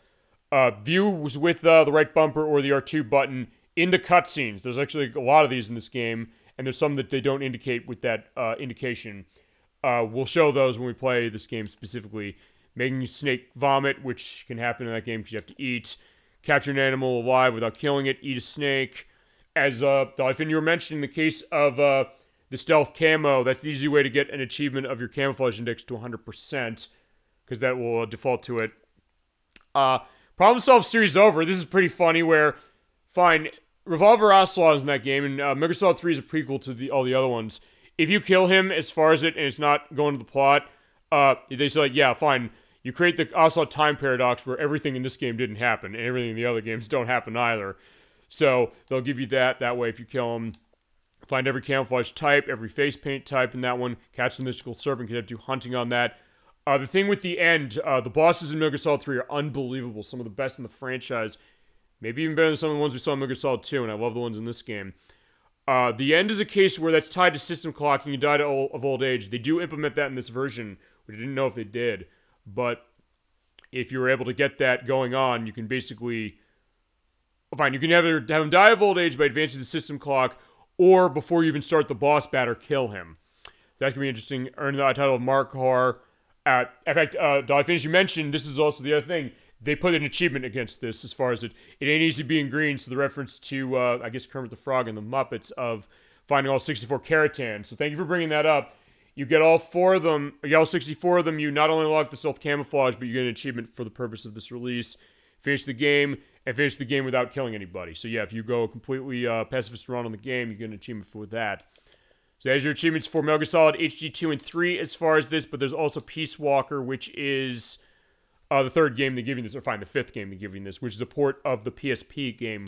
View was with the right bumper or the R2 button in the cutscenes. There's actually a lot of these in this game, and there's some that they don't indicate with that indication. We'll show those when we play this game specifically. Making snake vomit, which can happen in that game because you have to eat. Capture an animal alive without killing it. Eat a snake. As Dolphin, you were mentioning the case of the stealth camo, that's the easy way to get an achievement of your camouflage index to 100%, because that will default to it. Problem Solve series over. This is pretty funny where, fine, Revolver Ocelot is in that game, and Metal Gear Solid 3 is a prequel to all the other ones. If you kill him as far as it, and it's not going to the plot, they say, like, yeah, fine, you create the Ocelot time paradox where everything in this game didn't happen, and everything in the other games don't happen either. So they'll give you that way if you kill him. Find every camouflage type, every face paint type in that one. Catch the mystical serpent, because you have to do hunting on that. The thing with the end, the bosses in Metal Gear Solid 3 are unbelievable. Some of the best in the franchise. Maybe even better than some of the ones we saw in Metal Gear Solid 2, and I love the ones in this game. The end is a case where that's tied to system clocking. You die of old age. They do implement that in this version, which I didn't know if they did. But if you were able to get that going on, you can basically... Fine, you can either have him die of old age by advancing the system clock, or before you even start the boss battle, kill him. That could be interesting. Earn the title of Mark Har. In fact, Dolphin, as you mentioned, this is also the other thing. They put an achievement against this as far as it ain't easy being green, so the reference to, I guess, Kermit the Frog and the Muppets of finding all 64 Karatans. So thank you for bringing that up. You get all 4 of them, you get all 64 of them, you not only unlock the stealth camouflage, but you get an achievement for the purpose of this release. Finish the game, and finish the game without killing anybody. So yeah, if you go completely pacifist run on the game, you get an achievement for that. So there's your achievements for Metal Gear Solid HD 2 and 3 as far as this, but there's also Peace Walker, which is the third game they give you this, or fine, the fifth game they give you this, which is a port of the PSP game.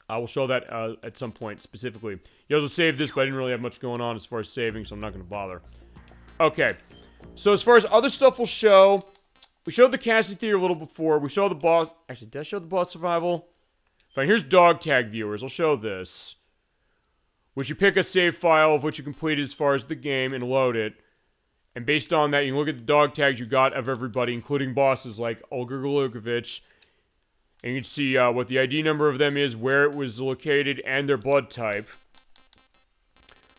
I will show that at some point specifically. You also saved this, but I didn't really have much going on as far as saving, so I'm not going to bother. Okay, so as far as other stuff we'll show, we showed the casting theater a little before. We showed the boss. Actually, did I show the boss survival? Fine, here's dog tag viewers. I'll show this. Which you pick a save file of which you completed as far as the game and load it. And based on that, you can look at the dog tags you got of everybody, including bosses like Olga Golukovich. And you can see what the ID number of them is, where it was located, and their blood type.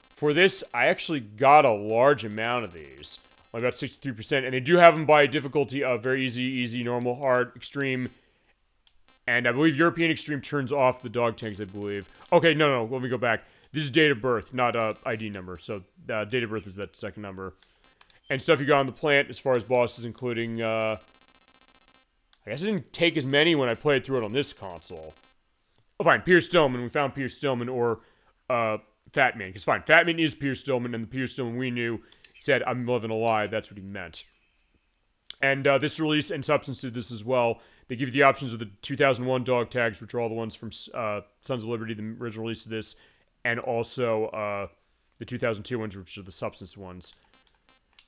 For this, I actually got a large amount of these. Only about 63%. And they do have them by difficulty of very easy, easy, normal, hard, extreme. And I believe European Extreme turns off the dog tags, I believe. Okay, no, let me go back. This is date of birth, not ID number. So date of birth is that second number. And stuff you got on the plant as far as bosses, including, I guess I didn't take as many when I played through it on this console. Oh, fine, Pierce Stillman. We found Pierce Stillman, or Fat Man. Because fine, Fat Man is Pierce Stillman, and the Pierce Stillman we knew said, I'm living a lie. That's what he meant. And this release and Substance did this as well. They give you the options of the 2001 dog tags, which are all the ones from Sons of Liberty, the original release of this, and also the 2002 ones, which are the Substance ones.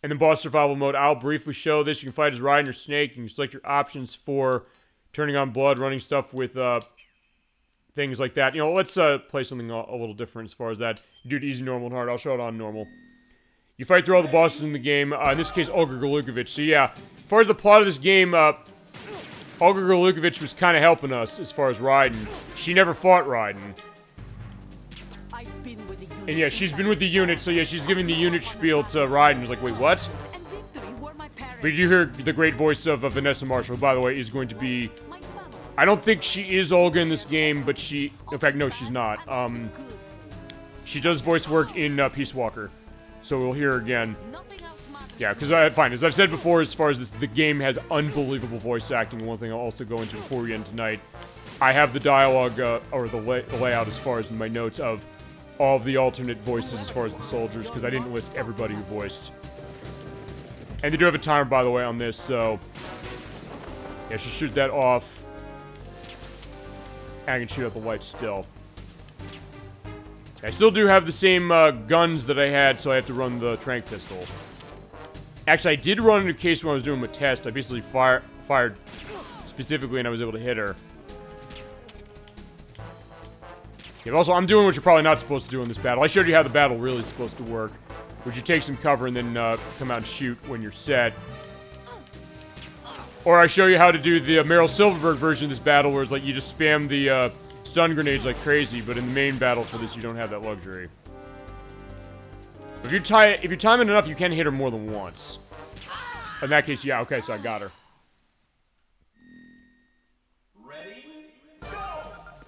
And then boss survival mode, I'll briefly show this. You can fight as Raiden or Snake. You can select your options for turning on blood, running stuff with things like that. You know, let's play something a little different as far as that. You do it easy, normal, and hard. I'll show it on normal. You fight through all the bosses in the game. In this case, Olga Golukovich. So yeah, as far as the plot of this game, Olga Golukovich was kind of helping us as far as Raiden. She never fought Raiden. And yeah, she's been with the unit, so yeah, she's giving the unit spiel to Raiden. He's like, wait, what? But you hear the great voice of Vanessa Marshall, who, by the way, is going to be... I don't think she is Olga in this game, but she... In fact, no, she's not. She does voice work in Peace Walker, so we'll hear her again. Yeah, because, fine, as I've said before, as far as this, the game has unbelievable voice acting. One thing I'll also go into before we end tonight, I have the dialogue, or the layout as far as in my notes of all of the alternate voices as far as the soldiers, because I didn't list everybody who voiced. And they do have a timer, by the way, on this, so... Yeah, she shoot that off. And I can shoot out the lights still. I still do have the same guns that I had, so I have to run the tranq pistol. Actually, I did run into a case when I was doing my test. I basically fired specifically, and I was able to hit her. Yeah, also, I'm doing what you're probably not supposed to do in this battle. I showed you how the battle really is supposed to work. Which you take some cover and then come out and shoot when you're set. Or I show you how to do the Meryl Silverberg version of this battle, where it's like you just spam the stun grenades like crazy, but in the main battle for this, you don't have that luxury. If you time it enough, you can hit her more than once. In that case, yeah, okay, so I got her.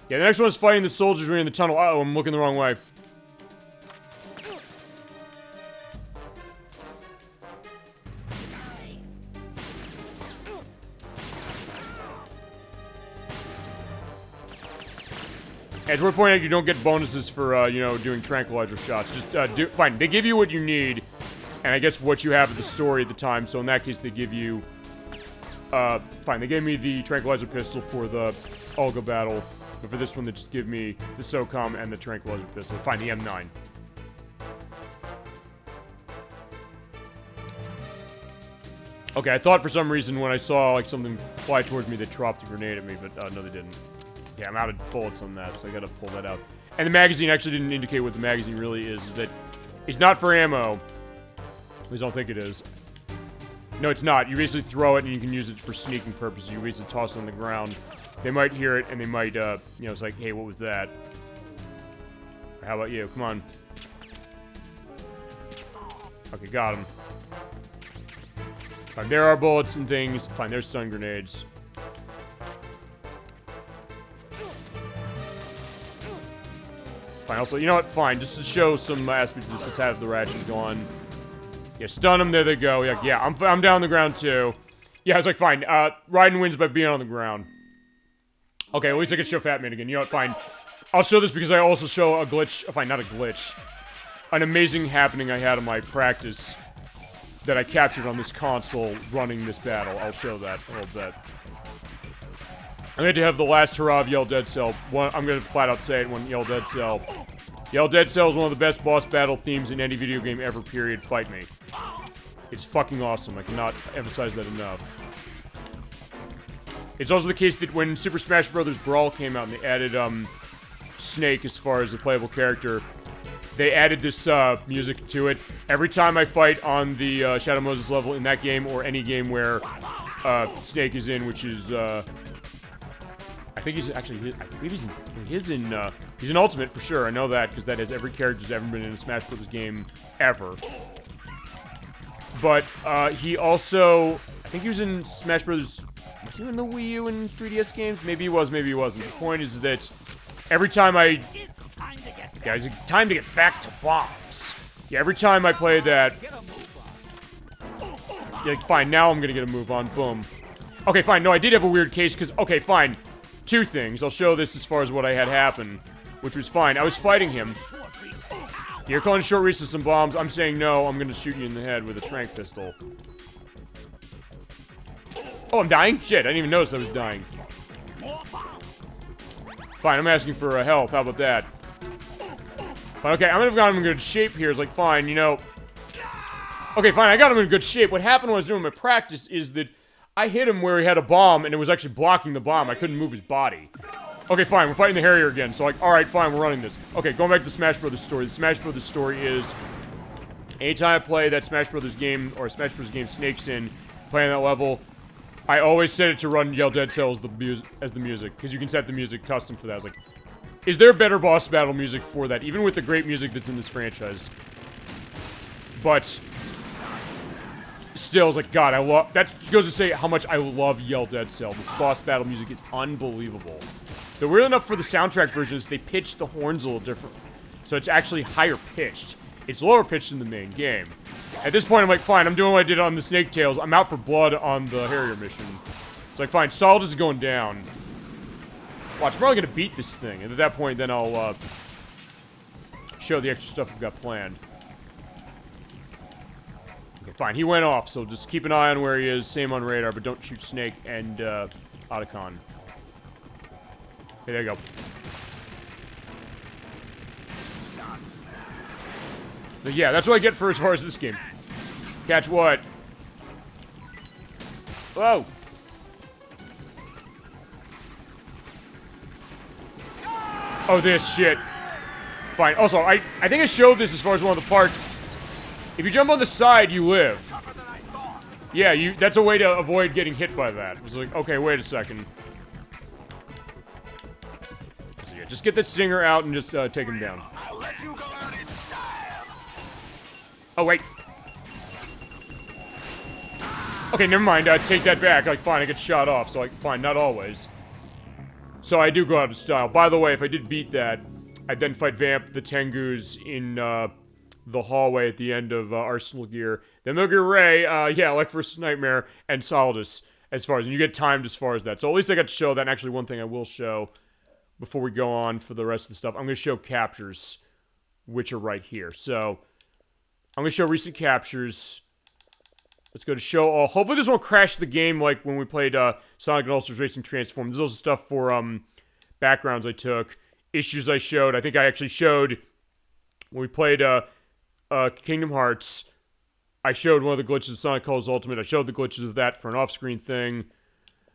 Yeah, the next one is fighting the soldiers in the tunnel. Uh-oh, I'm looking the wrong way. It's worth pointing out you don't get bonuses for, you know, doing tranquilizer shots. Just, fine, they give you what you need, and I guess what you have in the story at the time, so in that case they give you, fine, they gave me the tranquilizer pistol for the Olga battle, but for this one they just give me the SOCOM and the tranquilizer pistol. Fine, the M9. Okay, I thought for some reason when I saw, like, something fly towards me, they dropped a grenade at me, but, no they didn't. Yeah, I'm out of bullets on that, so I gotta pull that out. And the magazine actually didn't indicate what the magazine really is that it's not for ammo. At least I don't think it is. No, it's not. You basically throw it and you can use it for sneaking purposes. You basically toss it on the ground. They might hear it and they might, you know, it's like, hey, what was that? Or how about you? Come on. Okay, got him. Fine, there are bullets and things. Fine, there's stun grenades. Fine, also, you know what? Fine, just to show some aspects of this, let's have the ratchet go on. Yeah, stun them, there they go. Yeah, I'm down on the ground too. Yeah, I was like, fine, Raiden wins by being on the ground. Okay, at least I can show Fat Man again. You know what? Fine. I'll show this because I also show a glitch. Fine, not a glitch. an amazing happening I had in my practice that I captured on this console running this battle. I'll show that a little bit. I'm going to have the last hurrah of Yell Dead Cell. I'm going to flat out say it when Yell Dead Cell. Yell Dead Cell is one of the best boss battle themes in any video game ever, period. Fight me. It's fucking awesome. I cannot emphasize that enough. It's also the case that when Super Smash Bros. Brawl came out and they added, Snake as far as the playable character, they added this, music to it. Every time I fight on the, Shadow Moses level in that game, or any game where, Snake is in, which is, I think he's actually, I believe he's in Ultimate for sure. I know that, because that has every character who's ever been in a Smash Bros. Game, ever. But, he also, I think he was in Smash Bros. Was he in the Wii U and 3DS games? Maybe he was, maybe he wasn't. The point is that every time guys, time to get back to bombs. Yeah, every time I play that... Yeah, fine, now I'm gonna get a move on. Boom. Okay, fine. No, I did have a weird case, because... Okay, fine. Two things. I'll show this as far as what I had happen, which was fine. I was fighting him. You're calling short recess and bombs. I'm saying no, I'm gonna shoot you in the head with a tranq pistol. Oh, I'm dying? Shit, I didn't even notice I was dying. Fine, I'm asking for health. How about that? Fine, okay, I'm gonna have got him in good shape here. It's like, fine, you know... Okay, fine, I got him in good shape. What happened when I was doing my practice is that I hit him where he had a bomb, and it was actually blocking the bomb. I couldn't move his body. Okay, fine, we're fighting the Harrier again. So, like, alright, fine, we're running this. Okay, going back to the Smash Brothers story. The Smash Brothers story is... Anytime I play that Smash Brothers game, or Smash Brothers game Snake's in, playing that level... I always set it to run Yell Dead Cell as the music, because you can set the music custom for that. I was like, is there better boss battle music for that, even with the great music that's in this franchise? But still, it's like, God, I love that. Goes to say how much I love Yell Dead Cell. The boss battle music is unbelievable. The weird enough for the soundtrack versions, they pitch the horns a little different, so it's actually higher pitched. It's lower pitched in the main game. At this point, I'm like, fine, I'm doing what I did on the Snake Tales. I'm out for blood on the Harrier mission. It's like, fine, Solid is going down. Watch, I'm probably gonna beat this thing. And at that point, then I'll, show the extra stuff we've got planned. Okay, fine, he went off, so just keep an eye on where he is. Same on radar, but don't shoot Snake and, Otacon. Okay, there you go. But yeah, that's what I get for as far as this game. Catch what? Whoa! Oh, this shit. Fine. Also, I think I showed this as far as one of the parts. If you jump on the side, you live. Yeah, that's a way to avoid getting hit by that. It's like, okay, wait a second. So yeah, just get that stinger out and just take him down. I'll let you go out in style. Oh, wait. Okay, never mind. Take that back. Like, fine, I get shot off. So, like, fine, not always. So I do go out of style. By the way, if I did beat that, I'd then fight Vamp the Tengus in, the hallway at the end of, Arsenal Gear. Then Metal Gear Ray, yeah, like vs. Nightmare, and Solidus, as far as, and you get timed as far as that. So at least I got to show that, and actually one thing I will show before we go on for the rest of the stuff, I'm going to show captures, which are right here. So, I'm going to show recent captures. Let's go to show all. Hopefully this won't crash the game like when we played Sonic and All-Stars Racing Transform. There's also stuff for backgrounds I took, issues I showed. I think I actually showed when we played Kingdom Hearts. I showed one of the glitches of Sonic Colors Ultimate. I showed the glitches of that for an off-screen thing.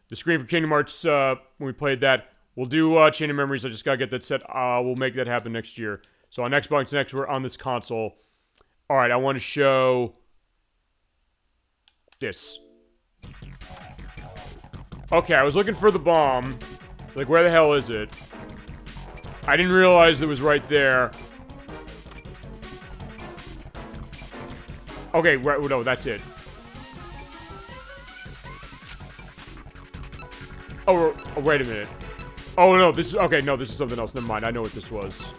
The screen for Kingdom Hearts, when we played that. We'll do Chain of Memories. I just gotta get that set. We'll make that happen next year. So on Xbox Next, we're on this console. Alright, I want to show this. Okay, I was looking for the bomb. Like, where the hell is it? I didn't realize it was right there. Okay, right, no, that's it. Oh, wait a minute. Oh, no, this is... Okay, no, this is something else. Never mind, I know what this was.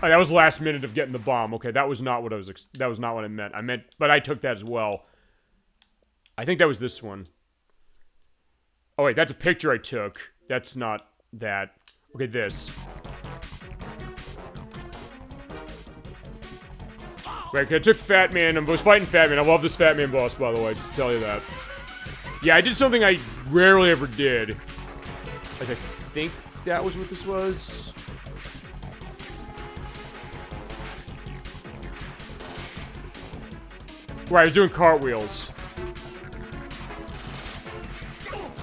Oh, that was the last minute of getting the bomb. Okay, that was not what I was... That was not what I meant. I meant... But I took that as well. I think that was this one. Oh, wait, that's a picture I took. That's not... that. Okay, this. Right, 'cause I took Fat Man. I was fighting Fat Man. I love this Fat Man boss, by the way, just to tell you that. Yeah, I did something I rarely ever did. As I think that was what this was. Right, I was doing cartwheels.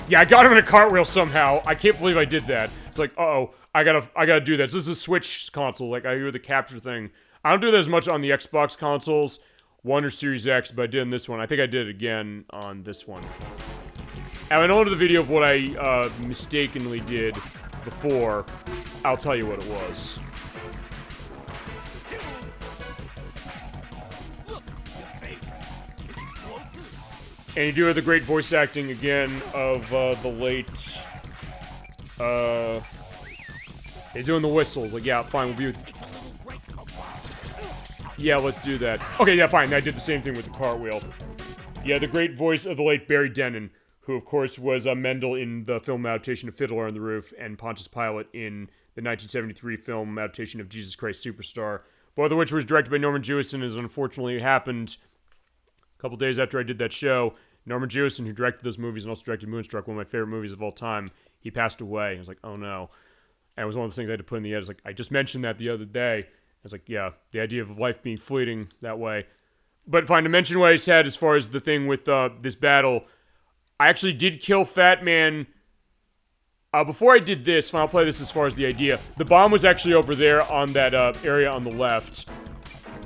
Yeah, I got him in a cartwheel somehow. I can't believe I did that. It's like, uh-oh, I gotta do that. So this is a Switch console, like I do the capture thing. I don't do that as much on the Xbox consoles, One or Series X, but I did in this one. I think I did it again on this one. And I don't know the video of what I mistakenly did before. I'll tell you what it was. And you do have the great voice acting again of the late. They're doing the whistles. Like, yeah, fine, we'll be with. Yeah, let's do that. Okay, yeah, fine. I did the same thing with the cartwheel. Yeah, the great voice of the late Barry Dennen, who, of course, was Mendel in the film adaptation of Fiddler on the Roof and Pontius Pilate in the 1973 film adaptation of Jesus Christ Superstar, both of which was directed by Norman Jewison, as unfortunately happened a couple days after I did that show. Norman Jewison, who directed those movies and also directed Moonstruck, one of my favorite movies of all time, he passed away. I was like, oh no. And it was one of those things I had to put in the edit. Like, I just mentioned that the other day. I was like, yeah, the idea of life being fleeting that way. But fine, to mention what I said as far as the thing with this battle, I actually did kill Fat Man. Before I did this, fine, I'll play this as far as the idea. The bomb was actually over there on that area on the left.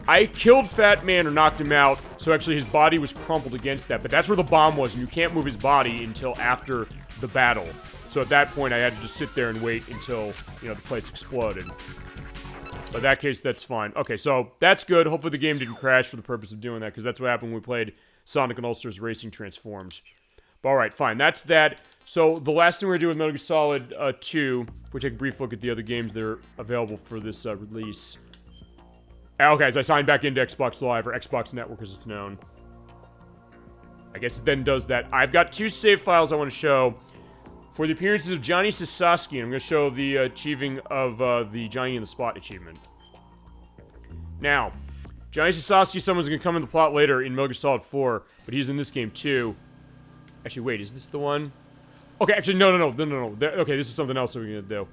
I killed Fat Man or knocked him out, so actually his body was crumpled against that. But that's where the bomb was, and you can't move his body until after the battle. So at that point, I had to just sit there and wait until, you know, the place exploded. But in that case, that's fine. Okay, so that's good. Hopefully the game didn't crash for the purpose of doing that, because that's what happened when we played Sonic and All-Stars Racing Transformed. But alright, fine. That's that. So the last thing we're doing with Metal Gear Solid 2, we'll take a brief look at the other games that are available for this release. Okay, so I signed back into Xbox Live, or Xbox Network as it's known. I guess it then does that. I've got 2 save files I want to show. For the appearances of Johnny Sasaski, I'm going to show the achieving of the Johnny in the Spot achievement. Now, Johnny Sasaski, someone's going to come in the plot later in Metal Gear Solid 4, but he's in this game too. Actually, wait, is this the one? Okay, actually, no. Okay, this is something else that we're going to do.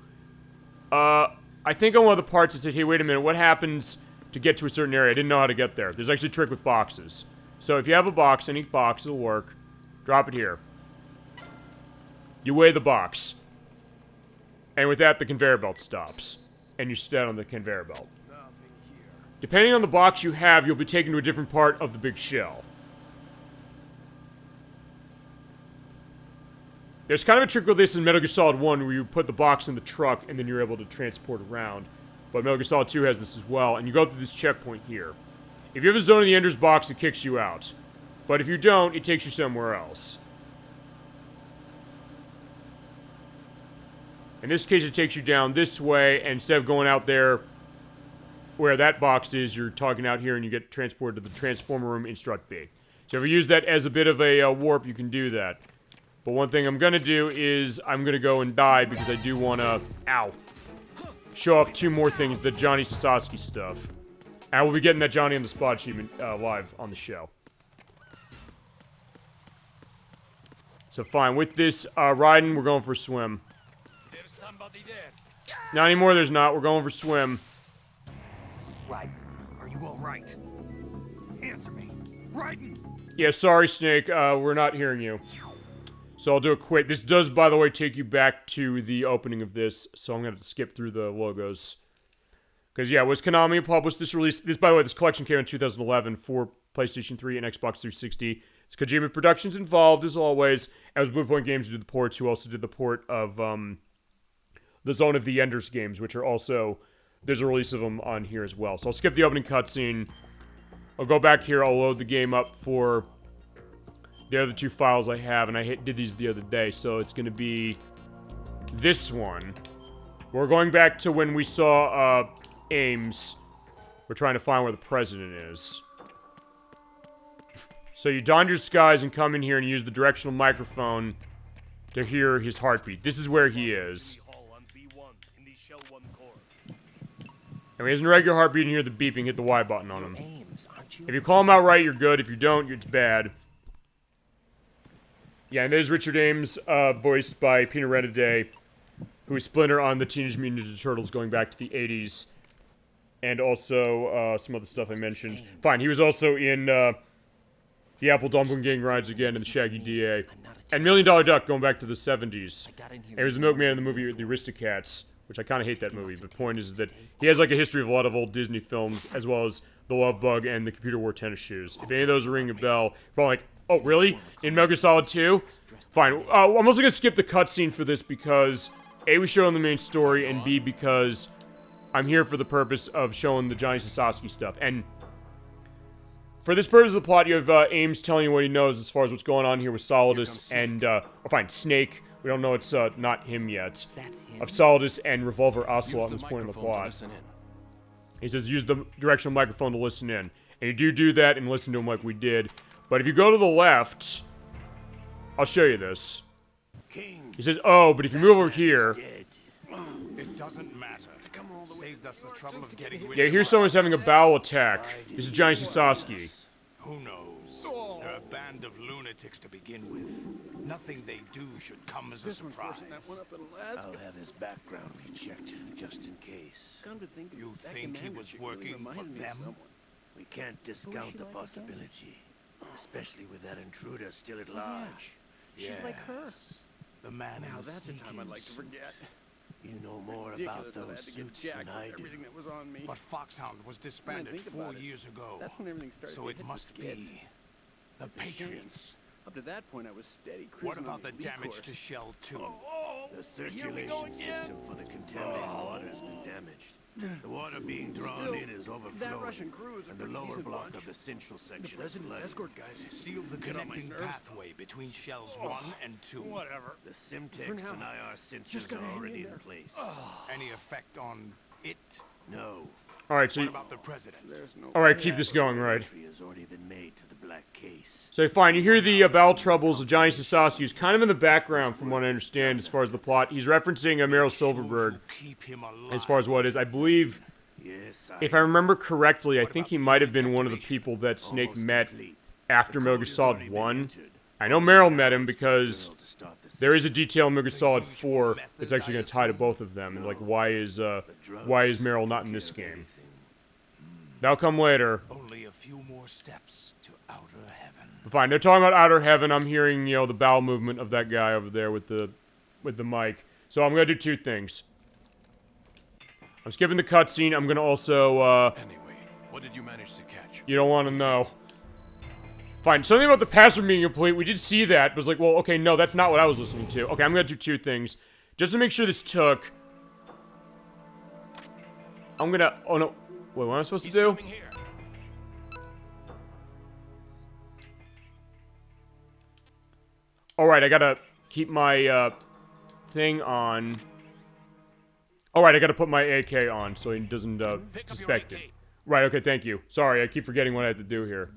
I think on one of the parts it said, hey, wait a minute, what happens to get to a certain area? I didn't know how to get there. There's actually a trick with boxes. So if you have a box, any box, it'll work. Drop it here. You weigh the box. And with that, the conveyor belt stops. And you stand on the conveyor belt. Depending on the box you have, you'll be taken to a different part of the big shell. There's kind of a trick with this in Metal Gear Solid 1 where you put the box in the truck and then you're able to transport around. But Metal Gear Solid 2 has this as well, and you go through this checkpoint here. If you have a Zone of the Enders box, it kicks you out. But if you don't, it takes you somewhere else. In this case, it takes you down this way, and instead of going out there where that box is, you're talking out here and you get transported to the transformer room in Strut B. So if you use that as a bit of a warp, you can do that. But one thing I'm going to do is I'm going to go and die because I do want to, show off 2 more things, the Johnny Sasaski stuff. And we'll be getting that Johnny on the Spot achievement live on the show. So fine, with this riding, we're going for a swim. There's somebody there. Not anymore, there's not. We're going for swim. Raiden, are you all right? Answer me. Raiden! Yeah, sorry, Snake. We're not hearing you. So I'll do it quick. This does, by the way, take you back to the opening of this, so I'm going to have to skip through the logos. Because, yeah, was Konami published this release? This, by the way, this collection came in 2011 for PlayStation 3 and Xbox 360. It's Kojima Productions involved, as always. As Bluepoint Games who did the ports, who also did the port of the Zone of the Enders games, which are also... There's a release of them on here as well. So I'll skip the opening cutscene. I'll go back here. I'll load the game up for the other 2 files I have. And I did these the other day. So it's going to be this one. We're going back to when we saw Ames. We're trying to find where the president is. So you don your skies and come in here and use the directional microphone to hear his heartbeat. This is where he is. And when he has an irregular heartbeat and you hear the beeping, hit the Y button on him. Ames, aren't you? If you call him out right, you're good. If you don't, it's bad. Yeah, and there's Richard Ames, voiced by Pina Renaday, who is Splinter on the Teenage Mutant Ninja Turtles going back to the 80s. And also, some other stuff I mentioned. Fine, he was also in, the Apple Dumpling Gang Rides Again and the Shaggy DA. And $1 Million Duck going back to the 70s. And he was the Milkman in the movie The Aristocats, which I kind of hate that movie. But the point is that he has like a history of a lot of old Disney films, as well as The Love Bug and The Computer Wore Tennis Shoes. If any of those ring a bell, you're probably like, oh, really? In Metal Gear Solid 2? Fine. I'm also going to skip the cutscene for this because, A, we showed on the main story, and B, because I'm here for the purpose of showing the Johnny Sasaski stuff. And for this purpose of the plot, you have Ames telling you what he knows as far as what's going on here with Solidus and, Snake. We don't know it's not him yet. Of Solidus and Revolver Ocelot at this point in the plot. He says use the directional microphone to listen in. And you do that and listen to him like we did. But if you go to the left, I'll show you this. He says, oh, but if you move over here... It doesn't matter. Saved us the trouble of getting rid Yeah, of here's us. someone's having a bowel attack. This is Johnny Sasaski. Who knows? They're a band of lunatics to begin with. Nothing they do should come as a surprise. I'll have his background rechecked, just in case. You think he was working for them? We can't discount the possibility. Especially with that intruder still at large. She's like her. The man in the sneaking suit. You know more about those suits than I do. But Foxhound was disbanded 4 years ago. That's when everything started So to it hit must the skids. be the Patriots. Up to that point, I was steady cruising. What about the on elite damage course. to Shell 2? The circulation system for the contaminated water has been damaged. The water being drawn in is overflowing, Russian crew is a and the pretty lower decent block bunch. of the central section is President's flooded. escort guys. Seal the connecting pathway between Shells 1 and 2. Whatever. The Simtex and IR sensors gotta are hang in already in there. place. Any effect on it? No. Alright, so... What about the president? There's no Alright, keep this going, right. Entry has already been made to the black case. So fine, you hear the bowel troubles of Johnny Sasaski, who's kind of in the background from what I understand as far as the plot. He's referencing Meryl Silverberg Keep him alive. as far as what is. I believe, Yes, if I remember correctly, I think he might have been one of the people that Snake met after Metal Gear Solid 1. I know Meryl met him because there is a detail in Metal Gear Solid 4 that's actually going to tie to both of them. And like, why is Meryl not in this game? That'll come later. Only a few more steps to outer heaven. But fine, they're talking about Outer Heaven. I'm hearing, you know, the bowel movement of that guy over there with the mic. So I'm gonna do two things. I'm skipping the cutscene. I'm gonna also, Anyway, what did you manage to catch? you don't want to know. Fine, something about the password being complete. We did see that, but it's like, well, okay, no, that's not what I was listening to. Okay, I'm gonna do two things. Just to make sure this took. I'm gonna, oh no. Wait, what am I supposed to do? Alright, I gotta keep my, thing on. Alright, I gotta put my AK on so he doesn't, suspect it. Right, okay, thank you. Sorry, I keep forgetting what I have to do here.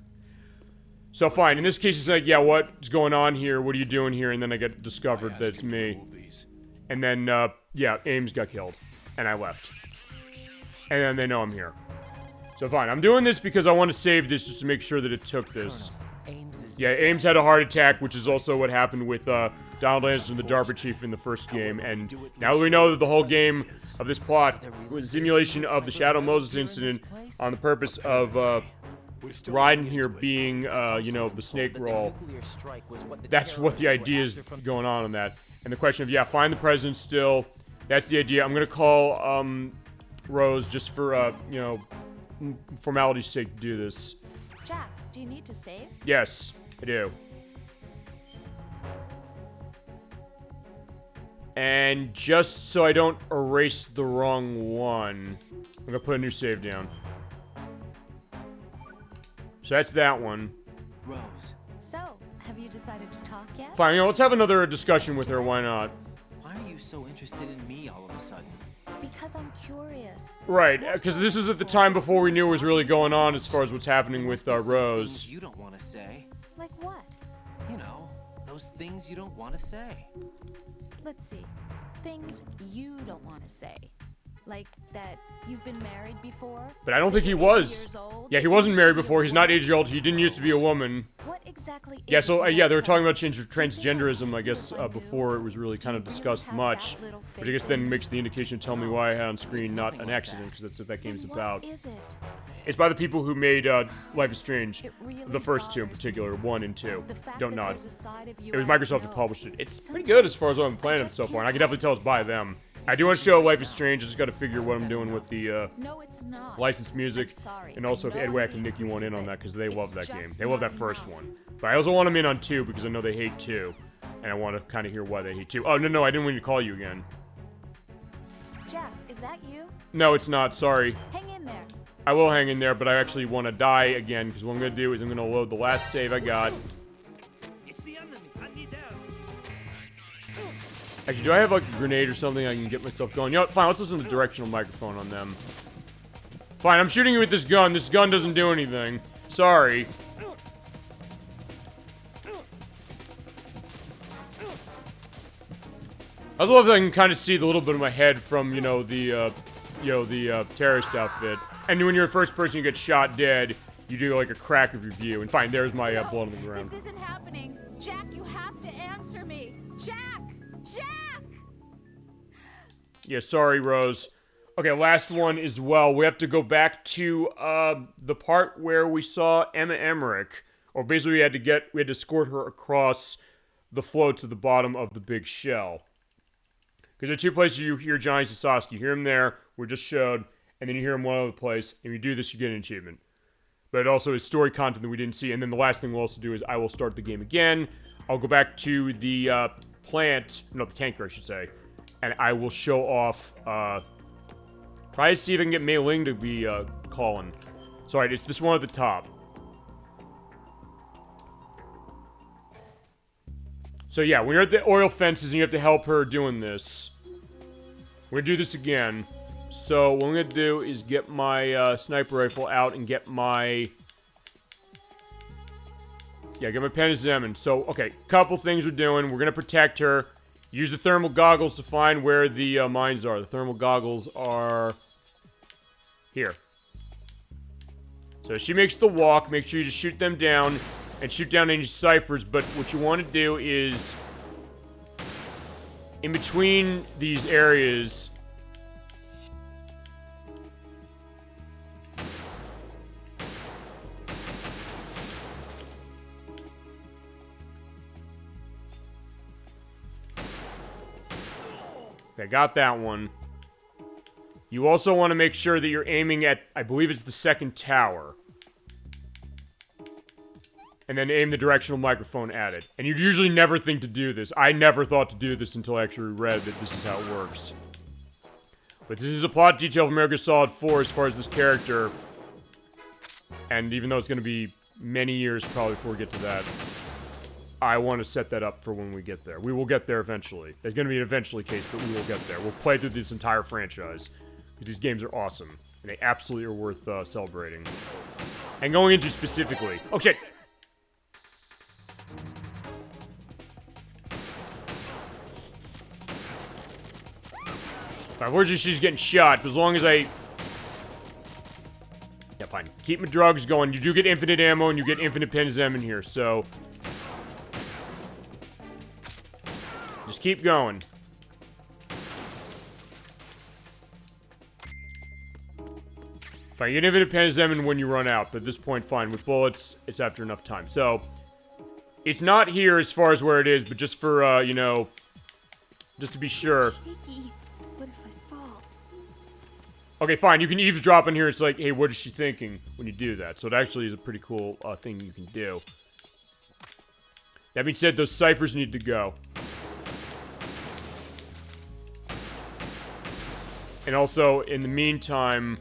So fine, in this case it's like, yeah, what's going on here? What are you doing here? And then I get discovered that it's me. And then, yeah, Ames got killed. And I left. And then they know I'm here. So fine, I'm doing this because I want to save this just to make sure that it took this. Yeah, Ames had a heart attack, which is also what happened with, Donald Anderson, the DARPA chief in the first game. And now that we know that the whole game of this plot was a simulation of the Shadow Moses incident on the purpose of, Raiden here being, you know, the snake roll. That's what the idea is going on that. And the question of, yeah, find the president still. That's the idea. I'm gonna call, Rose just for, you know, formality's sake to do this. Jack, do you need to save? Yes, I do. And just so I don't erase the wrong one, I'm gonna put a new save down. So that's that one. Rose, So, have you decided to talk yet? Fine, you know, let's have another discussion with her, why not? why are you so interested in me all of a sudden? Because I'm curious. Right, because this is at the time before we knew what was really going on as far as what's happening with Things Rose. you don't want to say. Like what? You know, those things you don't want to say. Let's see. Things you don't want to say. Like that you've been married before? But I don't think That he you're 80 was. years old? Yeah, he wasn't married before. He's not 80 years old. He didn't used to be a woman. What exactly is Yeah, it so you yeah, want they were to talking tell about me? transgenderism, I guess, before it was really kind of discussed much. Which I guess then makes the indication to tell me why I had on screen not an accident, because that's what that game's Then about. What is it? It's by the people who made Life is Strange. It really The first two in bothers me. particular, 1 and 2. The fact Don't that nod. there's a side of you It was I Microsoft know. that published it. It's pretty good as far as I'm playing it so far, and I can definitely tell it's by them. I do want to show Life is Strange. I just got to figure what I'm doing with the No, it's not. licensed music, I'm sorry. and also if No Ed one Wack and being Nikki want in on rude, that because they it's love that just game. They love that my first mouth. one. But I also want them in on 2 because I know they hate 2, and I want to kind of hear why they hate 2. Oh no, I didn't mean to call you again. Jack, is that you? No, it's not. Sorry. Hang in there. I will hang in there, but I actually want to die again because what I'm gonna do is I'm gonna load the last save I got. It's the enemy. I need help. Actually, do I have like a grenade or something I can get myself going? You know what? Fine, let's listen to the directional microphone on them. Fine, I'm shooting you with this gun. This gun doesn't do anything. Sorry. I love that I can kind of see the little bit of my head from, the terrorist outfit. And when you're a first person, you get shot dead. You do like a crack of your view. And fine, there's my blood on the ground. This isn't happening. Jack, you have to answer me. Jack! Jack! Yeah, sorry, Rose. Okay, last one as well. We have to go back to the part where we saw Emma Emmerich, or basically we had to escort her across the float to the bottom of the big shell. Because there are 2 places you hear Johnny Sasaski. You hear him there, we just showed, and then you hear him one other place. And if you do this, you get an achievement. But it also is story content that we didn't see. And then the last thing we'll also do is I will start the game again. I'll go back to the the tanker, I should say. And I will show off, try to see if I can get Mei Ling to be calling. Sorry, it's this one at the top. So yeah, when you're at the oil fences and you have to help her doing this. We're gonna do this again. So what I'm gonna do is get my sniper rifle out and get my... Yeah, get my Penizemon. So, okay, couple things we're doing. We're gonna protect her. Use the thermal goggles to find where the mines are. The thermal goggles are... here. So she makes the walk. Make sure you just shoot them down. And shoot down any ciphers. But what you want to do is... in between these areas... Okay, got that one. You also want to make sure that you're aiming at, I believe it's the second tower. And then aim the directional microphone at it. And you'd usually never think to do this. I never thought to do this until I actually read that this is how it works. But this is a plot detail of Metal Gear Solid 4 as far as this character. And even though it's going to be many years probably before we get to that, I want to set that up for when we get there. We will get there eventually. There's going to be an eventually case, but we will get there. We'll play through this entire franchise. Because these games are awesome. And they absolutely are worth celebrating. And going into specifically... Oh, shit! Unfortunately, she's getting shot, but as long as I... Yeah, fine. Keep my drugs going. You do get infinite ammo, and you get infinite Penizemon here, so... just keep going. Fine, you get infinite Penizemon when you run out, but at this point, fine. With bullets, it's after enough time. So, it's not here as far as where it is, but just for, just to be sure. What if I fall? Okay, fine. You can eavesdrop in here. It's like, hey, what is she thinking when you do that? So it actually is a pretty cool thing you can do. That being said, those ciphers need to go. And also, in the meantime,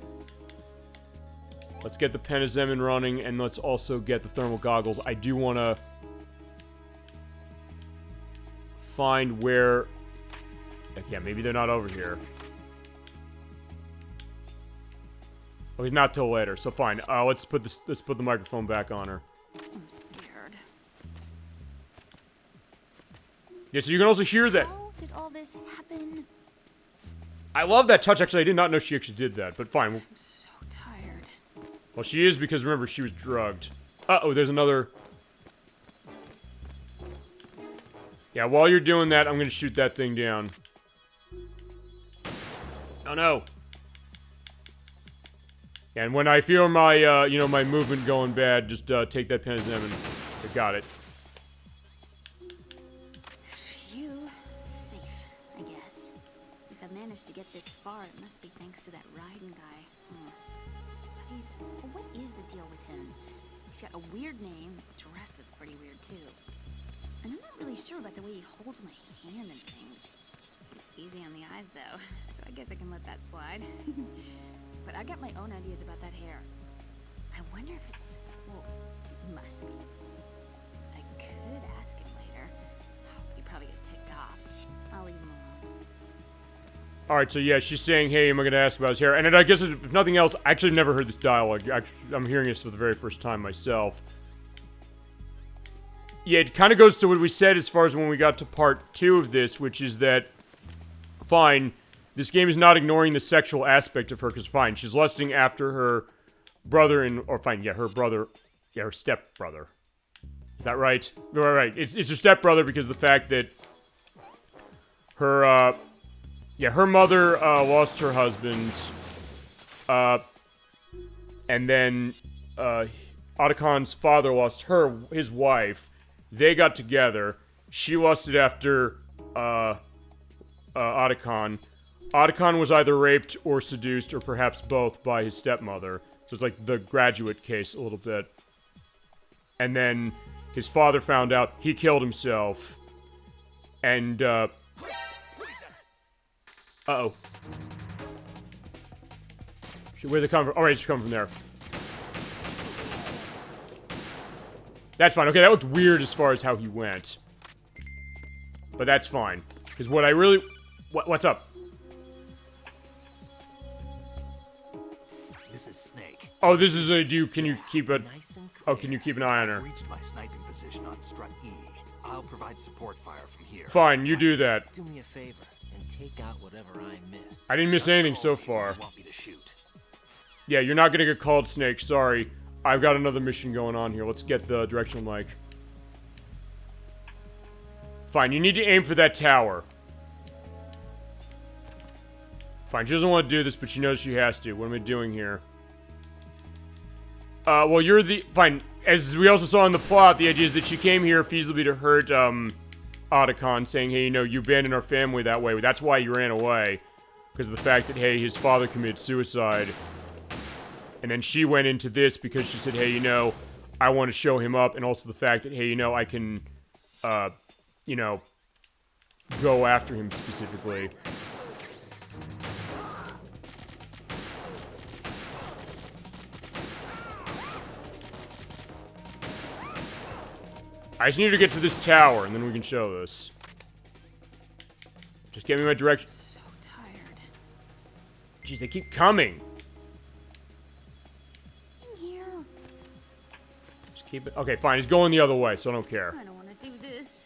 let's get the Penizemon running, and let's also get the thermal goggles. I do want to find where... yeah, maybe they're not over here. Okay, not till later, so fine. Let's put the microphone back on her. I'm scared. Yeah, so you can also hear that. How did all this happen? I love that touch. Actually, I did not know she actually did that, but fine. I'm so tired. Well, she is because, remember, she was drugged. Uh-oh, there's another... Yeah, while you're doing that, I'm gonna shoot that thing down. Oh, no. And when I feel my, you know, my movement going bad, just, take that Pentazemin. I got it. Phew. Safe, I guess. If I managed to get this far, it must be thanks to that riding guy. But he's... What is the deal with him? He's got a weird name. Dress is pretty weird, too. And I'm not really sure about the way he holds my hand and things. He's easy on the eyes, though, so I guess I can let that slide. But I got my own ideas about that hair. I wonder if it's... Well, it must be. I could ask him later. He'd probably get ticked off. I'll leave him alone. Alright, so yeah, she's saying, hey, am I gonna ask about his hair? And then I guess, if nothing else, I actually never heard this dialogue. I'm hearing this for the very first time myself. Yeah, it kind of goes to what we said as far as when we got to part 2 of this, which is that, fine, this game is not ignoring the sexual aspect of her, because fine, she's lusting after her brother or fine, yeah, her brother, yeah, her stepbrother. Is that right? Right. It's her stepbrother because of the fact that her, yeah, her mother, lost her husband, and then, Otacon's father lost his wife. They got together. She lusted after, Otacon. Otacon was either raped or seduced, or perhaps both, by his stepmother. So it's like the Graduate case a little bit. And then his father found out. He killed himself. And, uh-oh. Where'd they come from? Alright, she's coming from there. That's fine. Okay, that looked weird as far as how he went. But that's fine. Because what I really... What's up? This is Snake. Oh, this is a... Can you keep it... Nice and clear. Oh, can you keep an eye on her? I've reached my sniping position on strut E. I'll provide support fire from here. Fine, you do that. Do me a favor and take out whatever I miss. I didn't miss anything so far. Want me to shoot? Yeah, you're not gonna get called Snake, sorry. I've got another mission going on here. Let's get the directional mic. Fine, you need to aim for that tower. Fine, she doesn't want to do this, but she knows she has to. What am I doing here? Well, you're the... Fine, as we also saw in the plot, the idea is that she came here feasibly to hurt, Otacon, saying, hey, you know, you abandoned our family that way. That's why you ran away. Because of the fact that, hey, his father committed suicide. And then she went into this because she said, hey, you know, I want to show him up. And also the fact that, hey, you know, I can, you know, go after him specifically. I just need to get to this tower, and then we can show this. Just get me my direction. I'm so tired. Jeez, they keep coming. Here. Just keep it. Okay, fine. He's going the other way, so I don't care. I don't want to do this.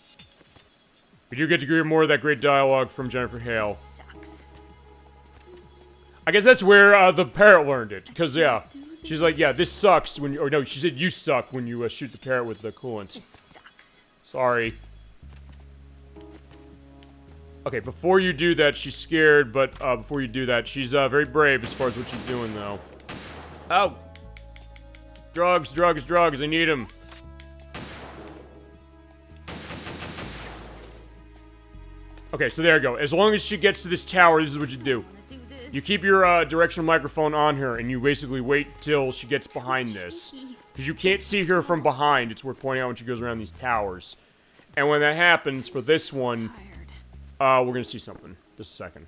We do get to hear more of that great dialogue from Jennifer Hale. Sucks. I guess that's where the parrot learned it. Because, yeah, she's like, yeah, this sucks when you... Or no, she said you suck when you shoot the parrot with the coolant. This sucks. Sorry. Okay, before you do that, she's scared, but before you do that, she's very brave as far as what she's doing, though. Oh! Drugs, drugs, drugs, I need them. Okay, so there you go. As long as she gets to this tower, this is what you do. You keep your directional microphone on her, and you basically wait till she gets behind this. Because you can't see her from behind, it's worth pointing out when she goes around these towers. And when that happens, for this one, we're gonna see something. Just a second.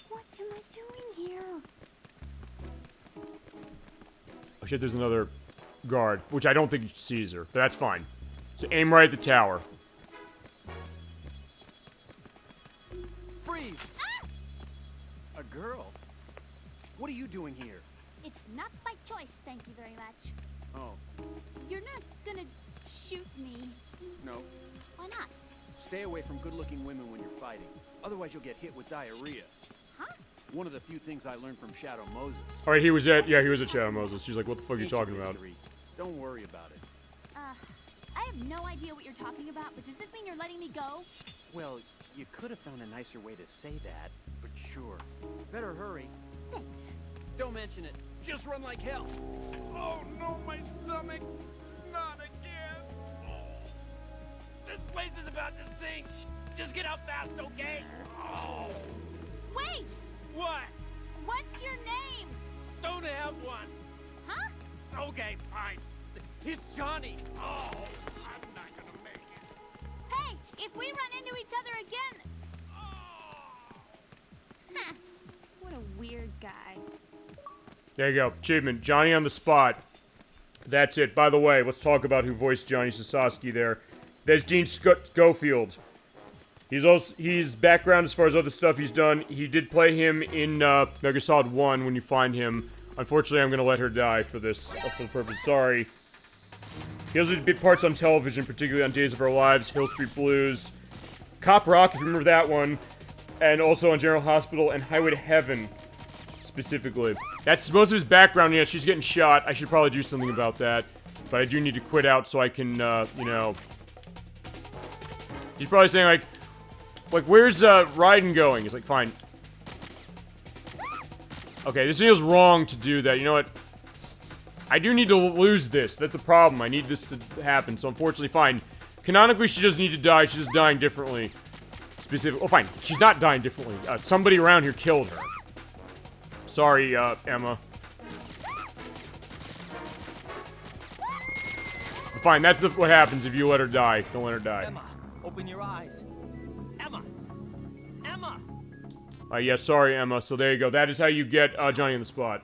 What am I doing here? Oh shit, there's another guard, which I don't think sees her, but that's fine. So aim right at the tower. Freeze! A girl? What are you doing here? It's not by choice, thank you very much. Oh, You're not gonna shoot me. no. Why not? Stay away from good-looking women when you're fighting. Otherwise you'll get hit with diarrhea. One of the few things I learned from Shadow Moses. All right, he was at Shadow Moses. She's like, what the fuck are you Ancient talking about? history. Don't worry about it. I have no idea what you're talking about, but does this mean you're letting me go? Well, you could have found a nicer way to say that, but sure. Better hurry. Thanks. Don't mention it. Just run like hell. Oh no, my stomach. Not again. Oh. This place is about to sink. Just get out fast, okay? Oh. Wait! What? What's your name? Don't have one. Huh? Okay, fine. It's Johnny. Oh, I'm not gonna make it. Hey, if we run into each other again... Huh. What a weird guy. There you go. Achievement. Johnny on the spot. That's it. By the way, let's talk about who voiced Johnny Sasaski there. There's Dean Schofield. He's background as far as other stuff he's done. He did play him in Metal Gear Solid 1 when you find him. Unfortunately, I'm going to let her die for this, for the purpose. Sorry. He also did big parts on television, particularly on Days of Our Lives, Hill Street Blues, Cop Rock, if you remember that one, and also on General Hospital and Highway to Heaven, specifically. That's most of his background. Yeah, she's getting shot. I should probably do something about that, but I do need to quit out so I can, you know... He's probably saying, like, where's, Raiden going? He's like, fine. Okay, this feels wrong to do that. You know what? I do need to lose this. That's the problem. I need this to happen. So, unfortunately, fine. Canonically, she doesn't need to die. She's just dying differently. Oh, fine. She's not dying differently. Somebody around here killed her. Sorry, Emma. Fine, that's what happens if you let her die. Don't let her die. Emma, open your eyes. Emma! Emma! Yeah, sorry, Emma. So there you go. That is how you get Johnny on the spot.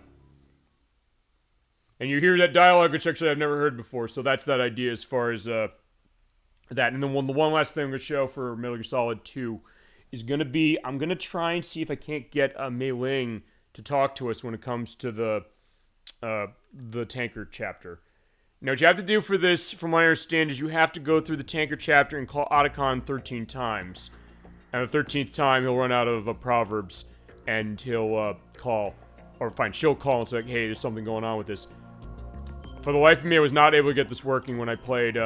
And you hear that dialogue, which actually I've never heard before. So that's that idea as far as that. And then the one last thing I'm going to show for Metal Gear Solid 2 is going to be, I'm going to try and see if I can't get Mei Ling to talk to us when it comes to the tanker chapter. Now, what you have to do for this, from what I understand, is you have to go through the tanker chapter and call Otacon 13 times. And the 13th time, he'll run out of Proverbs, and he'll call. Or fine, she'll call and say, hey, there's something going on with this. For the life of me, I was not able to get this working when I played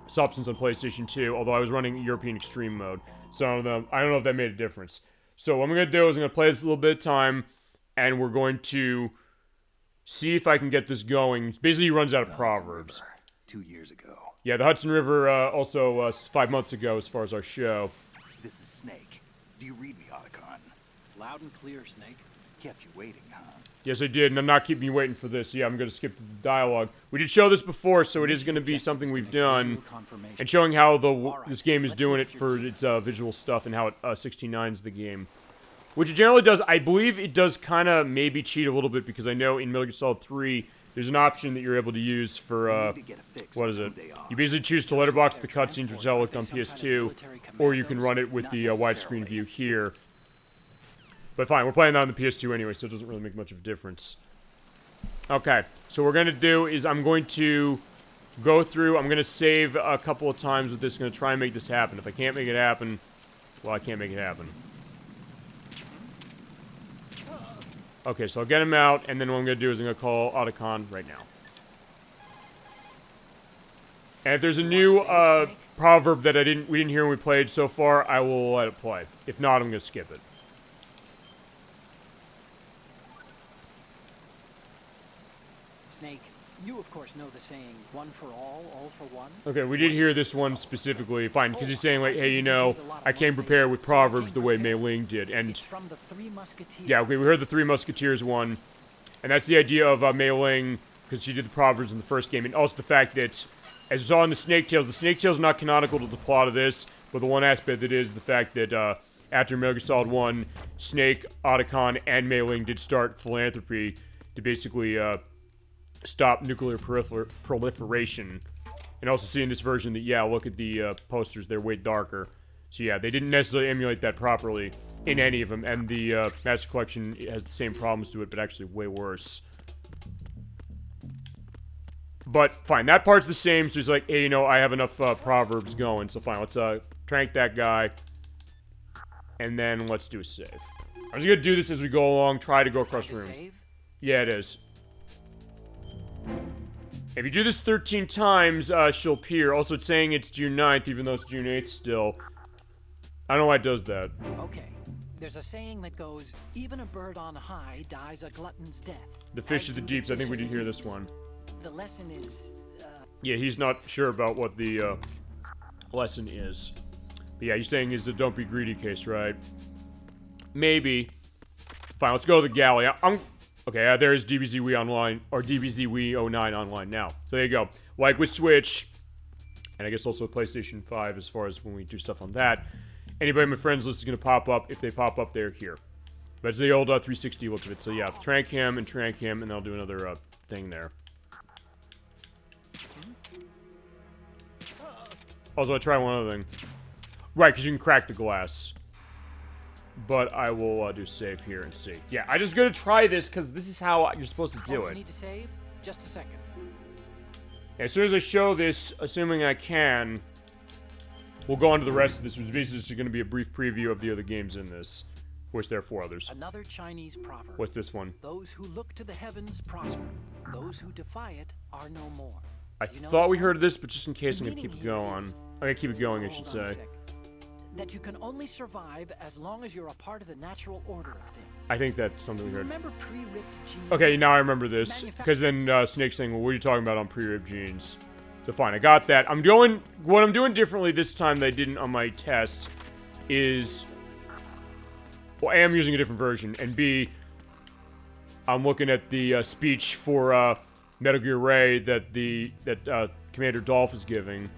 Substance on PlayStation 2, although I was running European Extreme mode. So I don't know if that made a difference. So what I'm going to do is I'm going to play this a little bit of time, and we're going to see if I can get this going. Basically, he runs out of Proverbs. 2 years ago. Yeah, the Hudson River also 5 months ago as far as our show. This is Snake. Do you read me, Otacon? Loud and clear, Snake. Kept you waiting, huh? Yes, I did, and I'm not keeping you waiting for this. Yeah, I'm going to skip the dialogue. We did show this before, so it is going to be something we've done, and showing how this game is doing it for its visual stuff and how it 16:9s the game. Which it generally does. I believe it does kind of maybe cheat a little bit, because I know in Metal Gear Solid 3, there's an option that you're able to use for, what is it? You basically choose to letterbox the cutscenes, which is how it looked on PS2, or you can run it with the widescreen view here. But fine, we're playing that on the PS2 anyway, so it doesn't really make much of a difference. Okay, so what we're going to do is I'm going to go through, I'm going to save a couple of times with this, I'm going to try and make this happen. If I can't make it happen, well, I can't make it happen. Okay, so I'll get him out, and then what I'm going to do is I'm going to call Otacon right now. And if there's a new proverb that we didn't hear when we played so far, I will let it play. If not, I'm going to skip it. Snake, you of course know the saying, one for all for one. Okay, we did hear this one specifically, fine, because he's saying, like, hey, you know, I came prepared with Proverbs the way Mei Ling did, and... From the Three Musketeers. Yeah, okay, we heard the Three Musketeers one, and that's the idea of Mei Ling, because she did the Proverbs in the first game, and also the fact that, as you saw in the Snake Tales are not canonical to the plot of this, but the one aspect that is the fact that, after Metal Gear Solid 1, Snake, Otacon, and Mei Ling did start philanthropy to basically, stop nuclear proliferation. And also see in this version that, yeah, look at the posters, they're way darker. So yeah, they didn't necessarily emulate that properly in any of them, and the Master Collection has the same problems to it, but actually way worse. But fine, that part's the same, so he's like, hey, you know, I have enough Proverbs going, so fine, let's trank that guy. And then let's do a save. I'm just gonna do this as we go along, try to go across Time to rooms. save? Yeah, it is. If you do this 13 times, she'll appear. Also, it's saying it's June 9th, even though it's June 8th still. I don't know why it does that. Okay. There's a saying that goes, even a bird on high dies a glutton's death. The fish As of the do deeps. I think we fish did in hear the this deeps. one. The lesson is, Yeah, he's not sure about what the lesson is. But yeah, he's saying is the don't be greedy case, right? Maybe. Fine, let's go to the galley. Okay, there is DBZ Wii Online, or DBZ Wii 09 online now. So there you go. Like with Switch, and I guess also PlayStation 5 as far as when we do stuff on that. Anybody on my friends list is going to pop up. If they pop up, they're here. But it's the old 360 look of it. So yeah, trank him, and I'll do another thing there. Also, I'll try one other thing. Right, because you can crack the glass. But I will do save here and see. Yeah, I'm just going to try this because this is how you're supposed to do you it. need to save? Just a second. As soon as I show this, assuming I can, we'll go on to the rest of this, which is basically just going to be a brief preview of the other games in this. Of course, there are 4 others. Another Chinese proverb. What's this one? Those who look to the heavens prosper. Those who defy it are no more. I You know thought this we one? heard this, but just in case, The I'm going to keep meaning it here going. is- I'm going to keep it going, I should Hold on a say. sec. That you can only survive as long as you're a part of the natural order of things. I think that's something we You heard. remember pre-ripped jeans? Okay, now I remember this. Because then Snake's saying, well, what are you talking about on pre-ripped jeans? So fine, I got that. What I'm doing differently this time that I didn't on my test is, well, A, I'm using a different version, and B, I'm looking at the speech for Metal Gear Ray that Commander Dolph is giving,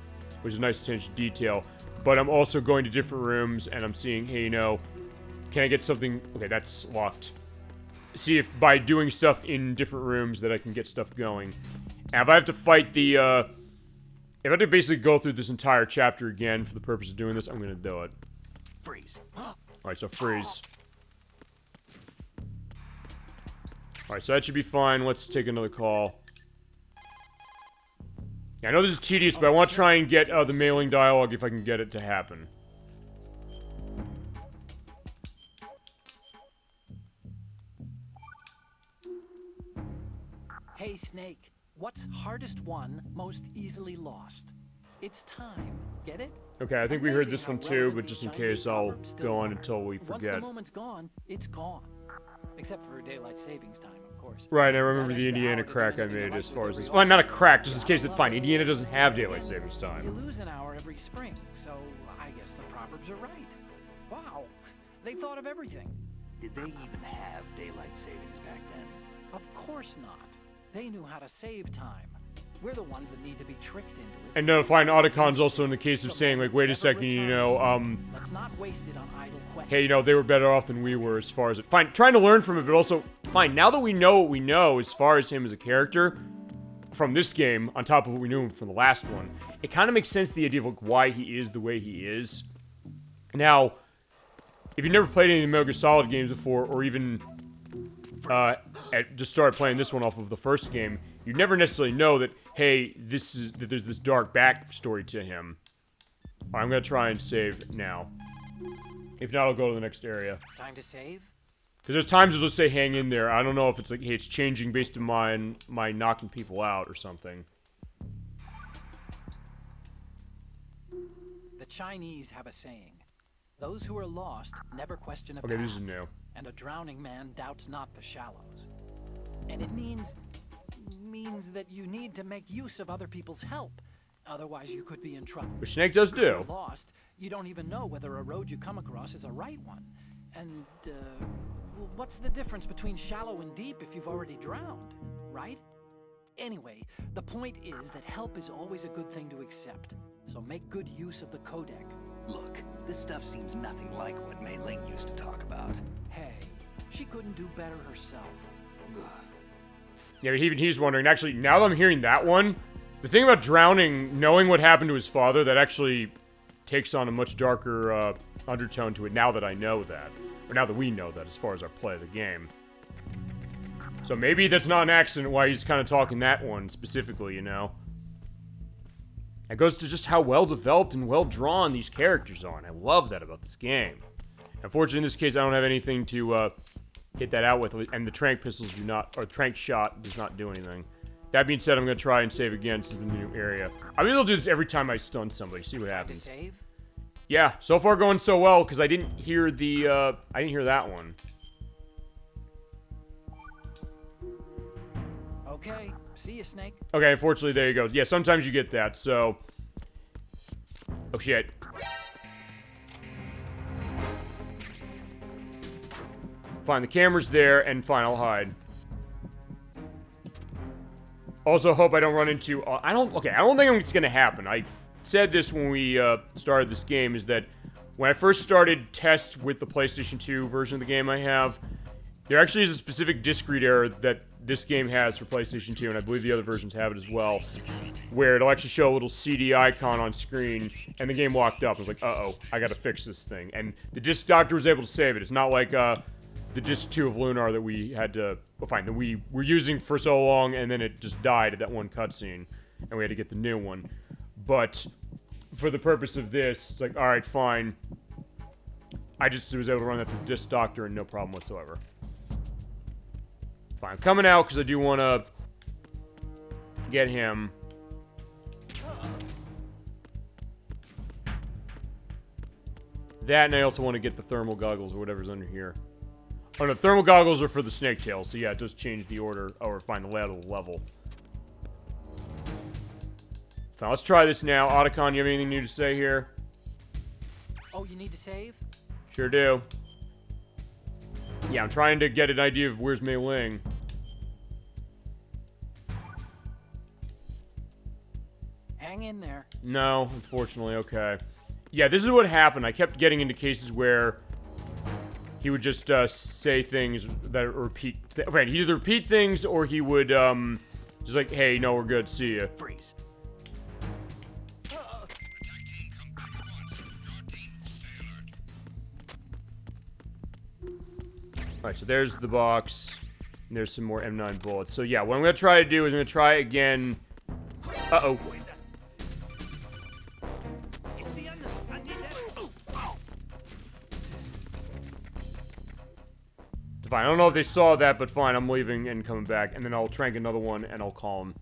which is nice attention to detail. But I'm also going to different rooms, and I'm seeing, hey, can I get something? Okay, that's locked. See if by doing stuff in different rooms that I can get stuff going. And if I have to fight the, if I have to basically go through this entire chapter again for the purpose of doing this, I'm going to do it. Freeze. Alright, so freeze. Alright, so that should be fine. Let's take another call. Yeah, I know this is tedious, but I want to try and get the mailing dialogue if I can get it to happen. Hey, Snake. What's hardest won, most easily lost? It's time. Get it? Okay, I think we heard Amazing this how one too, relevant but these just in Chinese case, I'll proverbs still go on are. until we Once the forget. moment's gone, it's gone. Except for daylight savings time, of course. Right, I remember That the extra Indiana hour to do crack I anything you made like as with far your as this. own Well, not a crack, just in I case it's love fine. it. Indiana doesn't have daylight Then savings You time. lose an hour every spring, so I guess the proverbs are right. Wow, they thought of everything. Did they even have daylight savings back then? Of course not. They knew how to save time. We're the ones that need to be tricked into it. And fine, Otacon's also in the case of saying, like, wait a second, Let's not waste it on idle questions. hey, they were better off than we were as far as it. Fine, trying to learn from it, but also, fine, now that we know what we know as far as him as a character from this game, on top of what we knew from the last one, it kind of makes sense the idea of, like, why he is the way he is. Now, if you've never played any of the Metal Gear Solid games before, or even just started playing this one off of the first game, you'd never necessarily know that, hey, that there's this dark backstory to him. Alright, I'm gonna try and save now. If not, I'll go to the next area. Time to save? Because there's times it'll just say hang in there. I don't know if it's like, hey, it's changing based on my knocking people out or something. The Chinese have a saying. Those who are lost never question a Okay, path, this is new. and a drowning man doubts not the shallows. And it means that you need to make use of other people's help. Otherwise, you could be in trouble. Which Snake does If do. you're lost, you don't even know whether a road you come across is a right one. And, well, what's the difference between shallow and deep if you've already drowned, right? Anyway, the point is that help is always a good thing to accept. So make good use of the codec. Look, this stuff seems nothing like what Mei Ling used to talk about. Hey, she couldn't do better herself. Yeah, but even he's wondering. Actually, now that I'm hearing that one, the thing about drowning, knowing what happened to his father, that actually takes on a much darker undertone to it now that I know that. Or now that we know that as far as our play of the game. So maybe that's not an accident why he's kind of talking that one specifically, It goes to just how well developed and well drawn these characters are, and I love that about this game. Unfortunately, in this case, I don't have anything to hit that out with, and the tranq pistols do not, or tranq shot does not do anything. That being said, I'm going to try and save again since the new area. I mean, I'll do this every time I stun somebody, see what happens. Save? Yeah, so far going so well, because I didn't hear the, I didn't hear that one. Okay, see you, Snake. Okay, unfortunately, there you go. Yeah, sometimes you get that, so... Oh, shit. Fine, the camera's there, and fine, I'll hide. Also, hope I don't run into... I don't think it's gonna happen. I said this when we started this game, is that when I first started tests with the PlayStation 2 version of the game I have, there actually is a specific disc read error that this game has for PlayStation 2, and I believe the other versions have it as well, where it'll actually show a little CD icon on screen, and the game locked up. I was like, uh-oh, I gotta fix this thing. And the disc doctor was able to save it. It's not like, the disc 2 of Lunar that we had to, well, fine, that we were using for so long, and then it just died at that one cutscene, and we had to get the new one. But for the purpose of this, it's like, alright, fine. I just was able to run that through the disc doctor and no problem whatsoever. Fine, I'm coming out because I do want to get him. That, and I also want to get the thermal goggles or whatever's under here. Oh no, thermal goggles are for the snake tail, so yeah, it does change the order, or find the layout of the level. Fine, let's try this now. Otacon, you have anything new to say here? Oh, you need to save? Sure do. Yeah, I'm trying to get an idea of where's Mei Ling. Hang in there. No, unfortunately, okay. Yeah, this is what happened. I kept getting into cases where he would just say things that repeat. Okay, he'd either repeat things or he would just like, "Hey, no, we're good. See ya." Freeze. Alright, so there's the box. And there's some more M9 bullets. So yeah, what I'm gonna try to do is I'm gonna try again. Uh-oh. Fine, I don't know if they saw that, but fine, I'm leaving and coming back. And then I'll trank another one and I'll call him.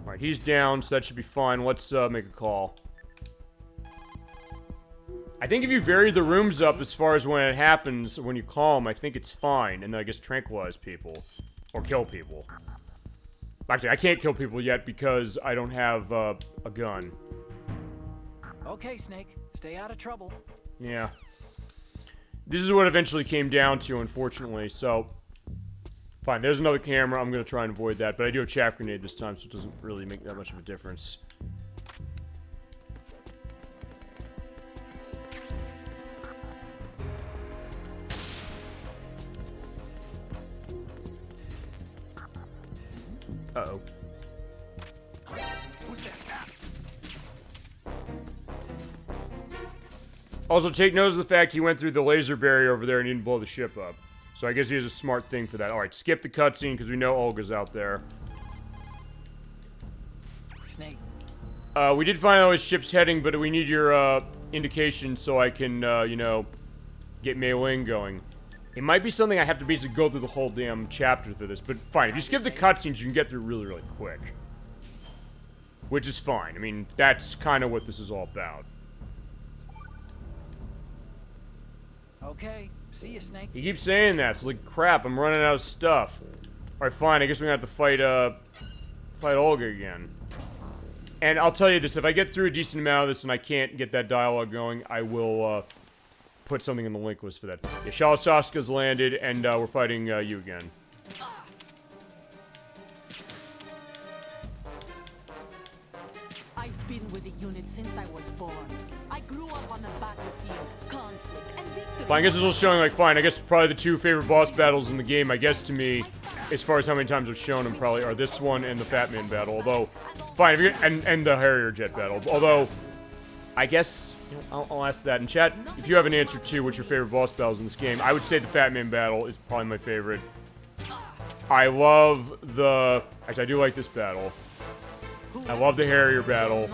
Alright, he's down, so that should be fine. Let's make a call. I think if you vary the rooms up as far as when it happens, when you call him, I think it's fine. And then I guess tranquilize people. Or kill people. Actually, I can't kill people yet because I don't have a gun. Okay, Snake. Stay out of trouble. Yeah. This is what eventually came down to, unfortunately, so... Fine, there's another camera. I'm going to try and avoid that, but I do have chaff grenade this time, so it doesn't really make that much of a difference. Uh-oh. Also, take notice of the fact he went through the laser barrier over there and he didn't blow the ship up. So I guess he has a smart thing for that. Alright, skip the cutscene because we know Olga's out there. Snake. We did find out his ship's heading, but we need your indication so I can, you know, get Mei Ling going. It might be something I have to basically go through the whole damn chapter through this, but fine. If you skip the cutscenes, you can get through really, really quick. Which is fine. I mean, that's kind of what this is all about. Okay, see you, Snake. He keeps saying that, so like, crap, I'm running out of stuff. Alright, fine, I guess we're gonna have to fight, fight Olga again. And I'll tell you this, if I get through a decent amount of this and I can't get that dialogue going, I will, put something in the link list for that. Yeah, Sasaski's landed, and we're fighting you again. I've been with the unit since I was born. I grew up on the battlefield, conflict, and victory. Fine, I guess it's all showing, like, fine, I guess probably the two favorite boss battles in the game, I guess to me, as far as how many times I've shown them, probably are this one and the Fat Man battle, although, fine, if you're, and the Harrier Jet battle, although, I guess... I'll ask that in chat. If you have an answer to what's your favorite boss battles in this game, I would say the Fat Man battle is probably my favorite. I love the... Actually, I do like this battle. I love the Harrier battle.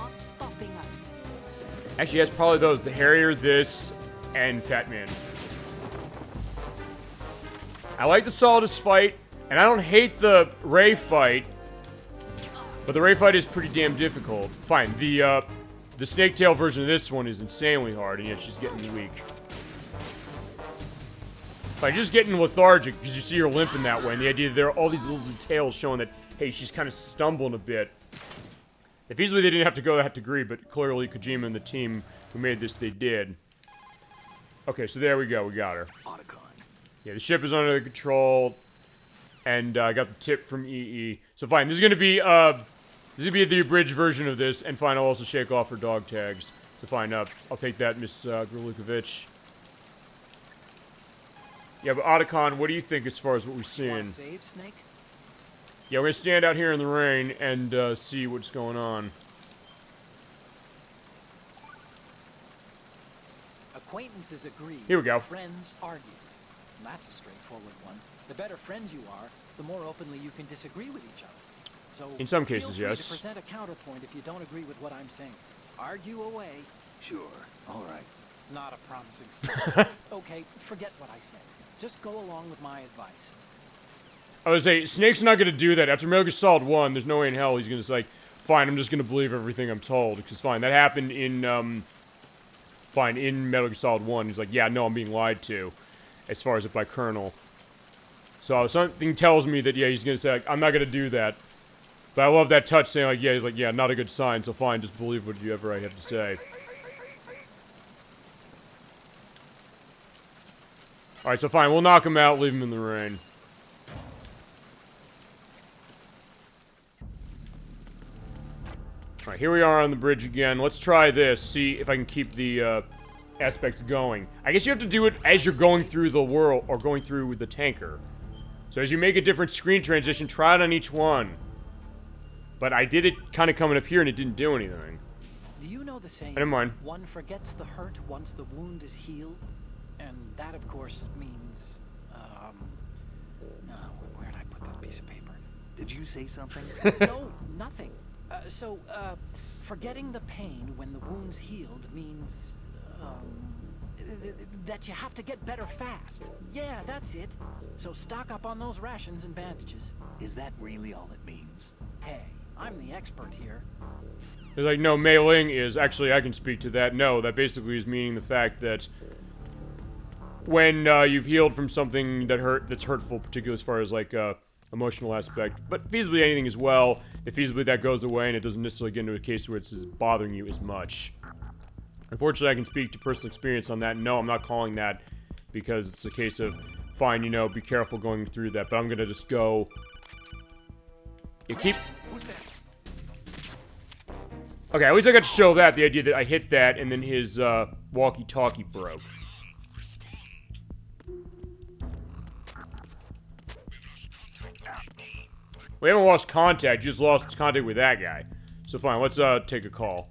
Actually, yes, probably those. The Harrier, this, and Fat Man. I like the Solidus fight, and I don't hate the Ray fight, but the Ray fight is pretty damn difficult. Fine, the Snaketail version of this one is insanely hard, and yet she's getting weak. Fine, just getting lethargic, because you see her limping that way, and the idea that there are all these little details showing that, hey, she's kind of stumbling a bit. If easily they didn't have to go that degree, but clearly Kojima and the team who made this, they did. Okay, so there we go, we got her. Yeah, the ship is under control, and I got the tip from EE. So fine, this is gonna be the abridged version of this, and fine, I'll also shake off her dog tags. So fine, I'll take that, Miss Grulikovich. Yeah, but Otacon, what do you think as far as what we've seen? Save, Snake? Yeah, we're gonna stand out here in the rain and see what's going on. Acquaintances agree. Here we go. Friends argue. And that's a straightforward one. The better friends you are, the more openly you can disagree with each other. So in some cases, feel free yes. to present a counterpoint if you don't agree with what I'm saying. Argue away. Sure. All right. Not a promising start. Okay, forget what I said. Just go along with my advice. I would say, Snake's not gonna do that. After Metal Gear Solid 1, there's no way in hell he's gonna say, fine, I'm just gonna believe everything I'm told. Because fine, that happened in, in Metal Gear Solid 1. He's like, yeah, no, I'm being lied to. As far as it by Colonel. So something tells me that, yeah, he's gonna say, like, I'm not gonna do that. But I love that touch saying, like, yeah, he's like, yeah, not a good sign, so fine, just believe whatever I have to say. Alright, so fine, we'll knock him out, leave him in the rain. Alright, here we are on the bridge again. Let's try this, see if I can keep the, aspects going. I guess you have to do it as you're going through the world, or going through the tanker. So as you make a different screen transition, try it on each one. But I did it kind of coming up here and it didn't do anything. Do you know the saying, never mind. One forgets the hurt once the wound is healed? And that, of course, means, where'd I put that piece of paper? Did you say something? No, nothing. Forgetting the pain when the wound's healed means, that you have to get better fast. Yeah, that's it. So stock up on those rations and bandages. Is that really all it means? Hey, I'm the expert here. They're like, no, Mei Ling is, actually, I can speak to that. No, that basically is meaning the fact that when you've healed from something that's hurtful, particularly as far as, like, emotional aspect, but feasibly anything as well, if feasibly that goes away and it doesn't necessarily get into a case where it's bothering you as much. Unfortunately, I can speak to personal experience on that. No, I'm not calling that because it's a case of, fine, you know, be careful going through that, but I'm gonna just go... You keep... Okay, at least I got to show that, the idea that I hit that and then his, walkie-talkie broke. We haven't lost contact, you just lost contact with that guy. So fine, let's, take a call.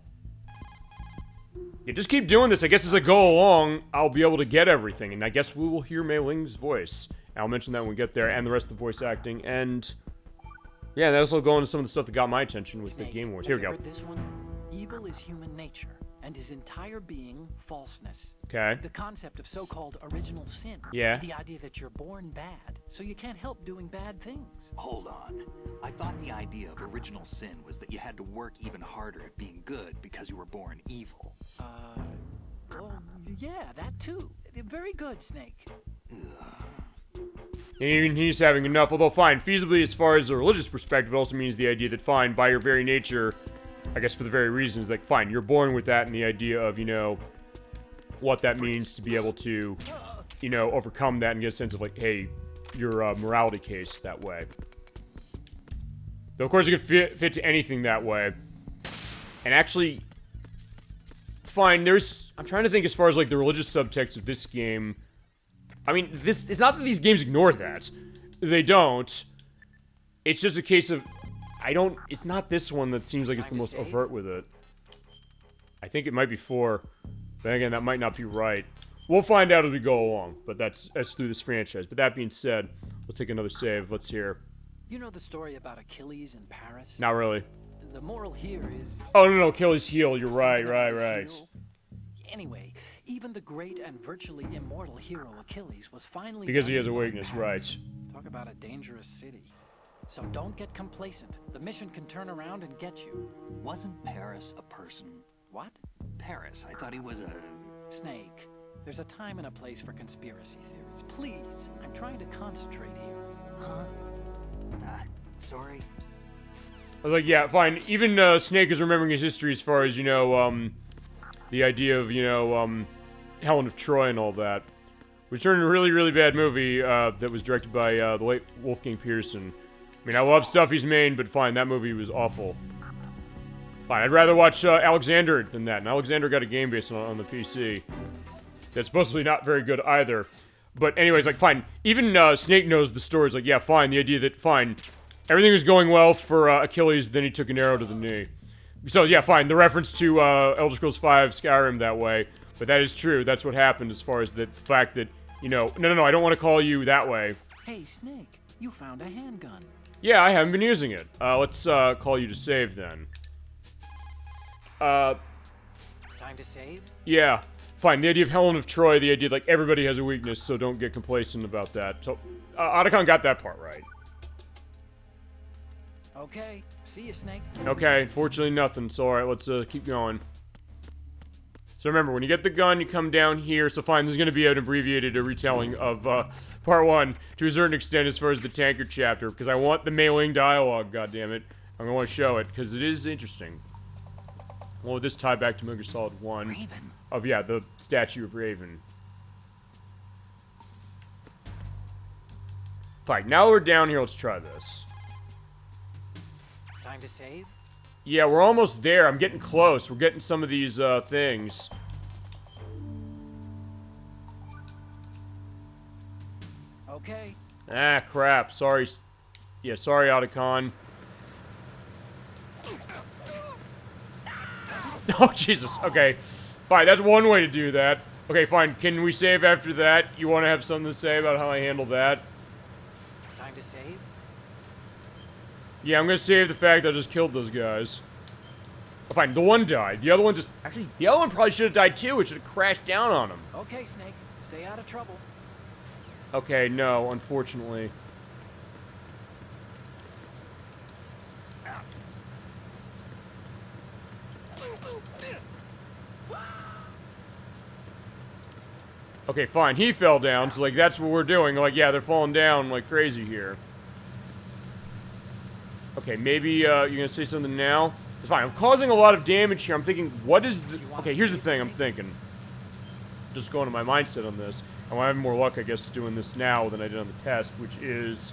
Yeah, just keep doing this. I guess as I go along, I'll be able to get everything. And I guess we will hear Mei Ling's voice. And I'll mention that when we get there, and the rest of the voice acting. And yeah, that'll also go into some of the stuff that got my attention with Snake, the Game Wars. Here we go. heard this one? Evil is human nature, and his entire being falseness. Okay. The concept of so-called original sin. Yeah. The idea that you're born bad, so you can't help doing bad things. Hold on. I thought the idea of original sin was that you had to work even harder at being good because you were born evil. Well, yeah, that too. Very good, Snake. And even he's having enough, although fine, feasibly as far as a religious perspective, it also means the idea that fine, by your very nature, I guess for the very reasons, like fine, you're born with that and the idea of, you know, what that means to be able to, you know, overcome that and get a sense of like, hey, you're a morality case that way. Though of course it could fit to anything that way. And actually, fine, I'm trying to think as far as like the religious subtext of this game. I mean, it's not that these games ignore that. They don't. It's just a case of, it's not this one that seems like it's the most overt with it. I think it might be 4. But again, that might not be right. We'll find out as we go along, but that's through this franchise. But that being said, let's take another save. Let's hear. You know the story about Achilles in Paris? Not really. The moral here is... Oh, no, Achilles' heel. You're right. Heel. Anyway, even the great and virtually immortal hero Achilles was finally... Because he has a weakness, right. Talk about a dangerous city. So don't get complacent. The mission can turn around and get you. Wasn't Paris a person? What? Paris. I thought he was a... Snake. There's a time and a place for conspiracy theories. Please, I'm trying to concentrate here. Huh? Sorry. I was like, yeah, fine. Even Snake is remembering his history as far as, you know, the idea of, you know, Helen of Troy and all that. Which turned into a really, really bad movie that was directed by the late Wolfgang Peterson. I mean, I love stuff he's made, but fine, that movie was awful. Fine, I'd rather watch Alexander than that. And Alexander got a game based on the PC. That's supposedly not very good either. But anyways, like, fine. Even Snake knows the story. It's like, yeah, fine. The idea that, fine, everything was going well for Achilles, then he took an arrow to the knee. So, yeah, fine. The reference to Elder Scrolls V Skyrim that way. But that is true. That's what happened as far as the fact that, you know... No, I don't want to call you that way. Hey, Snake, you found a handgun. Yeah, I haven't been using it. Let's call you to save then. Time to save? Yeah. Fine, the idea of Helen of Troy, the idea like everybody has a weakness, so don't get complacent about that. So, Otacon got that part right. Okay, see you, Snake. Okay, unfortunately nothing, so alright, let's keep going. So remember, when you get the gun, you come down here, so fine, there's gonna be an abbreviated retelling of, part 1, to a certain extent as far as the tankard chapter, because I want the mailing dialogue, goddammit. I'm gonna want to show it, because it is interesting. Well, with this tie back to Metal Gear Solid 1. Raven. Of, yeah, the statue of Raven. Fine, now we're down here, let's try this. Time to save? Yeah, we're almost there. I'm getting close. We're getting some of these, things. Okay. Ah, crap. Sorry. Yeah, sorry, Otacon. Oh, Jesus. Okay. Fine, that's one way to do that. Okay, fine. Can we save after that? You want to have something to say about how I handled that? Time to save? Yeah, I'm gonna save the fact that I just killed those guys. Oh, fine, the one died. The other one just... Actually, the other one probably should have died too. It should have crashed down on him. Okay, Snake. Stay out of trouble. Okay, no, unfortunately. Okay, fine. He fell down, so, like, that's what we're doing. Like, yeah, they're falling down like crazy here. Okay, maybe, you're gonna say something now? It's fine. I'm causing a lot of damage here. I'm thinking, what is the... Okay, here's the thing I'm thinking. Just going to my mindset on this. I want to have more luck, I guess, doing this now than I did on the test, which is...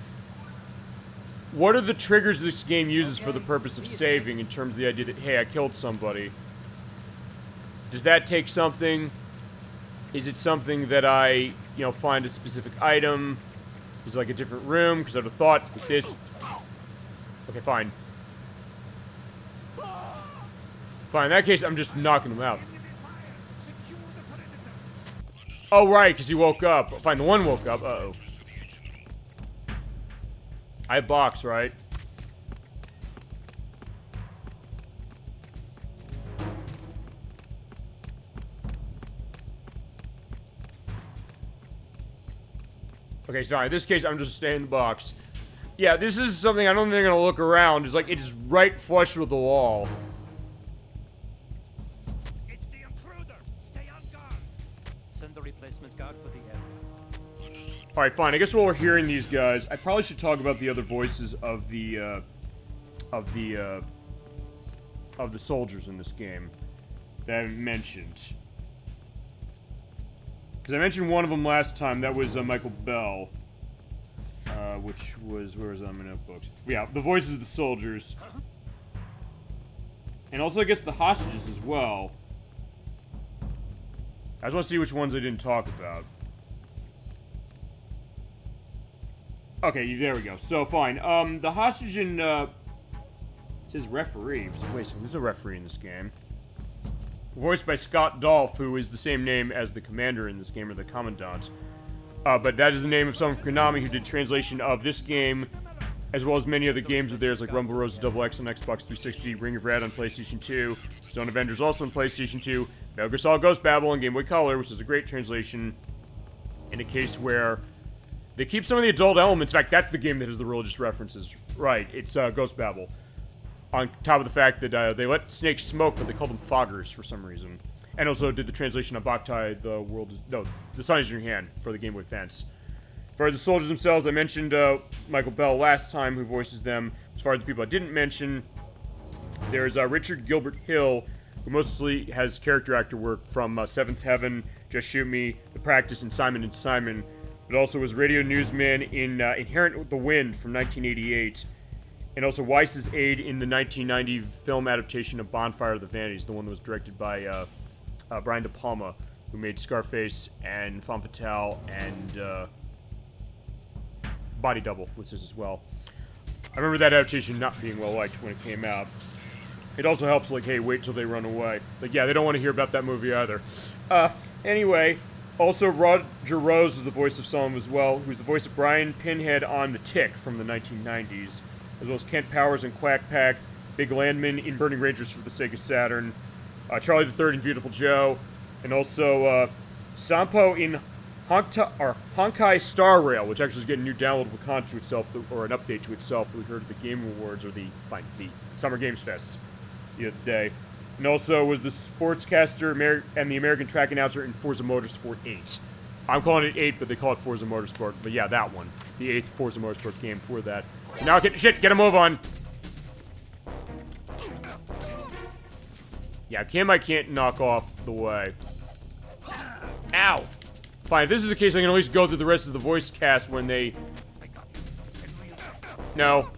What are the triggers this game uses for the purpose of saving in terms of the idea that, hey, I killed somebody? Does that take something? Is it something that I, you know, find a specific item? Is it like a different room? Because I'd have thought with this... Okay, fine. Fine, in that case, I'm just knocking him out. Oh, right, because he woke up. Fine, the one woke up. Uh-oh. I have box, right? Okay, sorry. In this case, I'm just staying in the box. Yeah, this is something I don't think they're gonna look around. It's like, it's right flush with the wall. It's the intruder. Stay on guard. Send the replacement guard for the area. Alright, fine. I guess while we're hearing these guys, I probably should talk about the other voices of the soldiers in this game that I haven't mentioned. Because I mentioned one of them last time, that was Michael Bell. Which was, where was that in my notebooks? Yeah, the voices of the soldiers. And also, I guess, the hostages as well. I just want to see which ones I didn't talk about. Okay, there we go. So, fine. The hostage in, it says referee. Wait a second, there's a referee in this game. Voiced by Scott Dolph, who is the same name as the commander in this game, or the commandant. But that is the name of someone from Konami who did translation of this game, as well as many other games of theirs like Rumble Roses Double X on Xbox 360, Ring of Red on PlayStation 2, Zone Avengers also on PlayStation 2, Metal Gear Solid Ghost Babel on Game Boy Color, which is a great translation in a case where they keep some of the adult elements. In fact, that's the game that has the religious references. Right, it's Ghost Babel. On top of the fact that they let snakes smoke, but they call them foggers for some reason. And also did the translation of Boktai, the sun is in your hand, for the Game Boy Advance. As far as the soldiers themselves, I mentioned Michael Bell last time, who voices them. As far as the people I didn't mention, there's Richard Gilbert Hill, who mostly has character actor work from Seventh Heaven, Just Shoot Me, The Practice, and Simon & Simon, but also was radio newsman in Inherent with the Wind from 1988, and also Weiss's aide in the 1990 film adaptation of Bonfire of the Vanities, the one that was directed by Brian De Palma, who made Scarface and Femme Fatale and Body Double, which is as well. I remember that adaptation not being well liked when it came out. It also helps, like, hey, wait till they run away. Like, yeah, they don't want to hear about that movie either. Anyway, also Roger Rose is the voice of someone as well, who's the voice of Brian Pinhead on The Tick from the 1990s, as well as Kent Powers in Quack Pack, Big Landman in Burning Rangers for the Sega Saturn, Charlie III in Beautiful Joe, and also Sampo in Honkai Star Rail, which actually is getting new downloadable content to itself, or an update to itself that we heard at the Game Awards, or the Summer Games Fest the other day. And also was the sportscaster and the American track announcer in Forza Motorsport 8. I'm calling it 8, but they call it Forza Motorsport. But yeah, that one. The 8th Forza Motorsport game for that. So now get a move on! Yeah, I can't knock off the way. Ow! Fine, if this is the case, I can at least go through the rest of the voice cast when they... No.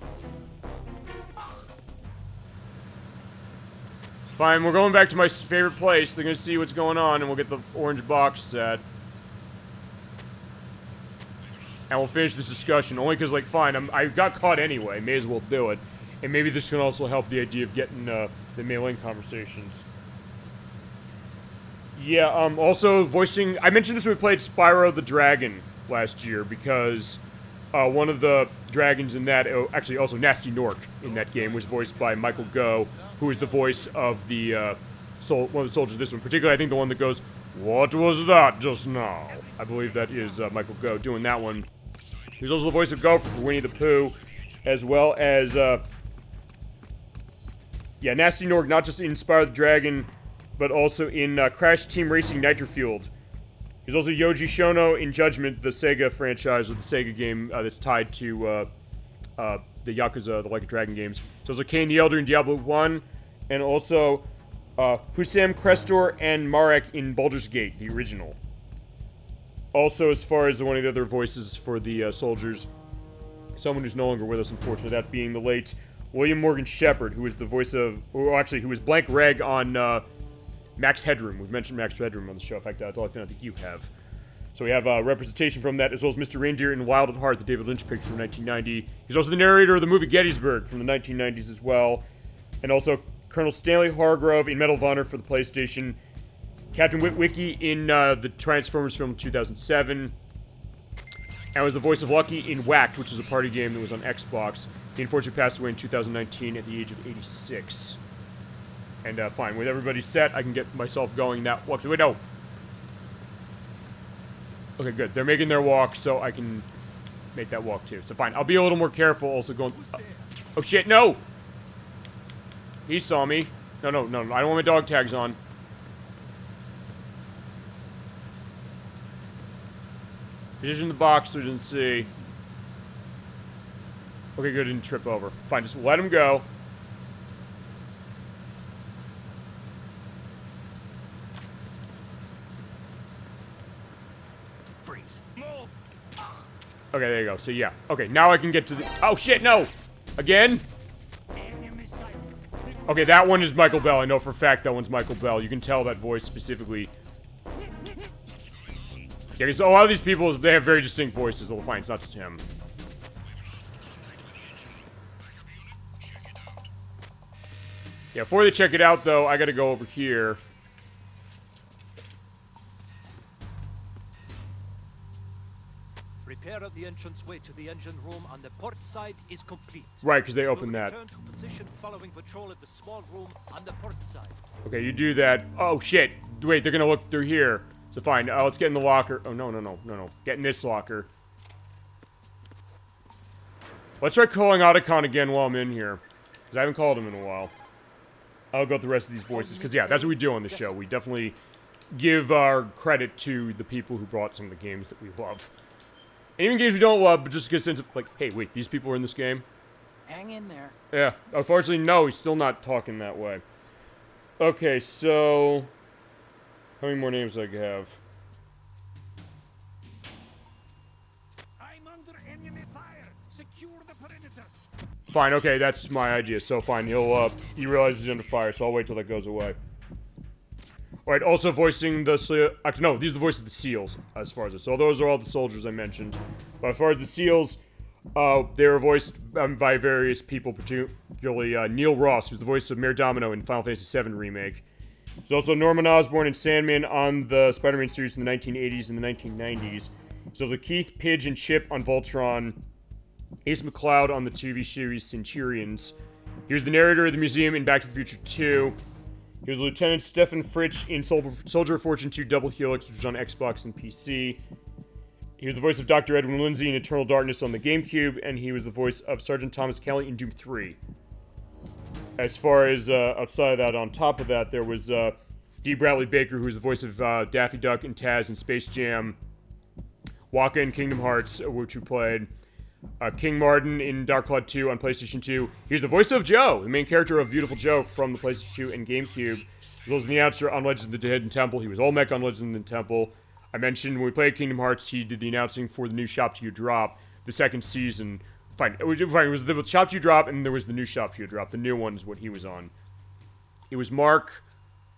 Fine, we're going back to my favorite place. They're gonna see what's going on, and we'll get the orange box set. And we'll finish this discussion, only because, like, fine, I got caught anyway. May as well do it. And maybe this can also help the idea of getting the mail-in conversations. Yeah, also voicing... I mentioned this when we played Spyro the Dragon last year, because one of the dragons in that... actually, also Nasty Nork in that game was voiced by Michael Goh, who is the voice of the one of the soldiers in this one. Particularly, I think the one that goes, "What was that just now?" I believe that is Michael Goh doing that one. He's also the voice of Gopher for Winnie the Pooh, as well as, yeah, Nasty Nork, not just in Spyro the Dragon, but also in Crash Team Racing Nitro Fueled. He's also Yoji Shono in Judgment, the Sega franchise, or the Sega game that's tied to the Yakuza, the Like a Dragon games. So also Cain the Elder in Diablo 1, and also Husam Krestor and Marek in Baldur's Gate, the original. Also, as far as one of the other voices for the soldiers, someone who's no longer with us, unfortunately, that being the late William Morgan Shepard, who is the voice of, or actually, who was Blank Reg on Max Headroom. We've mentioned Max Headroom on the show. In fact, that's all I think you have. So we have representation from that, as well as Mr. Reindeer in Wild at Heart, the David Lynch picture from 1990. He's also the narrator of the movie Gettysburg from the 1990s as well. And also Colonel Stanley Hargrove in Medal of Honor for the PlayStation. Captain Witwicky in the Transformers film 2007. And was the voice of Lucky in Whacked, which is a party game that was on Xbox. He unfortunately passed away in 2019 at the age of 86. And fine, with everybody set, I can get myself going that walk. Wait, no! Okay, good. They're making their walk, so I can make that walk too. So fine, I'll be a little more careful also going... Oh shit, no! He saw me. No, I don't want my dog tags on. Position the box so he doesn't see. Okay, good, didn't trip over. Fine, just let him go. Freeze. Okay, there you go. So yeah. Okay, now I can get to the... Oh shit, no! Again? Okay, that one is Michael Bell. I know for a fact that one's Michael Bell. You can tell that voice specifically. Yeah, because a lot of these people, they have very distinct voices. Well, fine, it's not just him. Yeah, before they check it out, though, I gotta go over here. Prepare repair of the entranceway to the engine room on the port side is complete. Right, because they We'll opened that. return to position following patrol of the small room on the port side. Okay, you do that. Oh, shit. Wait, they're gonna look through here. So fine. Let's get in the locker. Oh, no. Get in this locker. Let's try calling Otacon again while I'm in here. Because I haven't called him in a while. I'll go through the rest of these voices. Because, yeah, that's what we do on the show. We definitely give our credit to the people who brought some of the games that we love. And even games we don't love, but just get a sense of, like, hey, wait, these people are in this game? Hang in there. Yeah. Unfortunately, no, he's still not talking that way. Okay, so... how many more names do I have? I'm under enemy fire. Secure the perimeter. Fine, okay, that's my idea. So fine, he realizes he's under fire, so I'll wait till that goes away. Alright, also voicing the... actually, no, these are the voices of the SEALs, as far as this. So those are all the soldiers I mentioned. But as far as the SEALs, they were voiced by various people, particularly Neil Ross, who's the voice of Mayor Domino in Final Fantasy VII Remake. There's also Norman Osborn and Sandman on the Spider-Man series in the 1980s and the 1990s. So the Keith, Pidge, and Chip on Voltron. Ace McCloud on the TV series Centurions. He was the narrator of the museum in Back to the Future 2. He was Lieutenant Stefan Fritsch in Soldier of Fortune 2 Double Helix, which was on Xbox and PC. He was the voice of Dr. Edwin Lindsay in Eternal Darkness on the GameCube, and he was the voice of Sergeant Thomas Kelly in Doom 3. As far as outside of that, on top of that, there was D. Bradley Baker, who was the voice of Daffy Duck and Taz in Space Jam, Waka in Kingdom Hearts, which we played, King Martin in Dark Cloud 2 on PlayStation 2. He's the voice of Joe, the main character of Beautiful Joe from the PlayStation 2 and GameCube. As well as the announcer on Legends of the Hidden Temple. He was Olmec on Legends of the Temple. I mentioned when we played Kingdom Hearts, he did the announcing for the new Shop to You Drop, the second season. Fine, it was the Shop to You Drop, and there was the new Shop to You Drop. The new one is what he was on. It was Mark.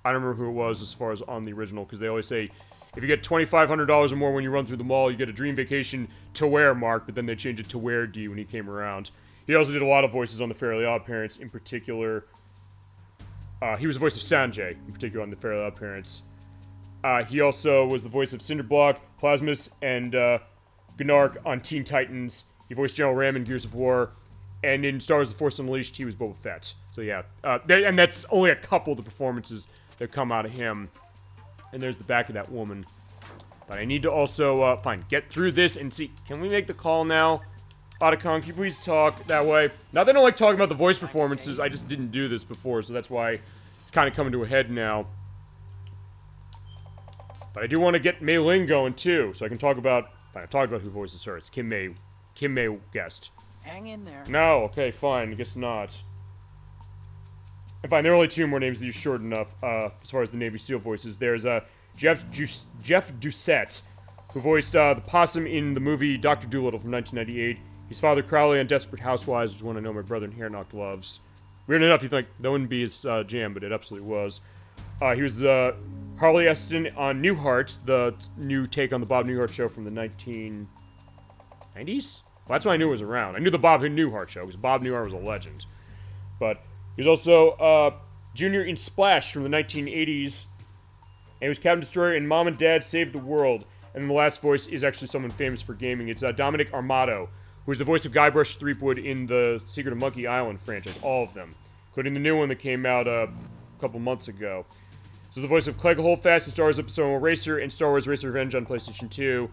I don't remember who it was as far as on the original, because they always say, if you get $2,500 or more when you run through the mall, you get a dream vacation to wear, Mark, but then they changed it to Where D when he came around. He also did a lot of voices on the Fairly Odd Parents, in particular. He was the voice of Sanjay, in particular, on the Fairly Odd Parents. He also was the voice of Cinderblock, Plasmus, and Gnark on Teen Titans. He voiced General Ram in Gears of War. And in Star Wars The Force Unleashed, he was Boba Fett. So yeah, and that's only a couple of the performances that come out of him. And there's the back of that woman. But I need to also, fine, get through this and see. Can we make the call now? Otacon, can you please talk that way? Not that I don't like talking about the voice performances, I just didn't do this before, so that's why it's kind of coming to a head now. But I do want to get Mei Ling going, too, so I can talk about... Fine, I talked about who voices her. It's Kim Mei guest. Hang in there. No, okay, fine, I guess not. And fine, there are only two more names that are short enough, as far as the Navy SEAL voices. There's, Jeff Doucette, who voiced, the possum in the movie Dr. Dolittle from 1998. He's Father Crowley on Desperate Housewives, which is one I know my brother in Hairknock loves. Weird enough, you'd think that wouldn't be his, jam, but it absolutely was. He was the Harley Eston on Newhart, the new take on the Bob Newhart show from the 1990s? Well, that's when I knew it was around. I knew the Bob Newhart show, because Bob Newhart was a legend. But he was also Junior in Splash from the 1980s. And he was Captain Destroyer in Mom and Dad Save the World. And then the last voice is actually someone famous for gaming. It's Dominic Armato, who is the voice of Guybrush Threepwood in the Secret of Monkey Island franchise. All of them. Including the new one that came out a couple months ago. So the voice of Clegg Holdfast in Star Wars Episode 1 Racer and Star Wars Racer Revenge on PlayStation 2.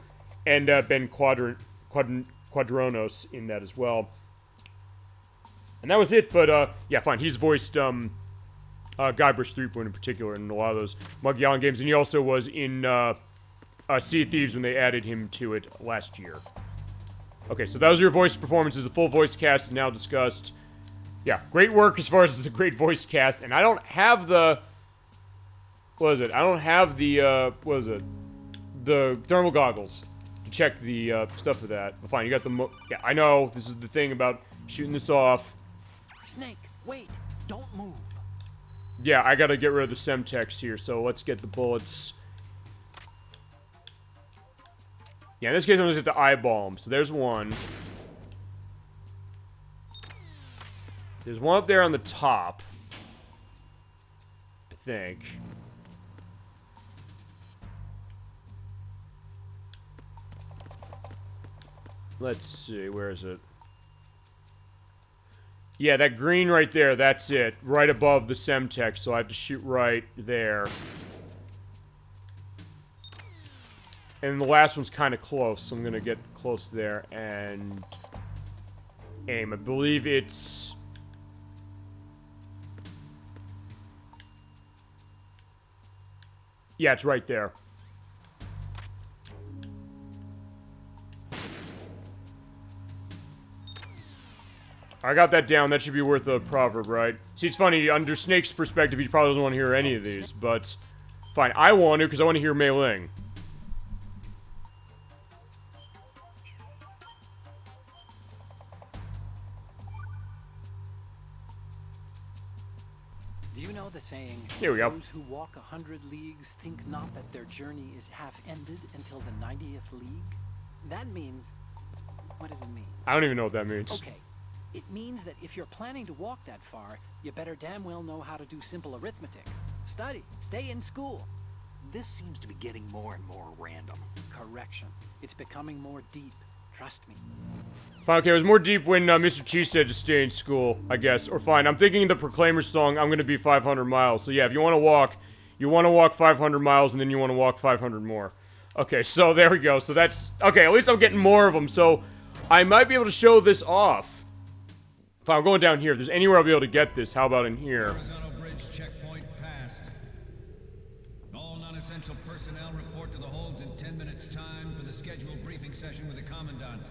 And Ben Quadronos in that as well. And that was it, but, yeah, fine. He's voiced, Guybrush Threepwood in particular in a lot of those Monkey Island games. And he also was in, Sea of Thieves when they added him to it last year. Okay, so those are your voice performances. The full voice cast is now discussed. Yeah, great work as far as the great voice cast. And I don't have the... What is it? I don't have the, what is it? The thermal goggles to check the, stuff for that. But fine, you got the... Yeah, I know. This is the thing about shooting this off. Snake, wait. Don't move. Yeah, I gotta get rid of the Semtex here, so let's get the bullets. Yeah, in this case, I'm gonna hit the eyeball them. So there's one. There's one up there on the top. I think. Let's see, where is it? Yeah, that green right there, that's it. Right above the Semtex, so I have to shoot right there. And the last one's kind of close, so I'm gonna get close there and aim. I believe it's... Yeah, it's right there. I got that down. That should be worth a proverb, right? See, it's funny. Under Snake's perspective, he probably doesn't want to hear any of these, but fine. I want to, because I want to hear Mei Ling. Do you know the saying, Here we go. those who walk 100 leagues think not that their journey is half ended until the 90th league? That means... What does it mean? I don't even know what that means. Okay. It means that if you're planning to walk that far, you better damn well know how to do simple arithmetic. Study. Stay in school. This seems to be getting more and more random. Correction. It's becoming more deep. Trust me. Fine, okay, it was more deep when Mr. Cheese said to stay in school, I guess. Or fine, I'm thinking the Proclaimer song, I'm gonna be 500 miles. So yeah, if you want to walk 500 miles and then you want to walk 500 more. Okay, so there we go. So that's... Okay, at least I'm getting more of them. So I might be able to show this off. Fine, I'm going down here. If there's anywhere I'll be able to get this, how about in here? Horizontal bridge checkpoint passed. All non-essential personnel report to the holds in 10 minutes' time for the scheduled briefing session with the Commandant.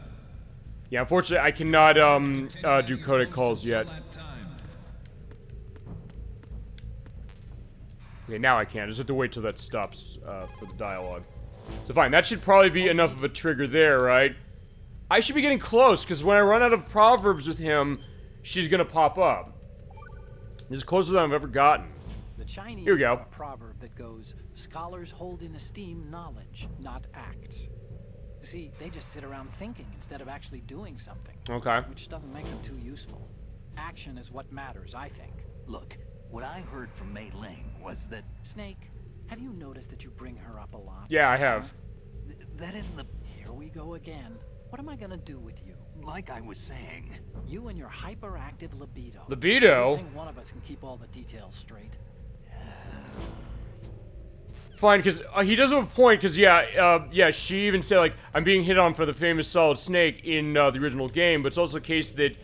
Yeah, unfortunately, I cannot, do codec calls yet. Okay, now I can. Just have to wait till that stops, for the dialogue. So fine, that should probably be enough of a trigger there, right? I should be getting close, because when I run out of proverbs with him, she's gonna pop up. This is closer than I've ever gotten. The Chinese Here we go. have a proverb that goes, scholars hold in esteem knowledge, not acts. See, they just sit around thinking instead of actually doing something. Okay. Which doesn't make them too useful. Action is what matters, I think. Look, what I heard from Mei Ling was that... Snake, have you noticed that you bring her up a lot? Yeah, I have. That isn't the... Here we go again. What am I gonna do with you? Like I was saying... You and your hyperactive libido. Libido? I think one of us can keep all the details straight. Fine, because he does have a point, because, yeah, she even said, like, I'm being hit on for the famous Solid Snake in, the original game, but it's also the case that,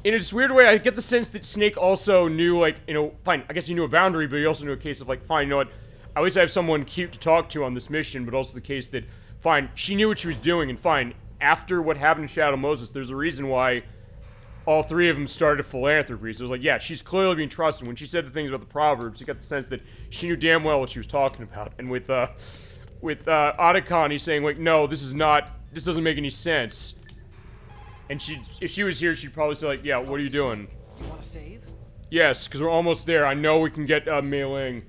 in its weird way, I get the sense that Snake also knew, like, you know, fine, I guess he knew a boundary, but he also knew a case of, like, fine, you know what, at least I have someone cute to talk to on this mission, but also the case that, fine, she knew what she was doing, and fine, after what happened in Shadow Moses, there's a reason why all three of them started philanthropy. So it was like, yeah, she's clearly being trusted. When she said the things about the Proverbs, you got the sense that she knew damn well what she was talking about. And with Otacon, he's saying, like, no, this doesn't make any sense. And if she was here, she'd probably say, like, yeah, what are you doing? You want to save? Yes, because we're almost there. I know we can get, Mei Ling.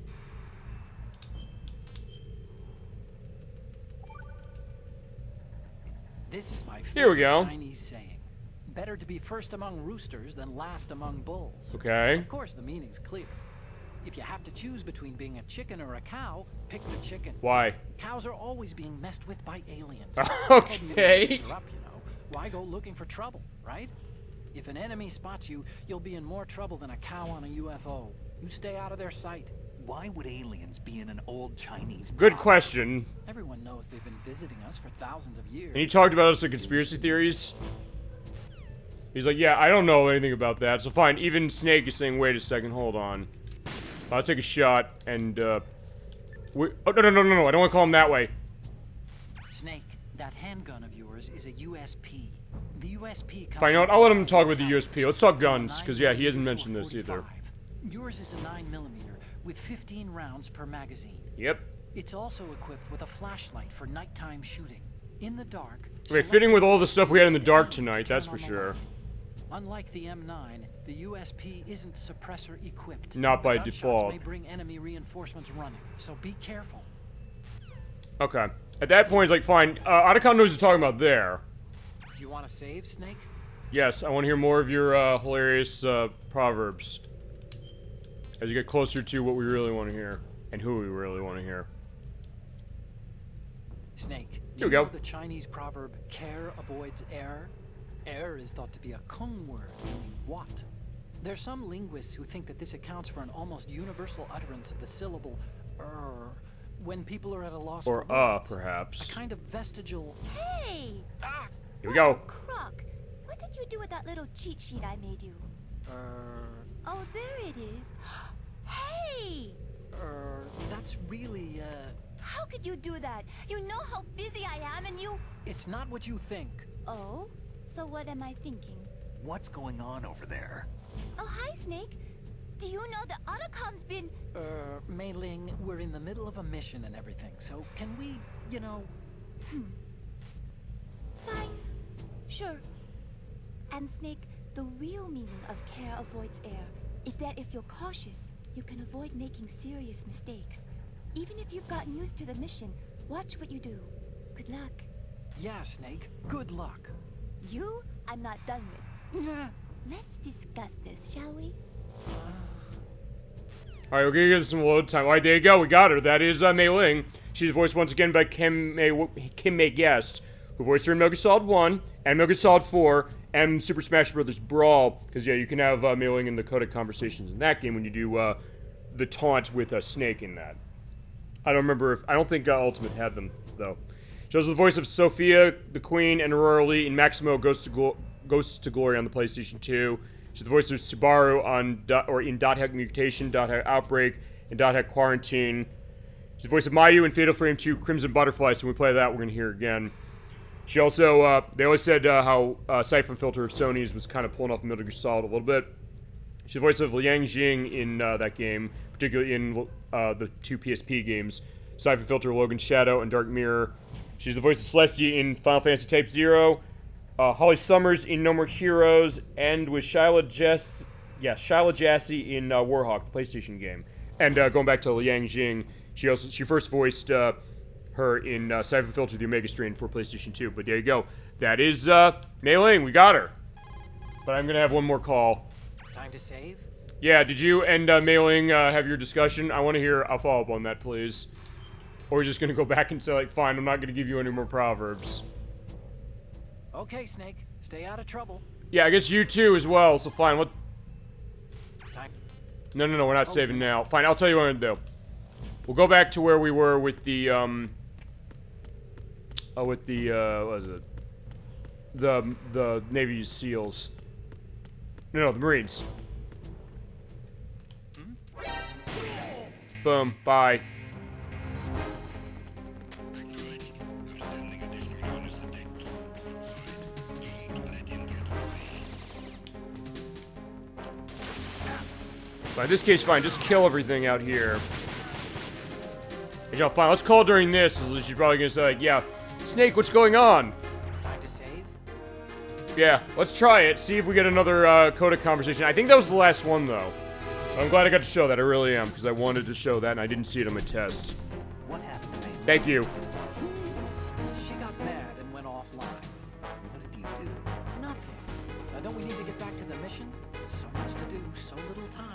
This is my Here we go. Chinese saying. Better to be first among roosters than last among bulls. Okay. Of course, the meaning's clear. If you have to choose between being a chicken or a cow, pick the chicken. Why? Cows are always being messed with by aliens. Okay. Are up, you know. Why go looking for trouble, right? If an enemy spots you, you'll be in more trouble than a cow on a UFO. You stay out of their sight. Why would aliens be in an old Chinese... Good question. Everyone knows they've been visiting us for thousands of years. And he talked about us in conspiracy theories. He's like, yeah, I don't know anything about that. So fine, even Snake is saying, wait a second, hold on. I'll take a shot, and, oh, no, I don't want to call him that way. Snake, that handgun of yours is a USP. The USP comes... Fine, you know what, I'll let him talk about the USP. Let's talk guns, because, yeah, he hasn't mentioned this either. Yours is a 9mm with 15 rounds per magazine. Yep. It's also equipped with a flashlight for nighttime shooting. In the dark... Okay, fitting with all the stuff we had in the dark tonight, that's for sure. Unlike the M9, the USP isn't suppressor equipped. Not by Gunshots default. may bring enemy reinforcements running, so be careful. Okay. At that point, it's like, fine. Otacon knows what you're talking about there. Do you want to save, Snake? Yes, I want to hear more of your hilarious proverbs. As you get closer to what we really want to hear. And who we really want to hear. Snake, Do you we go. know the Chinese proverb, care avoids error? Error is thought to be a Kung word, meaning what? There's some linguists who think that this accounts for an almost universal utterance of the syllable when people are at a loss Or for words. perhaps. A kind of vestigial... Hey! Here we go. Croc, what did you do with that little cheat sheet I made you? Oh, there it is. Hey! That's really, How could you do that? You know how busy I am and you... It's not what you think. Oh? So what am I thinking? What's going on over there? Oh, hi, Snake. Do you know the Otacom's been... Mei Ling, we're in the middle of a mission and everything, so can we, you know... Fine. Sure. And Snake, the real meaning of care avoids error is that if you're cautious, you can avoid making serious mistakes. Even if you've gotten used to the mission, watch what you do. Good luck. Yeah, Snake. Good luck. You, I'm not done with. Let's discuss this, shall we? Alright, we're gonna get some load time. Alright, there you go. We got her. That is Mei Ling. She's voiced once again by Kim May Guest, who voiced her in Metal Gear Solid 1 and Metal Gear Solid 4 and Super Smash Bros. Brawl. Because, yeah, you can have Mei Ling in the codec conversations in that game when you do the taunt with Snake in that. I don't remember if... I don't think Ultimate had them, though. She was the voice of Sophia, the Queen, and Aurora Lee in Maximo Ghosts to Glory on the PlayStation 2. She's the voice of Subaru in Dot Hack Mutation, Dot Hack Outbreak, and Dot Hack Quarantine. She's the voice of Mayu in Fatal Frame 2, Crimson Butterfly, so when we play that, we're going to hear again. She also, they always said how Siphon Filter of Sony's was kind of pulling off Metal Gear Solid a little bit. She's the voice of Liang Jing in that game, particularly in the two PSP games, Siphon Filter, Logan Shadow, and Dark Mirror. She's the voice of Celestia in Final Fantasy Type 0. Holly Summers in No More Heroes, and with Shyla Jassy in Warhawk, the PlayStation game. And going back to Liang Jing, she first voiced her in Siphon Filter, the Omega Strain for PlayStation 2. But there you go. That is Mei Ling. We got her. But I'm gonna have one more call. Time to save? Yeah. Did you and Mei Ling have your discussion? I want to hear a follow up on that, please. Or we're just gonna go back and say like, fine, I'm not gonna give you any more proverbs. Okay, Snake. Stay out of trouble. Yeah, I guess you too as well, so fine. What? Time. No, we're not saving now. Fine, I'll tell you what I'm gonna do. We'll go back to where we were with the, what was it? The Navy SEALs. No, the Marines. Boom, bye. In this case, fine, just kill everything out here. Yeah, fine, let's call during this, she's probably gonna say, like, yeah, Snake, what's going on? Time to save? Yeah, let's try it, see if we get another codec conversation. I think that was the last one, though. I'm glad I got to show that, I really am, because I wanted to show that and I didn't see it on my test. What happened to me? Thank you. She got mad and went offline. What did you do? Nothing. Don't we need to get back to the mission? So much to do, so little time.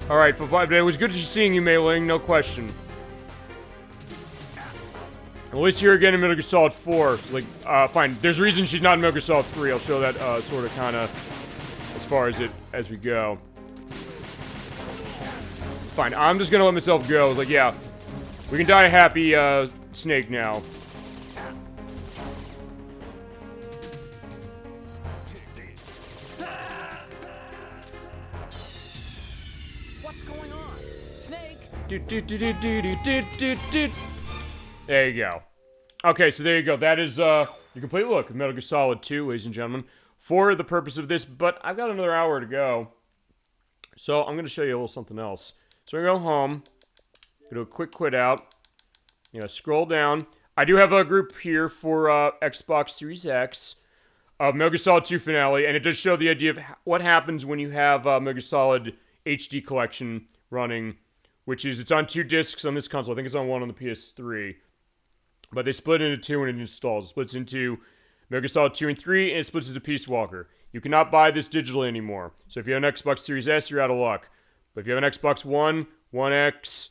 Alright, but it was good seeing you, Mei Ling, no question. At least you're again in Metal Gear Solid 4. Like, fine. There's a reason she's not in Metal Gear Solid 3. I'll show that, sort of, kind of, as far as we go. Fine, I'm just gonna let myself go. Like, yeah, we can die a happy, Snake now. What's going on? Snake! There you go. Okay, so there you go. That is, your complete look of Metal Gear Solid 2, ladies and gentlemen, for the purpose of this, but I've got another hour to go. So I'm gonna show you a little something else. So I'm gonna go home, do a quick quit out, scroll down. I do have a group here for Xbox Series X of Metal Gear Solid 2 Finale, and it does show the idea of what happens when you have Metal Gear Solid HD Collection running, which is, it's on 2 discs on this console. I think it's on 1 on the PS3. But they split into 2 when it installs. It splits into Metal Gear Solid 2 and 3, and it splits into Peace Walker. You cannot buy this digitally anymore. So if you have an Xbox Series S, you're out of luck. But if you have an Xbox One, One X,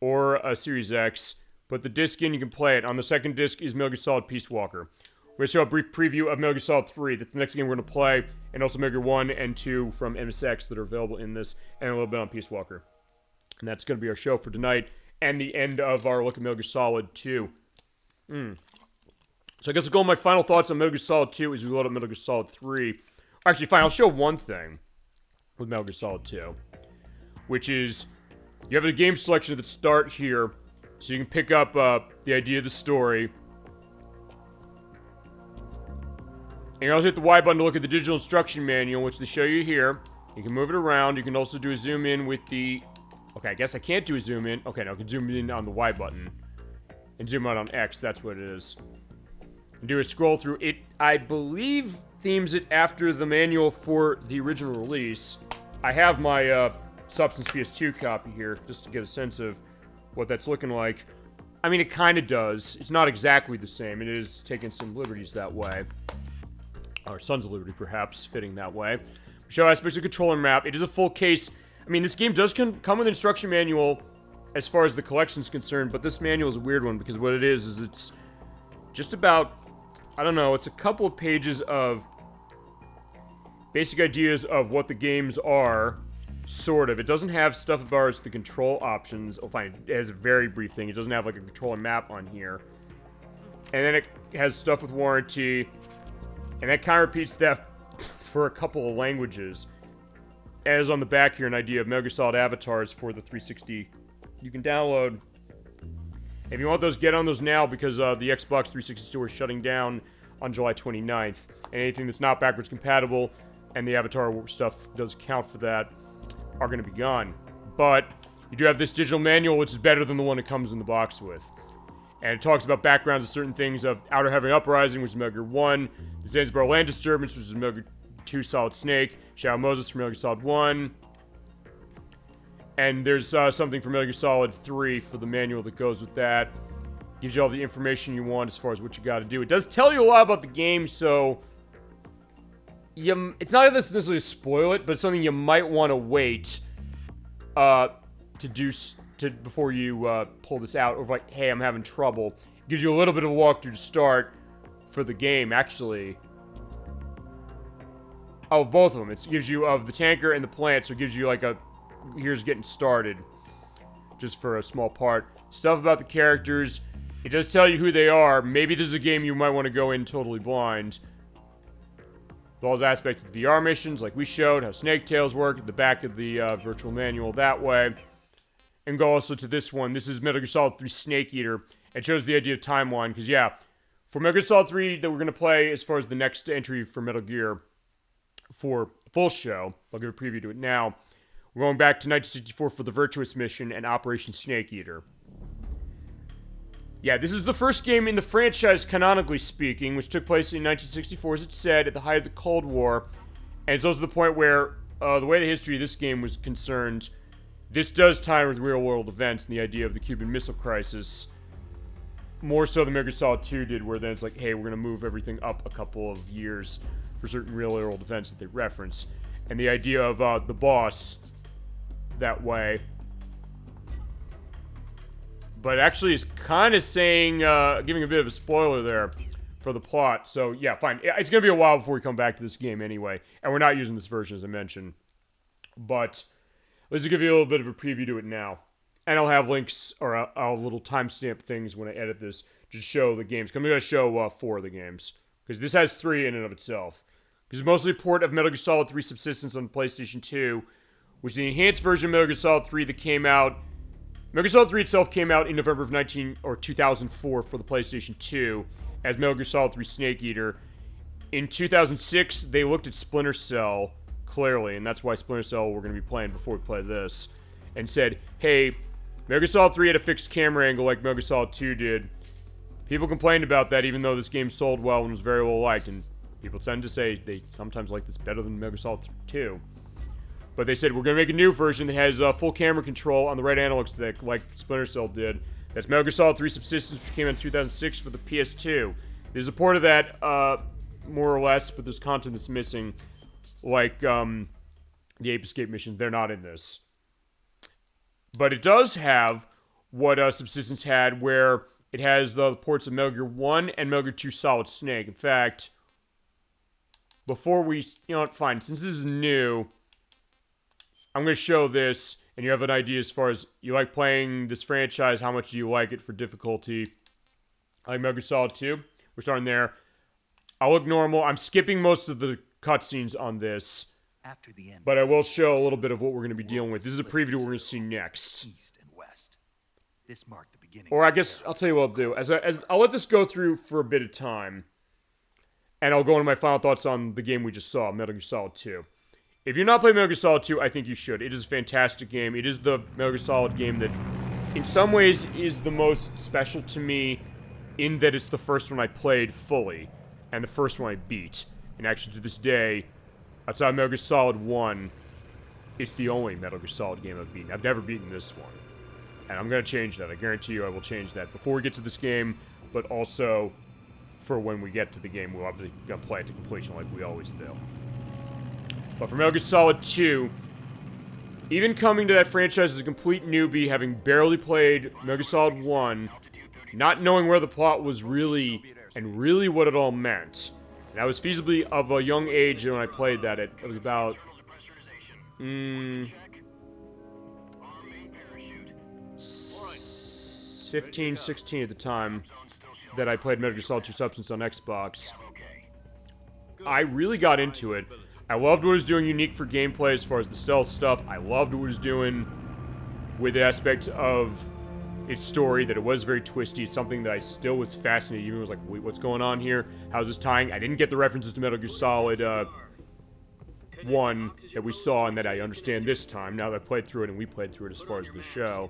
or a Series X, put the disc in, you can play it. On the second disc is Metal Gear Solid Peace Walker. We're going to show a brief preview of Metal Gear Solid 3. That's the next game we're going to play, and also Metal Gear 1 and 2 from MSX that are available in this, and a little bit on Peace Walker. And that's going to be our show for tonight, and the end of our look at Metal Gear Solid 2. So I guess I'll go with my final thoughts on Metal Gear Solid 2 as we load up Metal Gear Solid 3. Actually, fine, I'll show one thing with Metal Gear Solid 2, which is you have the game selection at the start here, so you can pick up the idea of the story. And you also hit the Y button to look at the digital instruction manual, which they show you here. You can move it around. You can also do a zoom in with the... Okay, I guess I can't do a zoom in. Okay, no, I can zoom in on the Y button. And zoom out on X, that's what it is. And do a scroll through. It, I believe, themes it after the manual for the original release. I have my Substance PS2 copy here, just to get a sense of what that's looking like. I mean, it kind of does. It's not exactly the same. It is taking some liberties that way. Or Sons of Liberty, perhaps, fitting that way. Show aspects of controller map. It is a full case. I mean, this game does come with an instruction manual as far as the collection is concerned, but this manual is a weird one because what it is it's just about, I don't know, it's a couple of pages of basic ideas of what the games are, sort of. It doesn't have stuff as far as the control options. Oh, fine, it has a very brief thing. It doesn't have, like, a controller map on here. And then it has stuff with warranty. And that kind of repeats that for a couple of languages. As on the back here, an idea of Metal Gear Solid avatars for the 360 you can download. If you want those, get on those now because the Xbox 360 store is shutting down on July 29th. And anything that's not backwards compatible, and the avatar stuff does count for that, are going to be gone. But you do have this digital manual, which is better than the one it comes in the box with. And it talks about backgrounds of certain things of Outer Heaven Uprising, which is Metal Gear 1, the Zanzibar Land Disturbance, which is Metal Gear 2 Solid Snake, Shadow Moses from Metal Gear Solid 1, and there's something for Metal Gear Solid 3 for the manual that goes with that. Gives you all the information you want as far as what you got to do. It does tell you a lot about the game, so it's not necessarily spoil it, but it's something you might want to wait to do before you pull this out, or like, hey, I'm having trouble. It gives you a little bit of a walkthrough to start for the game, actually. Of both of them. It gives you of the tanker and the plant, so it gives you like a, here's getting started, just for a small part. Stuff about the characters. It does tell you who they are. Maybe this is a game you might want to go in totally blind. All those aspects of the VR missions, like we showed, how Snake Tails work, at the back of the virtual manual that way. And go also to this one. This is Metal Gear Solid 3 Snake Eater. It shows the idea of timeline, because yeah, for Metal Gear Solid 3 that we're going to play as far as the next entry for Metal Gear for full show, I'll give a preview to it now. We're going back to 1964 for the Virtuous Mission and Operation Snake Eater. Yeah, this is the first game in the franchise, canonically speaking, which took place in 1964, as it said, at the height of the Cold War. And it's also the point where, the way the history of this game was concerned, this does tie with real-world events and the idea of the Cuban Missile Crisis. More so than Metal Gear Solid 2 did, where then it's like, hey, we're going to move everything up a couple of years for certain real-world events that they reference. And the idea of the boss that way. But actually is kind of saying, giving a bit of a spoiler there for the plot. So yeah, fine. It's going to be a while before we come back to this game anyway. And we're not using this version, as I mentioned. But let's give you a little bit of a preview to it now. And I'll have links, or I'll little timestamp things when I edit this to show the games. I'm going to show 4 of the games. Because this has 3 in and of itself. This is mostly a port of Metal Gear Solid 3 Subsistence on PlayStation 2, which is the enhanced version of Metal Gear Solid 3 that came out. Metal Gear Solid 3 itself came out in November of 2004 for the PlayStation 2 as Metal Gear Solid 3 Snake Eater. In 2006, they looked at Splinter Cell, clearly, and that's why Splinter Cell we're going to be playing before we play this, and said, hey, Metal Gear Solid 3 had a fixed camera angle like Metal Gear Solid 2 did. People complained about that, even though this game sold well and was very well liked, and people tend to say they sometimes like this better than Metal Gear Solid 2. But they said, we're going to make a new version that has full camera control on the right analog stick, like Splinter Cell did. That's Metal Gear Solid 3 Subsistence, which came out in 2006 for the PS2. There's a port of that, more or less, but there's content that's missing, like the Ape Escape missions. They're not in this. But it does have what Subsistence had, where it has the ports of Metal Gear 1 and Metal Gear 2 Solid Snake. In fact, before we, you know what, fine, since this is new, I'm going to show this, and you have an idea as far as you like playing this franchise, how much do you like it for difficulty. I like Metal Gear Solid 2. We're starting there. I'll look normal. I'm skipping most of the cutscenes on this, After the end, but I will show a little bit of what we're going to be dealing with. This is a preview of what we're going to see next. East and west. This marked the beginning. Or I guess I'll tell you what I'll do. As I'll let this go through for a bit of time, and I'll go into my final thoughts on the game we just saw, Metal Gear Solid 2. If you're not playing Metal Gear Solid 2, I think you should. It is a fantastic game. It is the Metal Gear Solid game that, in some ways, is the most special to me, in that it's the first one I played fully, and the first one I beat. And actually, to this day, outside of Metal Gear Solid 1, it's the only Metal Gear Solid game I've beaten. I've never beaten this one. And I'm going to change that. I guarantee you I will change that before we get to this game, but also for when we get to the game, we're obviously going to play it to completion like we always do. But for Metal Gear Solid 2, even coming to that franchise as a complete newbie, having barely played Metal Gear Solid 1, not knowing where the plot was really, and really what it all meant. And I was feasibly of a young age when I played that. It was about 15, 16 at the time that I played Metal Gear Solid 2 Substance on Xbox. I really got into it. I loved what it was doing unique for gameplay as far as the stealth stuff. I loved what it was doing with the aspect of its story, that it was very twisty. It's something that I still was fascinated. Even was like, wait, what's going on here? How's this tying? I didn't get the references to Metal Gear Solid 1 that we saw and that I understand this time, now that I played through it and we played through it as far as the show.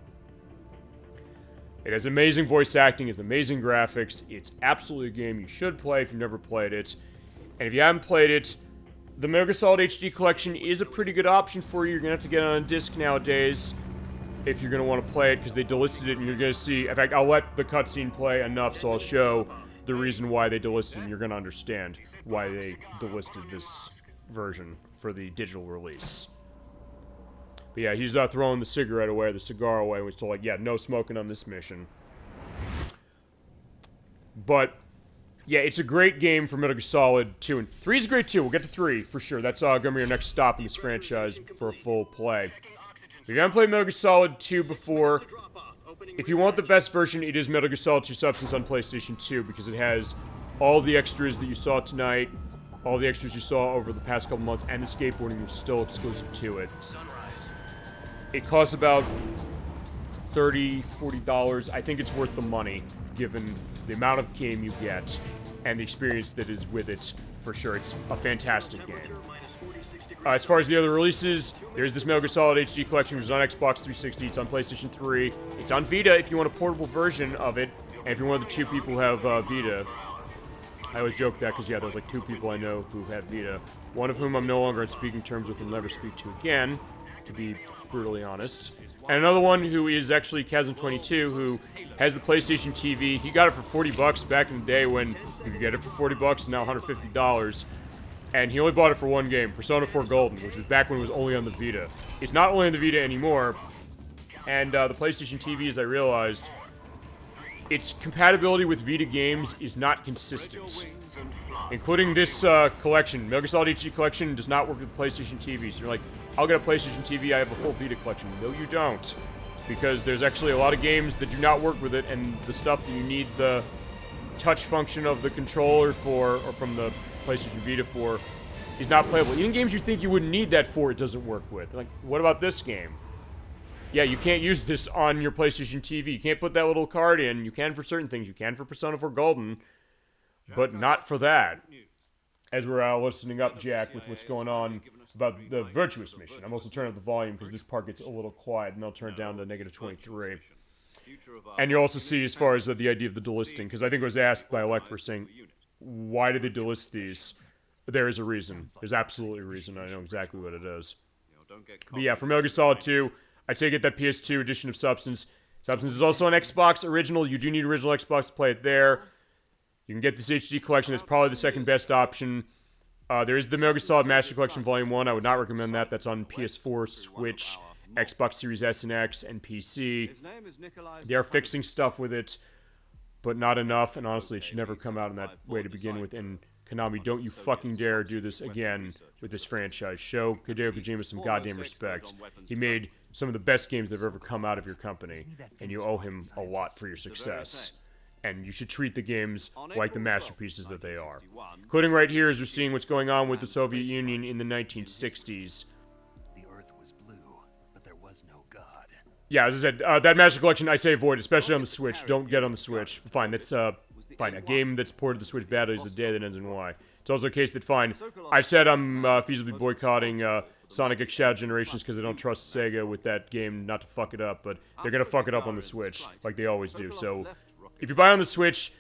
It has amazing voice acting, it's amazing graphics, it's absolutely a game you should play if you've never played it. And if you haven't played it, the Metal Gear Solid HD Collection is a pretty good option for you. You're going to have to get it on a disc nowadays if you're going to want to play it, because they delisted it, and you're going to see... In fact, I'll let the cutscene play enough, so I'll show the reason why they delisted it, and you're going to understand why they delisted this version for the digital release. But yeah, he's throwing the cigarette away, the cigar away, and was told, like, yeah, no smoking on this mission. But... yeah, it's a great game for Metal Gear Solid 2, and 3 is great too. We'll get to 3, for sure. That's going to be our next stop in this franchise for a full play. If you haven't played Metal Gear Solid 2 before, if you want the best version, it is Metal Gear Solid 2 Substance on PlayStation 2, because it has all the extras that you saw tonight, all the extras you saw over the past couple months, and the skateboarding was still exclusive to it. It costs about $30, $40. I think it's worth the money, given the amount of game you get and the experience that is with it, for sure. It's a fantastic game. As far as the other releases, there's this Metal Gear Solid HD Collection, which is on Xbox 360. It's on PlayStation 3. It's on Vita if you want a portable version of it, and if you're one of the 2 people who have Vita. I always joke that because, yeah, there's like 2 people I know who have Vita. One of whom I'm no longer on speaking terms with and will never speak to again, to be brutally honest. And another one who is actually Chasm22, who has the PlayStation TV. He got it for $40 back in the day when you could get it for $40, now $150. And he only bought it for one game, Persona 4 Golden, which was back when it was only on the Vita. It's not only on the Vita anymore. And the PlayStation TV, as I realized, its compatibility with Vita games is not consistent. Including this collection. Metal Gear Solid HD Collection does not work with the PlayStation TV. So you're like, I'll get a PlayStation TV, I have a full Vita collection. No, you don't. Because there's actually a lot of games that do not work with it, and the stuff that you need the touch function of the controller for, or from the PlayStation Vita for, is not playable. Even games you think you wouldn't need that for, it doesn't work with. Like, what about this game? Yeah, you can't use this on your PlayStation TV. You can't put that little card in. You can for certain things. You can for Persona 4 Golden, but not for that. As we're listening up, Jack, with what's going on about the Virtuous mission. I'm also turning up the volume because this part gets a little quiet, and I'll turn it down to -23. And you'll also see as far as the idea of the delisting, because I think it was asked by Alec for saying, why did they delist these? There is a reason. There's absolutely a reason. I know exactly what it is. But yeah, for Metal Gear Solid 2, I'd say get that PS2 edition of Substance. Substance is also on Xbox Original. You do need original Xbox to play it there. You can get this HD collection. It's probably the second best option. There is the Metal Gear Solid Master Collection Volume 1. I would not recommend that. That's on PS4, Switch, Xbox Series S and X and PC. They are fixing stuff with it, but not enough, and honestly, it should never come out in that way to begin with. And Konami, don't you fucking dare do this again with this franchise. Show Hideo Kojima some goddamn respect. He made some of the best games that have ever come out of your company, and you owe him a lot for your success. And you should treat the games like the masterpieces that they are. Including right here as we're seeing what's going on with the Soviet Union in the 1960s. The Earth was blue, but there was no God. Yeah, as I said, that Master Collection I say avoid, especially on the Switch. Don't get on the Switch. Fine, that's fine. A game that's ported to the Switch badly is a day that ends in Y. It's also a case that, fine, I've said I'm feasibly boycotting Sonic X Shadow Generations because I don't trust Sega with that game not to fuck it up, but they're gonna fuck it up on the Switch, like they always do. So, if you buy on the Switch,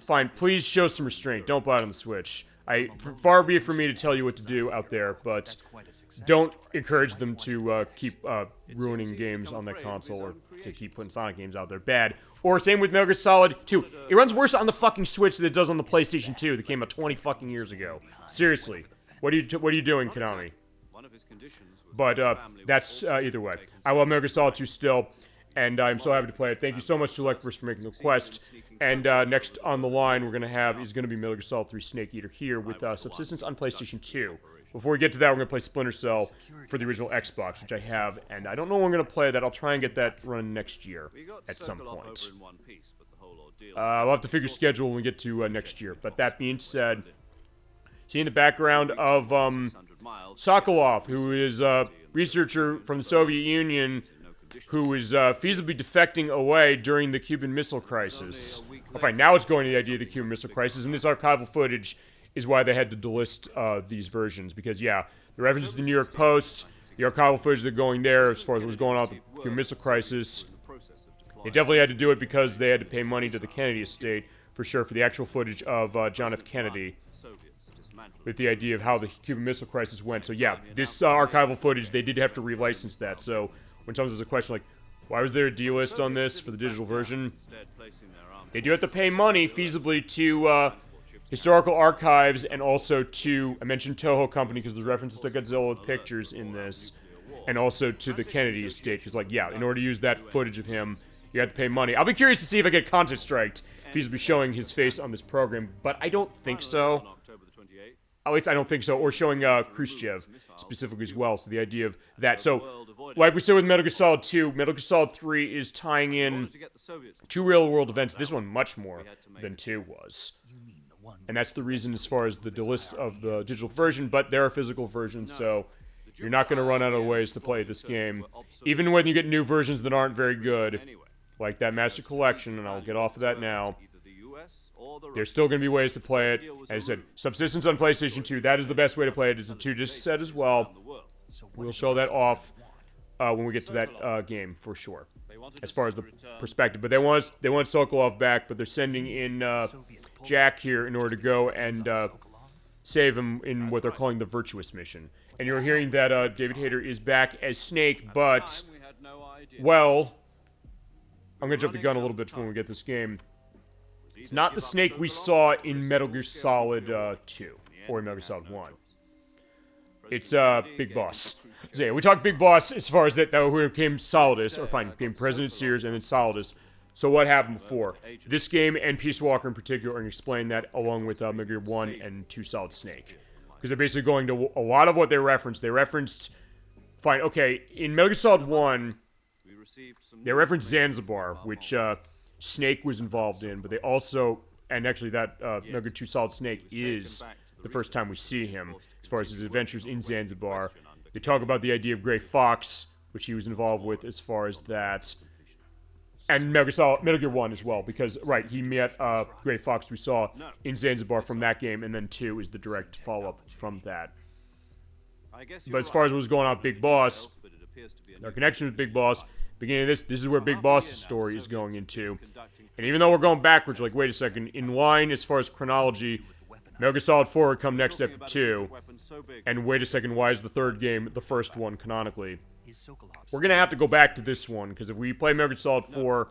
fine, please show some restraint. Don't buy it on the Switch. Far be it from me to tell you what to do out there, but don't encourage them to keep ruining games on that console or to keep putting Sonic games out there. Bad. Or same with Metal Gear Solid 2. It runs worse on the fucking Switch than it does on the PlayStation 2 that came out 20 fucking years ago. Seriously. What are you doing, Konami? But that's either way. I love Metal Gear Solid 2 still, and I'm so happy to play it. Thank you so much to Electverse for making the request. And next on the line we're going to have is going to be Metal Gear Solid 3 Snake Eater here with Subsistence on PlayStation 2. Before we get to that, we're going to play Splinter Cell for the original Xbox, which I have, and I don't know when I'm going to play that. I'll try and get that run next year at some point. We'll have to figure schedule when we get to next year. But that being said, seeing the background of Sokolov, who is a researcher from the Soviet Union who is feasibly defecting away during the Cuban Missile Crisis. Okay, now it's going to the idea of the Cuban Missile Crisis, and this archival footage is why they had to delist these versions, because, yeah, the references to the New York Post, the archival footage that are going there as far as what was going on with the Cuban Missile Crisis, they definitely had to do it because they had to pay money to the Kennedy estate, for sure, for the actual footage of John F. Kennedy, with the idea of how the Cuban Missile Crisis went. So, yeah, this archival footage, they did have to relicense that, so when sometimes there's a question like, why was there a D-list on this for the digital version? They do have to pay money, feasibly, to historical archives and also to, I mentioned Toho Company because there's references to Godzilla pictures in this, and also to the Kennedy estate, because, like, yeah, in order to use that footage of him, you have to pay money. I'll be curious to see if I get content striked, feasibly showing his face on this program, but I don't think so. At least I don't think so, or showing Khrushchev specifically as well, so the idea of that. So, like we said with Metal Gear Solid 2, Metal Gear Solid 3 is tying in 2 real-world events. This one much more than 2 was. And that's the reason as far as the delist of the digital version, but there are physical versions, so you're not going to run out of ways to play this game. Even when you get new versions that aren't very good, like that Master Collection, and I'll get off of that now, there's still going to be ways to play it. As I said, Subsistence on PlayStation 2, that is the best way to play it. It's a 2-disc set as well. We'll show that off when we get to that game, for sure, as far as the perspective. But they want Sokolov back, but they're sending in Jack here in order to go and save him in what they're calling the Virtuous Mission. And you're hearing that David Hayter is back as Snake, but, well, I'm going to jump the gun a little bit when we get this game. It's not the Snake we saw in Metal Gear Solid 2, or Metal Gear Solid 1. It's Big Boss. So yeah, we talked Big Boss as far as that who became Solidus, or fine, became President Sears and then Solidus. So what happened before? This game and Peace Walker in particular are going to explain that along with Metal Gear 1 and 2 Solid Snake. Because they're basically going to a lot of what they referenced. They referenced, fine, okay, in Metal Gear Solid 1, they referenced Zanzibar, which Snake was involved in, but they also, and actually that Metal Gear 2 Solid Snake is the first time we see him, as far as his adventures in Zanzibar. They talk about the idea of Gray Fox, which he was involved with as far as that, and Metal Gear 1 as well, because, right, he met Gray Fox we saw in Zanzibar from that game, and then 2 is the direct follow-up from that. But as far as what was going on with Big Boss, their connection with Big Boss, beginning of this is where Big Boss's story is going into. And even though we're going backwards, like, wait a second, in line as far as chronology, Metal Gear Solid 4 would come next after 2. And wait a second, why is the third game the first one canonically? We're going to have to go back to this one, because if we play Metal Gear Solid 4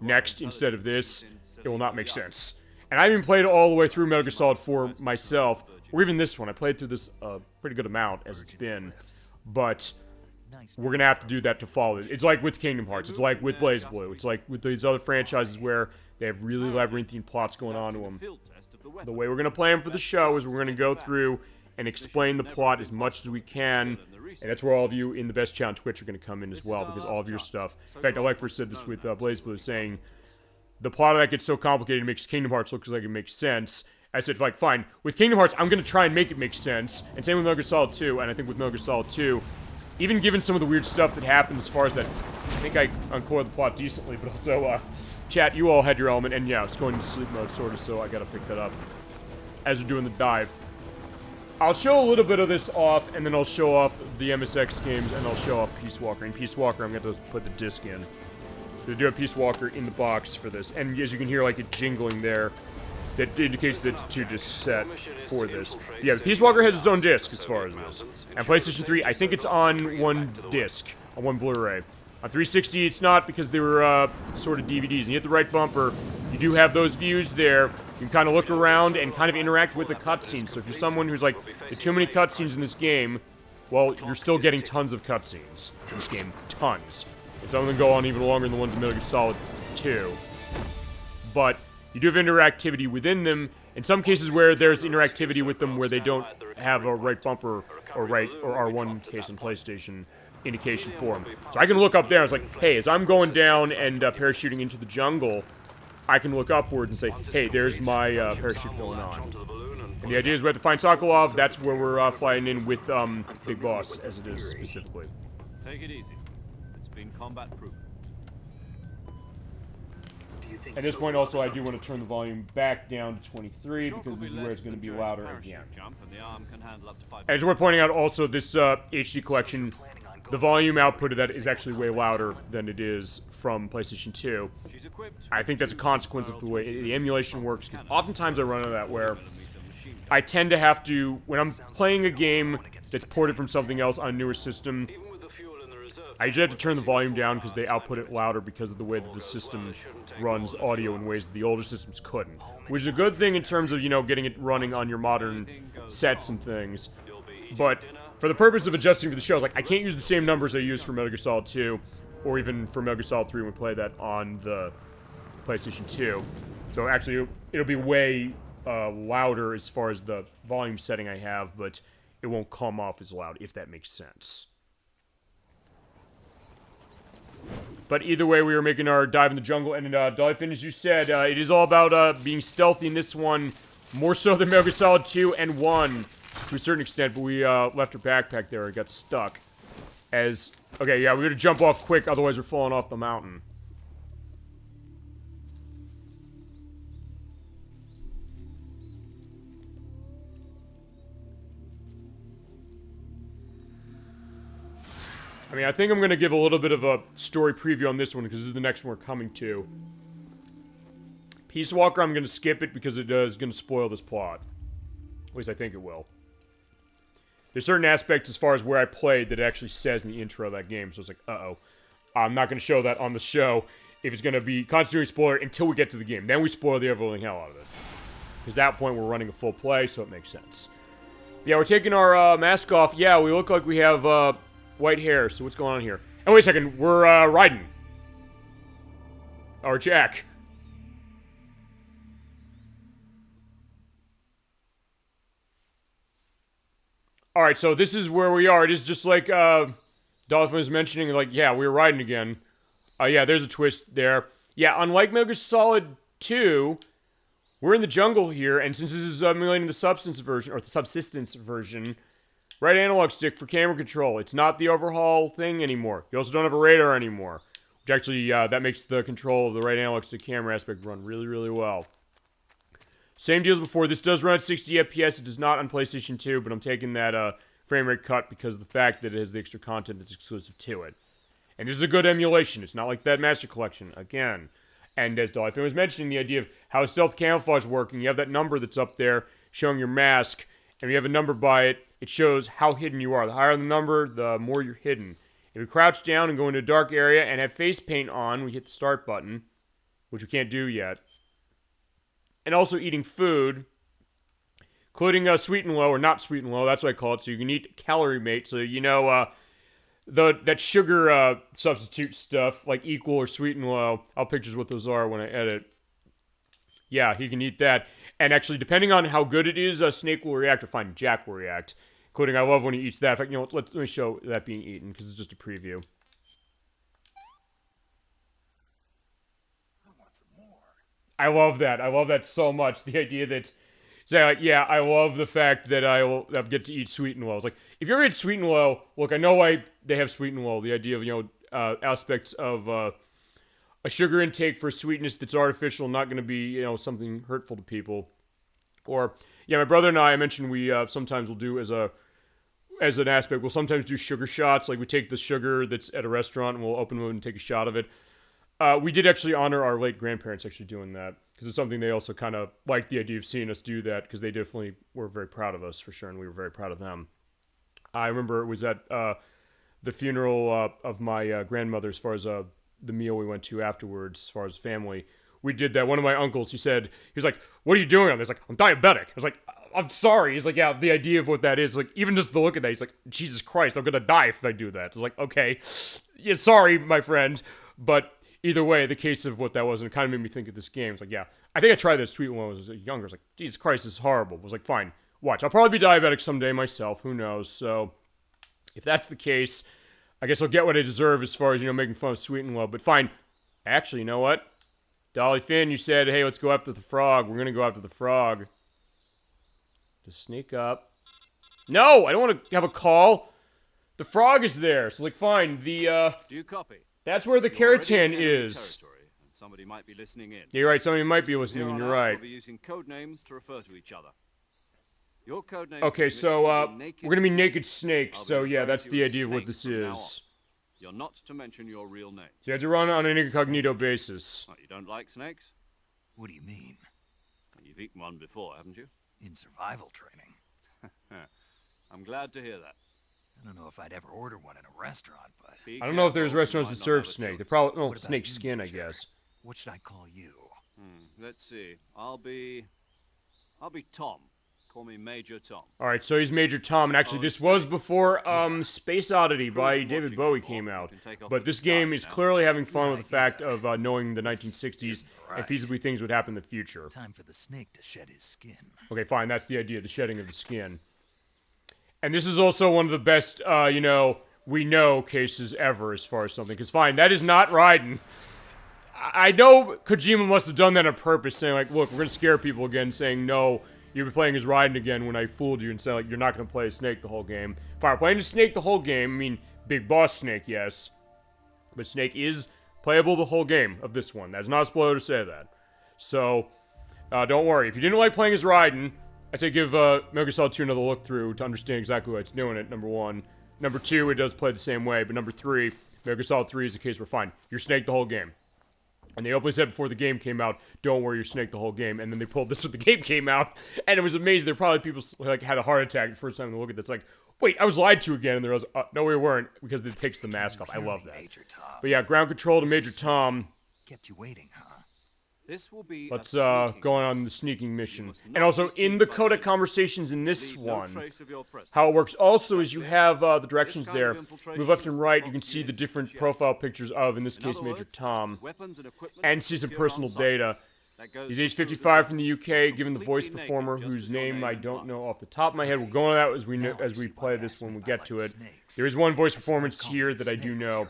next instead of this, it will not make sense. And I even played all the way through Metal Gear Solid 4 myself, or even this one. I played through this a pretty good amount as it's been. But we're gonna have to do that to follow it. It's like with Kingdom Hearts. It's like with BlazBlue. It's like with these other franchises where they have really labyrinthine plots going on to them. The way we're gonna play them for the show is we're gonna go through and explain the plot as much as we can, and that's where all of you in the best chat on Twitch are gonna come in as well, because all of your stuff. In fact, I like first said this with BlazBlue, saying the plot of that gets so complicated it makes Kingdom Hearts look like it makes sense. I said, like, fine. With Kingdom Hearts, I'm going to try and make it make sense. And same with Metal Gear Solid 2. And I think with Metal Gear Solid 2, even given some of the weird stuff that happened as far as that, I think I uncoiled the plot decently, but also, chat, you all had your element. And yeah, it's going into sleep mode, sort of, so I got to pick that up as we're doing the dive. I'll show a little bit of this off, and then I'll show off the MSX games, and I'll show off Peace Walker. And Peace Walker, I'm going to put the disc in. They do have Peace Walker in the box for this. And as you can hear, like, it jingling there, that indicates that it's 2 disc set for this. Yeah, Peace Walker has its own disc as far as this. And PlayStation 3, I think it's on 1 disc, on 1 Blu-ray. On 360, it's not because they were sort of DVDs. And you hit the right bumper, you do have those views there. You can kind of look around and kind of interact with the cutscenes. So if you're someone who's like, there are too many cutscenes in this game, well, you're still getting tons of cutscenes in this game. Tons. And some of them go on even longer than the ones in Metal Gear Solid 2. But you do have interactivity within them. In some cases where there's interactivity with them where they don't have a right bumper or R1 case in PlayStation indication for them. So I can look up there, it's like, hey, as I'm going down and parachuting into the jungle, I can look upward and say, hey, there's my parachute going on. And the idea is we have to find Sokolov. That's where we're flying in with Big Boss, as it is specifically. Take it easy. It's been combat proven. At this point, also, I do want to turn the volume back down to 23, because this is where it's going to be louder again. And it's worth pointing out also, this HD collection, the volume output of that is actually way louder than it is from PlayStation 2. I think that's a consequence of the way the emulation works, because oftentimes I run into that where I tend to have to, when I'm playing a game that's ported from something else on a newer system, I usually have to turn the volume down because they output it louder because of the way that the system runs audio in ways that the older systems couldn't. Which is a good thing in terms of, you know, getting it running on your modern sets and things. But for the purpose of adjusting for the shows, like, I can't use the same numbers I used for Metal Gear Solid 2, or even for Metal Gear Solid 3 when we play that on the PlayStation 2. So actually, it'll be way louder as far as the volume setting I have, but it won't come off as loud, if that makes sense. But either way, we were making our dive in the jungle, and Dolphin, as you said, it is all about being stealthy in this one, more so than Metal Gear Solid 2 and 1, to a certain extent, but we left our backpack there, it got stuck. Okay, yeah, we gotta jump off quick, otherwise we're falling off the mountain. I mean, I think I'm going to give a little bit of a story preview on this one, because this is the next one we're coming to. Peace Walker, I'm going to skip it, because it is going to spoil this plot. At least I think it will. There's certain aspects as far as where I played that it actually says in the intro of that game, so it's like, uh-oh. I'm not going to show that on the show if it's going to be constituting spoiler until we get to the game. Then we spoil the ever-living hell out of it. Because at that point, we're running a full play, so it makes sense. Yeah, we're taking our mask off. Yeah, we look like we have... white hair, so what's going on here? Oh, wait a second, we're, Raiden. Or Jack. Alright, so this is where we are. It is just like, Dolphin was mentioning, like, yeah, we're Raiden again. Yeah, there's a twist there. Yeah, unlike Metal Gear Solid 2, we're in the jungle here, and since this is emulating the substance version, or the subsistence version, right analog stick for camera control. It's not the overhaul thing anymore. You also don't have a radar anymore. Which actually, that makes the control of the right analog stick camera aspect run really, really well. Same deal as before. This does run at 60 FPS. It does not on PlayStation 2, but I'm taking that frame rate cut because of the fact that it has the extra content that's exclusive to it. And this is a good emulation. It's not like that Master Collection, again. And as Dolphin was mentioning, the idea of how stealth camouflage working, you have that number that's up there showing your mask, and you have a number by it. It shows how hidden you are. The higher the number, the more you're hidden. If we crouch down and go into a dark area and have face paint on, we hit the start button, which we can't do yet. And also eating food, including sweet and low, or not sweet and low, that's what I call it. So you can eat calorie mate, so you know that sugar substitute stuff, like equal or sweet and low. I'll pictures what those are when I edit. Yeah, he can eat that. And actually, depending on how good it is, Snake will react, or fine, Jack will react. Including, I love when he eats that. In fact, you know, let me show that being eaten, because it's just a preview. I love that. I love that so much. The idea that, say, like, yeah, I love the fact that I'll get to eat sweet and low. It's like, if you ever eat sweet and low, look, I know why they have sweet and low. The idea of, you know, aspects of a sugar intake for sweetness that's artificial, not going to be, you know, something hurtful to people. Or, yeah, my brother and I mentioned we sometimes will do as an aspect, we'll sometimes do sugar shots. Like, we take the sugar that's at a restaurant and we'll open them and take a shot of it. We did actually honor our late grandparents actually doing that, because it's something they also kind of liked the idea of seeing us do that, because they definitely were very proud of us, for sure, and we were very proud of them. I remember it was at the funeral of my grandmother, as far as the meal we went to afterwards, as far as family. We did that. One of my uncles, he was like, "What are you doing on this?" Like, "I'm diabetic." I was like, "I'm sorry." He's like, "Yeah, the idea of what that is, like, even just the look at that," he's like, "Jesus Christ, I'm gonna die if I do that." It's like, okay, yeah, sorry, my friend, but either way, the case of what that was, and it kind of made me think of this game. It's like, yeah, I think I tried that sweet one when I was younger. I was like, Jesus Christ, this is horrible. I was like, fine, watch. I'll probably be diabetic someday myself. Who knows? So, if that's the case, I guess I'll get what I deserve as far as, you know, making fun of sweet and low. But fine. Actually, you know what? Dolly Finn, you said, hey, let's go after the frog. We're going to go after the frog. Just sneak up. No, I don't want to have a call. The frog is there. So, like, fine. Do you copy? That's where the Keratin is. Somebody might be listening in. You're right, somebody might be listening, and you're right. We'll be using code names to refer to each other. Your code name. Okay, so we're gonna be Naked Snake, so yeah, that's the idea of what this is. You're not to mention your real name. So you have to run on an incognito basis. What, you don't like snakes? What do you mean? You've eaten one before, haven't you? In survival training. I'm glad to hear that. I don't know if I'd ever order one in a restaurant, but... I don't know if there's restaurants that serve snake. They probably... Oh, snake skin, I guess. What should I call you? Let's see. I'll be Tom. Call me Major Tom. Alright, so he's Major Tom, and actually this was before Space Oddity by David Bowie came out. But this game is clearly having fun with the fact of knowing the 1960s and feasibly things would happen in the future. Time for the snake to shed his skin. Okay, fine, that's the idea, the shedding of the skin. And this is also one of the best, you know, we know cases ever as far as something. Because fine, that is not Raiden. I know Kojima must have done that on purpose, saying like, look, we're going to scare people again, saying, no, you'll be playing as Raiden again when I fooled you, and saying like, you're not going to play as Snake the whole game. If I were playing as Snake the whole game, I mean, Big Boss Snake, yes. But Snake is playable the whole game of this one. That's not a spoiler to say that. So, don't worry. If you didn't like playing as Raiden, I say give Metal Gear Solid 2 another look through to understand exactly why it's doing it, number one. Number two, it does play the same way, but number three, Metal Gear Solid 3 is a case where, fine, you're Snake the whole game. And they openly said before the game came out, don't worry, you're Snake the whole game. And then they pulled this when the game came out, and it was amazing. There were probably people like had a heart attack the first time they look at this, like, wait, I was lied to again, and there was, no, we weren't, because it takes the mask off. I love that. But yeah, ground control to Major Tom. Kept you waiting, huh? This will be Let's go on the sneaking mission. And also, in the codec conversations in this one, how it works also is you have the directions there. Move left and right, you can see the different profile pictures of, in this case, Major Tom. And see some personal data. He's age 55 from the UK, given the voice performer, whose name I don't know off the top of my head. We'll go on that as we play this when we get to it. There is one voice performance here that I do know.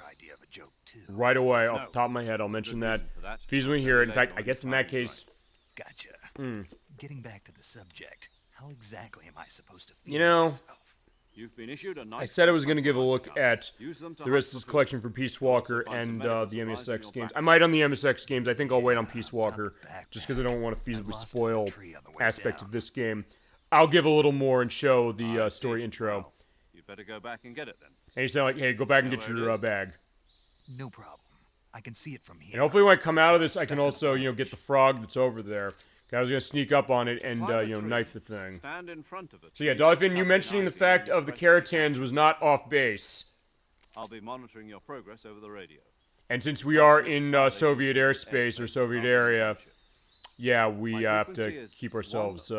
Right away, off the top of my head, I'll mention that. Feasibly here. In fact, I guess in that case... Gotcha. Getting back to the subject, how exactly am I supposed to feel? You know, You've been issued a I said I was going to give a look at the rest of this collection for Peace Walker and the MSX games. I might on the MSX games. I think I'll wait on Peace Walker, just because I don't want to feasibly spoil aspect of this game. I'll give a little more and show the story intro. You'd better go back and get it then. And you say like, hey, go back and get your bag. No problem. I can see it from here. And hopefully when I come out of this, I can also, you know, get the frog that's over there. I was going to sneak up on it and, you know, knife the thing. Stand in front of it. So yeah, Dolphin, you mentioning the fact of the Keratans was not off base. I'll be monitoring your progress over the radio. And since we are in Soviet airspace or Soviet area, yeah, we have to keep ourselves,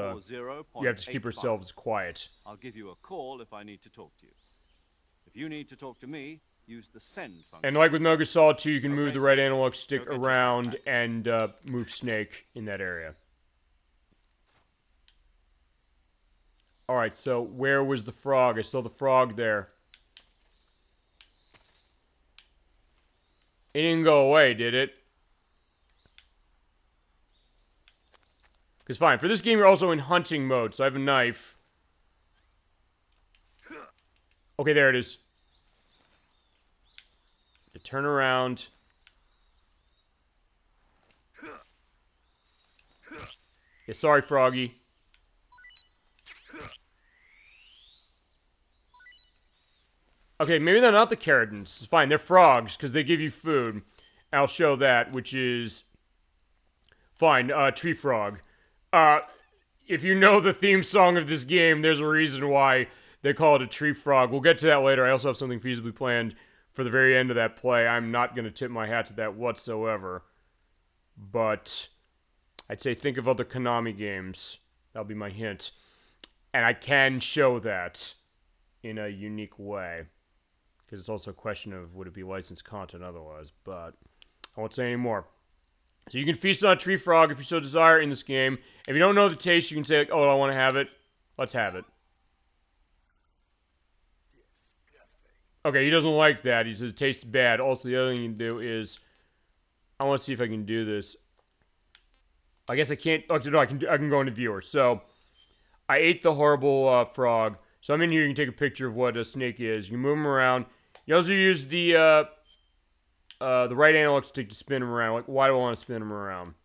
quiet. I'll give you a call if I need to talk to you. If you need to talk to me, use the send function. And like with Metal Gear Solid 2, you can move the right analog stick around and move Snake in that area. Alright, so where was the frog? I saw the frog there. It didn't go away, did it? Because fine, for this game you're also in hunting mode, so I have a knife. Okay, there it is. To turn around. Yeah, sorry, Froggy. Okay, maybe they're not the Caradons. It's fine, they're frogs, because they give you food. I'll show that, which is... Fine, tree frog. If you know the theme song of this game, there's a reason why they call it a tree frog. We'll get to that later. I also have something feasibly planned for the very end of that play. I'm not going to tip my hat to that whatsoever. But I'd say think of other Konami games. That'll be my hint. And I can show that in a unique way. Because it's also a question of would it be licensed content otherwise. But I won't say any more. So you can feast on a tree frog if you so desire in this game. If you don't know the taste, you can say, like, oh, I want to have it. Let's have it. Okay, he doesn't like that. He says it tastes bad. Also, the other thing you can do is... I want to see if I can do this. I guess I can't... Okay, no, I can go into viewer. So, I ate the horrible frog. So I'm in here. You can take a picture of what a snake is. You can move him around. You also use the right analog stick to spin him around. Like, why do I want to spin him around?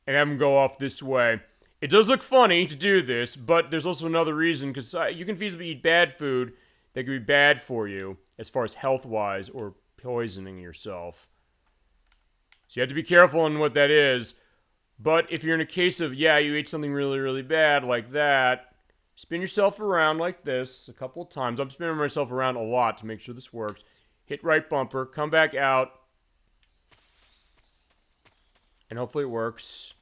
And have him go off this way. It does look funny to do this, but there's also another reason, because you can feasibly eat bad food that could be bad for you, as far as health-wise, or poisoning yourself. So you have to be careful on what that is. But if you're in a case of, yeah, you ate something really, really bad, like that, spin yourself around like this a couple of times. I'm spinning myself around a lot to make sure this works. Hit right bumper, come back out, and hopefully it works.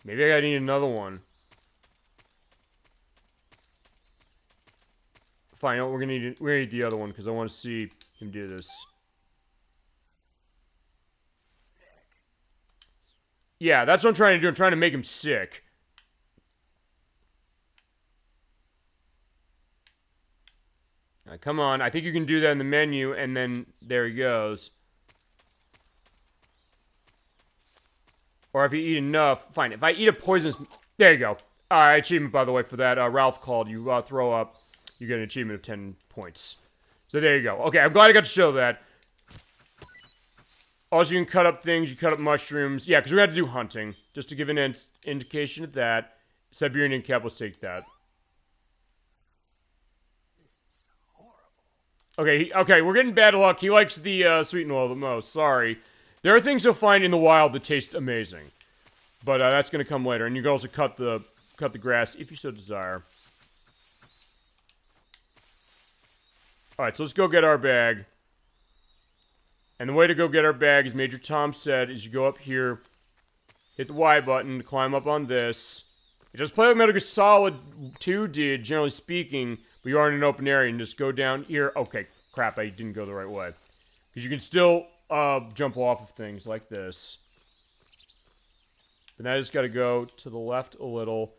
Maybe I need another one. Fine, we're gonna need the other one because I want to see him do this. Yeah, that's what I'm trying to do. I'm trying to make him sick. Alright, come on. I think you can do that in the menu, and then there he goes. Or if you eat enough. Fine, if I eat a poisonous... There you go. Alright, achievement, by the way, for that. Ralph called. You throw up, you get an achievement of 10 points. So there you go. Okay, I'm glad I got to show that. Also, you can cut up things. You cut up mushrooms. Yeah, because we're going to have to do hunting. Just to give an indication of that. Siberian Cap, let's take that. Okay, we're getting bad luck. He likes the sweet and oil the most. Sorry. There are things you'll find in the wild that taste amazing. But that's going to come later. And you can also cut the grass if you so desire. Alright, so let's go get our bag. And the way to go get our bag, as Major Tom said, is you go up here, hit the Y button, climb up on this. It does play like Metal Gear Solid 2 did, generally speaking, but you are in an open area and just go down here. Okay, crap, I didn't go the right way. Because you can still jump off of things like this. But now I just got to go to the left a little,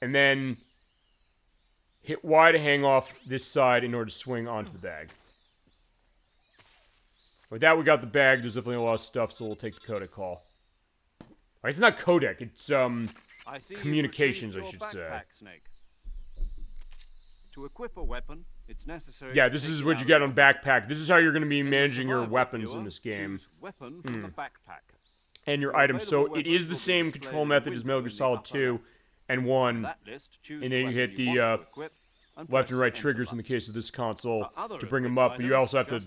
and then hit Y to hang off this side in order to swing onto the bag. With that, we got the bag. There's definitely a lot of stuff, so we'll take the codec call. Alright, it's not codec, it's, communications, I should say. Snake. To equip a weapon, it's necessary. Yeah, this is what you get on backpack. This is how you're going to be managing your weapons in this game. Weapon from the backpack. And your items. So it is the same control method as Metal Gear Solid 2 and 1. And then you hit the left and right triggers in the case of this console to bring them up. But you also have to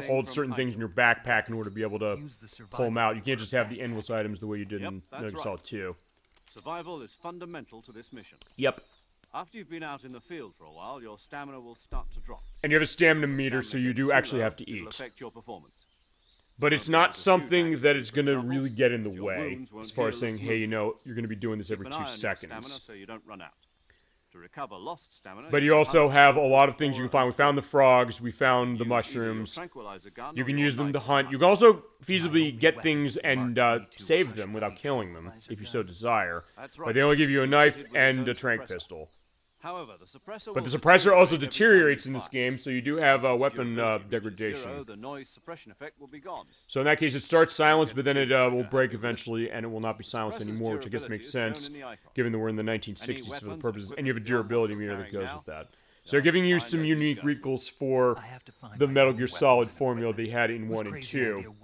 hold certain things in your backpack in order to be able to pull them out. You can't just have the endless items the way you did in Metal Gear Solid 2. Survival is fundamental to this mission. Yep. After you've been out in the field for a while, your stamina will start to drop. And you have a stamina meter, so you do actually have to eat. Affect your performance. But it's not something that is going to really get in the way, as far as saying, hey, you know, you're going to be doing this every 2 seconds. So you don't run out. To recover lost stamina, But you also have a lot of things you can find. We found the frogs, we found the mushrooms. You can use them to hunt. You can also feasibly get things and save them without killing them, if you so desire. But they only give you a knife and a tranq pistol. However, the suppressor But the suppressor also deteriorates in this game, so you do have weapon degradation. The noise suppression effect will be gone. So in that case, it starts silenced, but then it will break eventually, and it will not be silenced anymore, which I guess makes sense, given that we're in the 1960s for the purposes, and you have a durability meter that goes with that. So they're giving you some unique recalls for the Metal Gear Solid formula they had in 1 and 2.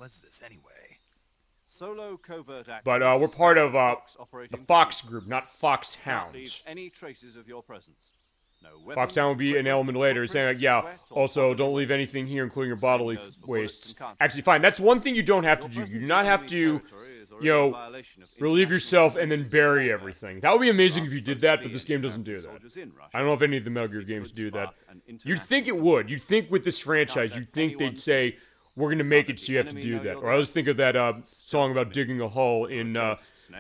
Solo covert But we're part of the Fox group, not Foxhound. Any traces of your presence. No Foxhound will be an element later, saying like, yeah, also don't leave anything here, including your bodily wastes. Actually, fine, that's one thing you don't have to do. You do not have to, you know, relieve yourself and then bury everything. That would be amazing if you did that, but this game doesn't do that. I don't know if any of the Metal Gear games do that. You'd think it would. You'd think with this franchise, you'd think they'd say, we're going to make it so you have to do that. Or I always think of that song about digging a hole in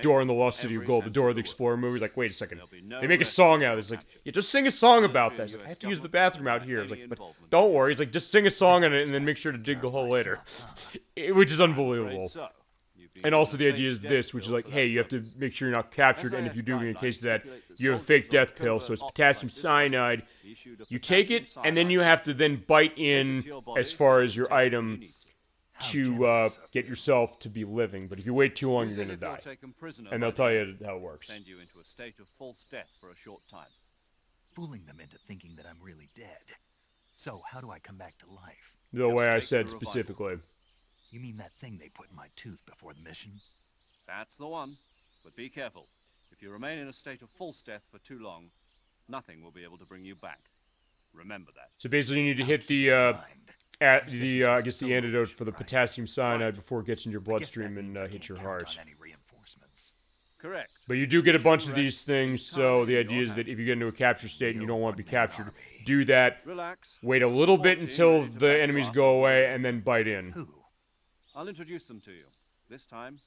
Door in the Lost City of Gold, the Door of the Explorer movie. Like, wait a second. They make a song out of it. It's like, yeah, just sing a song about that. It's like, I have to use the bathroom out here. It's like, but don't worry. It's like, just sing a song on it and then make sure to dig the hole later. Which is unbelievable. And also the idea is this, which is like, hey, you have to make sure you're not captured, and if you do, in case of that, you have a fake death pill, so it's potassium cyanide. You take it, and then you have to then bite in as far as your item to get yourself to be living. But if you wait too long, you're going to die. And they'll tell you how it works. Send you into a state of false death for a short time. Fooling them into thinking that I'm really dead. So how do I come back to life? The way I said specifically. You mean that thing they put in my tooth before the mission? That's the one. But be careful. If you remain in a state of false death for too long, nothing will be able to bring you back. Remember that. So basically you need to hit the, I guess the antidote for the potassium cyanide before it gets in your bloodstream and hits your heart. Correct. But you do get a bunch of these things, so the idea is that if you get into a capture state and you don't want to be captured, do that, wait a little bit until the enemies go away, and then bite in. I'll introduce them to you. This time,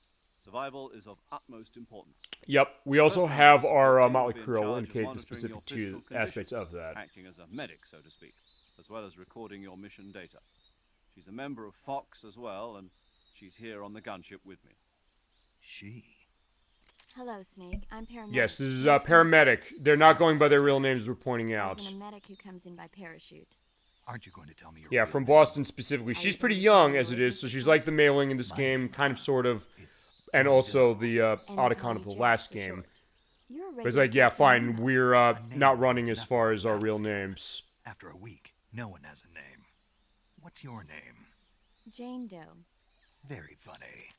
survival is of utmost importance. Yep, we also have our Motley Crew. I'll indicate the specific two aspects of that. Acting as a medic, so to speak, as well as recording your mission data. She's a member of Fox as well, and she's here on the gunship with me. She? Hello, Snake. I'm paramedic. Yes, this is paramedic. They're not going by their real names, we're pointing out. As in a medic who comes in by parachute. Aren't you going to tell me your Yeah, from Boston specifically. She's pretty young as it is, so she's like the mailing in this game, kind of, sort of, and also the Otacon of the last game. But it's like, yeah, fine, we're not running as far as our real names. After a week, no one has a name. What's your name? Jane Doe. Very funny.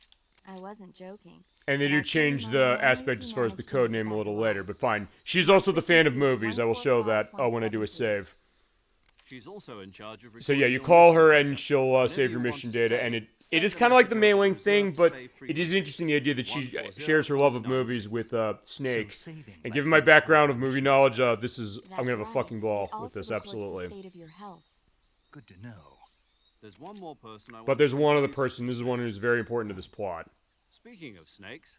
I wasn't joking. And they do change the aspect as far as the code name a little later, but fine. She's also the fan of movies. I will show that when I do a save. She's also in charge of so yeah, you call her and she'll save your mission data, and it is kind of like the mailing thing, but it is interesting the idea that she shares her love of movies with Snake. And given my background of movie knowledge, I'm gonna have a fucking ball with this, absolutely. Good to know. There's one more person But there's one other person. This is one who's very important to this plot. Speaking of snakes,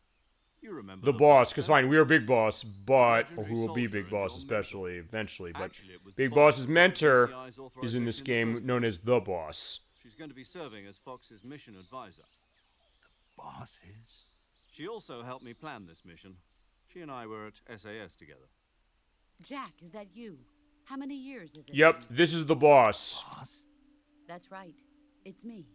you remember the boss, because fine, we are Big Boss, but or who will be Big Boss especially eventually, but Big Boss's mentor is in this game known as the Boss. She's going to be serving as Fox's mission advisor. The boss is? She also helped me plan this mission. She and I were at SAS together. Jack, is that you? How many years is it? Yep, this is the boss. Boss? That's right. It's me.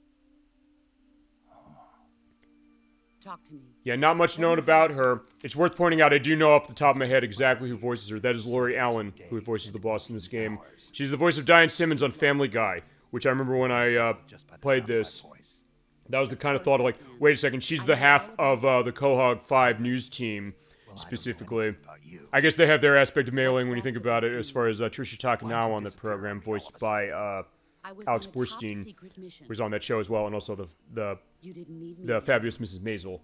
Talk to me. Yeah, not much known about her. It's worth pointing out, I do know off the top of my head exactly who voices her. That is Lori Allen, who voices the boss in this game. She's the voice of Diane Simmons on Family Guy, which I remember when I played this. That was the kind of thought of like, wait a second, she's the half of the Quahog 5 news team, specifically. I guess they have their aspect of mailing when you think about it, as far as Trisha Takanawa on that program, voiced by Alex Borstein, was on that show as well, and also the fabulous Mrs. Maisel.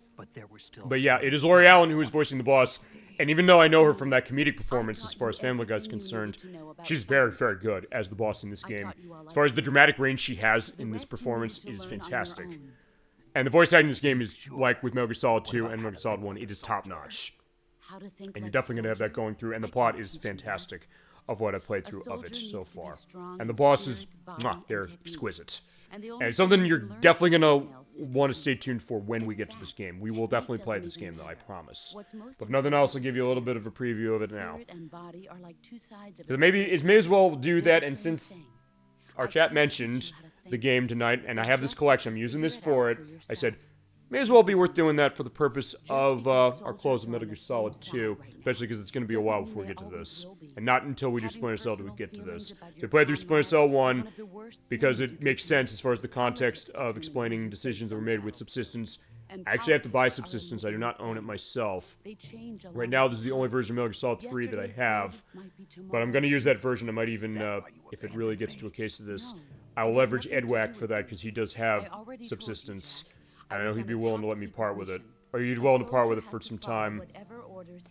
But yeah, it is Lori Allen who is voicing the boss, and even though I know her from that comedic performance as far as Family Guy is concerned, she's very, very good as the boss in this game. As far as the dramatic range she has in this performance, it is fantastic. And the voice acting in this game is, like with Metal Gear Solid 2 and Metal Gear Solid 1, it is top-notch. How to think And you're like definitely going to have that going through, and the plot is fantastic of what I've played through of it so far. And the bosses, they're exquisite. And it's something you're definitely going to want to stay tuned for when we get to this game. We will definitely play this game, though, I promise. But if nothing else, I'll give you a little bit of a preview of it now. Because it may as well do that, and since our chat mentioned the game tonight, and I have this collection, I'm using this for it, I said, may as well be worth doing that for the purpose of our close of Metal Gear Solid 2, especially because it's going to be a while before we get to this. And not until we do Splinter Cell do we get to this. So we played through Splinter Cell 1 because it makes sense as far as the context of explaining decisions that were made with Subsistence. I actually have to buy Subsistence. I do not own it myself. Right now, this is the only version of Metal Gear Solid 3 that I have. But I'm going to use that version. I might even, if it really gets to a case of this, I will leverage Edwack for that because he does have Subsistence. I don't know if he'd be willing to let me part with it. Or he'd be willing to part with it for some time.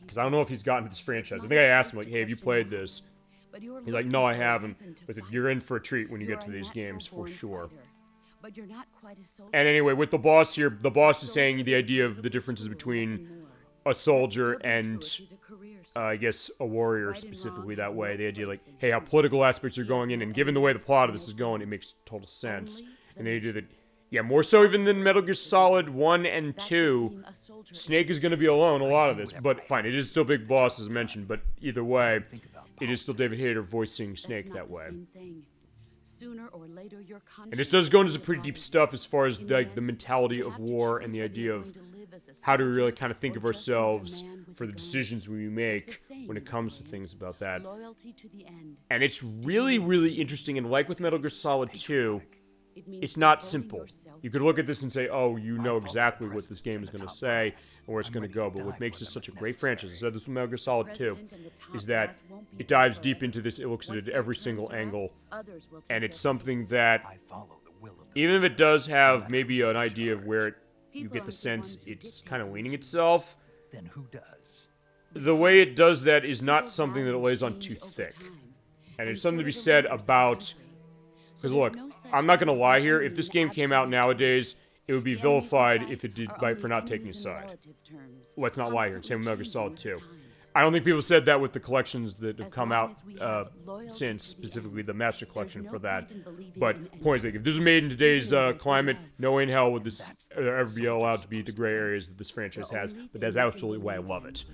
Because I don't know if he's gotten this franchise. I think I asked him, like, hey, have you played this? He's like, no, I haven't. I said, you're in for a treat when you get to these games, for sure. And anyway, with the boss here, the boss is saying the idea of the differences between a soldier and, I guess, a warrior, specifically that way. The idea, like, hey, how political aspects are going in, and given the way the plot of this is going, it makes total sense. And the idea that, yeah, more so even than Metal Gear Solid 1 and 2, Snake is going to be alone a lot of this. But fine, it is still Big Boss, as mentioned, but either way, it is still David Hayter voicing Snake that way. And this does go into some pretty deep stuff as far as the mentality of war and the idea of how do we really kind of think of ourselves for the decisions we make when it comes to things about that. And it's really, really interesting, and like with Metal Gear Solid 2, it's not simple. You could look at this and say, oh, you know exactly what this game is going to say and where it's going to go, but what makes this such a great franchise, I said this with Metal Gear Solid 2, is that it dives deep into this, it looks at it at every single angle, and it's something that, even if it does have maybe an idea of where you get the sense it's kind of leaning itself, then who does? The way it does that is not something that it lays on too thick. And there's something to be said about... Because look, I'm not going to lie here, if this game came out nowadays, it would be vilified if it did for not taking a side. Let's not lie here, same with Metal Gear Solid 2. I don't think people said that with the collections that have come out since, specifically the Master Collection for that. But, point is, like, if this was made in today's climate, no way in hell would this ever be allowed to be the gray areas that this franchise has. But that's absolutely why I love it.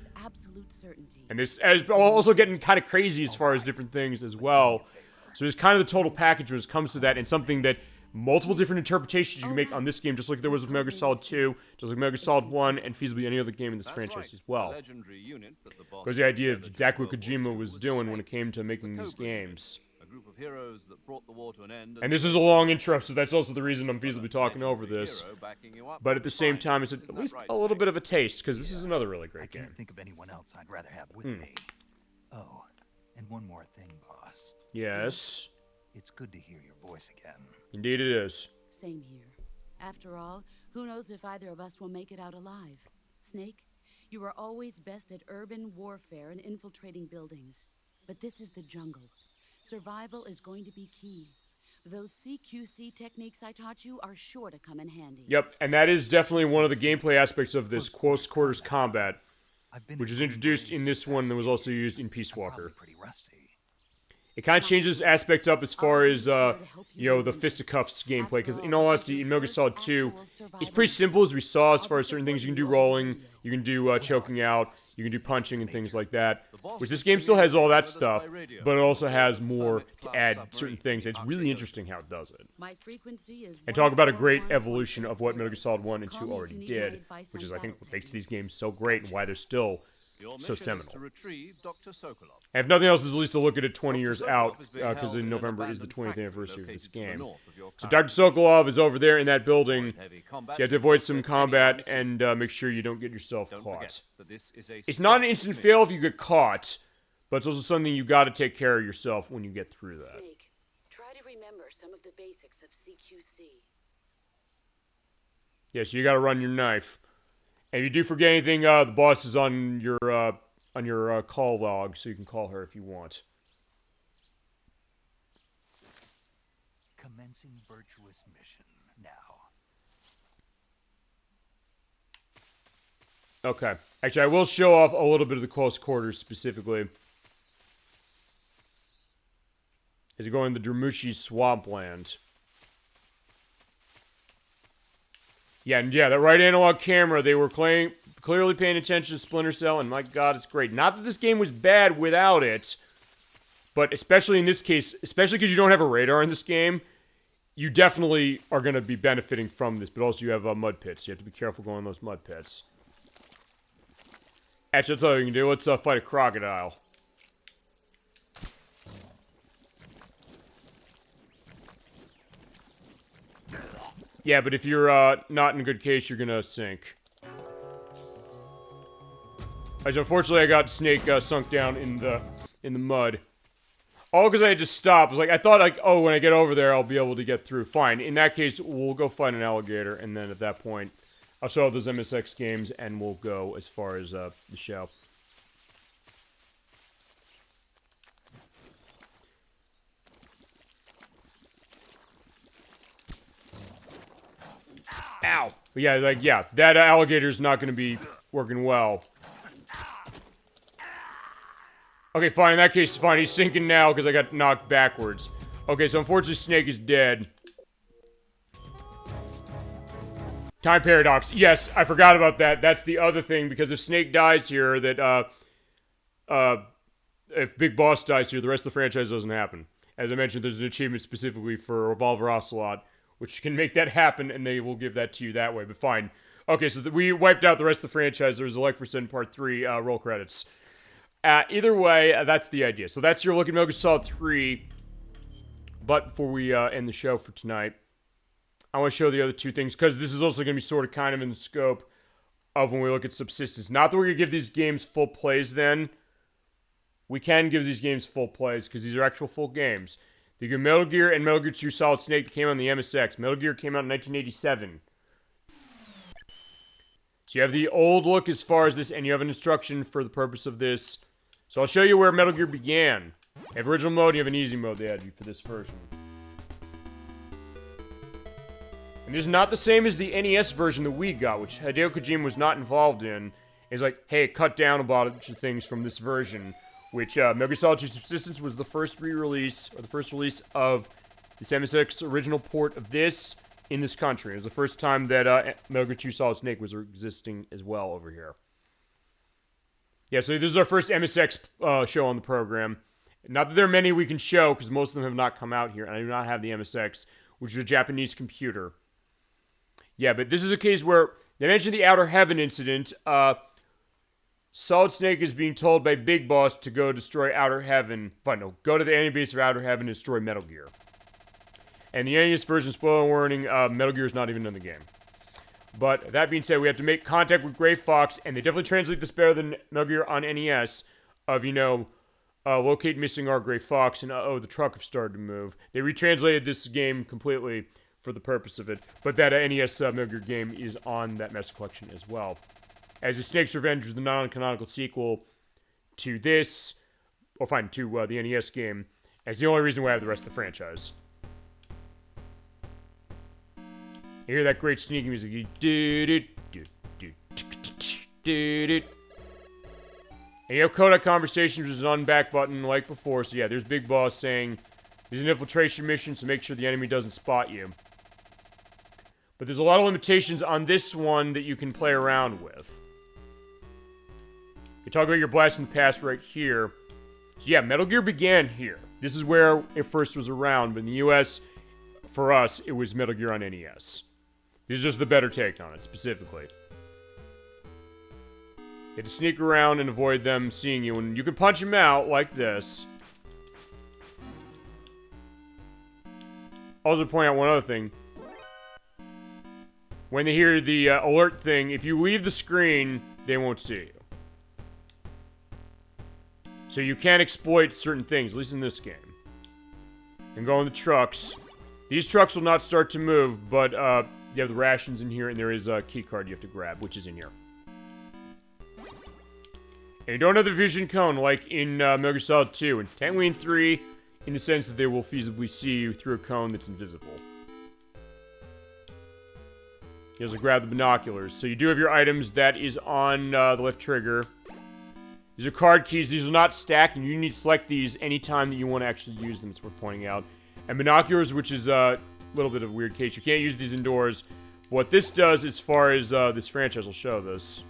And this is also getting kind of crazy as far as different things as well. So it's kind of the total package when it comes to that, and something that multiple different interpretations you can make on this game, just like there was with Metal Gear Solid 2, just like Metal Gear Solid 1, and feasibly any other game in this franchise as well. Because the idea of exactly what Kojima was doing when it came to making these games. And this is a long intro, so that's also the reason I'm feasibly talking over this. But at the same time, it's at least a little bit of a taste, because this is another really great game. I can't think of anyone else I'd rather have with me. Oh, and one more thing, boss. Yes? It's good to hear your voice again. Indeed it is. Same here. After all, who knows if either of us will make it out alive? Snake, you are always best at urban warfare and infiltrating buildings. But this is the jungle. Survival is going to be key. Those CQC techniques I taught you are sure to come in handy. Yep, and that is definitely one of the gameplay aspects of this close quarters combat, which is introduced in this one and was also used in Peace Walker. It kind of changes aspects up as far as, you know, the fisticuffs gameplay, because in all honesty, in Metal Gear Solid 2, it's pretty simple as we saw as far as certain things. You can do rolling, you can do choking out, you can do punching and things like that, which this game still has all that stuff, but it also has more to add certain things. It's really interesting how it does it. And talk about a great evolution of what Metal Gear Solid 1 and 2 already did, which is, I think, what makes these games so great and why they're still so seminal. And if nothing else, there's at least to look at it 20 years out, because in November is the 20th anniversary of this game. So Dr. Sokolov is over there in that building. So you have to avoid some combat and make sure you don't get yourself caught. It's not an instant fail if you get caught, but it's also something you got to take care of yourself when you get through that. Snake, try to remember some of the basics of CQC. Yeah, so you got to run your knife. And if you do forget anything, the boss is on your call log, so you can call her if you want. Commencing virtuous mission now. Okay. Actually, I will show off a little bit of the close quarters specifically. As you go in the Dramushi swampland. Yeah, and yeah, that right analog camera, they were clearly paying attention to Splinter Cell, and my god, it's great. Not that this game was bad without it, but especially in this case, especially because you don't have a radar in this game, you definitely are going to be benefiting from this, but also you have mud pits. You have to be careful going in those mud pits. Actually, that's all you can do. Let's fight a crocodile. Yeah, but if you're not in good case, you're gonna sink. Unfortunately, I got Snake sunk down in the mud. All because I had to stop. I thought oh, when I get over there, I'll be able to get through. Fine. In that case, we'll go find an alligator, and then at that point, I'll show those MSX games, and we'll go as far as the show. Ow! But yeah, that alligator's not going to be working well. Okay, fine. In that case, it's fine. He's sinking now because I got knocked backwards. Okay, so unfortunately, Snake is dead. Time paradox. Yes, I forgot about that. That's the other thing, because if Snake dies here, if Big Boss dies here, the rest of the franchise doesn't happen. As I mentioned, there's an achievement specifically for Revolver Ocelot, which can make that happen, and they will give that to you that way, but fine. Okay, so we wiped out the rest of the franchise. There's a Like for Sin Part 3 roll credits. Either way, that's the idea. So that's your look at Metal Gear Solid 3. But before we end the show for tonight, I want to show the other two things, because this is also going to be sort of kind of in the scope of when we look at Subsistence. Not that we're going to give these games full plays then. We can give these games full plays, because these are actual full games. You get Metal Gear and Metal Gear 2 Solid Snake that came out on the MSX. Metal Gear came out in 1987. So you have the old look as far as this, and you have an instruction for the purpose of this. So I'll show you where Metal Gear began. You have original mode, you have an easy mode they had for this version. And this is not the same as the NES version that we got, which Hideo Kojima was not involved in. It's like, hey, cut down a bunch of things from this version. Which, Metal Gear Solid 2 Subsistence was the first re-release, or the first release of this MSX original port of this in this country. It was the first time that Metal Gear 2 Solid Snake was existing as well over here. Yeah, so this is our first MSX show on the program. Not that there are many we can show, because most of them have not come out here, and I do not have the MSX, which is a Japanese computer. Yeah, but this is a case where they mentioned the Outer Heaven incident. Solid Snake is being told by Big Boss to go destroy Outer Heaven. Fine, no, go to the enemy base of Outer Heaven and destroy Metal Gear. And the NES version, spoiler warning, Metal Gear is not even in the game. But that being said, we have to make contact with Gray Fox, and they definitely translate this better than Metal Gear on NES, of, locate missing our Gray Fox, and the truck have started to move. They retranslated this game completely for the purpose of it, but that NES Metal Gear game is on that Master Collection as well. As the Snake's Revenge is the non-canonical sequel to this, or fine, to the NES game, as the only reason why I have the rest of the franchise. You hear that great sneaky music. And you have Kodak Conversations, which is on back button like before. So yeah, there's Big Boss saying, there's an infiltration mission, so make sure the enemy doesn't spot you. But there's a lot of limitations on this one that you can play around with. You talk about your blast in the past right here. So yeah, Metal Gear began here. This is where it first was around, but in the US, for us, it was Metal Gear on NES. This is just the better take on it, specifically. You have to sneak around and avoid them seeing you, and you can punch them out like this. Also point out one other thing. When they hear the alert thing, if you leave the screen, they won't see you. So you can exploit certain things, at least in this game. And go in the trucks. These trucks will not start to move, but you have the rations in here, and there is a key card you have to grab, which is in here. And you don't have the vision cone like in Metal Gear Solid 2 and technically in 3, in the sense that they will feasibly see you through a cone that's invisible. You also grab the binoculars. So you do have your items. That is on the left trigger. These are card keys. These are not stacked, and you need to select these anytime that you want to actually use them. It's worth pointing out. And binoculars, which is a little bit of a weird case. You can't use these indoors. What this does, as far as this franchise will show this,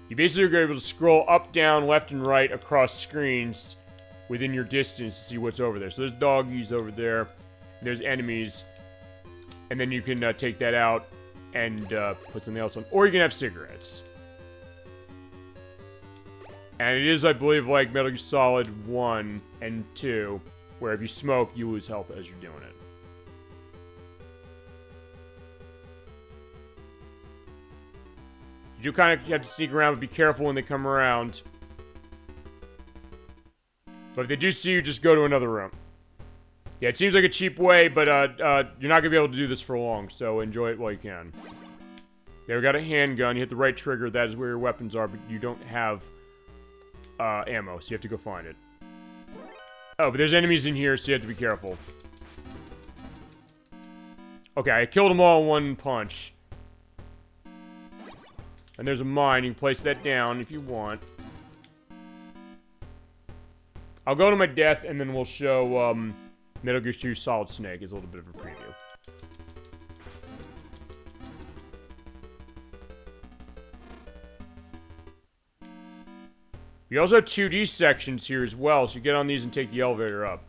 you basically are able to scroll up, down, left, and right across screens within your distance to see what's over there. So there's doggies over there. There's enemies. And then you can take that out and put something else on. Or you can have cigarettes. And it is, I believe, like Metal Gear Solid 1 and 2, where if you smoke, you lose health as you're doing it. You do kind of have to sneak around, but be careful when they come around. But if they do see you, just go to another room. Yeah, it seems like a cheap way, but you're not going to be able to do this for long, so enjoy it while you can. There, we got a handgun. You hit the right trigger. That is where your weapons are, but you don't have ammo, so you have to go find it. Oh, but there's enemies in here, so you have to be careful. Okay, I killed them all in one punch. And there's a mine. You can place that down if you want. I'll go to my death, and then we'll show Metal Gear 2 Solid Snake as a little bit of a preview. We also have 2D sections here as well, so you get on these and take the elevator up.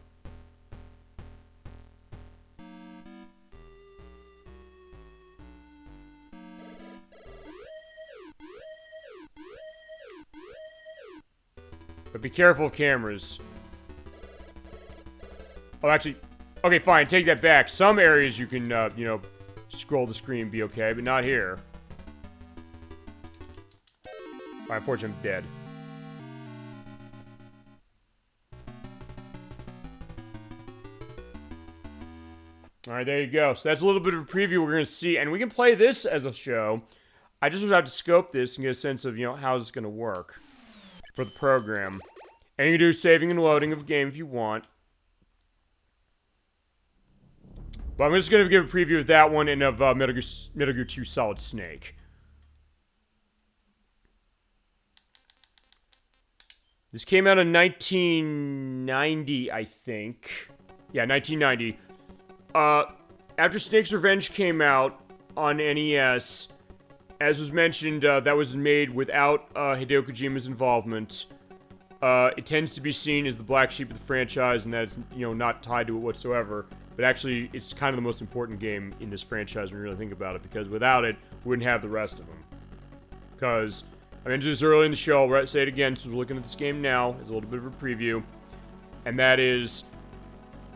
But be careful of cameras. Oh, actually... Okay, fine, take that back. Some areas you can, you know, scroll the screen and be okay, but not here. Alright, unfortunately, I'm dead. Alright, there you go. So that's a little bit of a preview we're going to see. And we can play this as a show. I just would have to scope this and get a sense of, you know, how this is going to work for the program. And you can do saving and loading of a game if you want. But I'm just going to give a preview of that one and of Metal Gear 2 Solid Snake. This came out in 1990, I think. Yeah, 1990. After Snake's Revenge came out on NES, as was mentioned, that was made without Hideo Kojima's involvement. It tends to be seen as the black sheep of the franchise, and that it's, you know, not tied to it whatsoever. But actually, it's kind of the most important game in this franchise when you really think about it, because without it, we wouldn't have the rest of them. Because, I mentioned this earlier in the show, I'll say it again, since we're looking at this game now, as a little bit of a preview. And that is,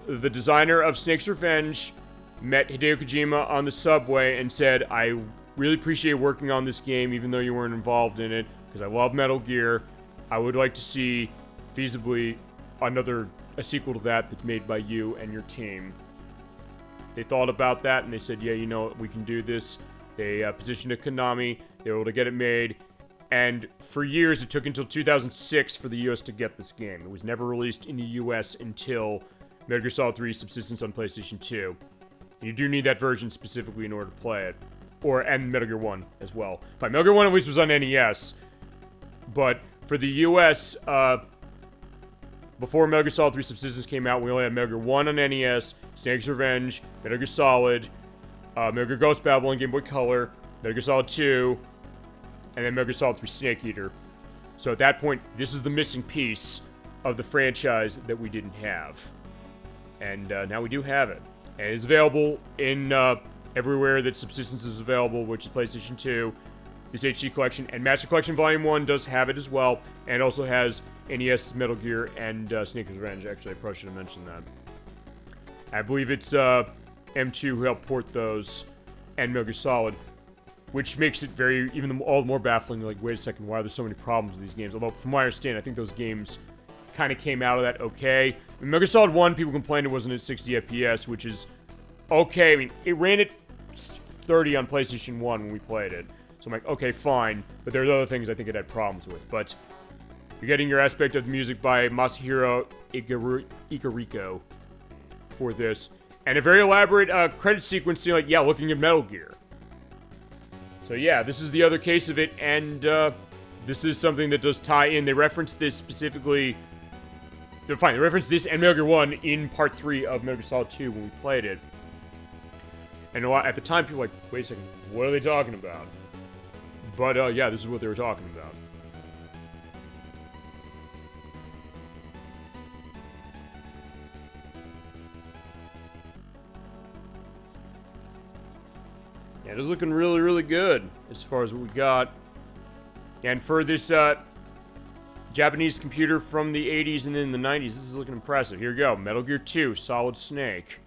the designer of Snake's Revenge met Hideo Kojima on the subway and said, I really appreciate working on this game, even though you weren't involved in it, because I love Metal Gear. I would like to see, feasibly, a sequel to that that's made by you and your team. They thought about that, and they said, yeah, you know, we can do this. They positioned it Konami. They were able to get it made. And for years, it took until 2006 for the US to get this game. It was never released in the US until Metal Gear Solid 3 Subsistence on PlayStation 2. And you do need that version specifically in order to play it. And Metal Gear 1 as well. But Metal Gear 1 at least was on NES. But for the US, before Metal Gear Solid 3 Subsistence came out, we only had Metal Gear 1 on NES, Snake's Revenge, Metal Gear Solid, Metal Gear Ghost Babel on Game Boy Color, Metal Gear Solid 2, and then Metal Gear Solid 3 Snake Eater. So at that point, this is the missing piece of the franchise that we didn't have. And now we do have it. And it's available in everywhere that Subsistence is available, which is PlayStation 2, this HD Collection, and Master Collection Volume 1 does have it as well, and also has NES, Metal Gear, and Snake's Revenge. Actually, I probably should have mentioned that. I believe it's M2 who helped port those, and Metal Gear Solid, which makes it all the more baffling. Like, wait a second, why are there so many problems with these games? Although, from what I understand, I think those games kind of came out of that okay. I mean, Metal Gear Solid 1, people complained it wasn't at 60 FPS, which is okay. I mean, it ran at 30 on PlayStation 1 when we played it. So I'm like, okay, fine. But there's other things I think it had problems with. But you're getting your aspect of the music by Masahiro Ikariko for this. And a very elaborate credit sequence, like, yeah, looking at Metal Gear. So yeah, this is the other case of it, and this is something that does tie in. They reference this specifically. They reference this and Metal Gear 1 in Part 3 of Metal Gear Solid 2 when we played it. And at the time, people were like, wait a second, what are they talking about? But yeah, this is what they were talking about. Yeah, it is looking really, really good as far as what we got. And for this Japanese computer from the 80s and then the 90s, this is looking impressive. Here we go. Metal Gear 2, Solid Snake.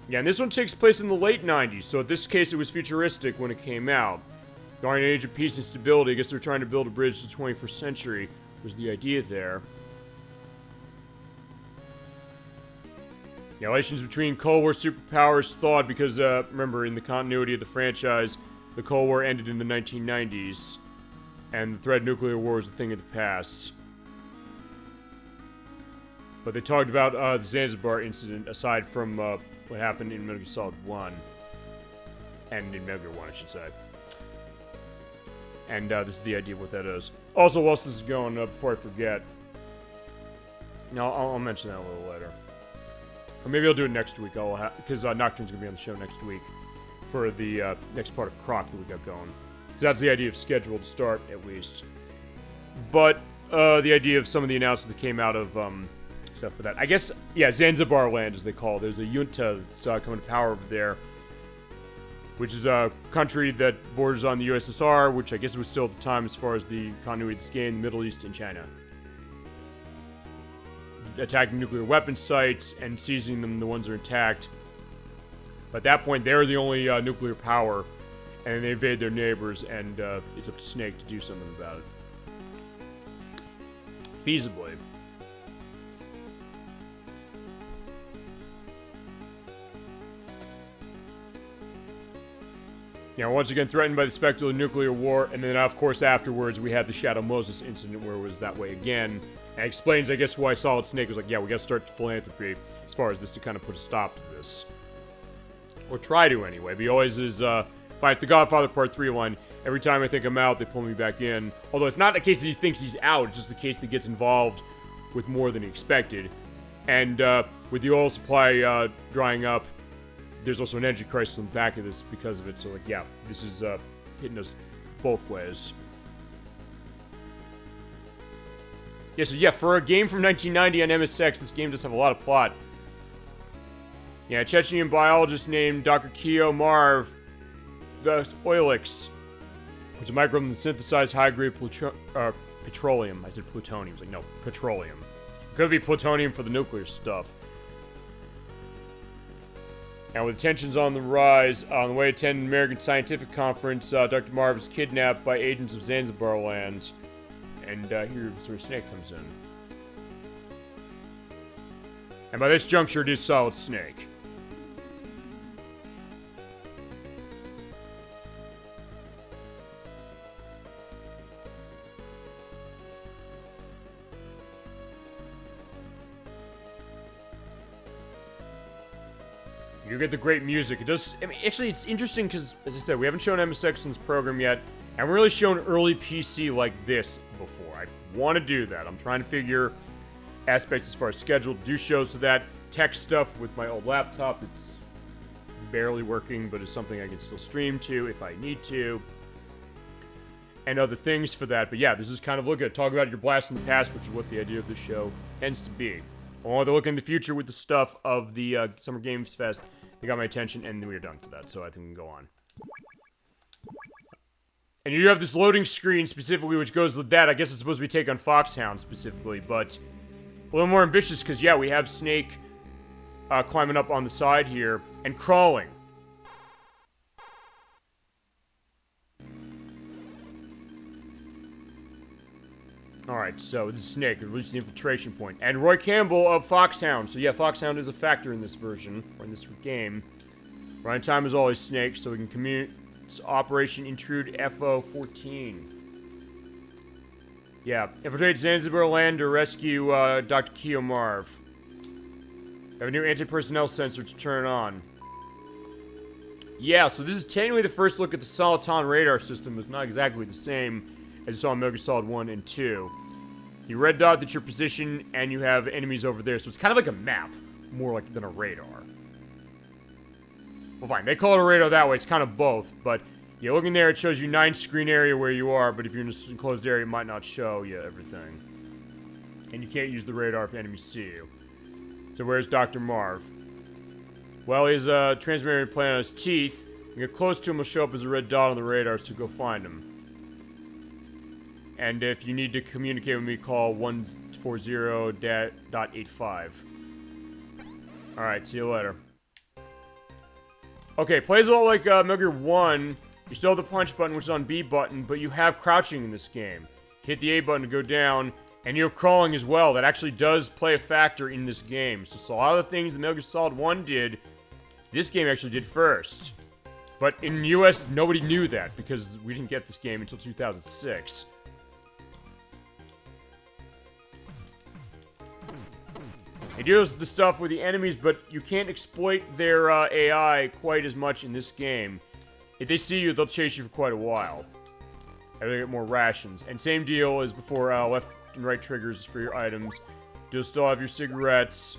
Yeah, and this one takes place in the late 90s, so in this case it was futuristic when it came out. During an age of peace and stability, I guess they're trying to build a bridge to the 21st century, was the idea there. Yeah, relations between Cold War superpowers thawed because, remember, in the continuity of the franchise, the Cold War ended in the 1990s, and the threat of nuclear war was a thing of the past. But they talked about the Zanzibar incident, aside from what happened in Metal Gear Solid 1. And in Metal Gear 1, I should say. And this is the idea of what that is. Also, whilst this is going, before I forget, no, I'll mention that a little later. Or maybe I'll do it next week, because Nocturne's going to be on the show next week for the next part of Croc that we got going. Because that's the idea of scheduled start, at least. But the idea of some of the announcements that came out of stuff for that. I guess, yeah, Zanzibar land, as they call it. There's a junta that's coming to power over there, which is a country that borders on the USSR, which I guess it was still at the time as far as the continuity of this game, the Middle East and China. Attacking nuclear weapon sites and seizing them, the ones that are intact. But at that point, they're the only nuclear power, and they invade their neighbors, and it's up to Snake to do something about it. Feasibly. Yeah, once again threatened by the specter of nuclear war, and then of course afterwards we had the Shadow Moses incident where it was that way again. And it explains, I guess, why Solid Snake was like, yeah, we gotta start philanthropy as far as this to kind of put a stop to this. Or try to, anyway. But he always is, fights the Godfather Part 3 line. Every time I think I'm out, they pull me back in. Although it's not the case that he thinks he's out, it's just the case that he gets involved with more than he expected. And with the oil supply drying up, there's also an energy crisis on the back of this because of it. So, like, yeah, this is hitting us both ways. Yeah, so yeah, for a game from 1990 on MSX, this game does have a lot of plot. Yeah, a Chechnyan biologist named Dr. Keo Marv, the Oilix, which is a microbe that synthesized high-grade petroleum. I said plutonium. I was like, no, petroleum. It could be plutonium for the nuclear stuff. And with tensions on the rise, on the way to attend an American scientific conference, Dr. Marv is kidnapped by agents of Zanzibar land. And here Sir Snake comes in. And by this juncture, it is Solid Snake. You get the great music. It does. I mean, actually, it's interesting because, as I said, we haven't shown MSX in this program yet, and we've really shown early PC like this before. I want to do that. I'm trying to figure aspects as far as schedule, do shows to that. Tech stuff with my old laptop. It's barely working, but it's something I can still stream to if I need to. And other things for that. But yeah, this is kind of look at talk about your blast from the past, which is what the idea of this show tends to be. I want to look in the future with the stuff of the Summer Games Fest. They got my attention, and we are done for that, so I think we can go on. And you have this loading screen specifically, which goes with that. I guess it's supposed to be take on Foxhound specifically, but a little more ambitious because, yeah, we have Snake climbing up on the side here and crawling. Alright, so this is Snake, it reached the infiltration point. And Roy Campbell of Foxhound. So yeah, Foxhound is a factor in this version, or in this game. Running time is always Snake, so we can It's Operation Intrude FO-14. Yeah, infiltrate Zanzibar land to rescue Dr. Keo Marv. Have a new anti-personnel sensor to turn on. Yeah, so this is technically the first look at the Soliton radar system. It's not exactly the same as you saw in Metal Gear Solid 1 and 2. You red dot at your position, and you have enemies over there, so it's kind of like a map, more like than a radar. Well, fine, they call it a radar that way, it's kind of both, but yeah, looking there, it shows you 9 screen area where you are, but if you're in a enclosed area, it might not show you everything. And you can't use the radar if enemies see you. So where's Dr. Marv? Well, he's transmitting implant on his teeth. You get close to him, he'll show up as a red dot on the radar, so go find him. And if you need to communicate with me, call 140.85. Alright, see you later. Okay, plays a lot like Metal Gear 1. You still have the punch button, which is on B button, but you have crouching in this game. Hit the A button to go down, and you have crawling as well. That actually does play a factor in this game. So a lot of the things that Metal Gear Solid 1 did, this game actually did first. But in the US, nobody knew that, because we didn't get this game until 2006. It deals with the stuff with the enemies, but you can't exploit their AI quite as much in this game. If they see you, they'll chase you for quite a while. And they get more rations. And same deal as before, left and right triggers for your items. You'll still have your cigarettes.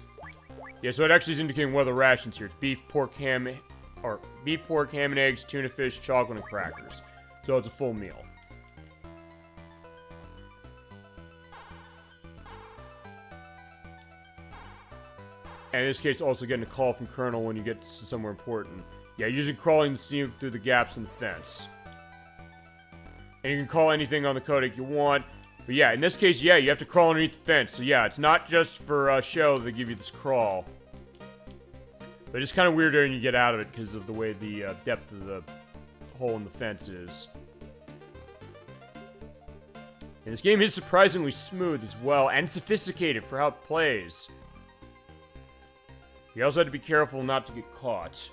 Yeah, so it actually is indicating what are the rations here. It's beef, pork, ham, and eggs, tuna fish, chocolate, and crackers. So it's a full meal. And in this case, also getting a call from Colonel when you get to somewhere important. Yeah, using crawling to sneak through the gaps in the fence. And you can call anything on the codec you want. But yeah, in this case, yeah, you have to crawl underneath the fence. So yeah, it's not just for show that they give you this crawl. But it's kind of weirder when you get out of it because of the way the depth of the hole in the fence is. And this game is surprisingly smooth as well, and sophisticated for how it plays. You also have to be careful not to get caught.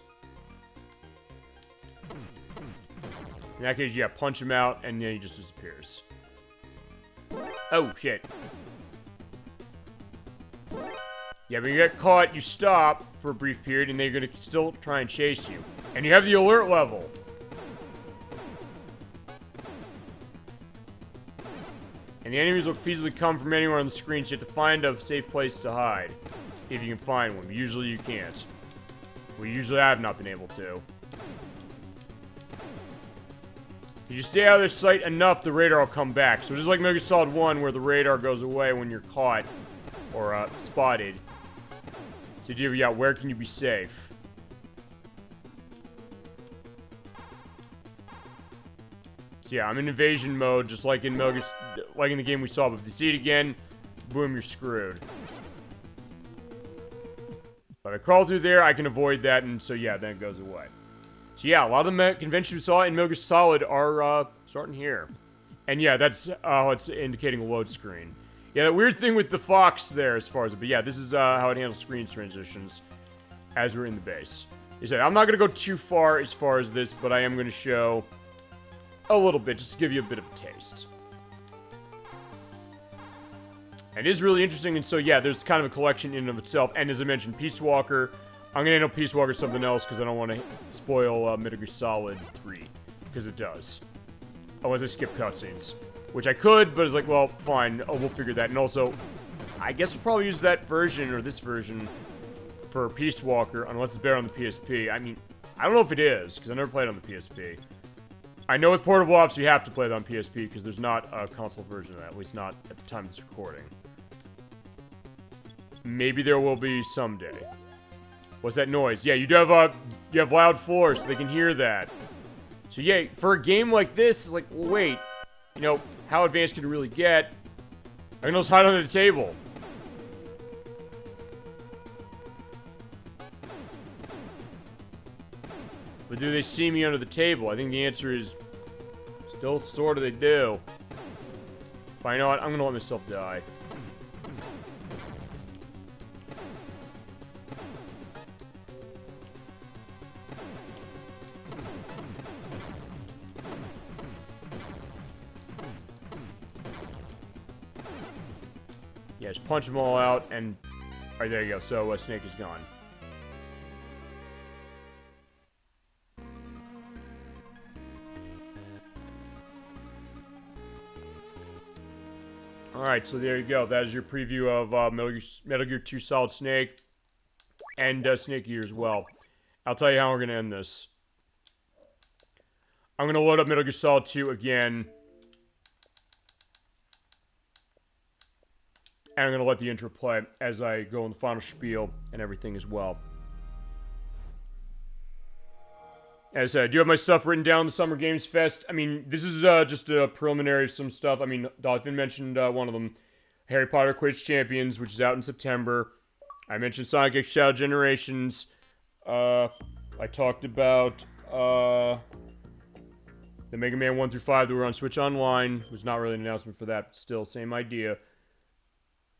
In that case, yeah, punch him out, and then he just disappears. Oh, shit. Yeah, but you get caught, you stop for a brief period, and they're gonna still try and chase you. And you have the alert level. And the enemies will feasibly come from anywhere on the screen, so you have to find a safe place to hide. If you can find one. Usually you can't. Well, usually I have not been able to. If you stay out of their sight enough, the radar will come back. So just like Metal Gear Solid 1, where the radar goes away when you're caught or spotted. So yeah, where can you be safe? So yeah, I'm in invasion mode, just like in Metal Gear, like in the game we saw. But if you see it again, boom, you're screwed. But if I crawl through there, I can avoid that, and so yeah, then it goes away. So yeah, a lot of the conventions we saw in Metal Gear Solid are starting here. And yeah, that's how it's indicating a load screen. Yeah, that weird thing with the fox there as far as it, but yeah, this is how it handles screen transitions as we're in the base. He said, I'm not going to go too far as this, but I am going to show a little bit, just to give you a bit of a taste. And it is really interesting, and so yeah, there's kind of a collection in and of itself. And as I mentioned, Peace Walker. I'm gonna handle Peace Walker something else because I don't want to spoil Metal Gear Solid 3, because it does. Unless I skip cutscenes, which I could, but it's like, well, fine. Oh, we'll figure that. And also, I guess we'll probably use that version or this version for Peace Walker, unless it's better on the PSP. I mean, I don't know if it is because I never played on the PSP. I know with Portable Ops you have to play it on PSP because there's not a console version of that, at least not at the time of this recording. Maybe there will be someday. What's that noise? Yeah, you do have you have loud floors, so they can hear that. So yeah, for a game like this, it's like, well, wait, you know, how advanced can it really get? I can just hide under the table. But do they see me under the table? I think the answer is still sort of they do. But you know what? I'm gonna let myself die. Yeah, just punch them all out, and... Alright, there you go. So, Snake is gone. Alright, so there you go. That is your preview of Metal Gear 2 Solid Snake and Snake Eater as well. I'll tell you how we're going to end this. I'm going to load up Metal Gear Solid 2 again. And I'm going to let the intro play as I go in the final spiel and everything as well. As I said, I do have my stuff written down, the Summer Games Fest. I mean, this is just a preliminary some stuff. I mean, Dolphin mentioned one of them. Harry Potter Quidditch Champions, which is out in September. I mentioned Sonic X Shadow Generations. I talked about the Mega Man 1 through 5 that were on Switch Online. Was not really an announcement for that, but still, same idea.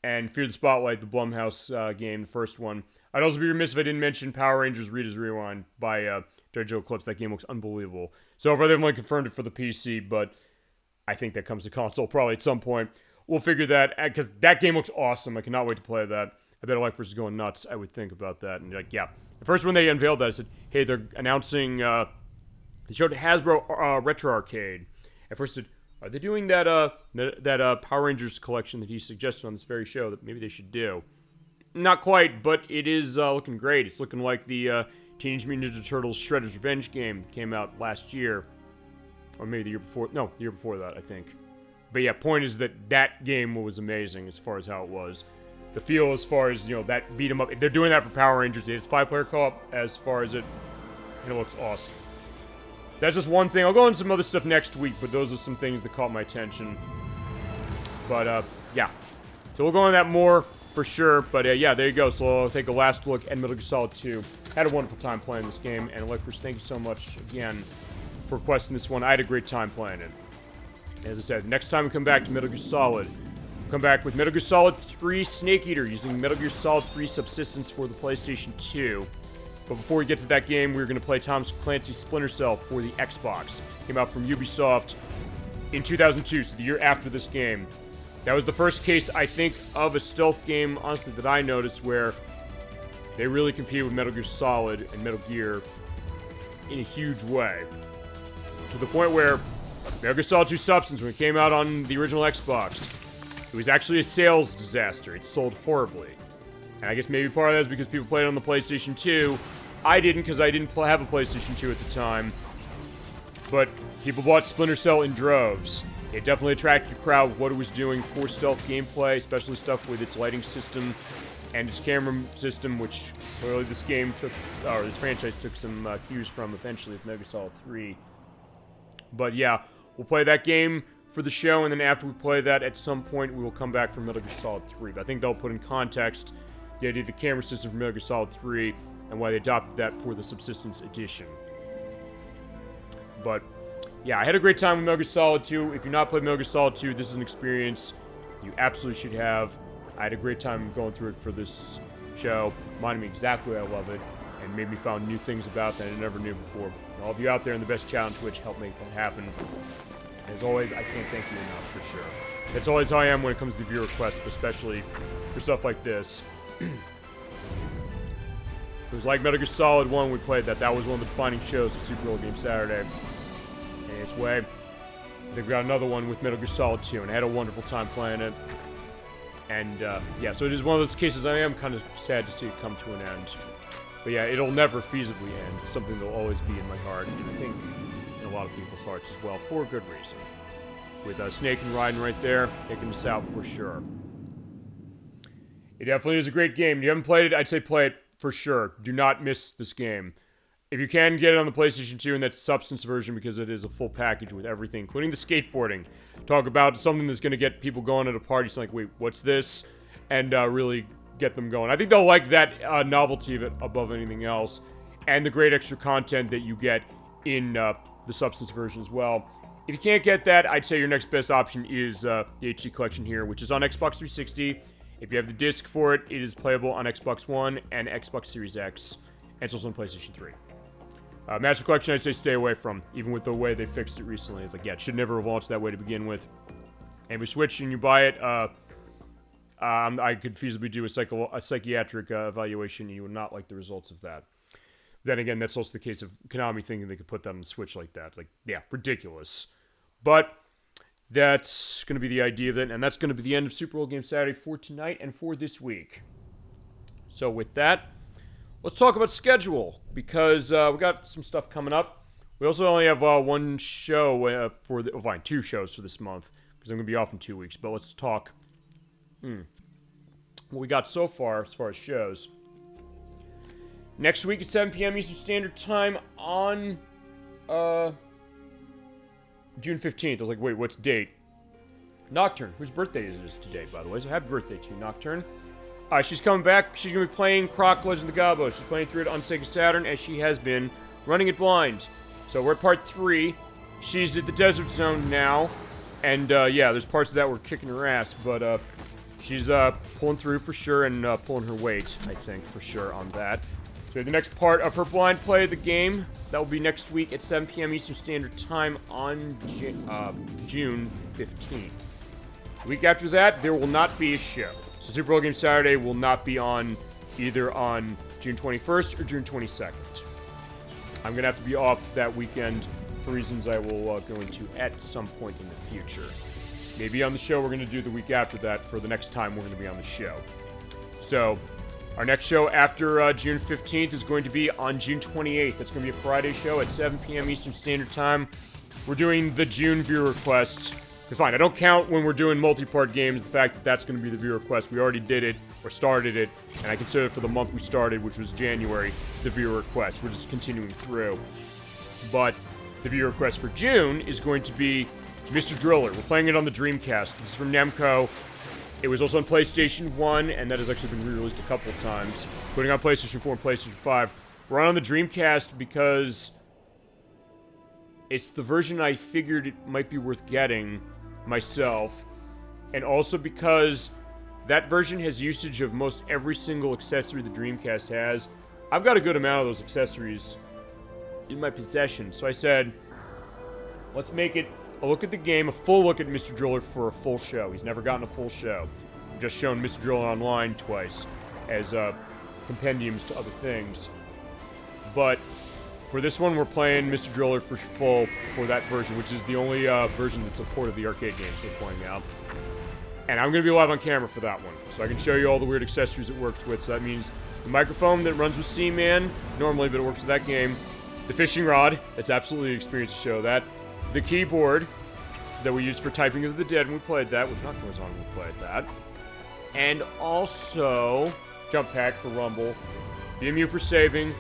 And Fear the Spotlight, the Blumhouse game, the first one. I'd also be remiss if I didn't mention Power Rangers Rita's Rewind by Joe Clips. That game looks unbelievable. So far, they've only confirmed it for the PC, but I think that comes to console probably at some point. We'll figure that, because that game looks awesome. I cannot wait to play that. I bet Life is going nuts, I would think about that. And like, yeah. The first when they unveiled that, I said, hey, they're announcing, they showed Hasbro Retro Arcade. At first I said, are they doing that Power Rangers collection that he suggested on this very show that maybe they should do? Not quite, but it is looking great. It's looking like the Teenage Mutant Ninja Turtles Shredder's Revenge game that came out last year. Or maybe the year before. No, the year before that, I think. But yeah, point is that that game was amazing as far as how it was. The feel as far as, you know, that beat 'em up. They're doing that for Power Rangers. It's 5-player co-op as far as it looks awesome. That's just one thing. I'll go into some other stuff next week, but those are some things that caught my attention. But, yeah. So we'll go into that more for sure. But, yeah, there you go. So I'll take a last look at Metal Gear Solid 2. Had a wonderful time playing this game. And, Electros, thank you so much, again, for requesting this one. I had a great time playing it. As I said, next time we come back to Metal Gear Solid, we'll come back with Metal Gear Solid 3 Snake Eater, using Metal Gear Solid 3 Subsistence for the PlayStation 2. But before we get to that game, we're going to play Tom Clancy's Splinter Cell for the Xbox. Came out from Ubisoft in 2002, so the year after this game. That was the first case, I think, of a stealth game, honestly, that I noticed where they really competed with Metal Gear Solid and Metal Gear in a huge way. To the point where Metal Gear Solid 2 Substance, when it came out on the original Xbox, it was actually a sales disaster. It sold horribly. And I guess maybe part of that is because people played it on the PlayStation 2. I didn't, because I didn't have a PlayStation 2 at the time. But people bought Splinter Cell in droves. It definitely attracted a crowd with what it was doing for stealth gameplay, especially stuff with its lighting system and its camera system, which clearly this game took, or this franchise took some cues from eventually with Metal Gear Solid 3. But yeah, we'll play that game for the show, and then after we play that, at some point, we will come back for Metal Gear Solid 3. But I think they'll put in context the idea of the camera system for Metal Gear Solid 3 and why they adopted that for the Subsistence Edition. But yeah, I had a great time with Metal Gear Solid 2. If you've not played Metal Gear Solid 2, this is an experience you absolutely should have. I had a great time going through it for this show. Reminded me exactly why I love it, and made me find new things about that I never knew before. And all of you out there in the best chat on Twitch helped make that happen. As always, I can't thank you enough, for sure. That's always how I am when it comes to viewer requests, especially for stuff like this. It was like Metal Gear Solid 1 we played that. That was one of the defining shows of Super Bowl Game Saturday. In its way, I think we got another one with Metal Gear Solid 2, and I had a wonderful time playing it. And, yeah, so it is one of those cases I am kind of sad to see it come to an end. But yeah, it'll never feasibly end. It's something that'll always be in my heart, and I think in a lot of people's hearts as well, for a good reason. With Snake and Raiden right there, taking us out for sure. It definitely is a great game. If you haven't played it, I'd say play it for sure. Do not miss this game. If you can, get it on the PlayStation 2 and that Substance version, because it is a full package with everything, including the skateboarding. Talk about something that's going to get people going at a party. It's like, wait, what's this? And really get them going. I think they'll like that novelty of it above anything else. And the great extra content that you get in the Substance version as well. If you can't get that, I'd say your next best option is the HD collection here, which is on Xbox 360. If you have the disc for it, it is playable on Xbox One and Xbox Series X. And it's also on PlayStation 3. Master Collection, I'd say stay away from, even with the way they fixed it recently. It's like, yeah, it should never have launched that way to begin with. And if you switch and you buy it, I could feasibly do a psychiatric evaluation, and you would not like the results of that. Then again, that's also the case of Konami thinking they could put that on the Switch like that. Like, yeah, ridiculous. But that's going to be the idea of it, and that's going to be the end of Super Bowl Game Saturday for tonight and for this week. So with that, let's talk about schedule, because we got some stuff coming up. We also only have one show two shows for this month, because I'm going to be off in 2 weeks. But let's talk what we got so far as shows. Next week at 7 p.m. Eastern Standard Time on June 15th. I was like, wait, what's date? Nocturne, whose birthday is this today, by the way. So happy birthday to you, Nocturne. She's coming back. She's going to be playing Croc Legend of the Gobbo. She's playing through it on Sega Saturn, as she has been running it blind. So we're at part 3. She's at the Desert Zone now. And, yeah, there's parts of that where kicking her ass. But, she's pulling through for sure and pulling her weight, I think, for sure on that. So the next part of her blind play of the game, that will be next week at 7 p.m. Eastern Standard Time on June 15th. The week after that, there will not be a show. So Super Bowl Game Saturday will not be on either on June 21st or June 22nd. I'm going to have to be off that weekend for reasons I will go into at some point in the future. Maybe on the show we're going to do the week after that for the next time we're going to be on the show. So our next show after June 15th is going to be on June 28th. That's going to be a Friday show at 7 p.m. Eastern Standard Time. We're doing the June viewer requests. Fine, I don't count when we're doing multi-part games the fact that that's going to be the viewer request. We already did it, or started it, and I consider it for the month we started, which was January, the viewer request. We're just continuing through. But the viewer request for June is going to be Mr. Driller. We're playing it on the Dreamcast. This is from Namco. It was also on PlayStation 1, and that has actually been re-released a couple of times, including on PlayStation 4 and PlayStation 5. We're on the Dreamcast because it's the version I figured it might be worth getting myself, and also because that version has usage of most every single accessory the Dreamcast has. I've got a good amount of those accessories in my possession, so I said, let's make it a look at the game, a full look at Mr. Driller for a full show. He's never gotten a full show. We've just shown Mr. Driller online twice as compendiums to other things. But for this one, we're playing Mr. Driller for full for that version, which is the only version that supported the arcade games we're playing now. And I'm going to be live on camera for that one, so I can show you all the weird accessories it works with. So that means the microphone that runs with Seaman normally, but it works with that game. The fishing rod, that's absolutely an experience to show that. The keyboard that we used for typing of the dead when we played that, which Nocturne was on when we played that. And also jump pack for Rumble, BMU for saving,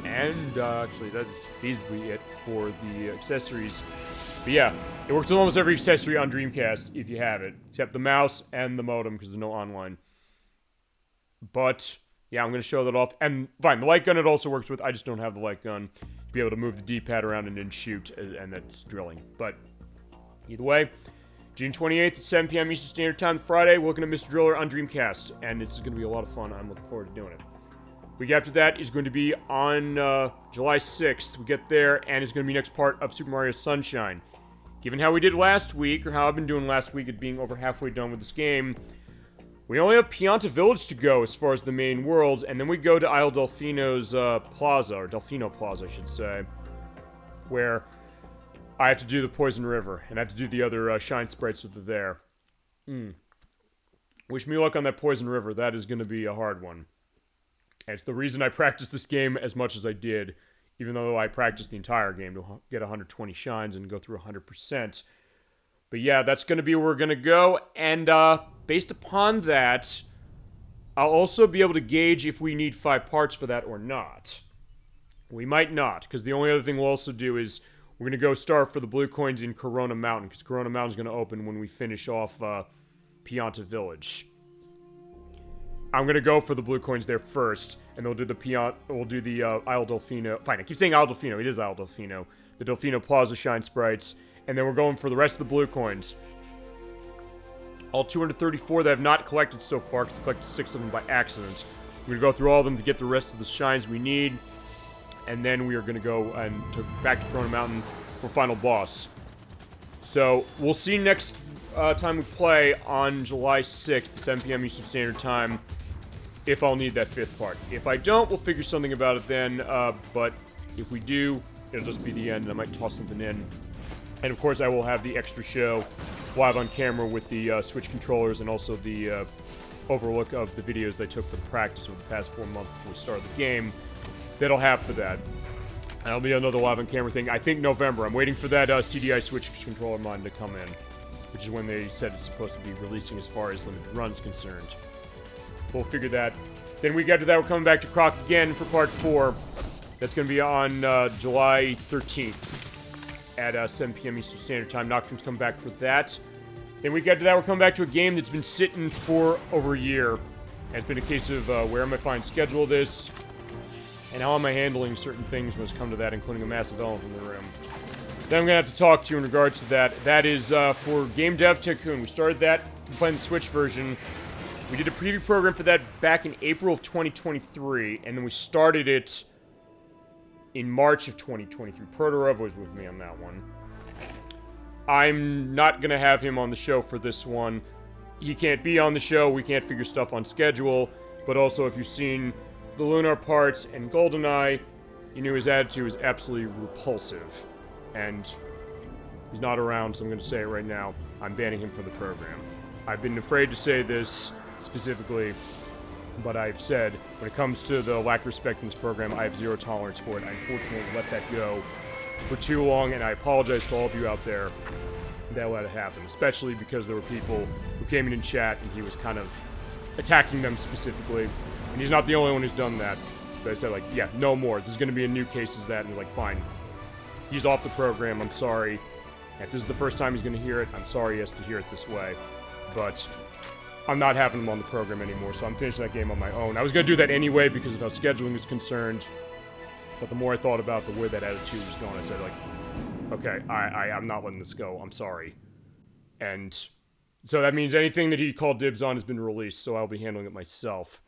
and actually that is feasibly it for the accessories. But yeah, it works with almost every accessory on Dreamcast if you have it, except the mouse and the modem because there's no online. But yeah, I'm going to show that off. And fine, the light gun it also works with. I just don't have the light gun to be able to move the D-pad around and then shoot, and that's drilling. But either way, June 28th at 7 p.m. Eastern Standard Time, Friday, we're looking at Mr. Driller on Dreamcast, and it's going to be a lot of fun. I'm looking forward to doing it. Week after that is going to be on July 6th. We get there, and it's going to be next part of Super Mario Sunshine. Given how we did last week, or how I've been doing last week at being over halfway done with this game, we only have Pianta Village to go as far as the main worlds, and then we go to Isle Delfino's Plaza, or Delfino Plaza, I should say, where I have to do the Poison River, and I have to do the other Shine Sprites that are there. Wish me luck on that Poison River. That is going to be a hard one. And it's the reason I practiced this game as much as I did, even though I practiced the entire game to get 120 shines and go through 100%. But yeah, that's going to be where we're going to go, and based upon that, I'll also be able to gauge if we need 5 parts for that or not. We might not, because the only other thing we'll also do is we're going to go start for the blue coins in Corona Mountain, because Corona Mountain is going to open when we finish off Pianta Village. I'm going to go for the blue coins there first, and we'll do the Isle Delfino. Fine, I keep saying Isle Delfino. It is Isle Delfino. The Delfino Plaza Shine Sprites. And then we're going for the rest of the blue coins. All 234 that I have not collected so far, because I collected 6 of them by accident. We're going to go through all of them to get the rest of the shines we need. And then we are going to go back to Corona Mountain for final boss. So, we'll see next time we play on July 6th, 7 p.m. Eastern Standard Time, if I'll need that 5th part. If I don't, we'll figure something about it then, but if we do, it'll just be the end, and I might toss something in. And of course, I will have the extra show live on camera with the Switch controllers and also the overlook of the videos that I took for the practice over the past 4 months before we started the game that I'll have for that. And that'll be another live on camera thing. I think November. I'm waiting for that CDI Switch controller mine to come in, which is when they said it's supposed to be releasing as far as limited runs concerned. We'll figure that. Then we get to that, we're coming back to Croc again for part 4. That's going to be on July 13th at 7 p.m. Eastern Standard Time. Nocturne's coming back for that. Then we get to that, we're coming back to a game that's been sitting for over a year. And it's been a case of where am I finding schedule this, and how am I handling certain things when it's come to that, including a massive elephant in the room. Then I'm going to have to talk to you in regards to that. That is for Game Dev Tycoon. We started that playing the Switch version. We did a preview program for that back in April of 2023, and then we started it in March of 2023. Proverb was with me on that one. I'm not going to have him on the show for this one. He can't be on the show. We can't figure stuff on schedule. But also, if you've seen the Lunar parts and GoldenEye, you knew his attitude was absolutely repulsive. And he's not around, so I'm going to say it right now. I'm banning him from the program. I've been afraid to say this specifically, but I've said, when it comes to the lack of respect in this program, I have zero tolerance for it. I unfortunately let that go for too long, and I apologize to all of you out there that let it happen, especially because there were people who came in chat and he was kind of attacking them specifically. And he's not the only one who's done that. But I said, like, yeah, no more. This is going to be a new case as that, and like, fine. He's off the program, I'm sorry. If this is the first time he's going to hear it, I'm sorry he has to hear it this way. But I'm not having him on the program anymore, so I'm finishing that game on my own. I was going to do that anyway because of how scheduling is concerned. But the more I thought about the way that attitude was going, I said, like, okay, I'm not letting this go. I'm sorry. And so that means anything that he called dibs on has been released, so I'll be handling it myself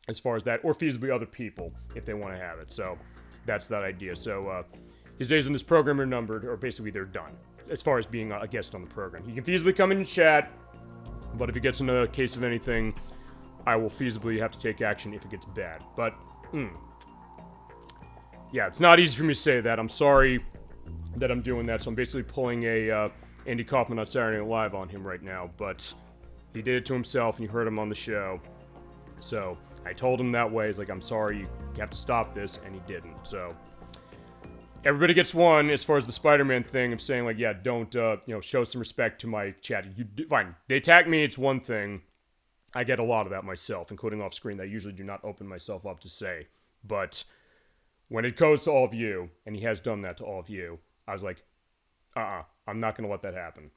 as far as that, or feasibly other people if they want to have it. So that's that idea. So his days in this program are numbered, or basically they're done, as far as being a guest on the program. He can feasibly come in and chat, but if he gets in a case of anything, I will feasibly have to take action if it gets bad. But, yeah, it's not easy for me to say that. I'm sorry that I'm doing that, so I'm basically pulling a Andy Kaufman on Saturday Night Live on him right now, but he did it to himself, and you heard him on the show. So I told him that way. He's like, I'm sorry, you have to stop this, and he didn't. So everybody gets one as far as the Spider-Man thing of saying, like, yeah, don't, show some respect to my chat. Fine, they attack me, it's one thing. I get a lot of that myself, including off screen, that I usually do not open myself up to say. But when it goes to all of you, and he has done that to all of you, I was like, I'm not going to let that happen.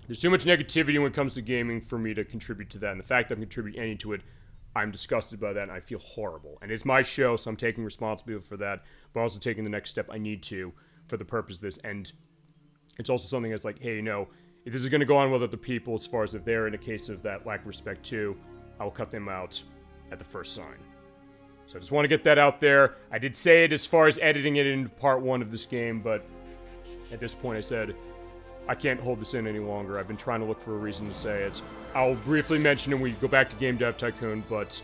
There's too much negativity when it comes to gaming for me to contribute to that, and the fact that I'm contributing any to it, I'm disgusted by that, and I feel horrible. And it's my show, so I'm taking responsibility for that, but also taking the next step I need to for the purpose of this. And it's also something that's like, hey, if this is going to go on with other people, as far as if they're in a case of that lack of respect too, I will cut them out at the first sign. So I just want to get that out there. I did say it as far as editing it into part 1 of this game, but at this point I said, I can't hold this in any longer. I've been trying to look for a reason to say it. I'll briefly mention it when we go back to Game Dev Tycoon, but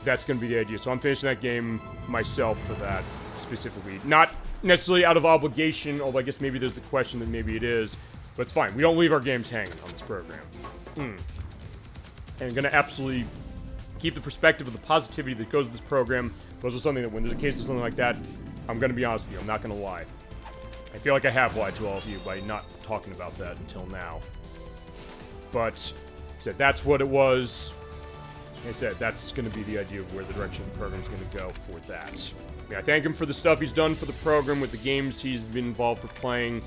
that's going to be the idea. So I'm finishing that game myself for that, specifically. Not necessarily out of obligation, although I guess maybe there's the question that maybe it is, but it's fine. We don't leave our games hanging on this program. And I'm going to absolutely keep the perspective of the positivity that goes with this program, but also something that when there's a case of something like that, I'm going to be honest with you. I'm not going to lie. I feel like I have lied to all of you by not talking about that until now. But I said that's what it was. Like I said, that's going to be the idea of where the direction of the program is going to go for that. I thank him for the stuff he's done for the program with the games he's been involved for playing.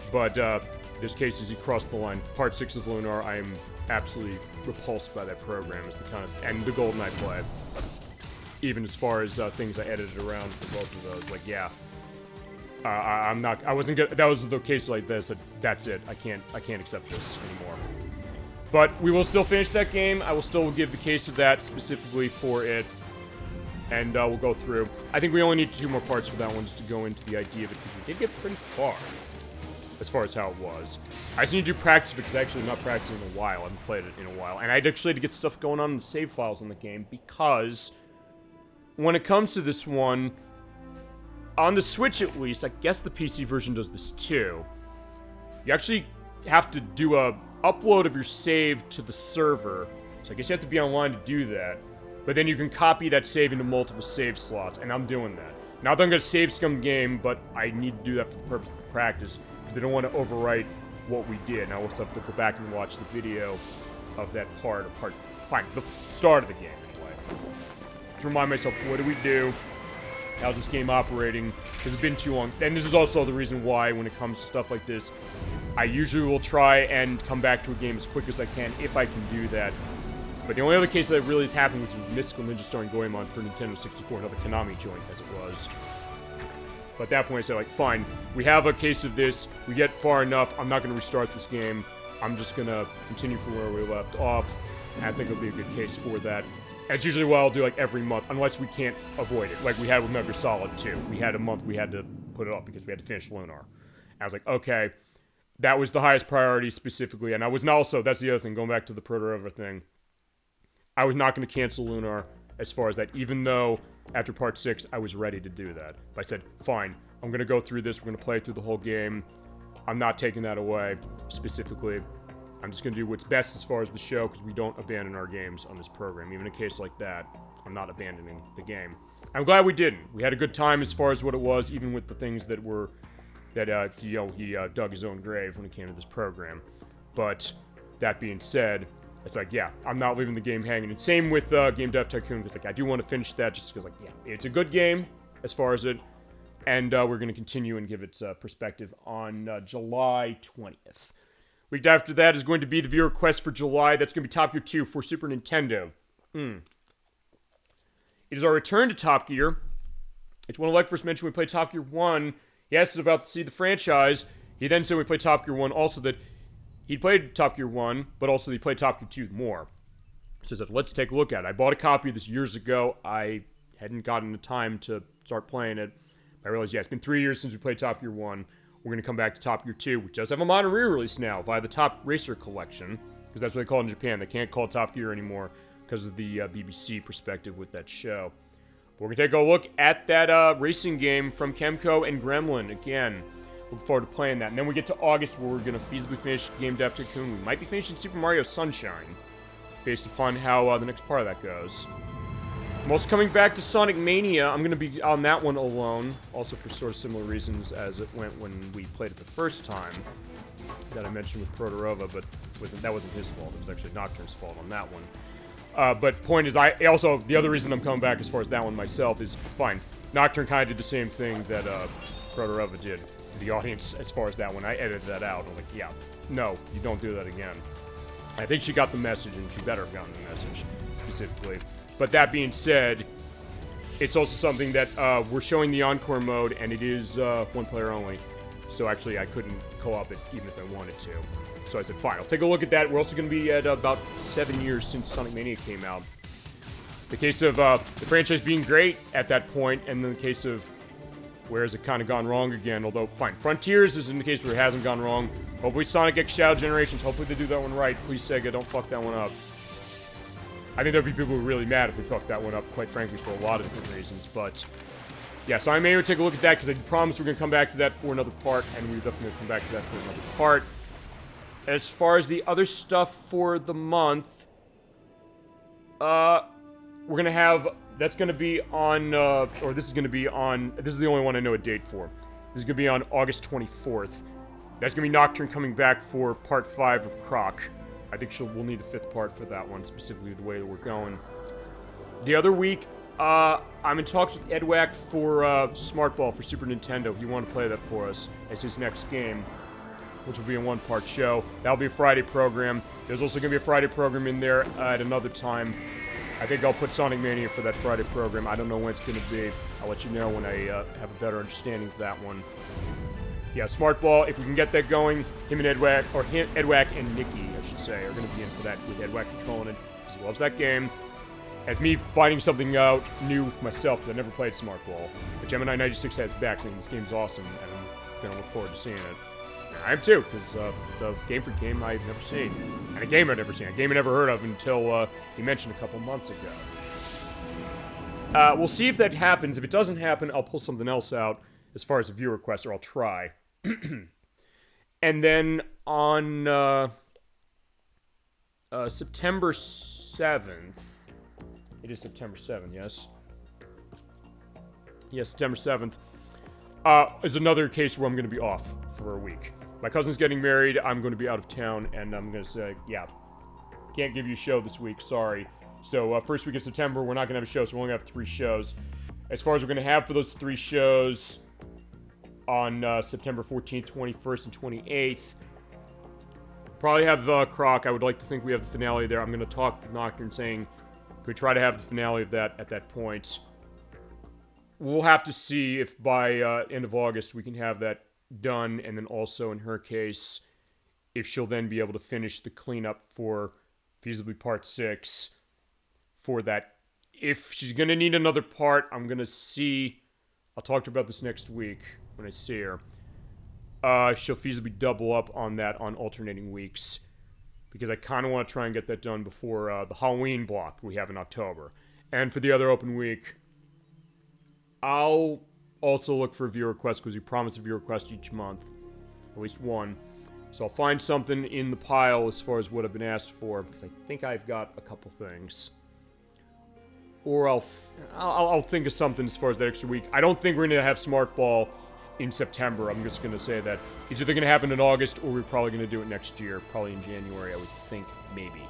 But there's cases he crossed the line. Part 6 of Lunar, I am absolutely repulsed by that program as the kind of, and the GoldenEye play. Even as far as things I edited around for both of those. Like, yeah. I wasn't good. That was the case like this. That's it. I can't accept this anymore. But we will still finish that game. I will still give the case of that specifically for it. And we'll go through. I think we only need 2 more parts for that one just to go into the idea of it, because we did get pretty far. as far as how it was. I just need to do practice because actually I'm not practicing in a while. I haven't played it in a while. And I'd actually had to get stuff going on in the save files on the game because when it comes to this one, on the Switch at least, I guess the PC version does this too. You actually have to do a upload of your save to the server. So I guess you have to be online to do that. But then you can copy that save into multiple save slots, and I'm doing that. Not that I'm going to save scum game, but I need to do that for the purpose of the practice, because they don't want to overwrite what we did. And I also have to go back and watch the video of that part, fine, the start of the game, anyway. To remind myself, what do we do? How's this game operating? Because it's been too long. And this is also the reason why, when it comes to stuff like this, I usually will try and come back to a game as quick as I can, if I can do that. But the only other case that really has happened was Mystical Ninja starring Goemon for Nintendo 64, another Konami joint, as it was. But at that point, I said, like, fine, we have a case of this, we get far enough, I'm not going to restart this game, I'm just going to continue from where we left off, and I think it'll be a good case for that. That's usually what I'll do, like, every month, unless we can't avoid it, like we had with Metal Gear Solid 2. We had a month we had to put it up because we had to finish Lunar. I was like, okay, that was the highest priority specifically, and I was not also, that's the other thing, going back to the Proverb thing, I was not going to cancel Lunar as far as that, even though after part 6 I was ready to do that. But I said, fine, I'm going to go through this, we're going to play through the whole game. I'm not taking that away, specifically. I'm just going to do what's best as far as the show, because we don't abandon our games on this program. Even in a case like that, I'm not abandoning the game. I'm glad we didn't. We had a good time as far as what it was, even with the things that were, that, he dug his own grave when it came to this program. But, that being said, it's like, yeah, I'm not leaving the game hanging. And same with Game Dev Tycoon, because like, I do want to finish that just because, like, yeah, it's a good game as far as it. And we're going to continue and give its perspective on July 20th. Week after that is going to be the viewer request for July. That's going to be Top Gear 2 for Super Nintendo. It is our return to Top Gear. It's when Alec first mentioned we played Top Gear 1. He asked us about to see the franchise. He then said we played Top Gear 1 also that he played Top Gear 1, but also he played Top Gear 2 more. So I said, let's take a look at it. I bought a copy of this years ago. I hadn't gotten the time to start playing it. I realized, yeah, it's been 3 years since we played Top Gear 1. We're going to come back to Top Gear 2, which does have a modern re-release now via the Top Racer Collection, because that's what they call it in Japan. They can't call it Top Gear anymore because of the BBC perspective with that show. But we're going to take a look at that racing game from Kemco and Gremlin again. Looking forward to playing that. And then we get to August where we're going to feasibly finish Game Dev Tycoon. We might be finishing Super Mario Sunshine, based upon how the next part of that goes. I'm also coming back to Sonic Mania. I'm going to be on that one alone, also for sort of similar reasons as it went when we played it the first time, that I mentioned with Protorova, but that wasn't his fault. It was actually Nocturne's fault on that one. But point is, the other reason I'm coming back as far as that one myself is, fine, Nocturne kind of did the same thing that Protorova did to the audience as far as that one. I edited that out. I'm like, yeah, no, you don't do that again. I think she got the message, and she better have gotten the message, specifically. But that being said, it's also something that we're showing the Encore mode, and it is one player only. So actually, I couldn't co-op it even if I wanted to. So I said, fine, I'll take a look at that. We're also going to be at about 7 years since Sonic Mania came out. The case of the franchise being great at that point, and then the case of where has it kind of gone wrong again. Although, fine, Frontiers is in the case where it hasn't gone wrong. Hopefully Sonic X Shadow Generations, hopefully they do that one right. Please, Sega, don't fuck that one up. I think there'd be people who are really mad if we fucked that one up, quite frankly, for a lot of different reasons. But, yeah, so I may take a look at that, because I promised we're going to come back to that for another part, and we're definitely going to come back to that for another part. As far as the other stuff for the month, we're going to have, that's going to be on, or this is going to be on, this is the only one I know a date for. This is going to be on August 24th. That's going to be Nocturne coming back for Part 5 of Croc. I think we'll need the 5th part for that one, specifically the way that we're going. The other week, I'm in talks with Edwack for Smartball for Super Nintendo. He wanted to play that for us as his next game, which will be a one-part show. That'll be a Friday program. There's also going to be a Friday program in there at another time. I think I'll put Sonic Mania for that Friday program. I don't know when it's going to be. I'll let you know when I have a better understanding of that one. Yeah, Smartball, if we can get that going, him and Edwack, or Edwack and Nikki, I should say, are going to be in for that with Edwack controlling it, because he loves that game. As me finding something out new with myself, because I never played Smartball. But Gemini 96 has back, saying this game's awesome, and I'm going to look forward to seeing it. I am too, because it's a Game Freak game I've never seen. And a game I've never seen. A game I never heard of until he mentioned a couple months ago. We'll see if that happens. If it doesn't happen, I'll pull something else out as far as a viewer request, or I'll try. And then on September 7th, it is September 7th, yes? Yes, September 7th, is another case where I'm going to be off for a week. My cousin's getting married, I'm going to be out of town, and I'm going to say, yeah, can't give you a show this week, sorry. So, first week of September, we're not going to have a show, so we're only going to have 3 shows. As far as we're going to have for those 3 shows, on September 14th, 21st, and 28th, probably have Croc. I would like to think we have the finale there. I'm going to talk to Nocturne saying, could we try to have the finale of that at that point? We'll have to see if by end of August we can have that done, and then also in her case, if she'll then be able to finish the cleanup for feasibly part 6 for that. If she's going to need another part, I'm going to see, I'll talk to her about this next week when I see her. She'll feasibly double up on that on alternating weeks, because I kind of want to try and get that done before the Halloween block we have in October. And for the other open week, I'll also look for a viewer request, because we promise a viewer request each month. At least one. So I'll find something in the pile as far as what I've been asked for, because I think I've got a couple things. Or I'll think of something as far as that extra week. I don't think we're going to have Smart Ball in September. I'm just going to say that it's either going to happen in August, or we're probably going to do it next year. Probably in January, I would think, maybe.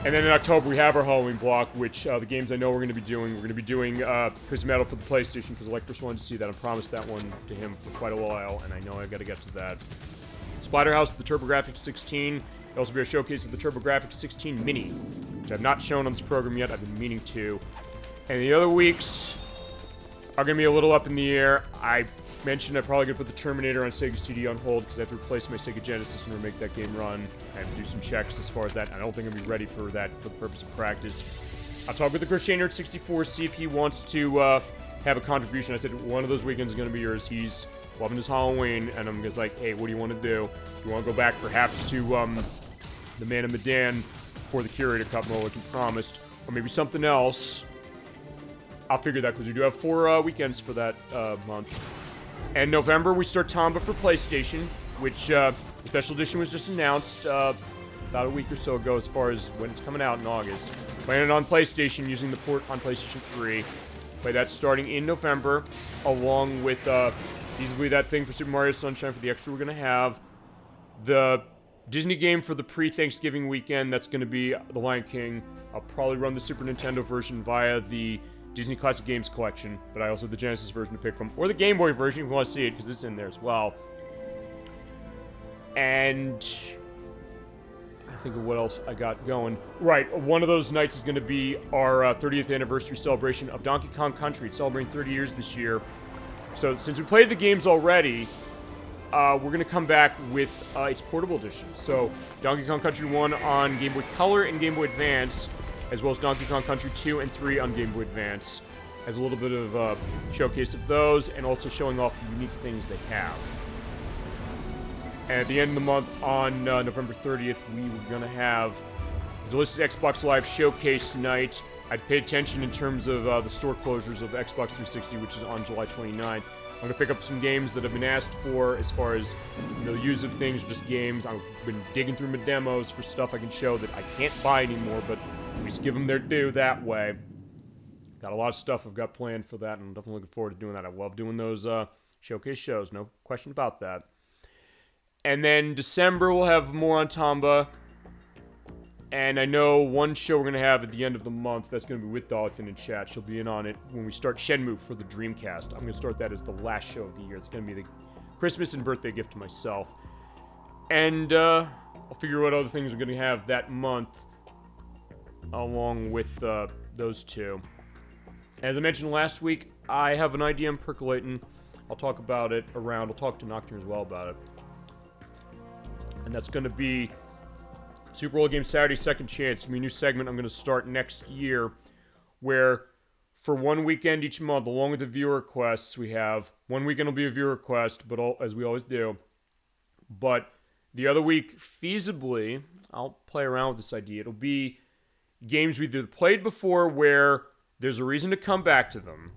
And then in October, we have our Halloween block, which the games I know we're going to be doing. We're going to be doing Chris Metal for the PlayStation, because Electrus wanted to see that. I promised that one to him for quite a while, and I know I've got to get to that. Splatterhouse with the TurboGrafx 16. There'll also be a showcase of the TurboGrafx 16 Mini, which I've not shown on this program yet. I've been meaning to. And the other weeks are going to be a little up in the air. I mentioned I'm probably going to put the Terminator on Sega CD on hold, because I have to replace my Sega Genesis in order to make that game run. I have to do some checks as far as that. I don't think I'll be ready for that for the purpose of practice. I'll talk with the Christianer at 64, see if he wants to have a contribution. I said one of those weekends is going to be yours. He's loving his Halloween, and I'm just like, hey, what do you want to do? You want to go back perhaps to the Man of Medan for the Curator Cup mode, like you promised, or maybe something else. I'll figure that, because we do have 4 weekends for that month. And November, we start Tomba for PlayStation, which the special edition was just announced about a week or so ago as far as when it's coming out in August. Playing it on PlayStation using the port on PlayStation 3. Play that starting in November, along with feasibly that thing for Super Mario Sunshine for the extra we're going to have. The Disney game for the pre-Thanksgiving weekend, that's going to be The Lion King. I'll probably run the Super Nintendo version via the Disney Classic Games collection, but I also have the Genesis version to pick from, or the Game Boy version if you want to see it, because it's in there as well. And I think of what else I got going. Right, one of those nights is going to be our 30th anniversary celebration of Donkey Kong Country. It's celebrating 30 years this year. So since we played the games already, we're going to come back with its portable edition. So Donkey Kong Country 1 on Game Boy Color and Game Boy Advance, as well as Donkey Kong Country 2 and 3 on Game Boy Advance, as a little bit of a showcase of those, and also showing off the unique things they have. And at the end of the month, on November 30th, we were going to have the listed Xbox Live Showcase night. I'd pay attention in terms of the store closures of the Xbox 360, which is on July 29th. I'm going to pick up some games that have been asked for as far as the use of things, just games. I've been digging through my demos for stuff I can show that I can't buy anymore, but at least give them their due that way. Got a lot of stuff I've got planned for that, and I'm definitely looking forward to doing that. I love doing those showcase shows, no question about that. And then December, we'll have more on Tomba. And I know one show we're going to have at the end of the month that's going to be with Dolphin in chat. She'll be in on it when we start Shenmue for the Dreamcast. I'm going to start that as the last show of the year. It's going to be the Christmas and birthday gift to myself. And I'll figure what other things we're going to have that month along with those two. As I mentioned last week, I have an idea I'm percolating. I'll talk about it around. I'll talk to Nocturne as well about it. And that's going to be Super Bowl Game Saturday Second Chance. It's going to be a new segment I'm going to start next year, where for one weekend each month, along with the viewer requests, we have one weekend will be a viewer request, but as we always do, But the other week, feasibly, I'll play around with this idea. It'll be games we've either played before where there's a reason to come back to them,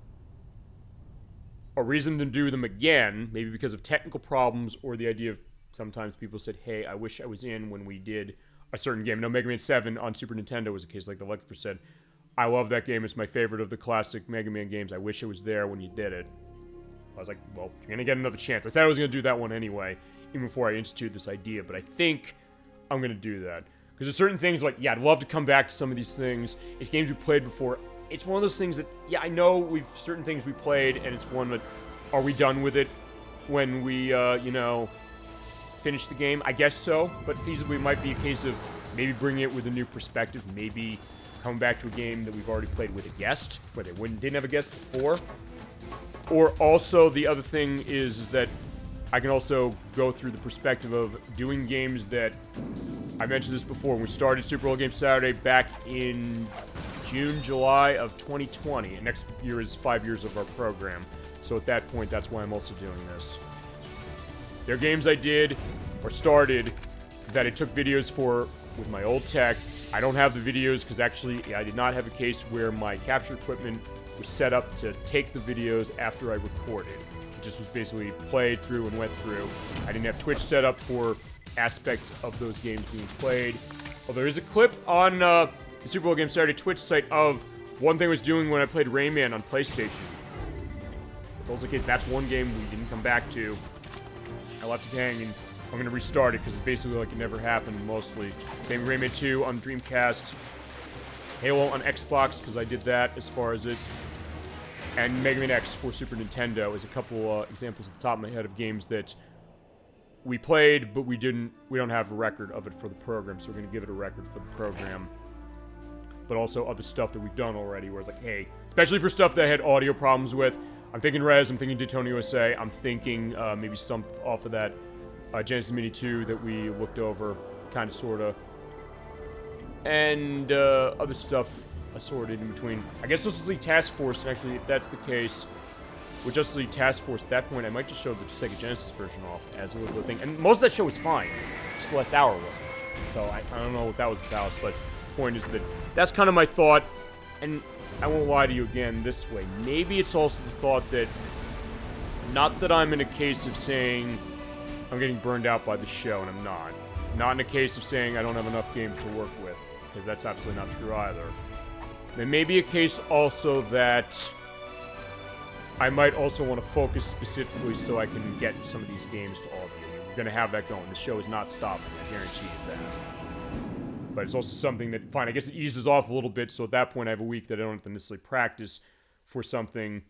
a reason to do them again, maybe because of technical problems or the idea of sometimes people said, hey, I wish I was in when we did a certain game. No, Mega Man 7 on Super Nintendo was a case like the Lecter said, I love that game. It's my favorite of the classic Mega Man games. I wish I was there when you did it. I was like, well, you're going to get another chance. I said I was going to do that one anyway, even before I instituted this idea, but I think I'm going to do that. Because there's certain things like, yeah, I'd love to come back to some of these things. It's games we played before. It's one of those things that, yeah, I know we've certain things we played, and it's one that, are we done with it when we, finish the game? I guess so, but feasibly it might be a case of maybe bringing it with a new perspective, maybe coming back to a game that we've already played with a guest, where they didn't have a guest before. Or also, the other thing is that I can also go through the perspective of doing games that, I mentioned this before, when we started Super Bowl Game Saturday back in June, July of 2020. And next year is 5 years of our program. So at that point, that's why I'm also doing this. There are games I did, or started, that I took videos for with my old tech. I don't have the videos because actually I did not have a case where my capture equipment was set up to take the videos after I recorded. It just was basically played through and went through. I didn't have Twitch set up for aspects of those games being played. Well, there is a clip on the Super Bowl Game Saturday Twitch site of one thing I was doing when I played Rayman on PlayStation. It's also the case that's one game we didn't come back to. I left it hanging. I'm going to restart it because it's basically like it never happened, mostly. Same Rayman 2 on Dreamcast. Halo on Xbox, because I did that as far as it. And Mega Man X for Super Nintendo is a couple examples at the top of my head of games that we played, but we don't have a record of it for the program, so we're going to give it a record for the program. But also other stuff that we've done already, where it's like, hey, especially for stuff that I had audio problems with. I'm thinking Rez, I'm thinking Daytona USA, I'm thinking maybe some off of that Genesis Mini 2 that we looked over, kind of, sort of. And other stuff assorted in between. I guess Justice League Task Force, and actually, if that's the case, with Justice League Task Force, at that point, I might just show the Sega Genesis version off as a little thing. And most of that show was fine. Just the last hour wasn't. So I don't know what that was about, but the point is that that's kind of my thought. And I won't lie to you again this way. Maybe it's also the thought that, not that I'm in a case of saying I'm getting burned out by the show, and I'm not. Not in a case of saying I don't have enough games to work with, because that's absolutely not true either. There may be a case also that I might also want to focus specifically so I can get some of these games to all of you. We're going to have that going. The show is not stopping, I guarantee you that. But it's also something that, fine, I guess it eases off a little bit, so at that point I have a week that I don't have to necessarily practice for something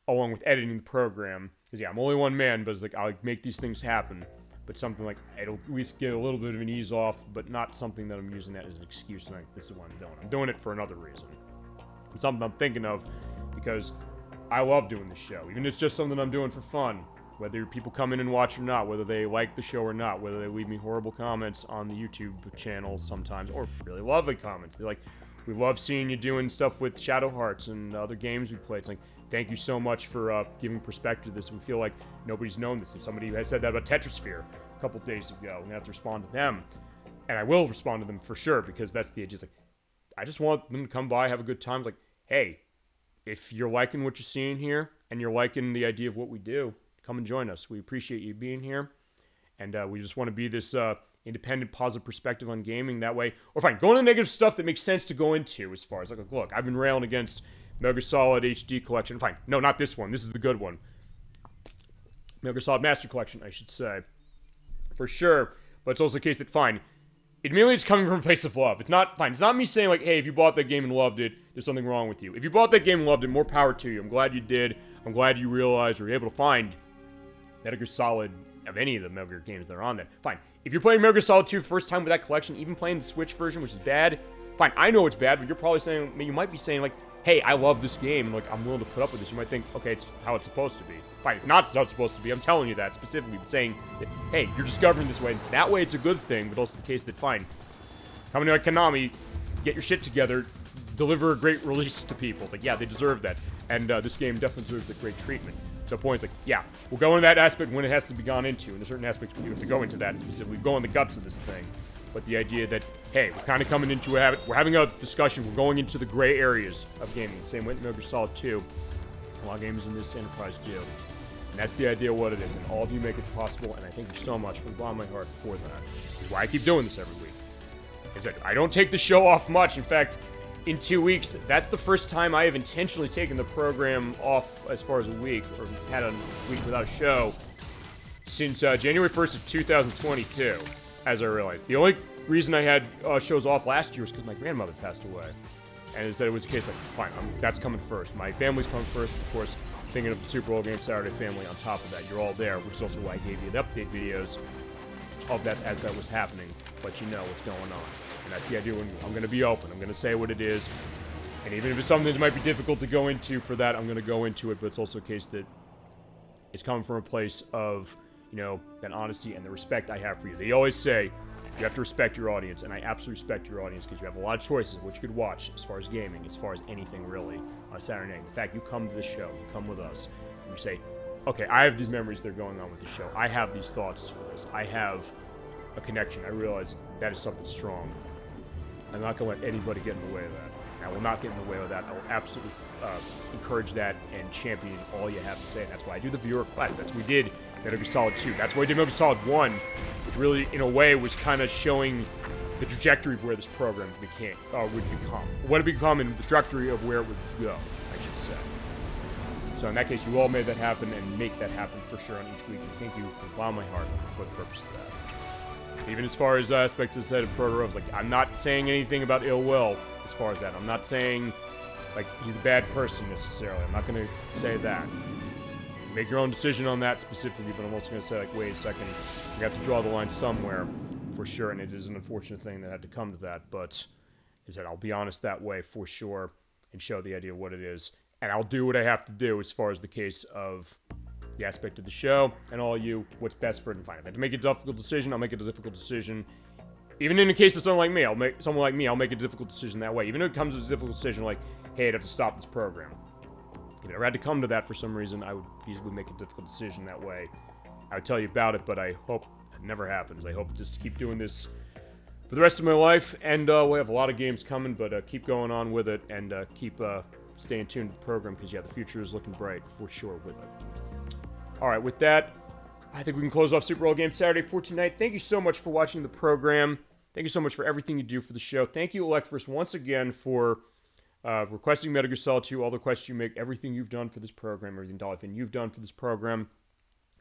along with editing the program. Because, yeah, I'm only one man, but it's like, I'll make these things happen. But something like, it'll at least get a little bit of an ease off, but not something that I'm using that as an excuse, like, this is what I'm doing. I'm doing it for another reason. It's something I'm thinking of, because I love doing the show. Even if it's just something I'm doing for fun. Whether people come in and watch or not, whether they like the show or not, whether they leave me horrible comments on the YouTube channel sometimes, or really lovely comments. They're like, we love seeing you doing stuff with Shadow Hearts and other games we play. It's like, thank you so much for giving perspective to this. We feel like nobody's known this. If somebody had said that about Tetrasphere a couple days ago, I'm gonna have to respond to them. And I will respond to them for sure, because that's the idea. It's like, I just want them to come by, have a good time. It's like, hey, if you're liking what you're seeing here, and you're liking the idea of what we do, come and join us. We appreciate you being here. And we just want to be this independent, positive perspective on gaming that way. Or fine, go into negative stuff that makes sense to go into as far as, like, look, I've been railing against Metal Gear Solid HD Collection. Fine, no, not this one. This is the good one. Metal Gear Solid Master Collection, I should say. For sure. But it's also the case that, fine, admittedly it's coming from a place of love. It's not, fine, it's not me saying, like, hey, if you bought that game and loved it, there's something wrong with you. If you bought that game and loved it, more power to you. I'm glad you did. I'm glad you realized or were able to find Metal Gear Solid of any of the Metal Gear games that are on there. Fine. If you're playing Metal Gear Solid 2 first time with that collection, even playing the Switch version, which is bad, fine, I know it's bad, but you're probably saying, you might be saying, like, hey, I love this game, and, like, I'm willing to put up with this. You might think, okay, it's how it's supposed to be. Fine, it's not how it's supposed to be. I'm telling you that specifically, but saying that, hey, you're discovering this way. That way it's a good thing, but also the case that, fine, coming to like Konami, get your shit together, deliver a great release to people. It's like, yeah, they deserve that. And this game definitely deserves a great treatment. So points like, yeah, we'll go into that aspect when it has to be gone into. And there's certain aspects we have to go into that specifically, go in the guts of this thing. But the idea that, hey, we're kind of coming into we're having a discussion, we're going into the gray areas of gaming. Same way Metal Gear Solid 2. A lot of games in this enterprise do. And that's the idea of what it is. And all of you make it possible, and I thank you so much from the bottom of my heart for that. That's why I keep doing this every week. Is that I don't take the show off much. In fact, in 2 weeks, that's the first time I have intentionally taken the program off as far as a week, or had a week without a show, since January 1st of 2022, as I realized. The only reason I had shows off last year was because my grandmother passed away. And it said it was a case like, fine, that's coming first. My family's coming first, of course, thinking of the Super Bowl Game Saturday family on top of that. You're all there, which is also why I gave you the update videos of that as that was happening, let you know what's going on. And that's the idea when I'm going to be open. I'm going to say what it is. And even if it's something that might be difficult to go into for that, I'm going to go into it. But it's also a case that it's coming from a place of, you know, that honesty and the respect I have for you. They always say you have to respect your audience. And I absolutely respect your audience because you have a lot of choices of what you could watch as far as gaming, as far as anything really on Saturday night. In fact, you come to the show, you come with us, and you say, okay, I have these memories that are going on with the show. I have these thoughts for this. I have a connection. I realize that is something strong. I'm not going to let anybody get in the way of that. I will not get in the way of that. I will absolutely encourage that and champion all you have to say. And that's why I do the viewer class. That's what we did Metal Gear Solid 2. That's why I did Metal Gear Solid 1, which really, in a way, was kind of showing the trajectory of where this program would become. What it become and the trajectory of where it would go, I should say. So in that case, you all made that happen and make that happen for sure on each week. And thank you from the bottom of my heart for the purpose of that. Even as far as aspects of the set of Proverb, like, I'm not saying anything about ill will as far as that. I'm not saying, like, he's a bad person necessarily. I'm not going to say that. Make your own decision on that specifically, but I'm also going to say, like, wait a second, you have to draw the line somewhere for sure, and it is an unfortunate thing that had to come to that, but is that I'll be honest that way for sure and show the idea of what it is, and I'll do what I have to do as far as the case of the aspect of the show, and all you, what's best for it and fine. If I have to make a difficult decision, I'll make a difficult decision. Even in the case of someone like me, I'll make a difficult decision that way. Even if it comes to a difficult decision like, hey, I'd have to stop this program. If it ever had to come to that for some reason, I would easily make a difficult decision that way. I would tell you about it, but I hope it never happens. I hope just to keep doing this for the rest of my life, and we'll have a lot of games coming, but keep going on with it, and keep staying tuned to the program, because, yeah, the future is looking bright for sure with it. Alright, with that, I think we can close off Super Bowl Game Saturday for tonight. Thank you so much for watching the program. Thank you so much for everything you do for the show. Thank you, Electverse, once again for requesting Metal Gear Solid 2, all the requests you make, everything you've done for this program, everything you've done for this program.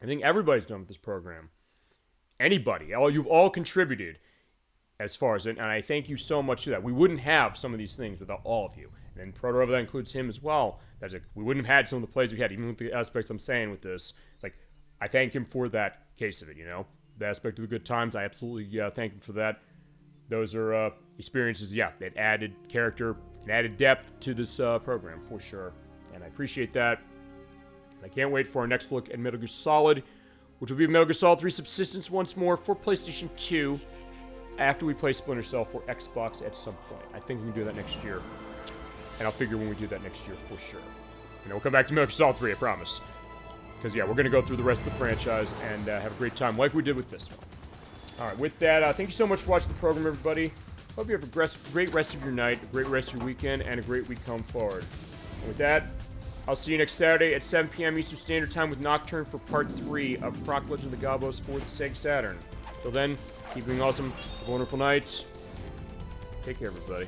I think everybody's done with this program. Anybody. You've all contributed as far as it, and I thank you so much to that. We wouldn't have some of these things without all of you. And Proverb, that includes him as well. We wouldn't have had some of the plays we had, even with the aspects I'm saying with this. Like, I thank him for that case of it, you know? The aspect of the good times, I absolutely thank him for that. Those are experiences, that added character and added depth to this program, for sure. And I appreciate that. And I can't wait for our next look at Metal Gear Solid, which will be Metal Gear Solid 3 Subsistence once more for PlayStation 2, after we play Splinter Cell for Xbox at some point. I think we can do that next year. And I'll figure when we do that next year for sure. And then we'll come back to Metal Gear Solid 3, I promise. Because, we're going to go through the rest of the franchise and have a great time like we did with this one. Alright, with that, thank you so much for watching the program, everybody. Hope you have a great rest of your night, a great rest of your weekend, and a great week coming forward. And with that, I'll see you next Saturday at 7 p.m. Eastern Standard Time with Nocturne for Part 3 of Croc Legend of the Gobos for the Sega Saturn. Till then, keep being awesome. Have a wonderful night. Take care, everybody.